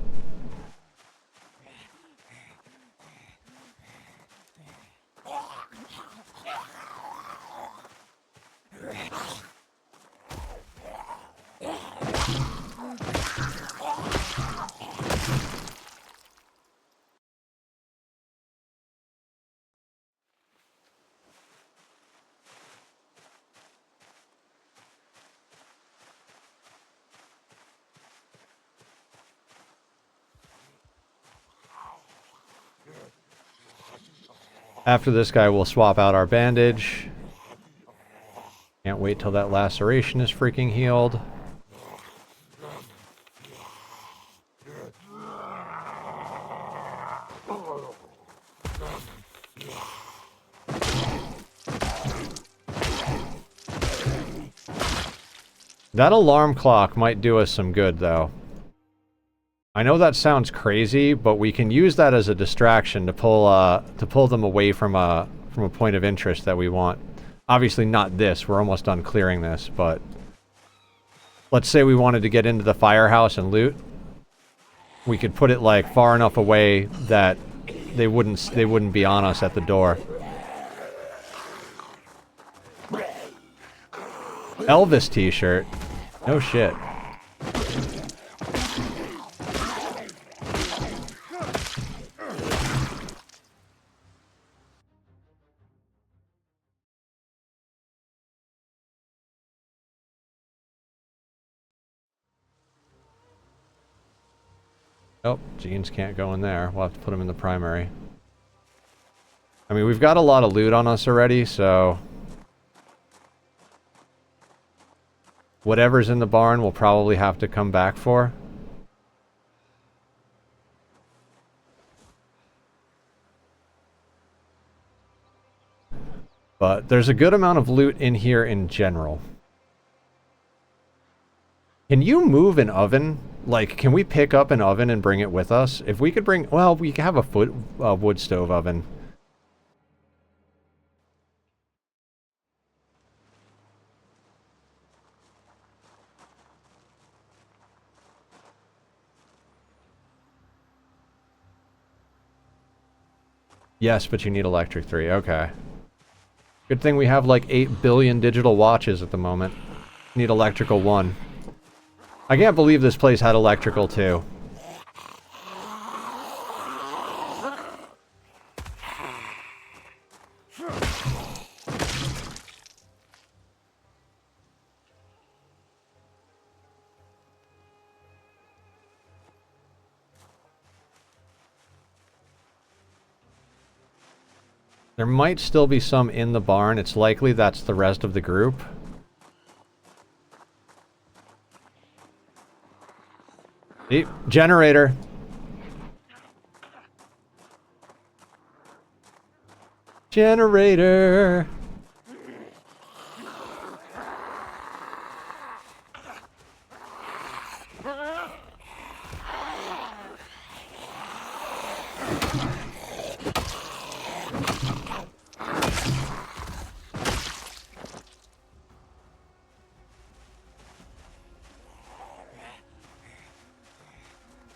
After this guy, we'll swap out our bandage. Can't wait till that laceration is freaking healed. That alarm clock might do us some good, though. I know that sounds crazy, but we can use that as a distraction to pull them away from a point of interest that we want. Obviously not this, we're almost done clearing this, but let's say we wanted to get into the firehouse and loot. We could put it like far enough away that they wouldn't be on us at the door. Elvis t-shirt. No shit. Oh, jeans can't go in there. We'll have to put them in the primary. I mean, we've got a lot of loot on us already, so... whatever's in the barn we'll probably have to come back for. But there's a good amount of loot in here in general. Can you move an oven? Like, can we pick up an oven and bring it with us? If we could bring... well, we have a wood stove oven. Yes, but you need electric 3. Okay. Good thing we have like 8 billion digital watches at the moment. Need electrical 1. I can't believe this place had electrical 2. There might still be some in the barn. It's likely that's the rest of the group. See? Generator. Generator.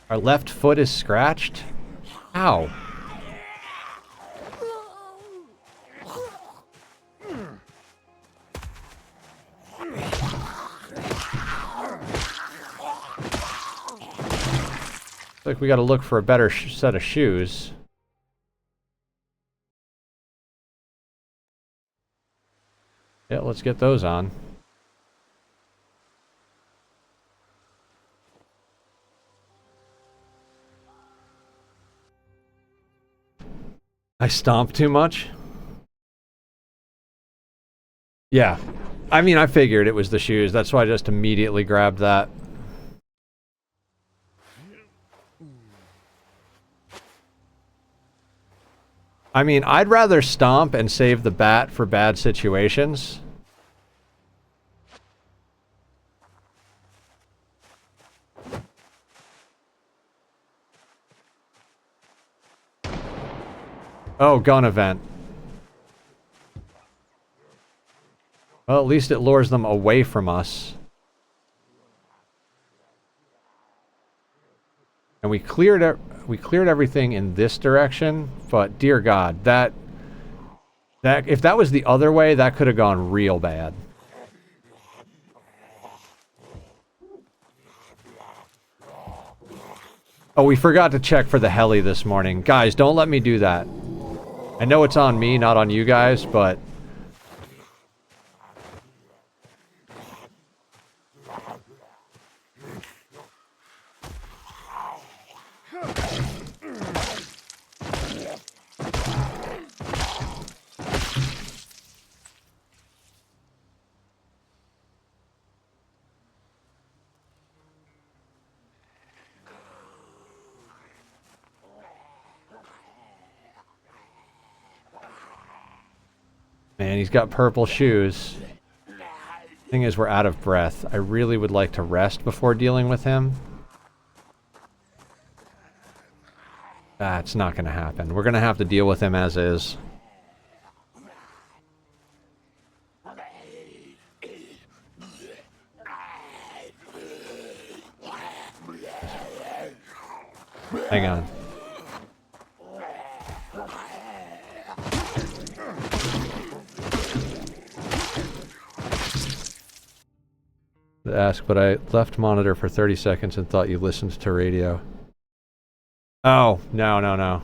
Our left foot is scratched? Ow. Looks like we gotta look for a better set of shoes. Yeah, let's get those on. I stomp too much? Yeah. I mean, I figured it was the shoes. That's why I just immediately grabbed that. I mean, I'd rather stomp and save the bat for bad situations. Oh, gun event. Well, at least it lures them away from us. And we cleared everything in this direction, but dear God, that if that was the other way, that could have gone real bad. Oh, we forgot to check for the heli this morning. Guys, don't let me do that. I know it's on me, not on you guys, but... Man, he's got purple shoes. Thing is, we're out of breath. I really would like to rest before dealing with him. That's not going to happen. We're going to have to deal with him as is. Hang on. Ask, but I left monitor for 30 seconds and thought you listened to radio. Oh, no, no, no.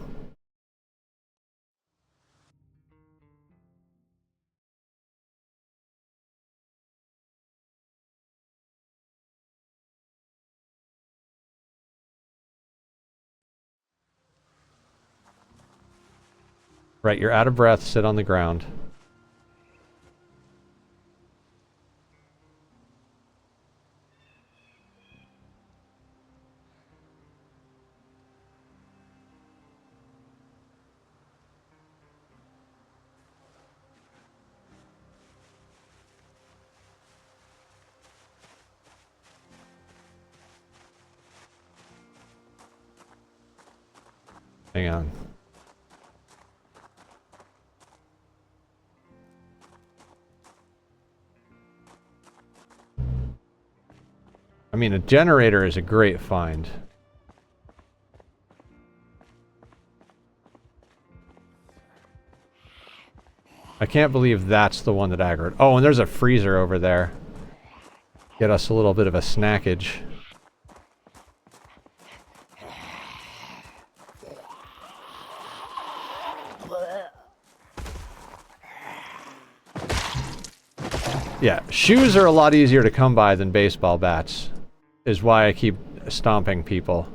Right, you're out of breath, sit on the ground. Hang on. I mean, a generator is a great find. I can't believe that's the one that aggroed. Oh, and there's a freezer over there. Get us a little bit of a snackage. Yeah, shoes are a lot easier to come by than baseball bats, is why I keep stomping people.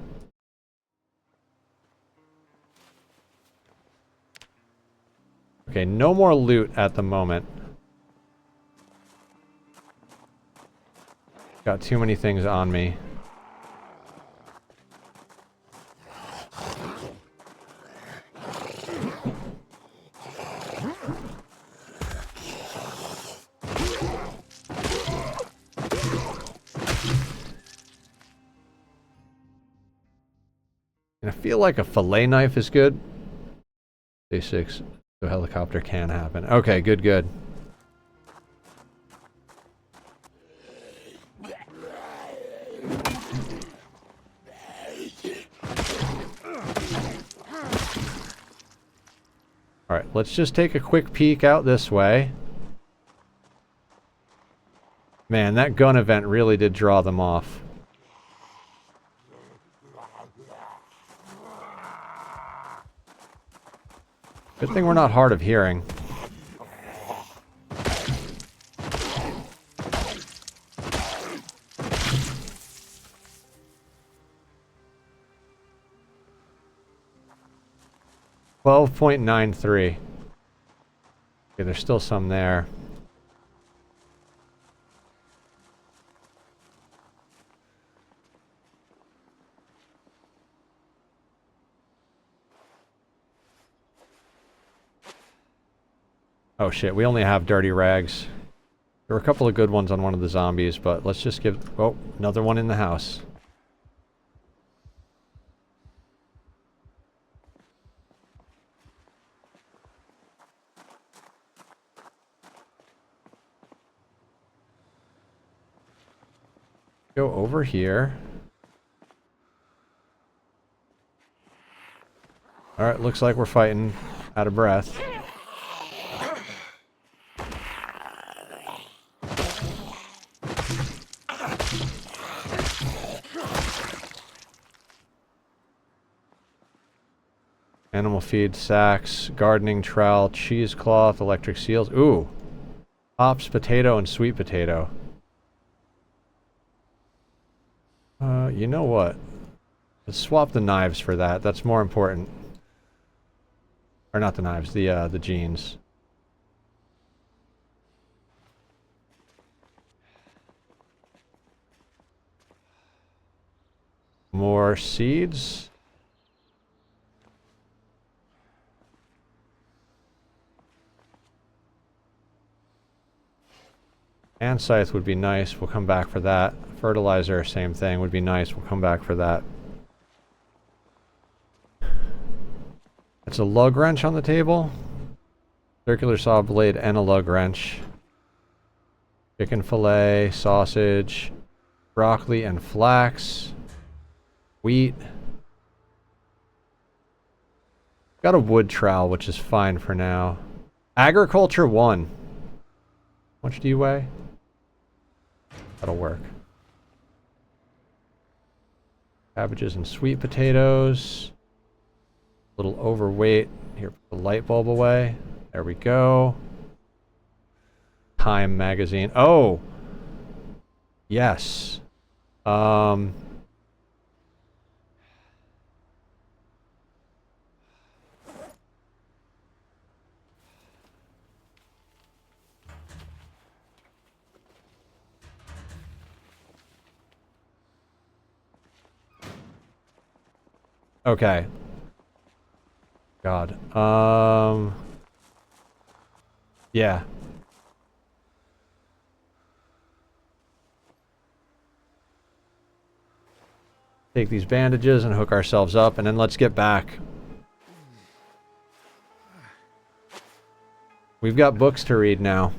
Okay, no more loot at the moment. Got too many things on me. And I feel like a fillet knife is good. Day 6. The helicopter can happen. Okay, good, good. Alright, let's just take a quick peek out this way. Man, that gun event really did draw them off. Good thing we're not hard of hearing. .93. Okay, there's still some there. Oh shit, we only have dirty rags. There were a couple of good ones on one of the zombies, but let's just give... Oh, another one in the house. Go over here. Alright, looks like we're fighting out of breath. Animal feed, sacks, gardening trowel, cheesecloth, electric seals. Ooh! Hops, potato, and sweet potato. You know what? Let's swap the knives for that. That's more important. Or not the knives, the jeans. More seeds. And scythe would be nice. We'll come back for that. Fertilizer, same thing, would be nice. We'll come back for that. It's a lug wrench on the table. Circular saw blade and a lug wrench. Chicken fillet, sausage, broccoli and flax. Wheat. Got a wood trowel, which is fine for now. Agriculture 1. How much do you weigh? That'll work. Cabbages and sweet potatoes. A little overweight. Here, put the light bulb away. There we go. Time magazine. Oh! Yes. Okay. God. Yeah. Take these bandages and hook ourselves up, and then let's get back. We've got books to read now.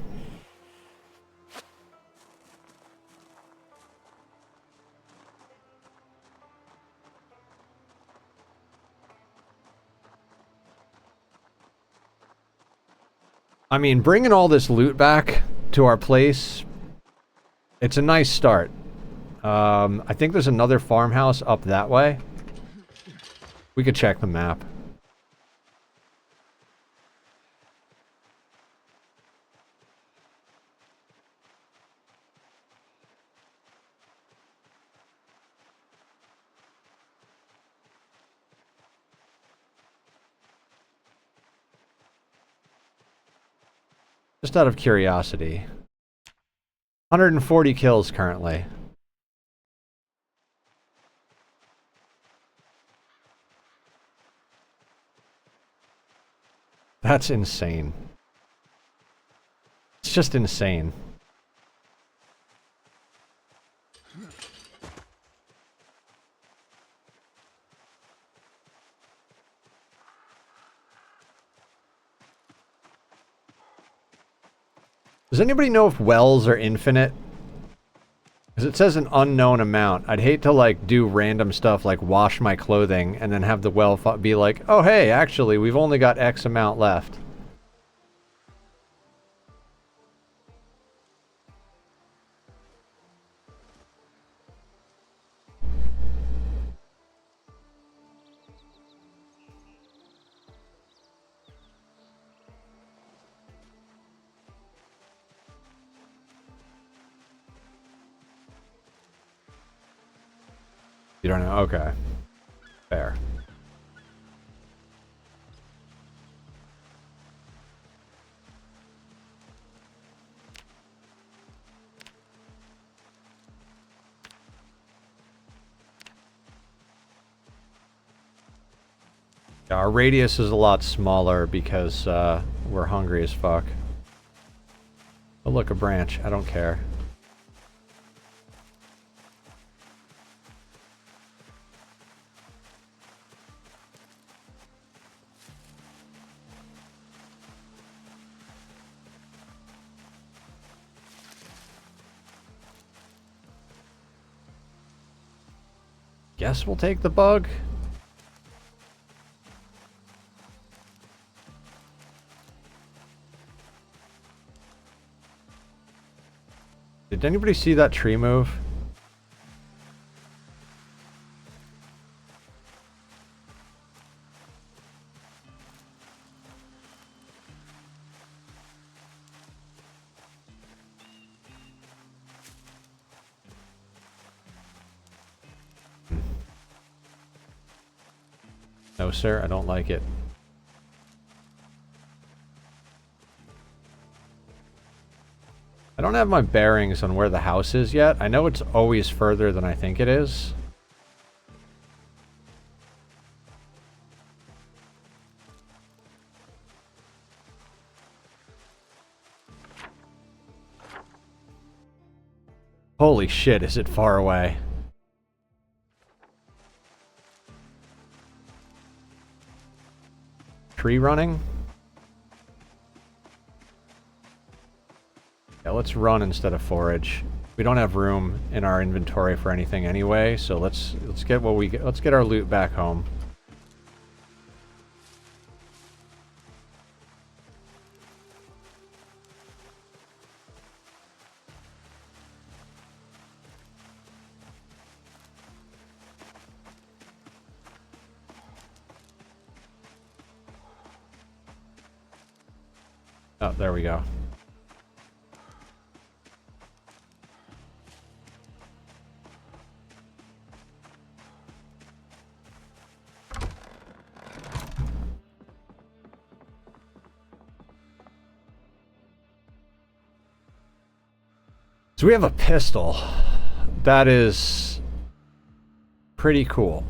I mean, bringing all this loot back to our place, it's a nice start. I think there's another farmhouse up that way. We could check the map. Just out of curiosity. 140 kills currently. That's insane. It's just insane. Does anybody know if wells are infinite? Because it says an unknown amount. I'd hate to, like, do random stuff like wash my clothing and then have the well be like, oh, hey, actually, we've only got X amount left. You don't know? Okay. Fair. Yeah, our radius is a lot smaller because we're hungry as fuck. Oh, look, a branch. I don't care. Guess we'll take the bug. Did anybody see that tree move? No, sir, I don't like it. I don't have my bearings on where the house is yet. I know it's always further than I think it is. Holy shit, is it far away? Tree running? Yeah, let's run instead of forage. We don't have room in our inventory for anything anyway, so let's get what we get. Let's get our loot back home. Oh, there we go. So we have a pistol. That is pretty cool.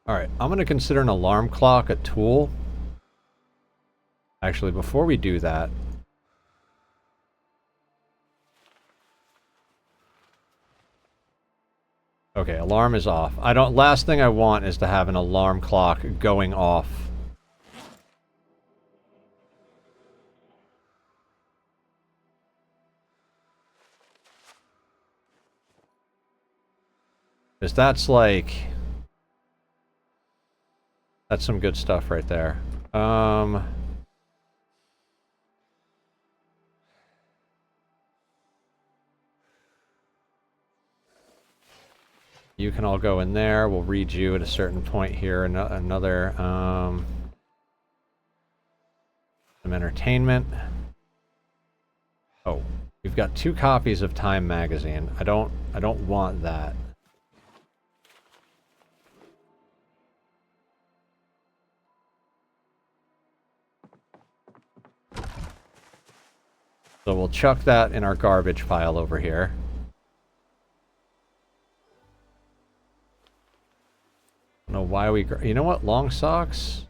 Alright, I'm going to consider an alarm clock a tool. Actually, before we do that... Okay, alarm is off. Last thing I want is to have an alarm clock going off. Because that's like... That's some good stuff right there. You can all go in there. We'll read you at a certain point here. Another, some entertainment. Oh, we've got 2 copies of Time magazine. I don't want that. So we'll chuck that in our garbage pile over here. I don't know why we... You know what? Long socks?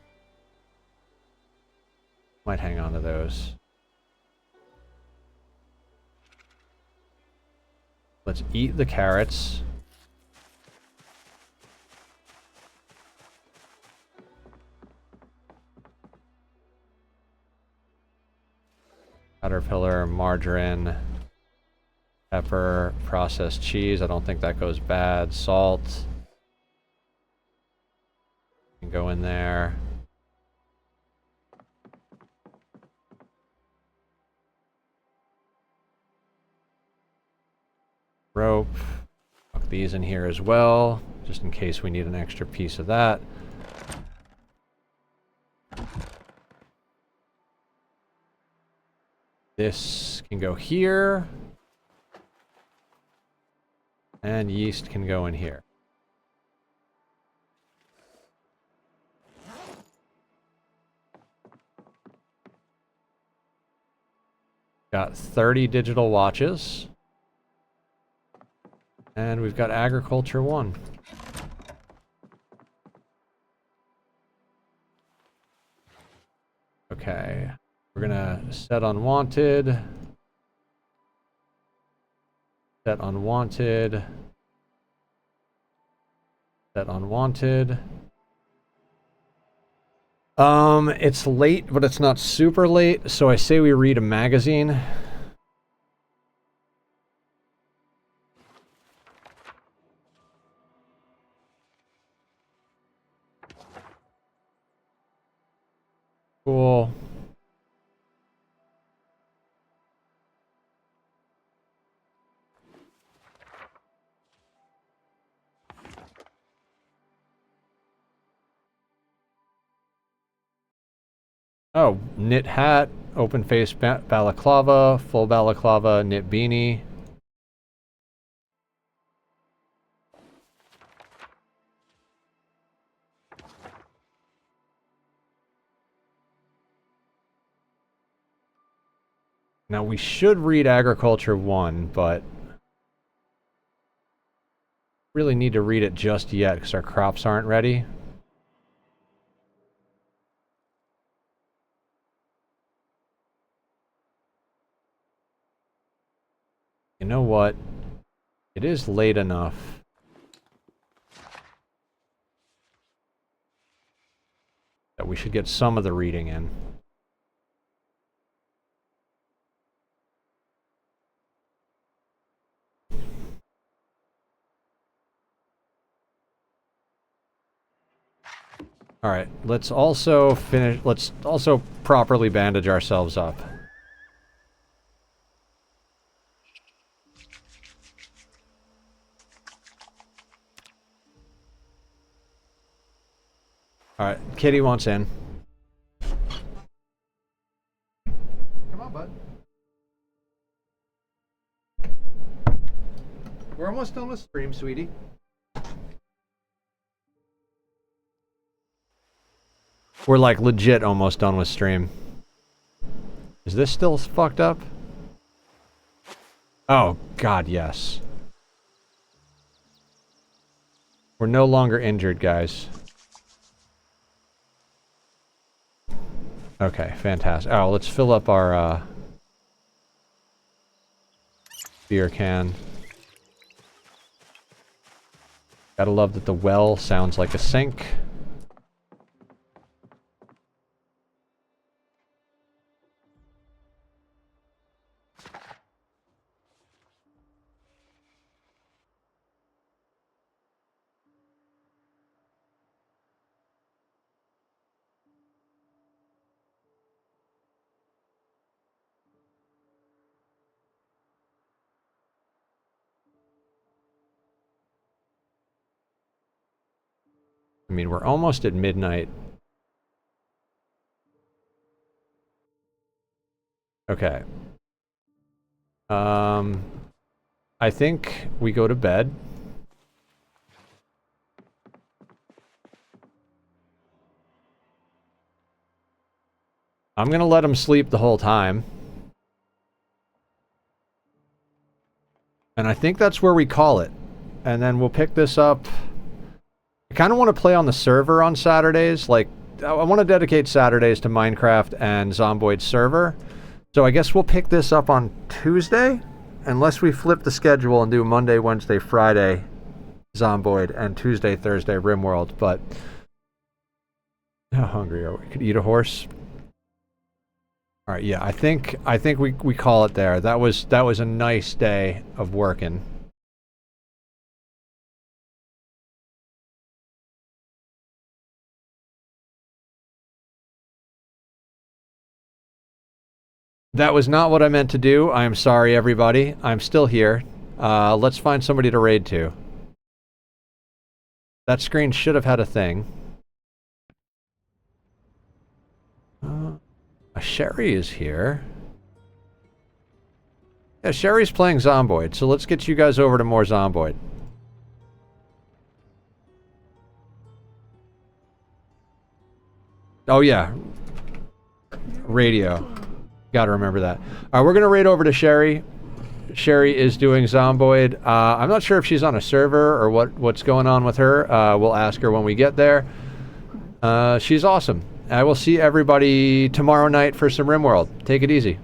Might hang on to those. Let's eat the carrots. Caterpillar, margarine, pepper, processed cheese. I don't think that goes bad. Salt. Can go in there. Rope. Tuck these in here as well, just in case we need an extra piece of that. This can go here. And yeast can go in here. Got 30 digital watches. And we've got Agriculture 1. Okay. We're gonna set unwanted. Set unwanted. Set unwanted. It's late, but it's not super late, so I say we read a magazine. Cool. Oh, knit hat, open face balaclava, full balaclava, knit beanie. Now we should read Agriculture 1, but really need to read it just yet because our crops aren't ready. You know what? It is late enough. That we should get some of the reading in. Alright, let's also properly bandage ourselves up. Alright, Kitty wants in. Come on, bud. We're almost done with stream, sweetie. We're like legit almost done with stream. Is this still fucked up? Oh, God, yes. We're no longer injured, guys. Okay, fantastic. Oh, let's fill up our beer can. Gotta love that the well sounds like a sink. I mean, we're almost at midnight. Okay. I think we go to bed. I'm gonna let him sleep the whole time. And I think that's where we call it. And then we'll pick this up. I kind of want to play on the server on Saturdays. Like, I want to dedicate Saturdays to Minecraft and Zomboid server. So I guess we'll pick this up on Tuesday. Unless we flip the schedule and do Monday, Wednesday, Friday Zomboid and Tuesday, Thursday RimWorld. But how hungry are we? Could eat a horse. All right, yeah, I think we call it there. That was a nice day of working. That was not what I meant to do. I am sorry, everybody. I'm still here. Let's find somebody to raid to. That screen should have had a thing. Sherry is here. Yeah, Sherry's playing Zomboid, so let's get you guys over to more Zomboid. Oh yeah. Radio. Gotta remember that. Alright, we're gonna raid over to Sherry. Sherry is doing Zomboid. I'm not sure if she's on a server or what's going on with her. We'll ask her when we get there. She's awesome. I will see everybody tomorrow night for some RimWorld. Take it easy.